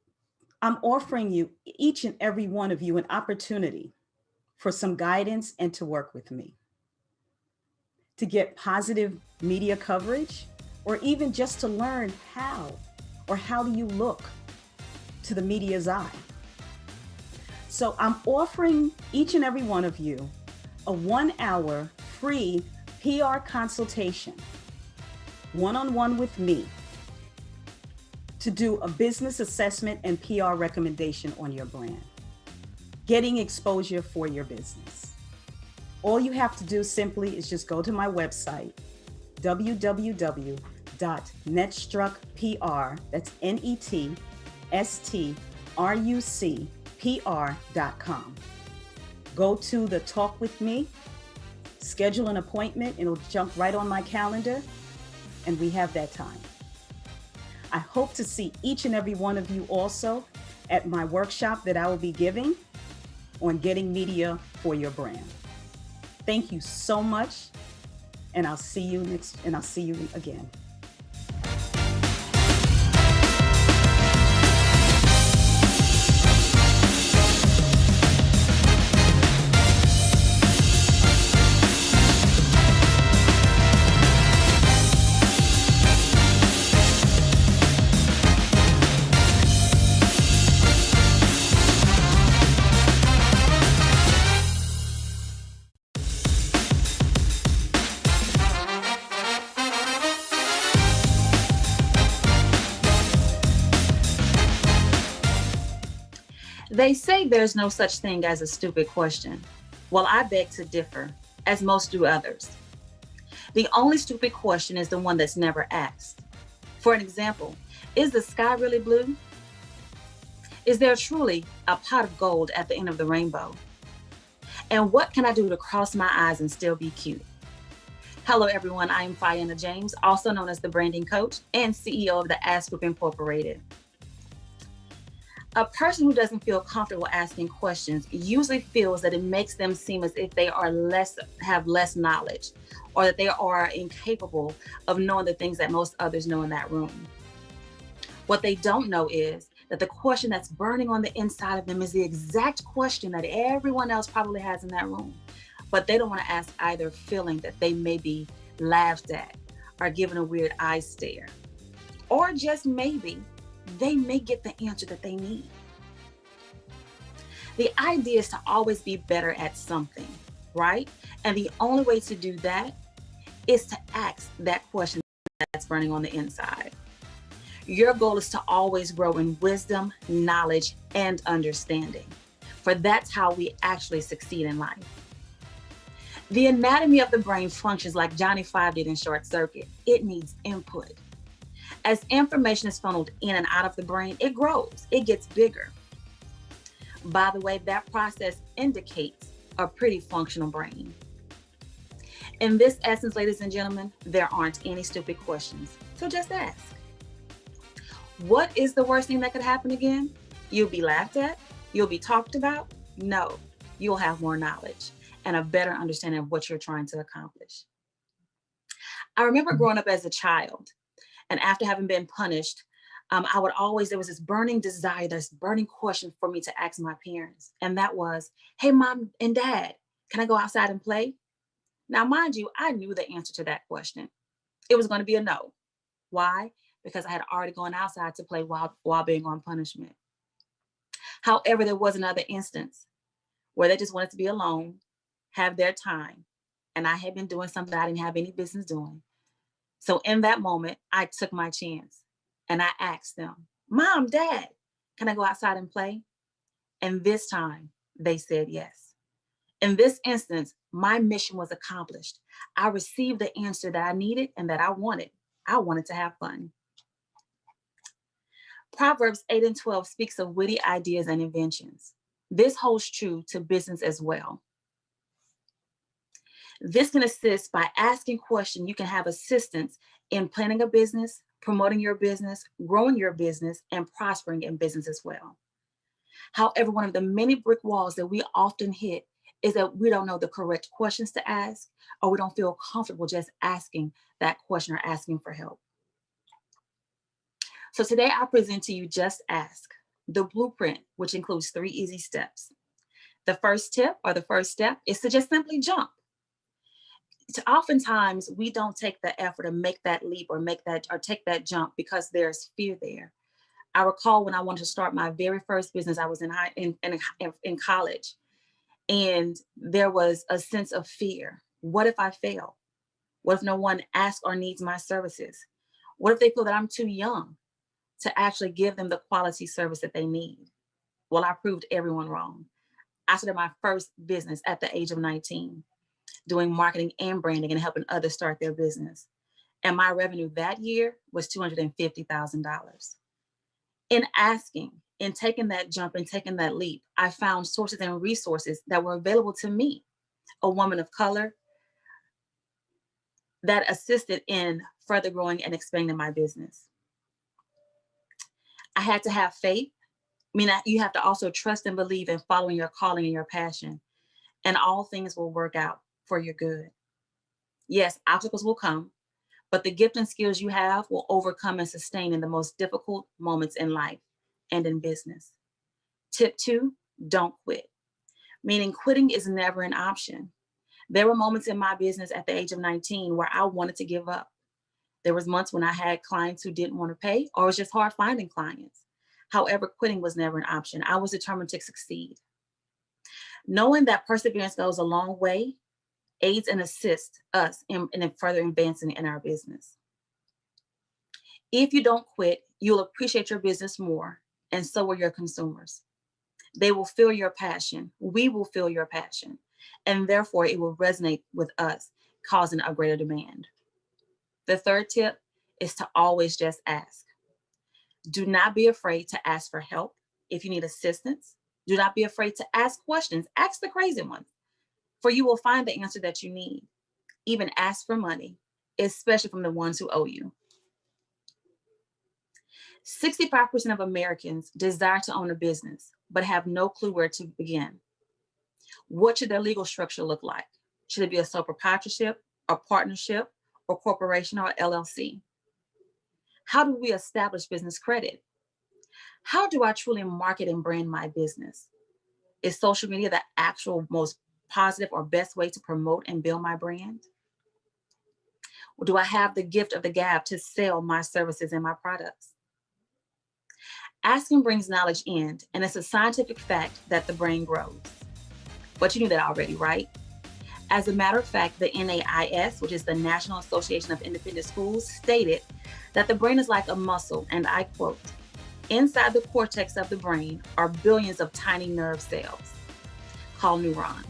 I'm offering you, each and every one of you, an opportunity for some guidance and to work with me to get positive media coverage, or even just to learn how do you look to the media's eye. So I'm offering each and every one of you a 1-hour free PR consultation, one-on-one with me, to do a business assessment and PR recommendation on your brand, getting exposure for your business. All you have to do simply is just go to my website, www.netstruckpr, that's netstruckpr.com. Go to the Talk With Me, schedule an appointment, and it'll jump right on my calendar, and we have that time. I hope to see each and every one of you also at my workshop that I will be giving on getting media for your brand. Thank you so much, and I'll see you again. They say there's no such thing as a stupid question. Well, I beg to differ, as most do others. The only stupid question is the one that's never asked. For an example, is the sky really blue? Is there truly a pot of gold at the end of the rainbow? And what can I do to cross my eyes and still be cute? Hello, everyone. I am Fiona James, also known as the Branding Coach and CEO of the Ask Group Incorporated. A person who doesn't feel comfortable asking questions usually feels that it makes them seem as if they have less knowledge, or that they are incapable of knowing the things that most others know in that room. What they don't know is that the question that's burning on the inside of them is the exact question that everyone else probably has in that room, but they don't want to ask either, feeling that they may be laughed at or given a weird eye stare, or just maybe they may get the answer that they need. The idea is to always be better at something, right? And the only way to do that is to ask that question that's burning on the inside. Your goal is to always grow in wisdom, knowledge, and understanding, for that's how we actually succeed in life. The anatomy of the brain functions like Johnny Five did in Short Circuit. It needs input. As information is funneled in and out of the brain, it grows, it gets bigger. By the way, that process indicates a pretty functional brain. In this essence, ladies and gentlemen, there aren't any stupid questions, so just ask. What is the worst thing that could happen again? You'll be laughed at? You'll be talked about? No, you'll have more knowledge and a better understanding of what you're trying to accomplish. I remember growing up as a child, and after having been punished, there was this burning desire, this burning question for me to ask my parents. And that was, hey, Mom and Dad, can I go outside and play? Now, mind you, I knew the answer to that question. It was going to be a no. Why? Because I had already gone outside to play while being on punishment. However, there was another instance where they just wanted to be alone, have their time, and I had been doing something I didn't have any business doing. So in that moment, I took my chance and I asked them, Mom, Dad, can I go outside and play? And this time they said yes. In this instance, my mission was accomplished. I received the answer that I needed and that I wanted. I wanted to have fun. Proverbs 8:12 speaks of witty ideas and inventions. This holds true to business as well. This can assist by asking questions. You can have assistance in planning a business, promoting your business, growing your business, and prospering in business as well. However, one of the many brick walls that we often hit is that we don't know the correct questions to ask, or we don't feel comfortable just asking that question or asking for help. So today I present to you Just Ask, the blueprint, which includes 3 easy steps. The first tip or the first step is to just simply jump. Oftentimes we don't take the effort to make that leap or take that jump because there's fear there. I recall when I wanted to start my very first business, I was in college, and there was a sense of fear. What if I fail? What if no one asks or needs my services? What if they feel that I'm too young to actually give them the quality service that they need? Well, I proved everyone wrong. I started my first business at the age of 19, doing marketing and branding and helping others start their business. And my revenue that year was $250,000. In asking, in taking that jump and taking that leap, I found sources and resources that were available to me, a woman of color, that assisted in further growing and expanding my business. I had to have faith. You have to also trust and believe in following your calling and your passion, and all things will work out for your good. Yes, obstacles will come, but the gift and skills you have will overcome and sustain in the most difficult moments in life and in business. Tip 2, don't quit. Meaning quitting is never an option. There were moments in my business at the age of 19 where I wanted to give up. There was months when I had clients who didn't want to pay, or it was just hard finding clients. However, quitting was never an option. I was determined to succeed. Knowing that perseverance goes a long way aids and assists us in further advancing in our business. If you don't quit, you'll appreciate your business more, and so will your consumers. They will feel your passion. We will feel your passion, and therefore it will resonate with us, causing a greater demand. The third tip is to always just ask. Do not be afraid to ask for help if you need assistance. Do not be afraid to ask questions. Ask the crazy ones, for you will find the answer that you need. Even ask for money, especially from the ones who owe you. 65% of Americans desire to own a business, but have no clue where to begin. What should their legal structure look like? Should it be a sole proprietorship, a partnership, or corporation, or LLC? How do we establish business credit? How do I truly market and brand my business? Is social media the actual most positive or best way to promote and build my brand? Or do I have the gift of the gab to sell my services and my products? Asking brings knowledge in, and it's a scientific fact that the brain grows. But you knew that already, right? As a matter of fact, the NAIS, which is the National Association of Independent Schools, stated that the brain is like a muscle, and I quote, "Inside the cortex of the brain are billions of tiny nerve cells called neurons.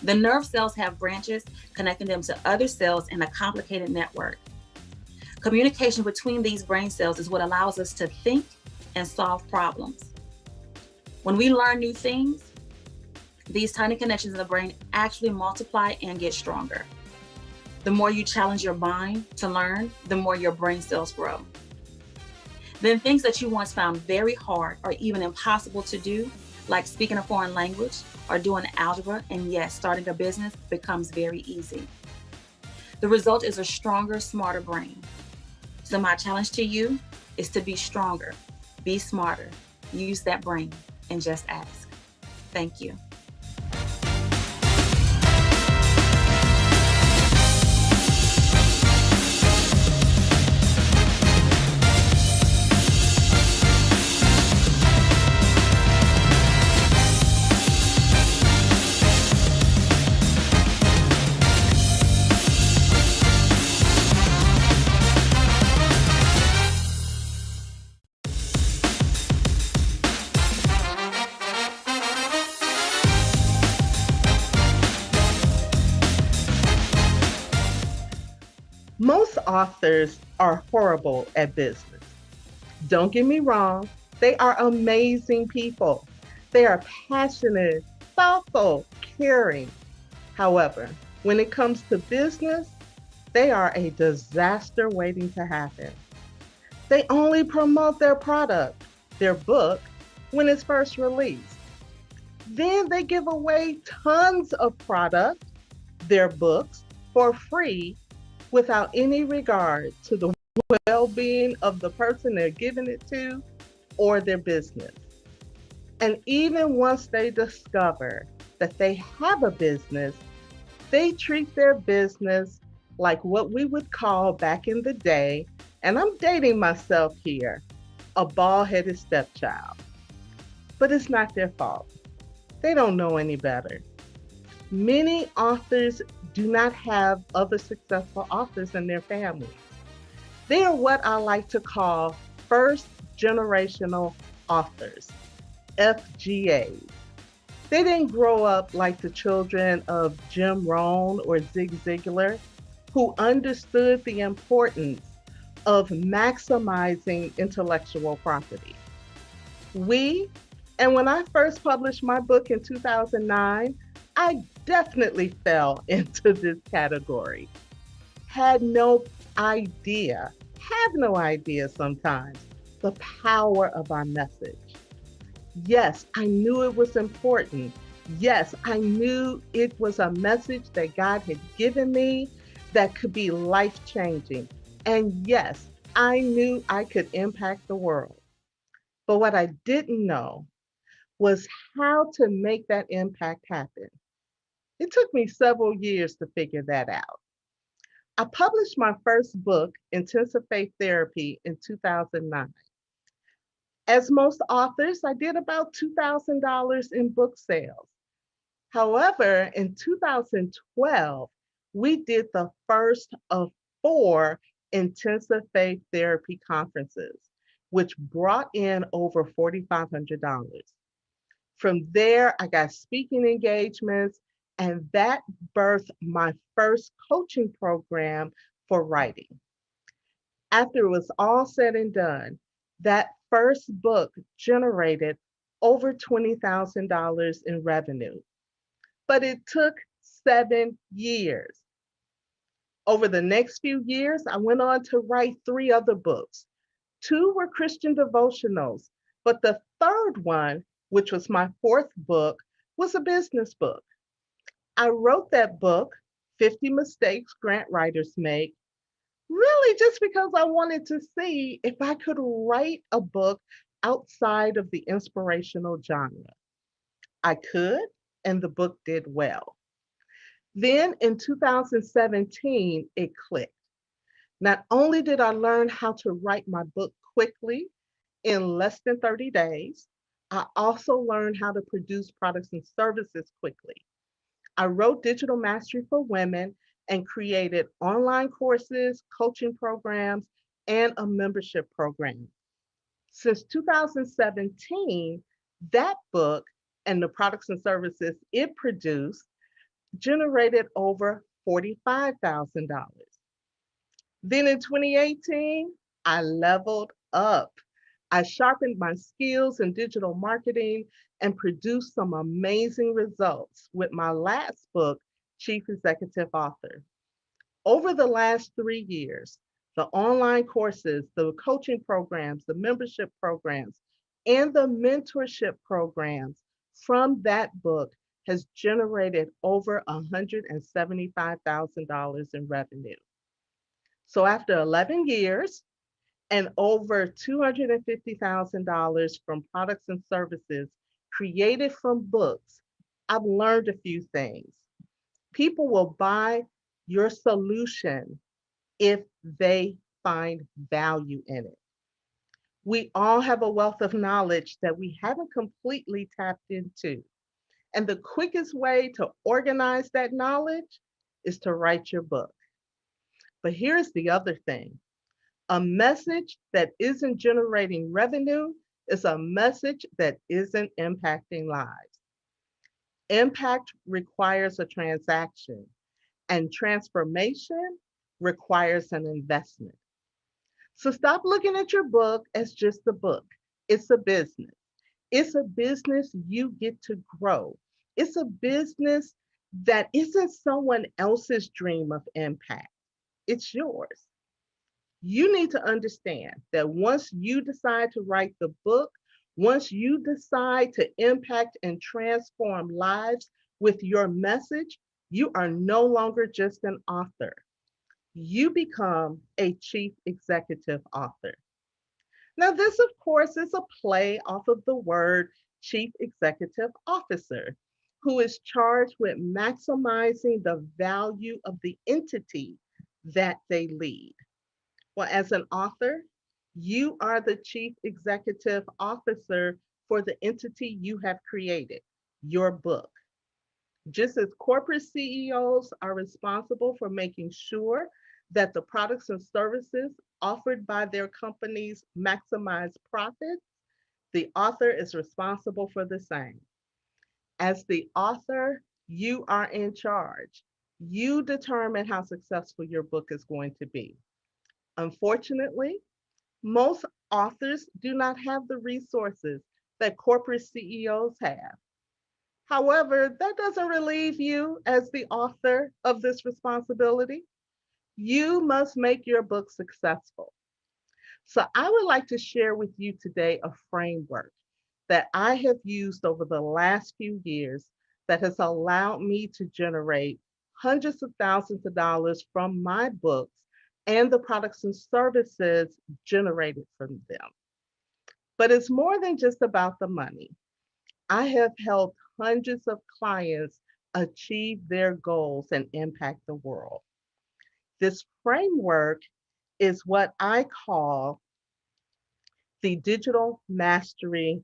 The nerve cells have branches connecting them to other cells in a complicated network. Communication between these brain cells is what allows us to think and solve problems. When we learn new things, these tiny connections in the brain actually multiply and get stronger. The more you challenge your mind to learn, the more your brain cells grow. Then things that you once found very hard or even impossible to do, like speaking a foreign language or doing algebra, and yes, starting a business, becomes very easy. The result is a stronger, smarter brain. So my challenge to you is to be stronger, be smarter, use that brain, and just ask. Thank you. Most authors are horrible at business. Don't get me wrong, they are amazing people. They are passionate, thoughtful, caring. However, when it comes to business, they are a disaster waiting to happen. They only promote their product, their book, when it's first released. Then they give away tons of product, their books, for free without any regard to the well-being of the person they're giving it to or their business. And even once they discover that they have a business, they treat their business like what we would call back in the day, and I'm dating myself here, a bald-headed stepchild. But it's not their fault. They don't know any better. Many authors do not have other successful authors in their families. They are what I like to call first generational authors, FGAs. They didn't grow up like the children of Jim Rohn or Zig Ziglar, who understood the importance of maximizing intellectual property. And when I first published my book in 2009, I definitely fell into this category. Had no idea, have no idea sometimes, the power of our message. Yes, I knew it was important. Yes, I knew it was a message that God had given me that could be life-changing. And yes, I knew I could impact the world. But what I didn't know was how to make that impact happen. It took me several years to figure that out. I published my first book, Intensive Faith Therapy, in 2009. As most authors, I did about $2,000 in book sales. However, in 2012, we did the first of 4 intensive faith therapy conferences, which brought in over $4,500. From there, I got speaking engagements, and that birthed my first coaching program for writing. After it was all said and done, that first book generated over $20,000 in revenue. But it took 7 years. Over the next few years, I went on to write 3 other books. 2 were Christian devotionals, but the third one, which was my 4th book, was a business book. I wrote that book, 50 Mistakes Grant Writers Make, really just because I wanted to see if I could write a book outside of the inspirational genre. I could, and the book did well. Then in 2017, it clicked. Not only did I learn how to write my book quickly in less than 30 days, I also learned how to produce products and services quickly. I wrote Digital Mastery for Women and created online courses, coaching programs, and a membership program. Since 2017, that book and the products and services it produced generated over $45,000. Then in 2018, I leveled up. I sharpened my skills in digital marketing and produced some amazing results with my last book, Chief Executive Author. Over the last 3 years, the online courses, the coaching programs, the membership programs, and the mentorship programs from that book has generated over $175,000 in revenue. So after 11 years and over $250,000 from products and services created from books, I've learned a few things. People will buy your solution if they find value in it. We all have a wealth of knowledge that we haven't completely tapped into. And the quickest way to organize that knowledge is to write your book. But here's the other thing. A message that isn't generating revenue is a message that isn't impacting lives. Impact requires a transaction, and transformation requires an investment. So stop looking at your book as just a book. It's a business. It's a business you get to grow. It's a business that isn't someone else's dream of impact. It's yours. You need to understand that once you decide to write the book, once you decide to impact and transform lives with your message, you are no longer just an author. You become a chief executive author. Now, this, of course, is a play off of the word chief executive officer, who is charged with maximizing the value of the entity that they lead. Well, as an author, you are the chief executive officer for the entity you have created, your book. Just as corporate CEOs are responsible for making sure that the products and services offered by their companies maximize profits, the author is responsible for the same. As the author, you are in charge. You determine how successful your book is going to be. Unfortunately, most authors do not have the resources that corporate CEOs have. However, that doesn't relieve you as the author of this responsibility. You must make your book successful. So I would like to share with you today a framework that I have used over the last few years that has allowed me to generate hundreds of thousands of dollars from my books and the products and services generated from them. But it's more than just about the money. I have helped hundreds of clients achieve their goals and impact the world. This framework is what I call the Digital Mastery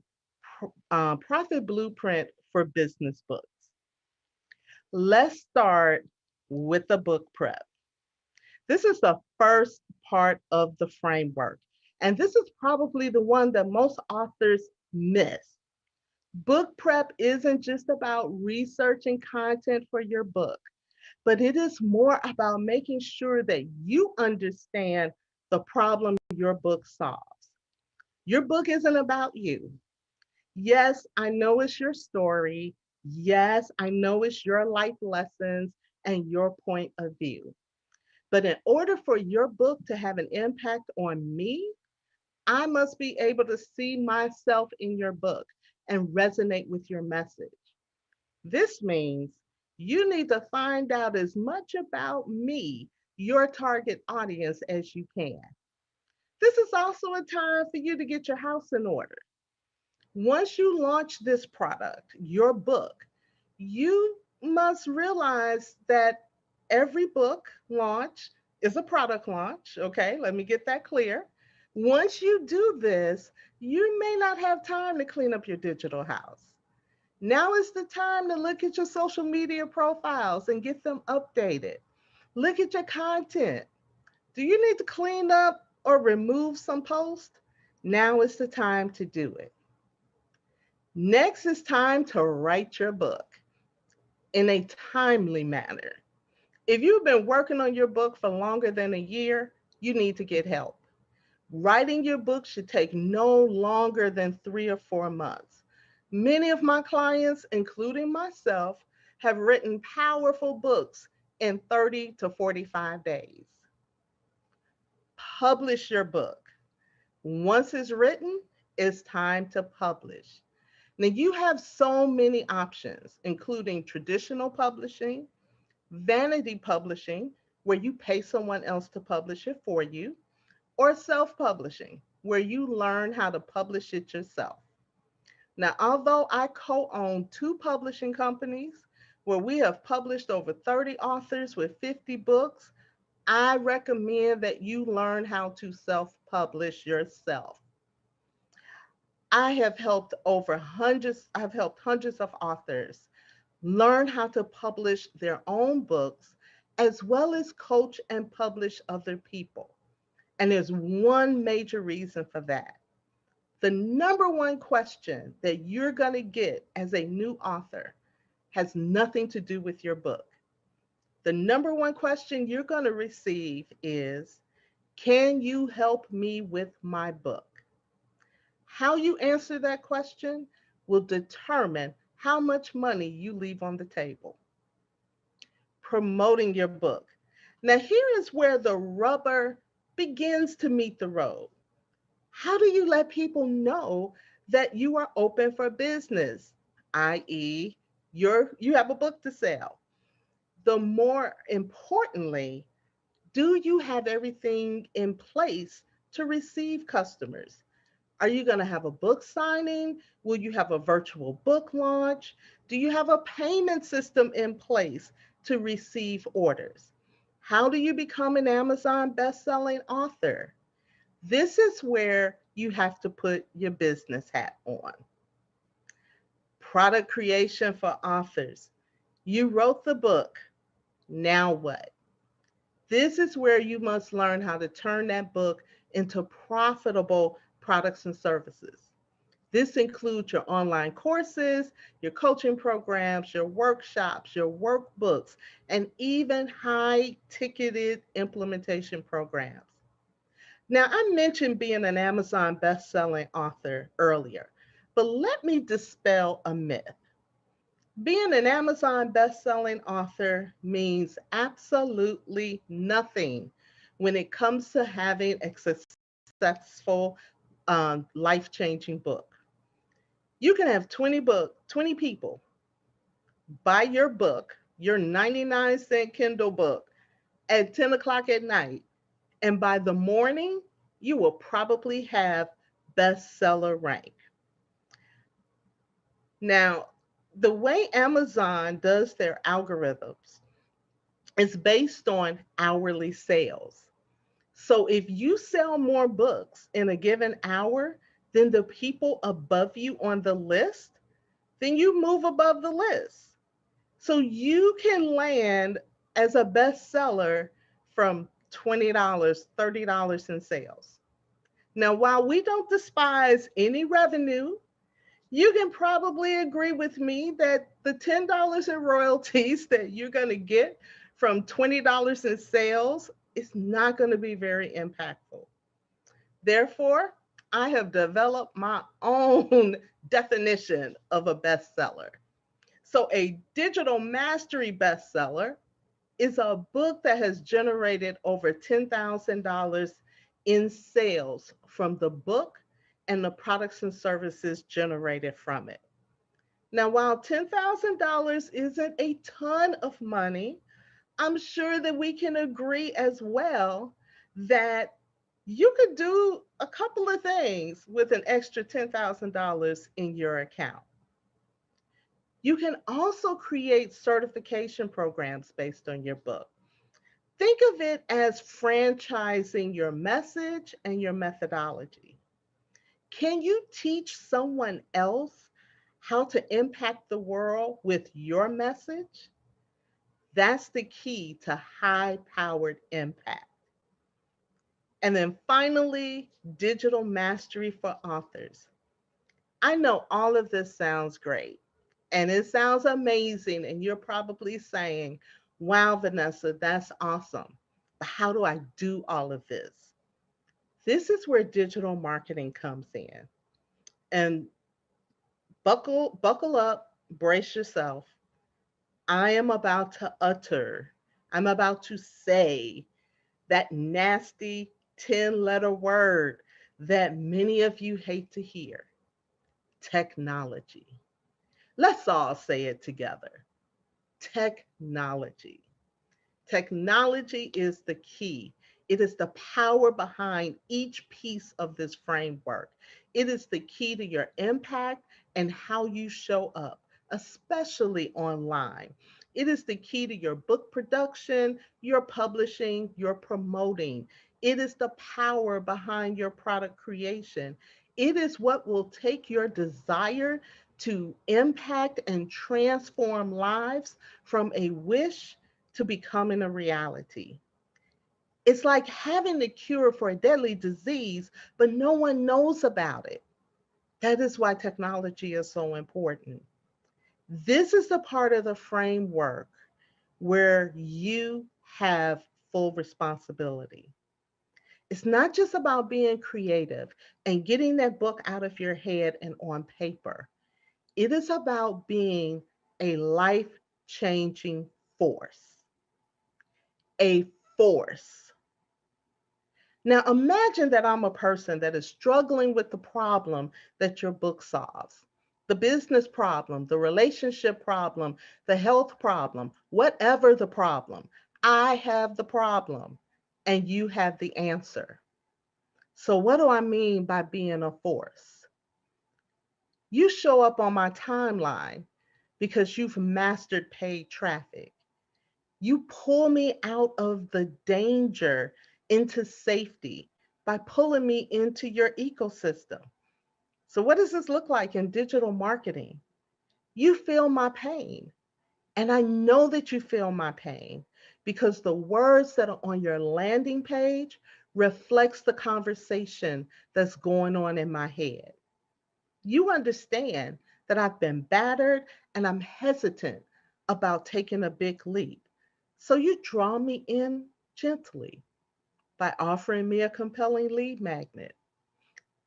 Profit Blueprint for Business Books. Let's start with the book prep. This is the first part of the framework, and this is probably the one that most authors miss. Book prep isn't just about researching content for your book, but it is more about making sure that you understand the problem your book solves. Your book isn't about you. Yes, I know it's your story. Yes, I know it's your life lessons and your point of view. But in order for your book to have an impact on me, I must be able to see myself in your book and resonate with your message. This means you need to find out as much about me, your target audience, as you can. This is also a time for you to get your house in order. Once you launch this product, your book, you must realize that every book launch is a product launch. Okay, let me get that clear. Once you do this, you may not have time to clean up your digital house. Now is the time to look at your social media profiles and get them updated. Look at your content. Do you need to clean up or remove some posts? Now is the time to do it. Next is time to write your book in a timely manner. If you've been working on your book for longer than a year, you need to get help. Writing your book should take no longer than 3 or 4 months. Many of my clients, including myself, have written powerful books in 30 to 45 days. Publish your book. Once it's written, it's time to publish. Now, you have so many options, including traditional publishing, vanity publishing, where you pay someone else to publish it for you, or self-publishing, where you learn how to publish it yourself. Now, although I co-own 2 publishing companies where we have published over 30 authors with 50 books, I recommend that you learn how to self-publish yourself. I've helped hundreds of authors learn how to publish their own books, as well as coach and publish other people. And there's one major reason for that. The number one question that you're going to get as a new author has nothing to do with your book. The number one question you're going to receive is, can you help me with my book? How you answer that question will determine how much money you leave on the table. Promoting your book. Now, here is where the rubber begins to meet the road. How do you let people know that you are open for business, i.e., you have a book to sell? The more importantly, do you have everything in place to receive customers? Are you going to have a book signing? Will you have a virtual book launch? Do you have a payment system in place to receive orders? How do you become an Amazon best-selling author? This is where you have to put your business hat on. Product creation for authors. You wrote the book. Now what? This is where you must learn how to turn that book into profitable products and services. This includes your online courses, your coaching programs, your workshops, your workbooks, and even high-ticketed implementation programs. Now, I mentioned being an Amazon best-selling author earlier, but let me dispel a myth. Being an Amazon best-selling author means absolutely nothing when it comes to having a successful, life-changing book. You can have 20 people buy your book, your 99-cent Kindle book, at 10 o'clock at night, and by the morning, you will probably have bestseller rank. Now, the way Amazon does their algorithms is based on hourly sales. So if you sell more books in a given hour than the people above you on the list, then you move above the list. So you can land as a bestseller from $20, $30 in sales. Now, while we don't despise any revenue, you can probably agree with me that the $10 in royalties that you're going to get from $20 in sales is not going to be very impactful. Therefore, I have developed my own definition of a bestseller. So, a digital mastery bestseller is a book that has generated over $10,000 in sales from the book and the products and services generated from it. Now, while $10,000 isn't a ton of money, I'm sure that we can agree as well that you could do a couple of things with an extra $10,000 in your account. You can also create certification programs based on your book. Think of it as franchising your message and your methodology. Can you teach someone else how to impact the world with your message, that's the key to high powered impact. And then finally, digital mastery for authors. I know all of this sounds great and it sounds amazing. And you're probably saying, wow, Vanessa, that's awesome. But how do I do all of this? This is where digital marketing comes in. And buckle up, brace yourself. I am about to utter, I'm about to say that nasty 10-letter word that many of you hate to hear: technology. Let's all say it together: technology. Technology is the key. It is the power behind each piece of this framework. It is the key to your impact and how you show up, especially online. It is the key to your book production, your publishing, your promoting. It is the power behind your product creation. It is what will take your desire to impact and transform lives from a wish to becoming a reality. It's like having the cure for a deadly disease, but no one knows about it. That is why technology is so important. This is the part of the framework where you have full responsibility. It's not just about being creative and getting that book out of your head and on paper. It is about being a life changing force. A force. Now imagine that I'm a person that is struggling with the problem that your book solves. The business problem, the relationship problem, the health problem, whatever the problem. I have the problem and you have the answer. So what do I mean by being a force? You show up on my timeline because you've mastered paid traffic. You pull me out of the danger into safety by pulling me into your ecosystem. So, what does this look like in digital marketing? You feel my pain. And I know that you feel my pain because the words that are on your landing page reflects the conversation that's going on in my head. You understand that I've been battered and I'm hesitant about taking a big leap. So you draw me in gently by offering me a compelling lead magnet.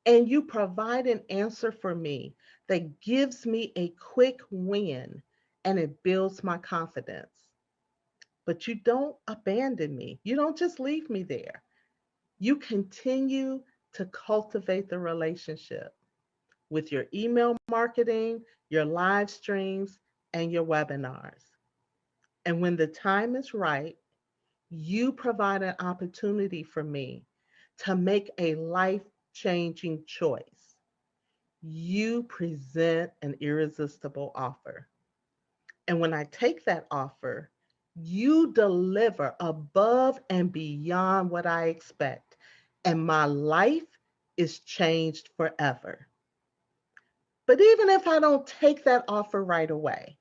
And you provide an answer for me that gives me a quick win and it builds my confidence. But you don't abandon me. You don't just leave me there. You continue to cultivate the relationship with your email marketing, your live streams, and your webinars. And when the time is right, you provide an opportunity for me to make a life changing choice. You present an irresistible offer. And when I take that offer, you deliver above and beyond what I expect. And my life is changed forever. But even if I don't take that offer right away,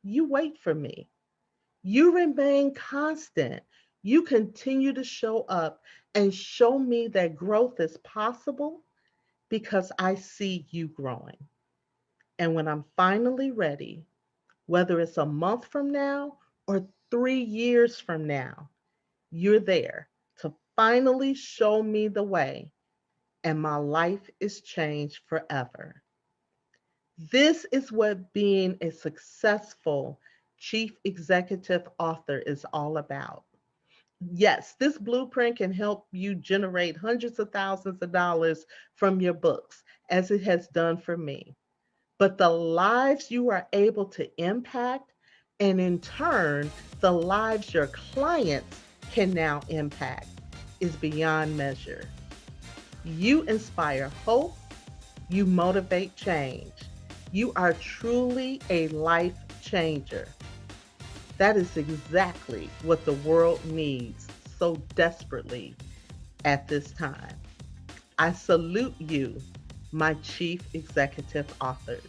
you wait for me. You remain constant. You continue to show up and show me that growth is possible because I see you growing. And when I'm finally ready, whether it's a month from now or 3 years from now, you're there to finally show me the way, and my life is changed forever. This is what being a successful chief executive author is all about. Yes, this blueprint can help you generate hundreds of thousands of dollars from your books, as it has done for me. But the lives you are able to impact, and in turn, the lives your clients can now impact, is beyond measure. You inspire hope, you motivate change. You are truly a life changer. That is exactly what the world needs so desperately at this time. I salute you, my chief executive authors.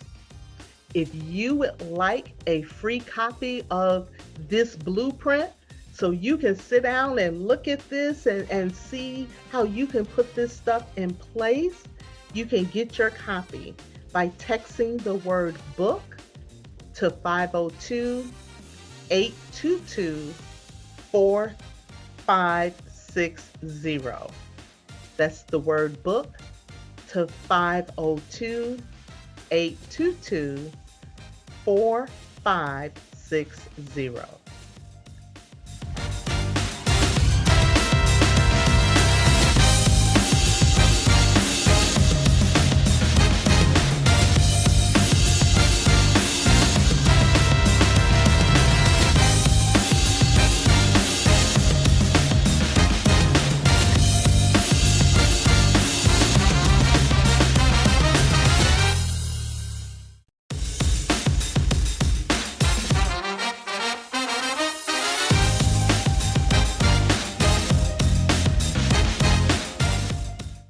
If you would like a free copy of this blueprint, so you can sit down and look at this and see how you can put this stuff in place, you can get your copy by texting the word book to 502-822-4560. That's the word book to 502-822-4560.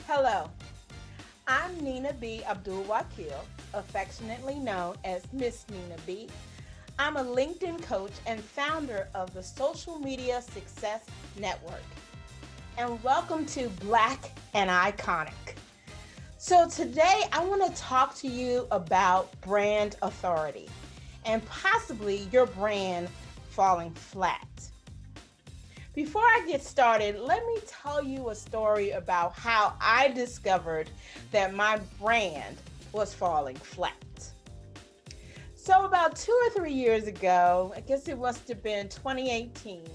Hello, I'm Nina B. Abdul Wakil, affectionately known as Miss Nina B. I'm a LinkedIn coach and founder of the Social Media Success Network. And welcome to Black and Iconic. So today I want to talk to you about brand authority and possibly your brand falling flat. Before I get started, let me tell you a story about how I discovered that my brand was falling flat. So about 2 or 3 years ago, I guess it must have been 2018,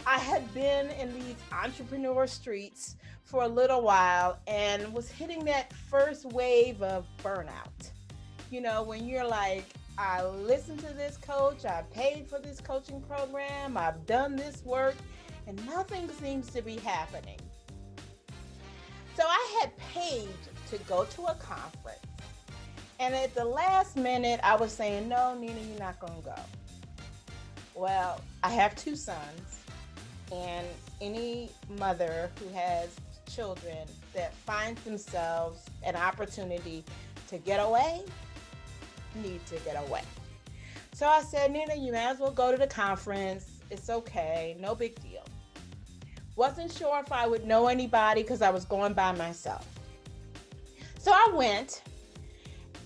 I had been in these entrepreneur streets for a little while and was hitting that first wave of burnout. You know, when you're like, I listened to this coach, I paid for this coaching program, I've done this work, and nothing seems to be happening. So I had paid to go to a conference. And at the last minute, I was saying, no, Nina, you're not gonna go. Well, I have 2 sons, and any mother who has children that finds themselves an opportunity to get away, need to get away. So I said, Nina, you may as well go to the conference. It's okay, no big deal. Wasn't sure if I would know anybody because I was going by myself. So I went,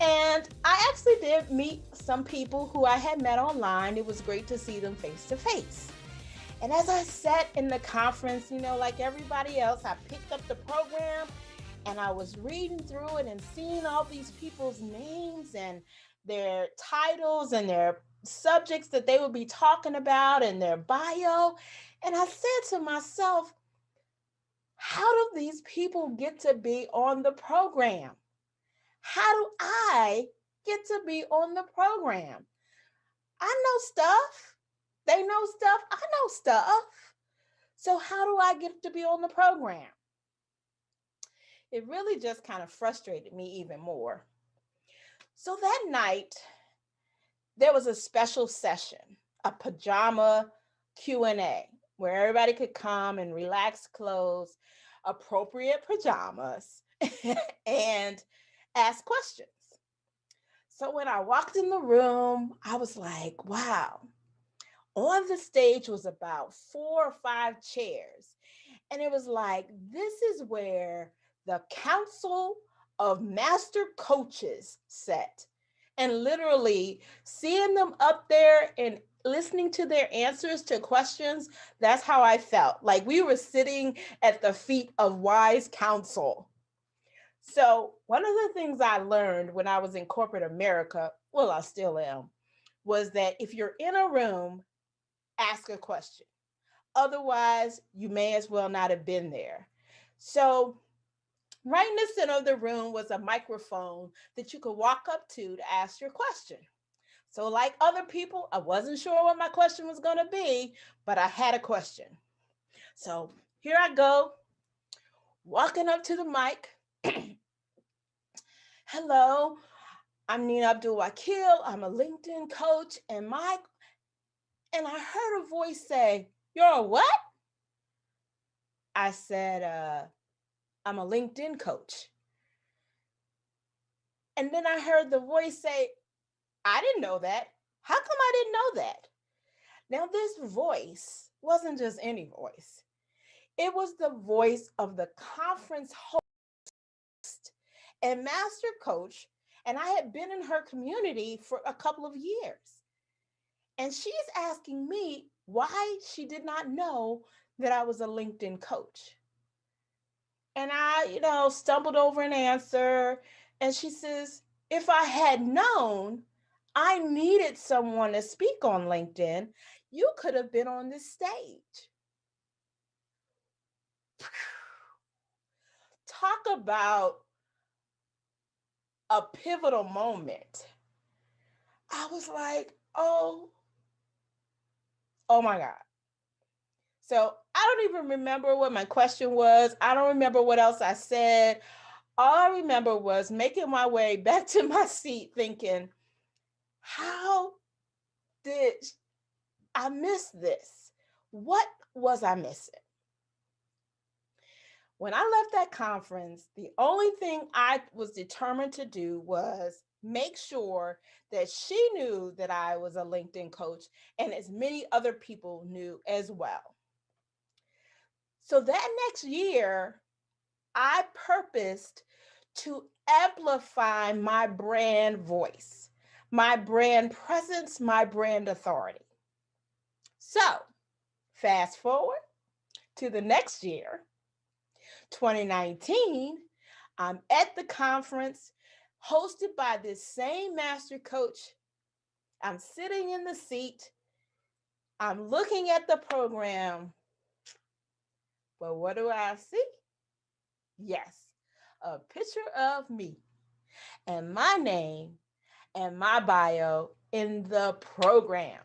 and I actually did meet some people who I had met online. It was great to see them face to face. And as I sat in the conference, you know, like everybody else, I picked up the program and I was reading through it and seeing all these people's names and their titles and their subjects that they would be talking about and their bio. And I said to myself, how do these people get to be on the program? How do I get to be on the program? I know stuff. They know stuff. I know stuff. So how do I get to be on the program? It really just kind of frustrated me even more. So that night, there was a special session, a pajama Q&A, where everybody could come and relax clothes, appropriate pajamas, and ask questions. So when I walked in the room, I was like, wow. On the stage was about 4 or 5 chairs. And it was like, this is where the Council of Master Coaches sat. And literally seeing them up there and listening to their answers to questions, that's how I felt. Like we were sitting at the feet of wise counsel. So one of the things I learned when I was in corporate America, well, I still am, was that if you're in a room, ask a question. Otherwise, you may as well not have been there. So right in the center of the room was a microphone that you could walk up to ask your question. So like other people, I wasn't sure what my question was going to be, but I had a question. So here I go, walking up to the mic. Hello, I'm Nina Abdul Wakil. I'm a LinkedIn coach, and I heard a voice say, "You're a what?" I said, "I'm a LinkedIn coach." And then I heard the voice say, I didn't know that. How come I didn't know that? Now, this voice wasn't just any voice, it was the voice of the conference host and master coach. And I had been in her community for a couple of years. And she's asking me why she did not know that I was a LinkedIn coach. And I, stumbled over an answer. And she says, if I had known I needed someone to speak on LinkedIn, you could have been on this stage. Talk about a pivotal moment. I was like, oh my God. So I don't even remember what my question was. I don't remember what else I said. All I remember was making my way back to my seat thinking, how did I miss this? What was I missing? When I left that conference, the only thing I was determined to do was make sure that she knew that I was a LinkedIn coach and as many other people knew as well. So that next year, I purposed to amplify my brand voice, my brand presence, my brand authority. So fast forward to the next year, 2019, I'm at the conference hosted by this same master coach. I'm sitting in the seat. I'm looking at the program. But what do I see? Yes, a picture of me and my name and my bio in the program.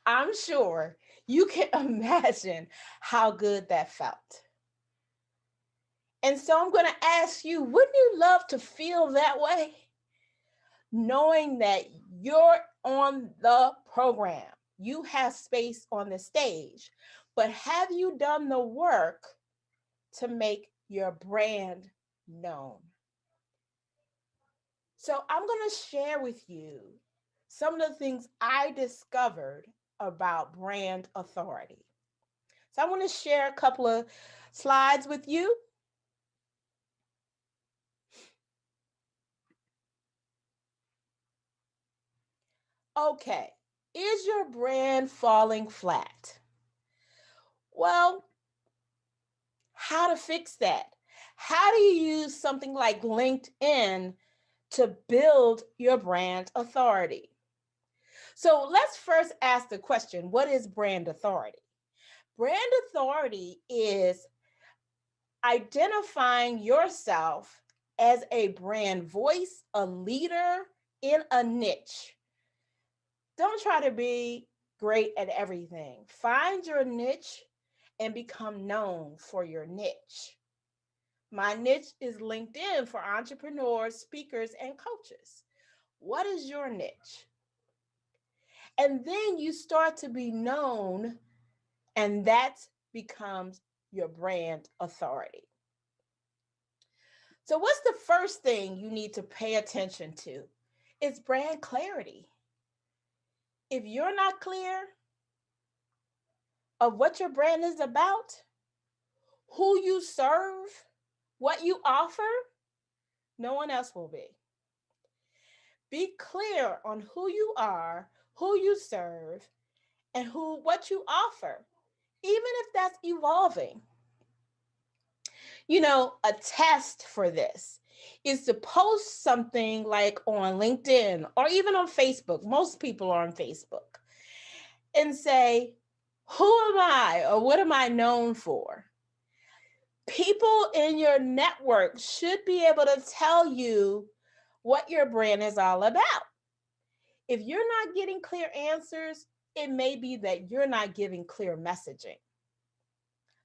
I'm sure you can imagine how good that felt. And so I'm going to ask you, wouldn't you love to feel that way? Knowing that you're on the program, you have space on the stage, but have you done the work to make your brand known? So I'm going to share with you some of the things I discovered about brand authority. So I want to share a couple of slides with you. Okay, is your brand falling flat? Well, how to fix that? How do you use something like LinkedIn to build your brand authority? So let's first ask the question, what is brand authority? Brand authority is identifying yourself as a brand voice, a leader in a niche. Don't try to be great at everything. Find your niche and become known for your niche. My niche is LinkedIn for entrepreneurs, speakers, and coaches. What is your niche? And then you start to be known, and that becomes your brand authority. So what's the first thing you need to pay attention to? It's brand clarity. If you're not clear of what your brand is about, who you serve, what you offer, no one else will be. Be clear on who you are, who you serve, and what you offer, even if that's evolving. A test for this is to post something like on LinkedIn or even on Facebook. Most people are on Facebook. And say, who am I or what am I known for? People in your network should be able to tell you what your brand is all about. If you're not getting clear answers, it may be that you're not giving clear messaging.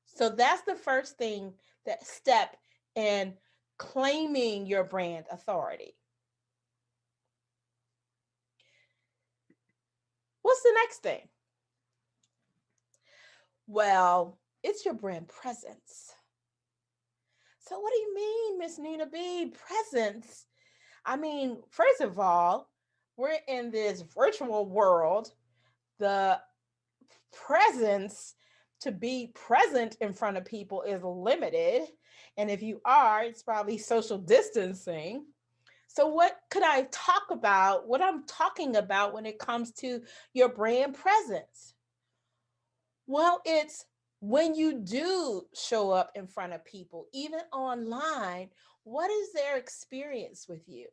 So that's the first thing, that step in claiming your brand authority. What's the next thing? Well, it's your brand presence. So what do you mean, Miss Nina B? Presence? I mean, first of all, we're in this virtual world. The presence to be present in front of people is limited. And if you are, it's probably social distancing. So, what could I talk about? What I'm talking about when it comes to your brand presence? Well, it's when you do show up in front of people, even online, what is their experience with you?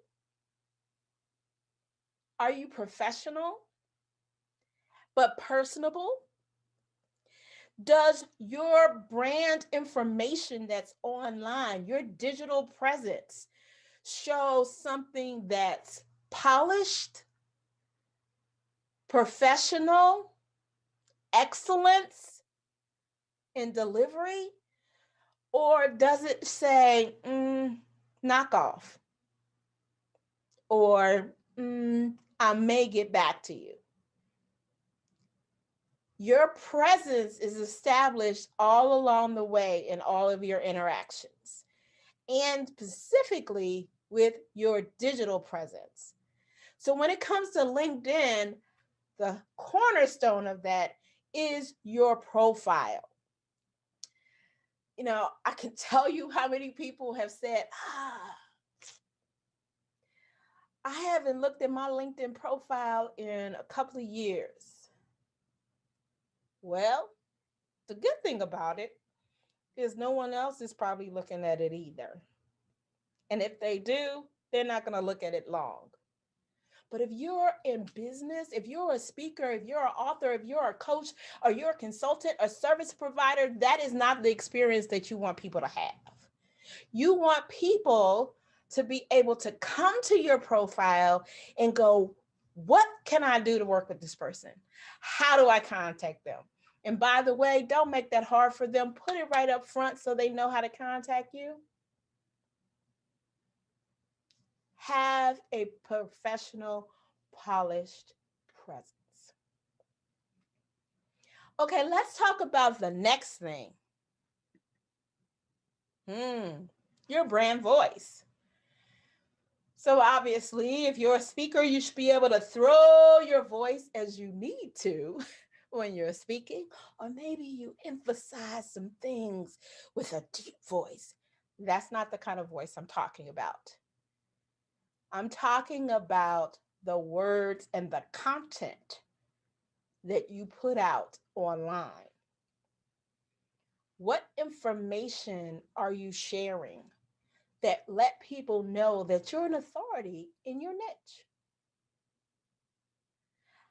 Are you professional but personable? Does your brand information that's online, your digital presence, show something that's polished, professional, excellence in delivery? Or does it say knock off? Or I may get back to you? Your presence is established all along the way in all of your interactions, and specifically with your digital presence. So when it comes to LinkedIn, the cornerstone of that is your profile. You know, I can tell you how many people have said, I haven't looked at my LinkedIn profile in a couple of years. Well, the good thing about it is no one else is probably looking at it either. And if they do, they're not going to look at it long. But if you're in business, if you're a speaker, if you're an author, if you're a coach, or you're a consultant, a service provider, that is not the experience that you want people to have. You want people to be able to come to your profile and go, what can I do to work with this person? How do I contact them? And by the way, don't make that hard for them. Put it right up front so they know how to contact you. Have a professional, polished presence. Okay, let's talk about the next thing. Your brand voice. So obviously, if you're a speaker, you should be able to throw your voice as you need to when you're speaking, or maybe you emphasize some things with a deep voice. That's not the kind of voice I'm talking about. I'm talking about the words and the content that you put out online. What information are you sharing that let people know that you're an authority in your niche?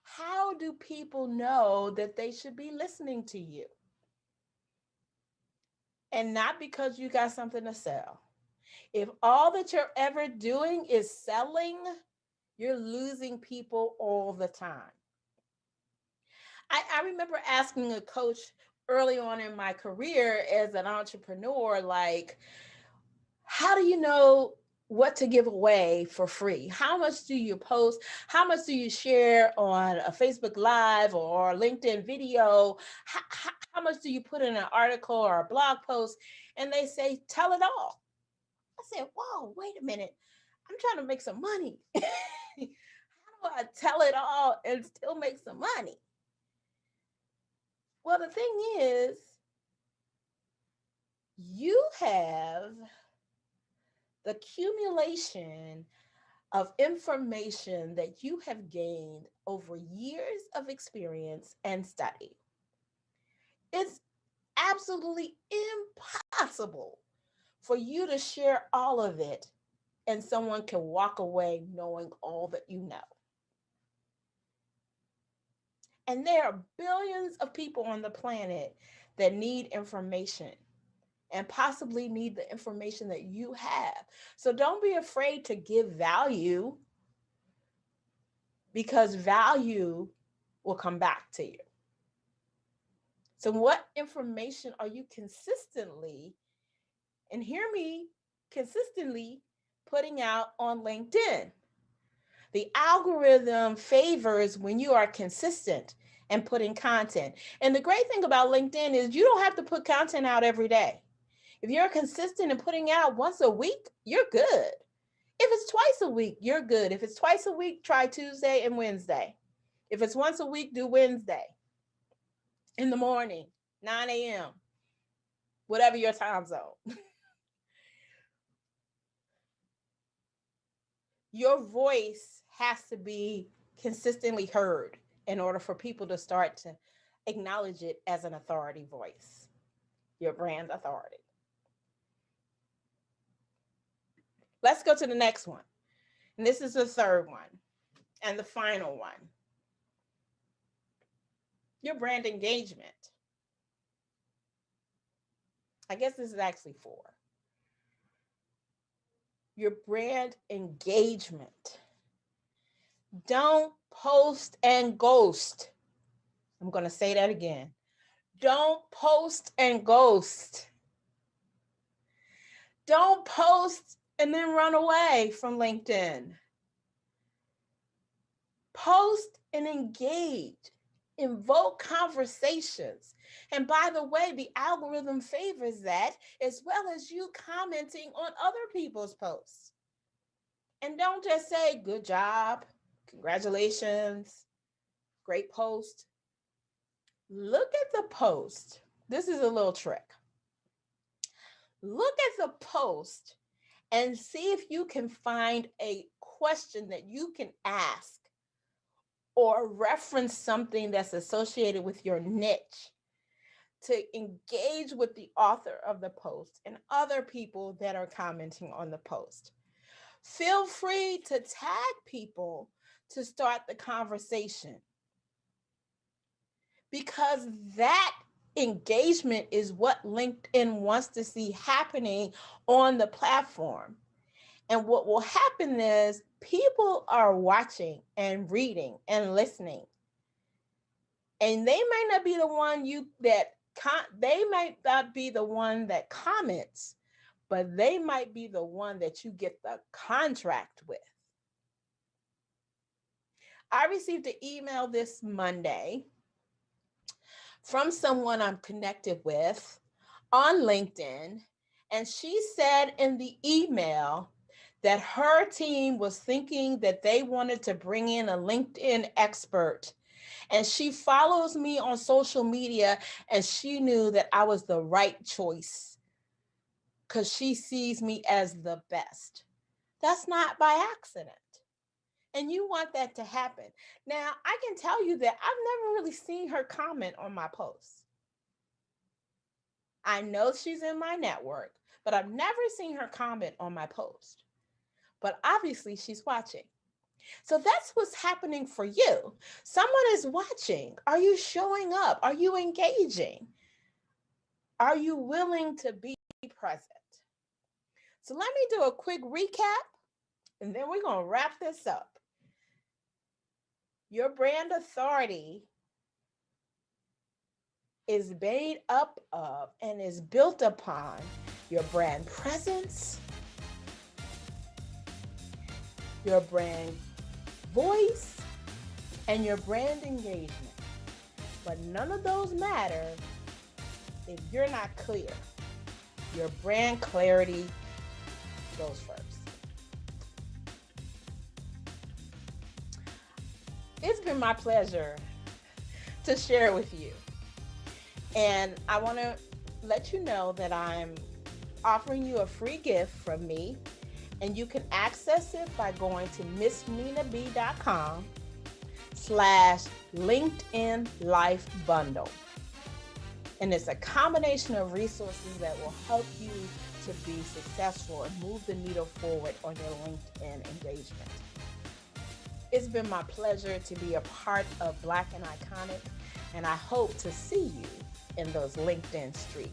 How do people know that they should be listening to you? And not because you got something to sell. If all that you're ever doing is selling, you're losing people all the time. I remember asking a coach early on in my career as an entrepreneur, like, how do you know what to give away for free? How much do you post? How much do you share on a Facebook Live or a LinkedIn video? How much do you put in an article or a blog post? And they say, tell it all. I said, whoa, wait a minute. I'm trying to make some money. How do I tell it all and still make some money? Well, the thing is, you have the accumulation of information that you have gained over years of experience and study. It's absolutely impossible for you to share all of it and someone can walk away knowing all that you know. And there are billions of people on the planet that need information and possibly need the information that you have. So don't be afraid to give value, because value will come back to you. So what information are you consistently, and hear me, consistently putting out on LinkedIn? The algorithm favors when you are consistent and putting content. And the great thing about LinkedIn is you don't have to put content out every day. If you're consistent in putting out once a week, you're good. If it's twice a week, you're good. If it's twice a week, try Tuesday and Wednesday. If it's once a week, do Wednesday in the morning, 9 a.m., whatever your time zone. Your voice has to be consistently heard in order for people to start to acknowledge it as an authority voice, your brand authority. Let's go to the next one. And this is the third one and the final one. Your brand engagement. I guess this is actually 4. Your brand engagement. Don't post and ghost. I'm going to say that again. Don't post and ghost. Don't post and then run away from LinkedIn. Post and engage. Invoke conversations. And by the way, the algorithm favors that, as well as you commenting on other people's posts. And don't just say, good job, congratulations, great post. Look at the post. This is a little trick. Look at the post and see if you can find a question that you can ask or reference something that's associated with your niche to engage with the author of the post and other people that are commenting on the post. Feel free to tag people to start the conversation, because that engagement is what LinkedIn wants to see happening on the platform. And what will happen is people are watching and reading and listening. And they might not be the one they might not be the one that comments, but they might be the one that you get the contract with. I received an email this Monday from someone I'm connected with on LinkedIn, and she said in the email that her team was thinking that they wanted to bring in a LinkedIn expert. And she follows me on social media, and she knew that I was the right choice because she sees me as the best. That's not by accident. And you want that to happen. Now, I can tell you that I've never really seen her comment on my posts. I know she's in my network, but I've never seen her comment on my post. But obviously she's watching. So that's what's happening for you. Someone is watching. Are you showing up? Are you engaging? Are you willing to be present? So let me do a quick recap, and then we're going to wrap this up. Your brand authority is made up of and is built upon your brand presence, your brand voice, and your brand engagement. But none of those matter if you're not clear. Your brand clarity goes first. It's been my pleasure to share with you. And I want to let you know that I'm offering you a free gift from me, and you can access it by going to missninab.com/LinkedIn Life Bundle. And it's a combination of resources that will help you to be successful and move the needle forward on your LinkedIn engagement. It's been my pleasure to be a part of Black and Iconic, and I hope to see you in those LinkedIn streets.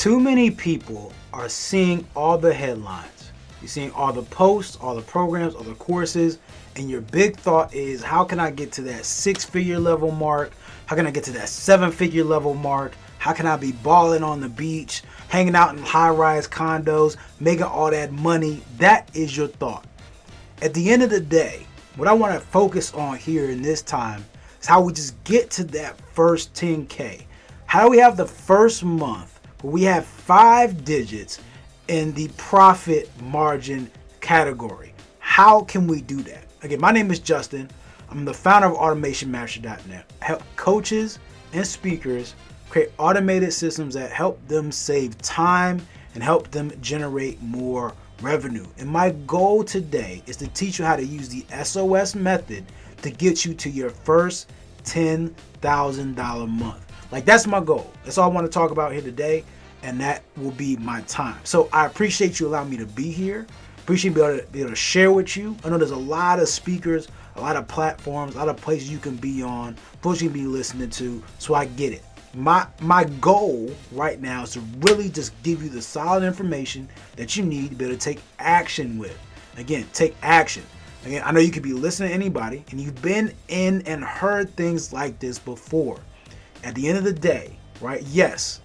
too many people are seeing all the headlines. You're seeing all the posts, all the programs, all the courses, and your big thought is, how can I get to that 6-figure level mark? How can I get to that 7-figure level mark? How can I be balling on the beach, hanging out in high-rise condos, making all that money? That is your thought. At the end of the day, what I want to focus on here in this time is how we just get to that first 10K. How do we have the first month where we have 5 digits in the profit margin category? How can we do that? Again, my name is Justin. I'm the founder of AutomationMaster.net. I help coaches and speakers create automated systems that help them save time and help them generate more revenue. And my goal today is to teach you how to use the SOS method to get you to your first $10,000 month. Like, that's my goal. That's all I want to talk about here today, and that will be my time. So I appreciate you allowing me to be here. Appreciate being able to share with you. I know there's a lot of speakers, a lot of platforms, a lot of places you can be on, places you can be listening to, so I get it. My goal right now is to really just give you the solid information that you need to be able to take action with. Again, take action. Again, I know you could be listening to anybody, and you've been in and heard things like this before. At the end of the day, right? Yes,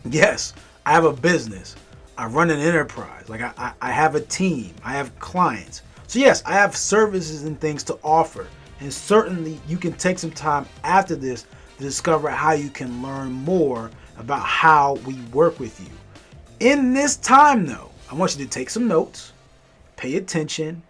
I have a business. I run an enterprise. Like, I have a team. I have clients. So yes, I have services and things to offer. And certainly you can take some time after this to discover how you can learn more about how we work with you. In this time though, I want you to take some notes, pay attention,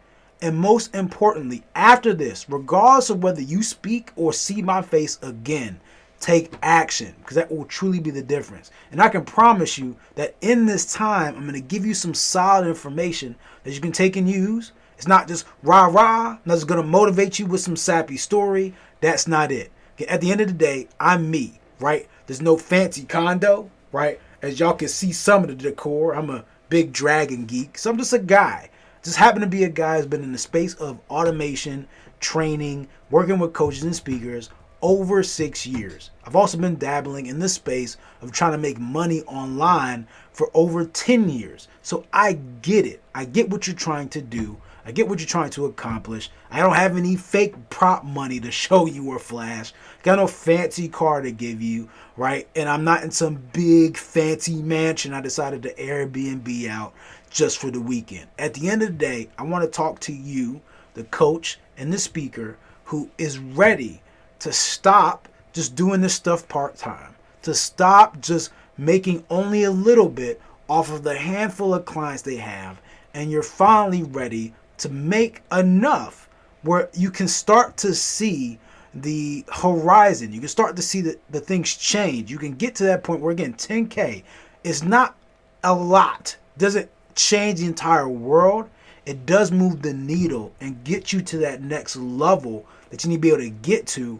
and most importantly, after this, regardless of whether you speak or see my face again, take action, because that will truly be the difference. And I can promise you that in this time, I'm going to give you some solid information that you can take and use. It's not just rah-rah, not just going to motivate you with some sappy story. That's not it. Okay, at the end of the day, I'm me, right? There's no fancy condo, right? As y'all can see some of the decor, I'm a big dragon geek. So I'm just a guy. Just happen to be a guy who's been in the space of automation, training, working with coaches and speakers over 6 years. I've also been dabbling in the space of trying to make money online for over 10 years. So I get it. I get what you're trying to do. I get what you're trying to accomplish. I don't have any fake prop money to show you or flash. Got no fancy car to give you, right? And I'm not in some big fancy mansion I decided to Airbnb out just for the weekend. At the end of the day, I want to talk to you, the coach and the speaker, who is ready to stop just doing this stuff part-time, to stop just making only a little bit off of the handful of clients they have, and you're finally ready to make enough where you can start to see the horizon. You can start to see the things change. You can get to that point where, again, 10K is not a lot. Doesn't change the entire world. It does move the needle and get you to that next level that you need to be able to get to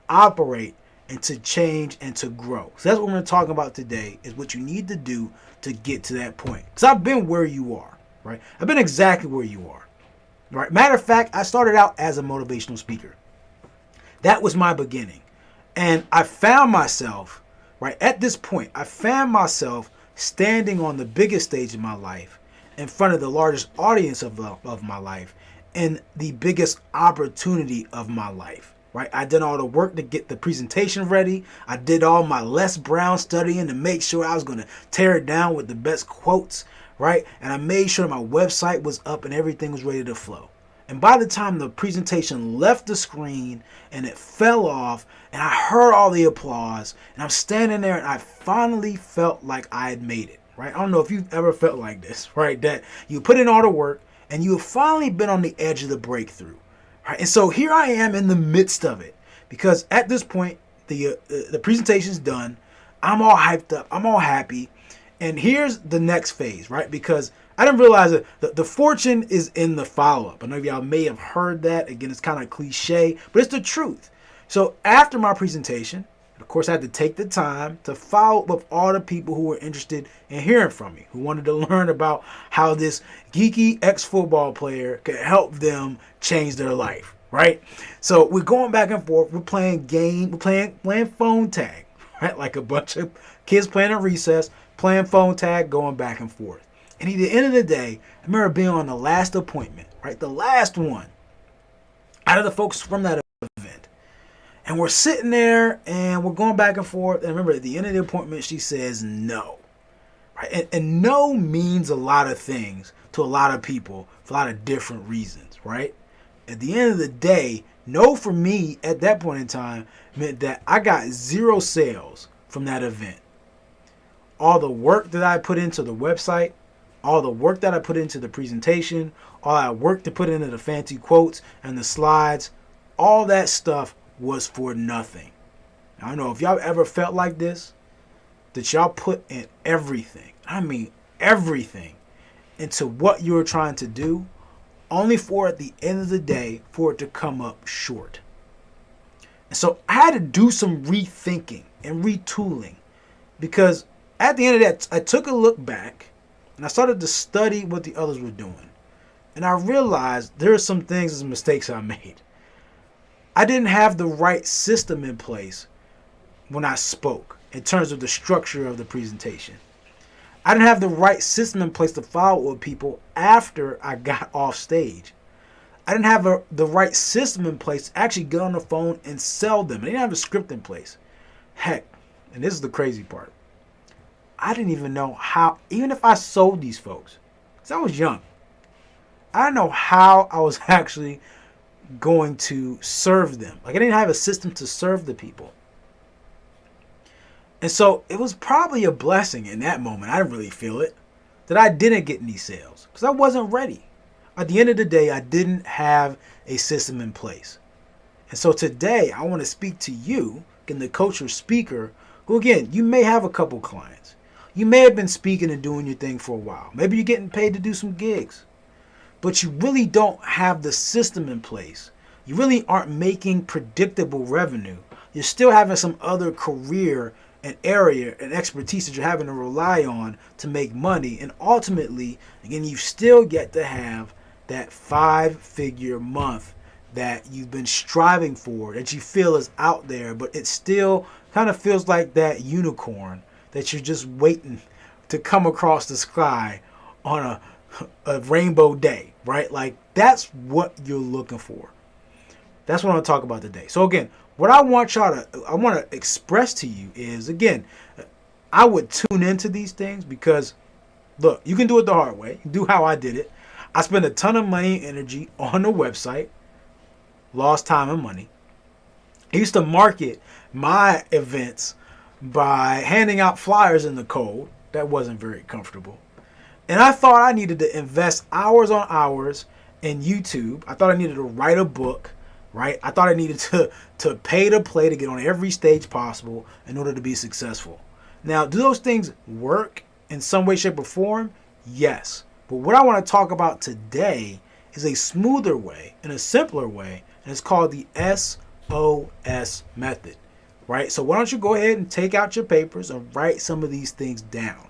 operate and to change and to grow. So that's what we're going to talk about today, is what you need to do to get to that point. Because I've been where you are, right? I've been exactly where you are, right? Matter of fact, I started out as a motivational speaker. That was my beginning. And I found myself, right, at this point, I found myself standing on the biggest stage in my life, in front of the largest audience of my life, and the biggest opportunity of my life. Right? I did all the work to get the presentation ready. I did all my Les Brown studying to make sure I was going to tear it down with the best quotes, right? And I made sure my website was up and everything was ready to flow. And by the time the presentation left the screen and it fell off and I heard all the applause and I'm standing there and I finally felt like I had made it, right? I don't know if you've ever felt like this, right? That you put in all the work and you have finally been on the edge of the breakthrough. Right, and so here I am in the midst of it, because at this point the presentation's done. I'm all hyped up. I'm all happy. And here's the next phase, right? Because I didn't realize that the fortune is in the follow-up. I know y'all may have heard that. Again, it's kind of cliche, but it's the truth. So after my presentation, of course, I had to take the time to follow up with all the people who were interested in hearing from me, who wanted to learn about how this geeky ex-football player could help them change their life, right? So we're going back and forth. We're playing phone tag, right? Like a bunch of kids playing at recess, playing phone tag, going back and forth. And at the end of the day, I remember being on the last appointment, right? The last one out of the folks from that event. And we're sitting there and we're going back and forth. And remember, at the end of the appointment, she says no. Right? And no means a lot of things to a lot of people for a lot of different reasons, right? At the end of the day, no for me at that point in time meant that I got 0 sales from that event. All the work that I put into the website, all the work that I put into the presentation, all that work to put into the fancy quotes and the slides, all that stuff was for nothing. I don't know if y'all ever felt like this, that y'all put in everything, I mean everything, into what you were trying to do, only for at the end of the day for it to come up short. And so I had to do some rethinking and retooling, because at the end of that, I took a look back and I started to study what the others were doing. And I realized there are some things as mistakes I made. I didn't have the right system in place when I spoke in terms of the structure of the presentation. I didn't have the right system in place to follow with people after I got off stage. I didn't have the right system in place to actually get on the phone and sell them. I didn't have a script in place. Heck, and this is the crazy part, I didn't even know how, even if I sold these folks, because I was young, I didn't know how I was actually going to serve them. Like, I didn't have a system to serve the people. And so it was probably a blessing in that moment, I didn't really feel it, that I didn't get any sales, because I wasn't ready. At the end of the day, I didn't have a system in place. And so today, I want to speak to you, again, the coach or speaker, who, again, you may have a couple clients. You may have been speaking and doing your thing for a while. Maybe you're getting paid to do some gigs. But you really don't have the system in place. You really aren't making predictable revenue. You're still having some other career and area and expertise that you're having to rely on to make money. And ultimately, again, you still get to have that 5-figure month that you've been striving for, that you feel is out there, but it still kind of feels like that unicorn that you're just waiting to come across the sky on a rainbow day, right? Like, that's what you're looking for. That's what I'm going to talk about today. So again, what I want to express to you is, again, I would tune into these things because, look, you can do it the hard way. You can do how I did it. I spent a ton of money and energy on the website, lost time and money. I used to market my events by handing out flyers in the cold. That wasn't very comfortable. And I thought I needed to invest hours on hours in YouTube. I thought I needed to write a book, right? I thought I needed to pay to play to get on every stage possible in order to be successful. Now, do those things work in some way, shape, or form? Yes. But what I want to talk about today is a smoother way and a simpler way, and it's called the SOS method, right? So why don't you go ahead and take out your papers and write some of these things down,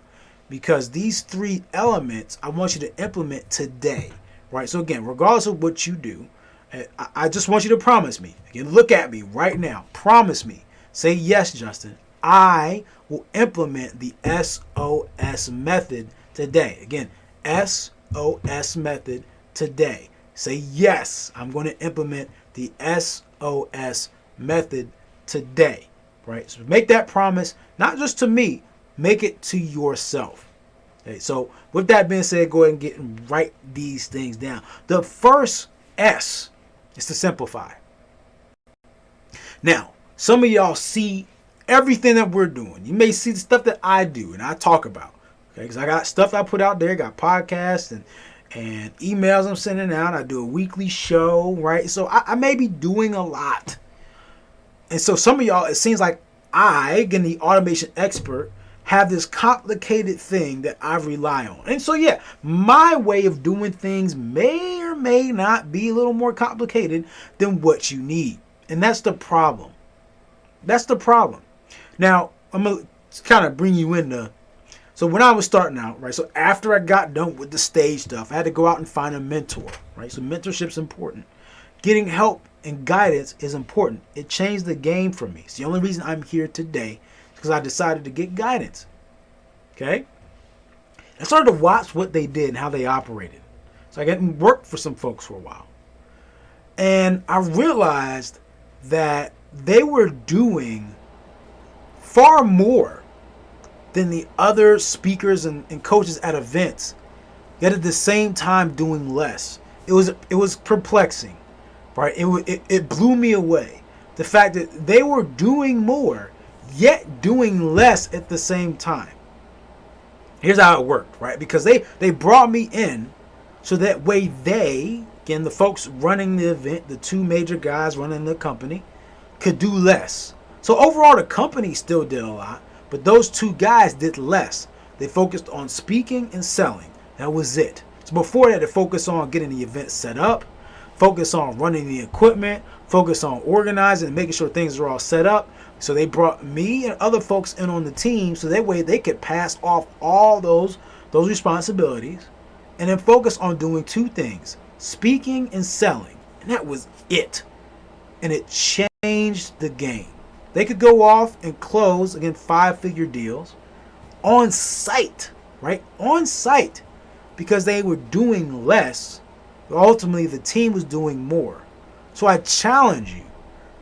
because these 3 elements I want you to implement today, right? So again, regardless of what you do, I just want you to promise me, again, look at me right now, promise me, say, yes, Justin, I will implement the SOS method today. Again, SOS method today. Say, yes, I'm going to implement the SOS method today, right? So make that promise, not just to me, make it to yourself. Okay, so with that being said, go ahead and write these things down. The first S is to simplify. Now, some of y'all see everything that we're doing. You may see the stuff that I do and I talk about. Okay, because I got stuff I put out there, got podcasts and emails I'm sending out. I do a weekly show, right? So I may be doing a lot. And so some of y'all, it seems like I, again, the automation expert, have this complicated thing that I rely on. And so, yeah, my way of doing things may or may not be a little more complicated than what you need. And that's the problem. That's the problem. Now, I'm going to kind of bring you into, so when I was starting out, right, so after I got done with the stage stuff, I had to go out and find a mentor, right? So mentorship's important. Getting help and guidance is important. It changed the game for me. It's the only reason I'm here today, because I decided to get guidance. Okay? I started to watch what they did and how they operated. So I got and worked for some folks for a while. And I realized that they were doing far more than the other speakers and coaches at events, yet at the same time doing less. It was perplexing, right? It blew me away. The fact that they were doing more, yet doing less at the same time. Here's how it worked, right? Because they brought me in so that way they, again, the folks running the event, the two major guys running the company, could do less. So overall, the company still did a lot, but those two guys did less. They focused on speaking and selling. That was it. So before that, they focused on getting the event set up, focus on running the equipment, focus on organizing and making sure things are all set up. So they brought me and other folks in on the team so that way they could pass off all those responsibilities and then focus on doing two things, speaking and selling. And that was it. And it changed the game. They could go off and close, again, 5-figure deals on site, right? On site, because they were doing less. But ultimately, the team was doing more. So I challenge you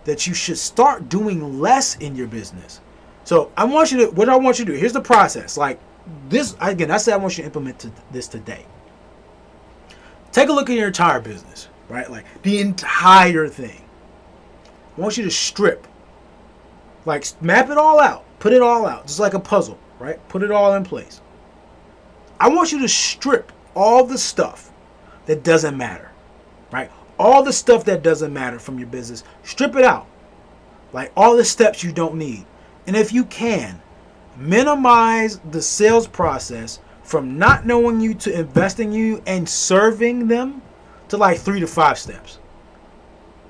that you should start doing less in your business. So I want you to, what I want you to do, here's the process. Like this, again, I said I want you to implement this today. Take a look at your entire business, right? Like the entire thing. I want you to strip, like map it all out, put it all out, just like a puzzle, right? Put it all in place. I want you to strip all the stuff that doesn't matter, right? All the stuff that doesn't matter from your business, strip it out. Like all the steps you don't need. And if you can, minimize the sales process from not knowing you to investing you and serving them to like 3 to 5 steps.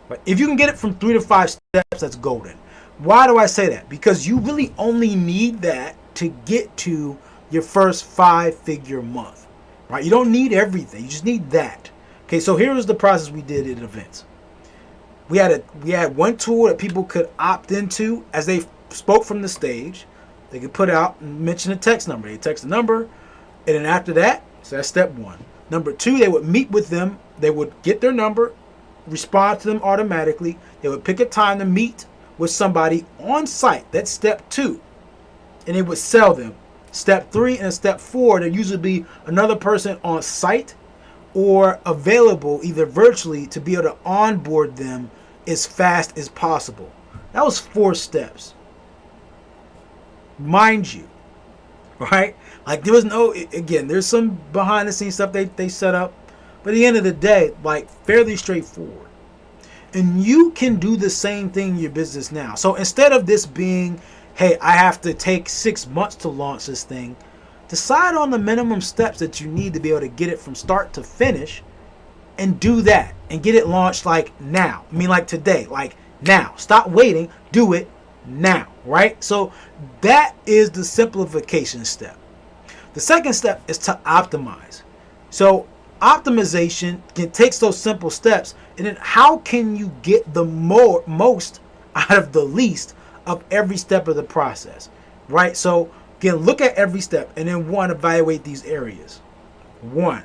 But if you can get it from 3 to 5 steps, that's golden. Why do I say that? Because you really only need that to get to your first 5-figure month, right? You don't need everything. You just need that. Okay, so here was the process we did at events. We had one tool that people could opt into as they spoke from the stage. They could put out and mention a text number. They text the number, and then after that, so that's step 1. Number 2, they would meet with them. They would get their number, respond to them automatically. They would pick a time to meet with somebody on site. That's step 2, and they would sell them. Step 3 and step 4, there usually be another person on site or available either virtually to be able to onboard them as fast as possible. That was 4 steps. Mind you, right? Like there was no, again, there's some behind the scenes stuff they set up, but at the end of the day, like fairly straightforward. And you can do the same thing in your business now. So instead of this being, hey, I have to take 6 months to launch this thing, decide on the minimum steps that you need to be able to get it from start to finish and do that and get it launched like now. I mean, like today, like now. Stop waiting, do it now, right? So that is the simplification step. The second step is to optimize. So optimization takes those simple steps and then how can you get the most out of the least of every step of the process, right? So again, look at every step and then evaluate these areas. 1,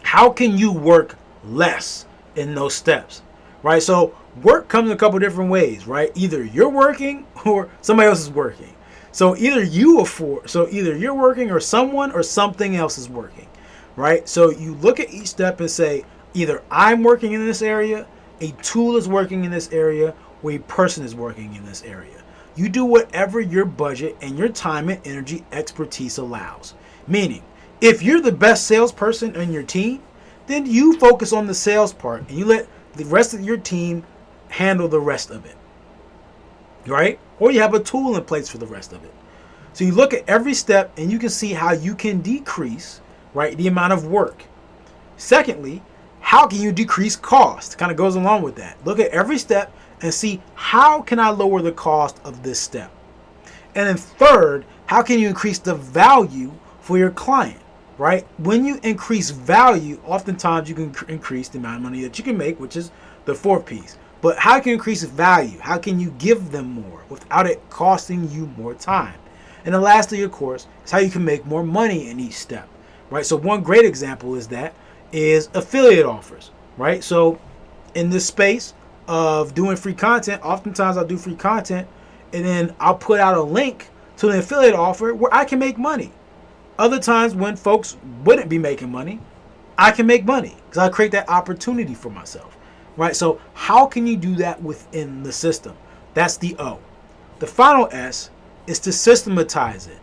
how can you work less in those steps, right? So work comes in a couple different ways, right? Either you're working or somebody else is working. So either you're working or someone or something else is working, right? So you look at each step and say, either I'm working in this area, a tool is working in this area, or a person is working in this area. You do whatever your budget and your time and energy expertise allows. Meaning, if you're the best salesperson on your team, then you focus on the sales part and you let the rest of your team handle the rest of it. Right? Or you have a tool in place for the rest of it. So you look at every step and you can see how you can decrease, right, the amount of work. Secondly, how can you decrease cost? Kind of goes along with that. Look at every step and see how can I lower the cost of this step. And then third, how can you increase the value for your client, right? When you increase value, oftentimes you can increase the amount of money that you can make, which is the 4th piece. But how can you increase value? How can you give them more without it costing you more time? And then lastly, of course, is how you can make more money in each step, right? So one great example is affiliate offers, right? So in this space of doing free content, oftentimes I'll do free content and then I'll put out a link to an affiliate offer where I can make money. Other times when folks wouldn't be making money, I can make money because I create that opportunity for myself, right? So how can you do that within the system? That's the O. The final S is to systematize it,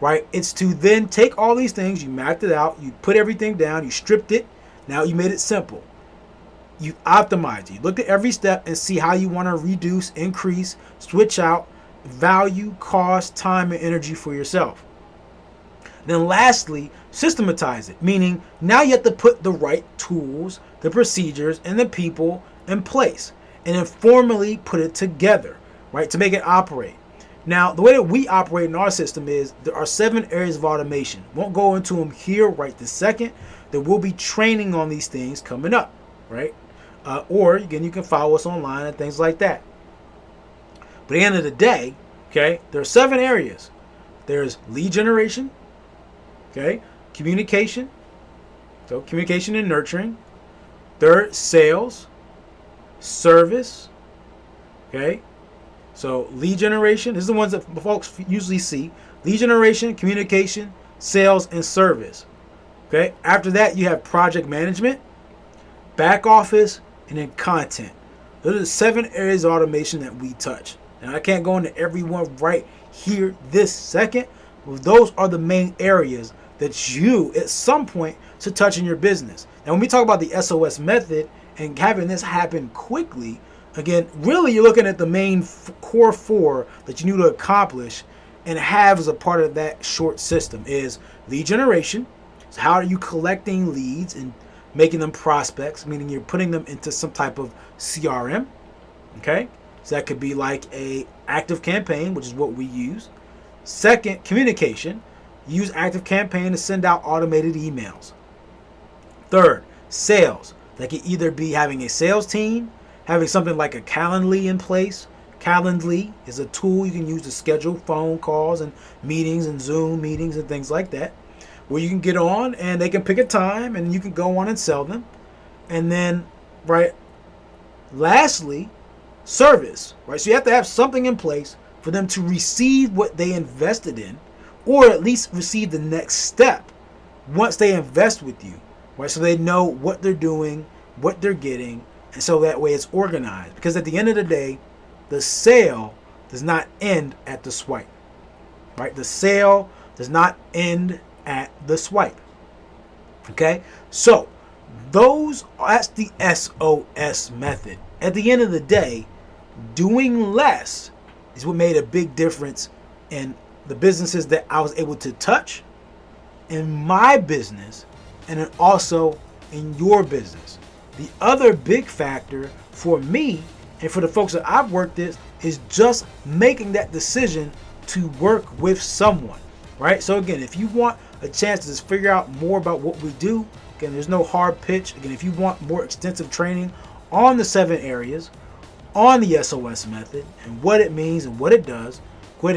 right? It's to then take all these things, you mapped it out, you put everything down, you stripped it, now you made it simple. You optimize it. You look at every step and see how you want to reduce, increase, switch out value, cost, time, and energy for yourself. Then lastly, systematize it, meaning now you have to put the right tools, the procedures, and the people in place, and then formally put it together, right, to make it operate. Now, the way that we operate in our system is there are 7 areas of automation. Won't go into them here right this second. There will be training on these things coming up, right? Or again, you can follow us online and things like that. But at the end of the day, okay, there are 7 areas. There's lead generation, okay, communication, so communication and nurturing. Third, sales, service, okay. So lead generation, this is the ones that folks usually see. Lead generation, communication, sales, and service. Okay. After that, you have project management, back office, and then content. Those are the 7 areas of automation that we touch. And I can't go into every one right here this second. But those are the main areas that you, at some point, should touch in your business. Now, when we talk about the SOS method and having this happen quickly, again, really you're looking at the main core 4 that you need to accomplish and have as a part of that short system is lead generation. So how are you collecting leads and making them prospects, meaning you're putting them into some type of CRM, okay? So that could be like a active campaign, which is what we use. Second, communication. Use active campaign to send out automated emails. Third, sales. That could either be having a sales team, having something like a Calendly in place. Calendly is a tool you can use to schedule phone calls and meetings and Zoom meetings and things like that, where you can get on and they can pick a time and you can go on and sell them. And then, right, lastly, service, right? So you have to have something in place for them to receive what they invested in, or at least receive the next step once they invest with you, right? So they know what they're doing, what they're getting, and so that way it's organized. Because at the end of the day, the sale does not end at the swipe, right? The sale does not end at the swipe. Okay, so that's the SOS method. At the end of the day, doing less is what made a big difference in the businesses that I was able to touch, in my business, and then also in your business. The other big factor for me and for the folks that I've worked with is just making that decision to work with someone, right? So again, if you want a chance to just figure out more about what we do, again, there's no hard pitch. Again, if you want more extensive training on the 7 areas, on the SOS method and what it means and what it does, go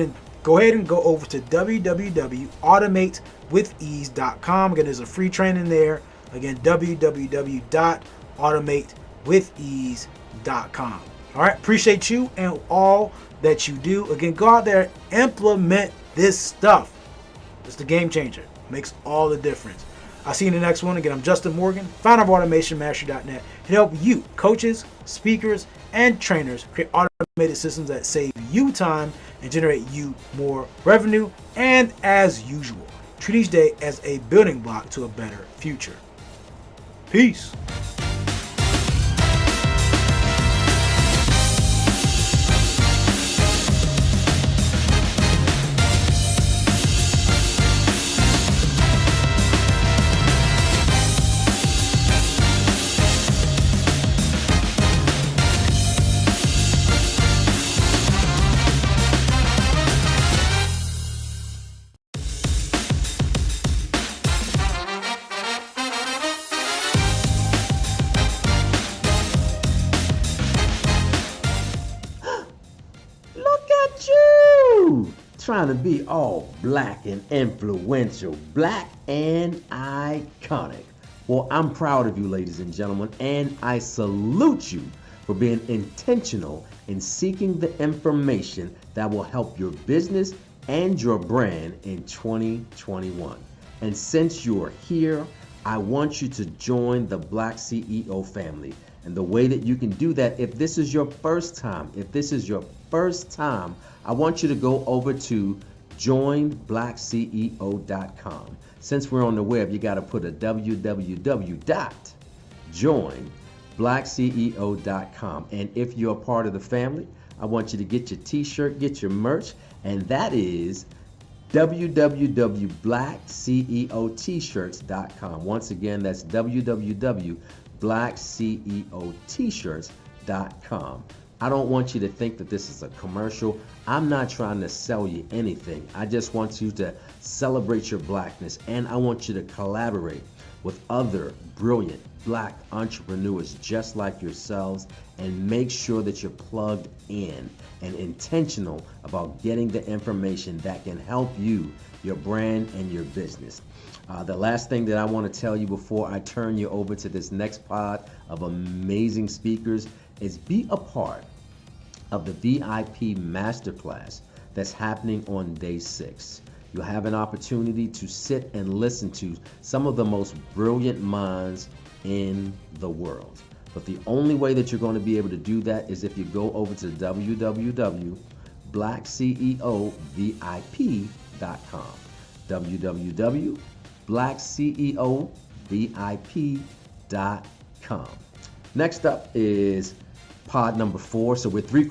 ahead and go over to www.automatewithease.com. Again, there's a free training there. Again, www.automatewithease.com. All right, appreciate you and all that you do. Again, go out there, implement this stuff. It's the game changer. Makes all the difference. I'll see you in the next one. Again, I'm Justin Morgan, founder of AutomationMastery.net, to help you, coaches, speakers, and trainers, create automated systems that save you time and generate you more revenue. And as usual, treat each day as a building block to a better future. Peace. trying to be all black and influential, black and iconic. Well, I'm proud of you, ladies and gentlemen, and I salute you for being intentional in seeking the information that will help your business and your brand in 2021. And since you're here, I want you to join the Black CEO family. And the way that you can do that, if this is your first time, I want you to go over to joinblackceo.com. Since we're on the web, you got to put a www.joinblackceo.com. And if you're a part of the family, I want you to get your t-shirt, get your merch, and that is www.blackceotshirts.com. Once again, that's www.blackceotshirts.com. I don't want you to think that this is a commercial. I'm not trying to sell you anything. I just want you to celebrate your blackness, and I want you to collaborate with other brilliant black entrepreneurs just like yourselves, and make sure that you're plugged in and intentional about getting the information that can help you, your brand, and your business. The last thing that I want to tell you before I turn you over to this next pod of amazing speakers is be a part of the VIP Masterclass that's happening on day 6. You'll have an opportunity to sit and listen to some of the most brilliant minds in the world. But the only way that you're going to be able to do that is if you go over to www.blackceovip.com. www.blackceovip.com. Next up is pod number 4. So we're 3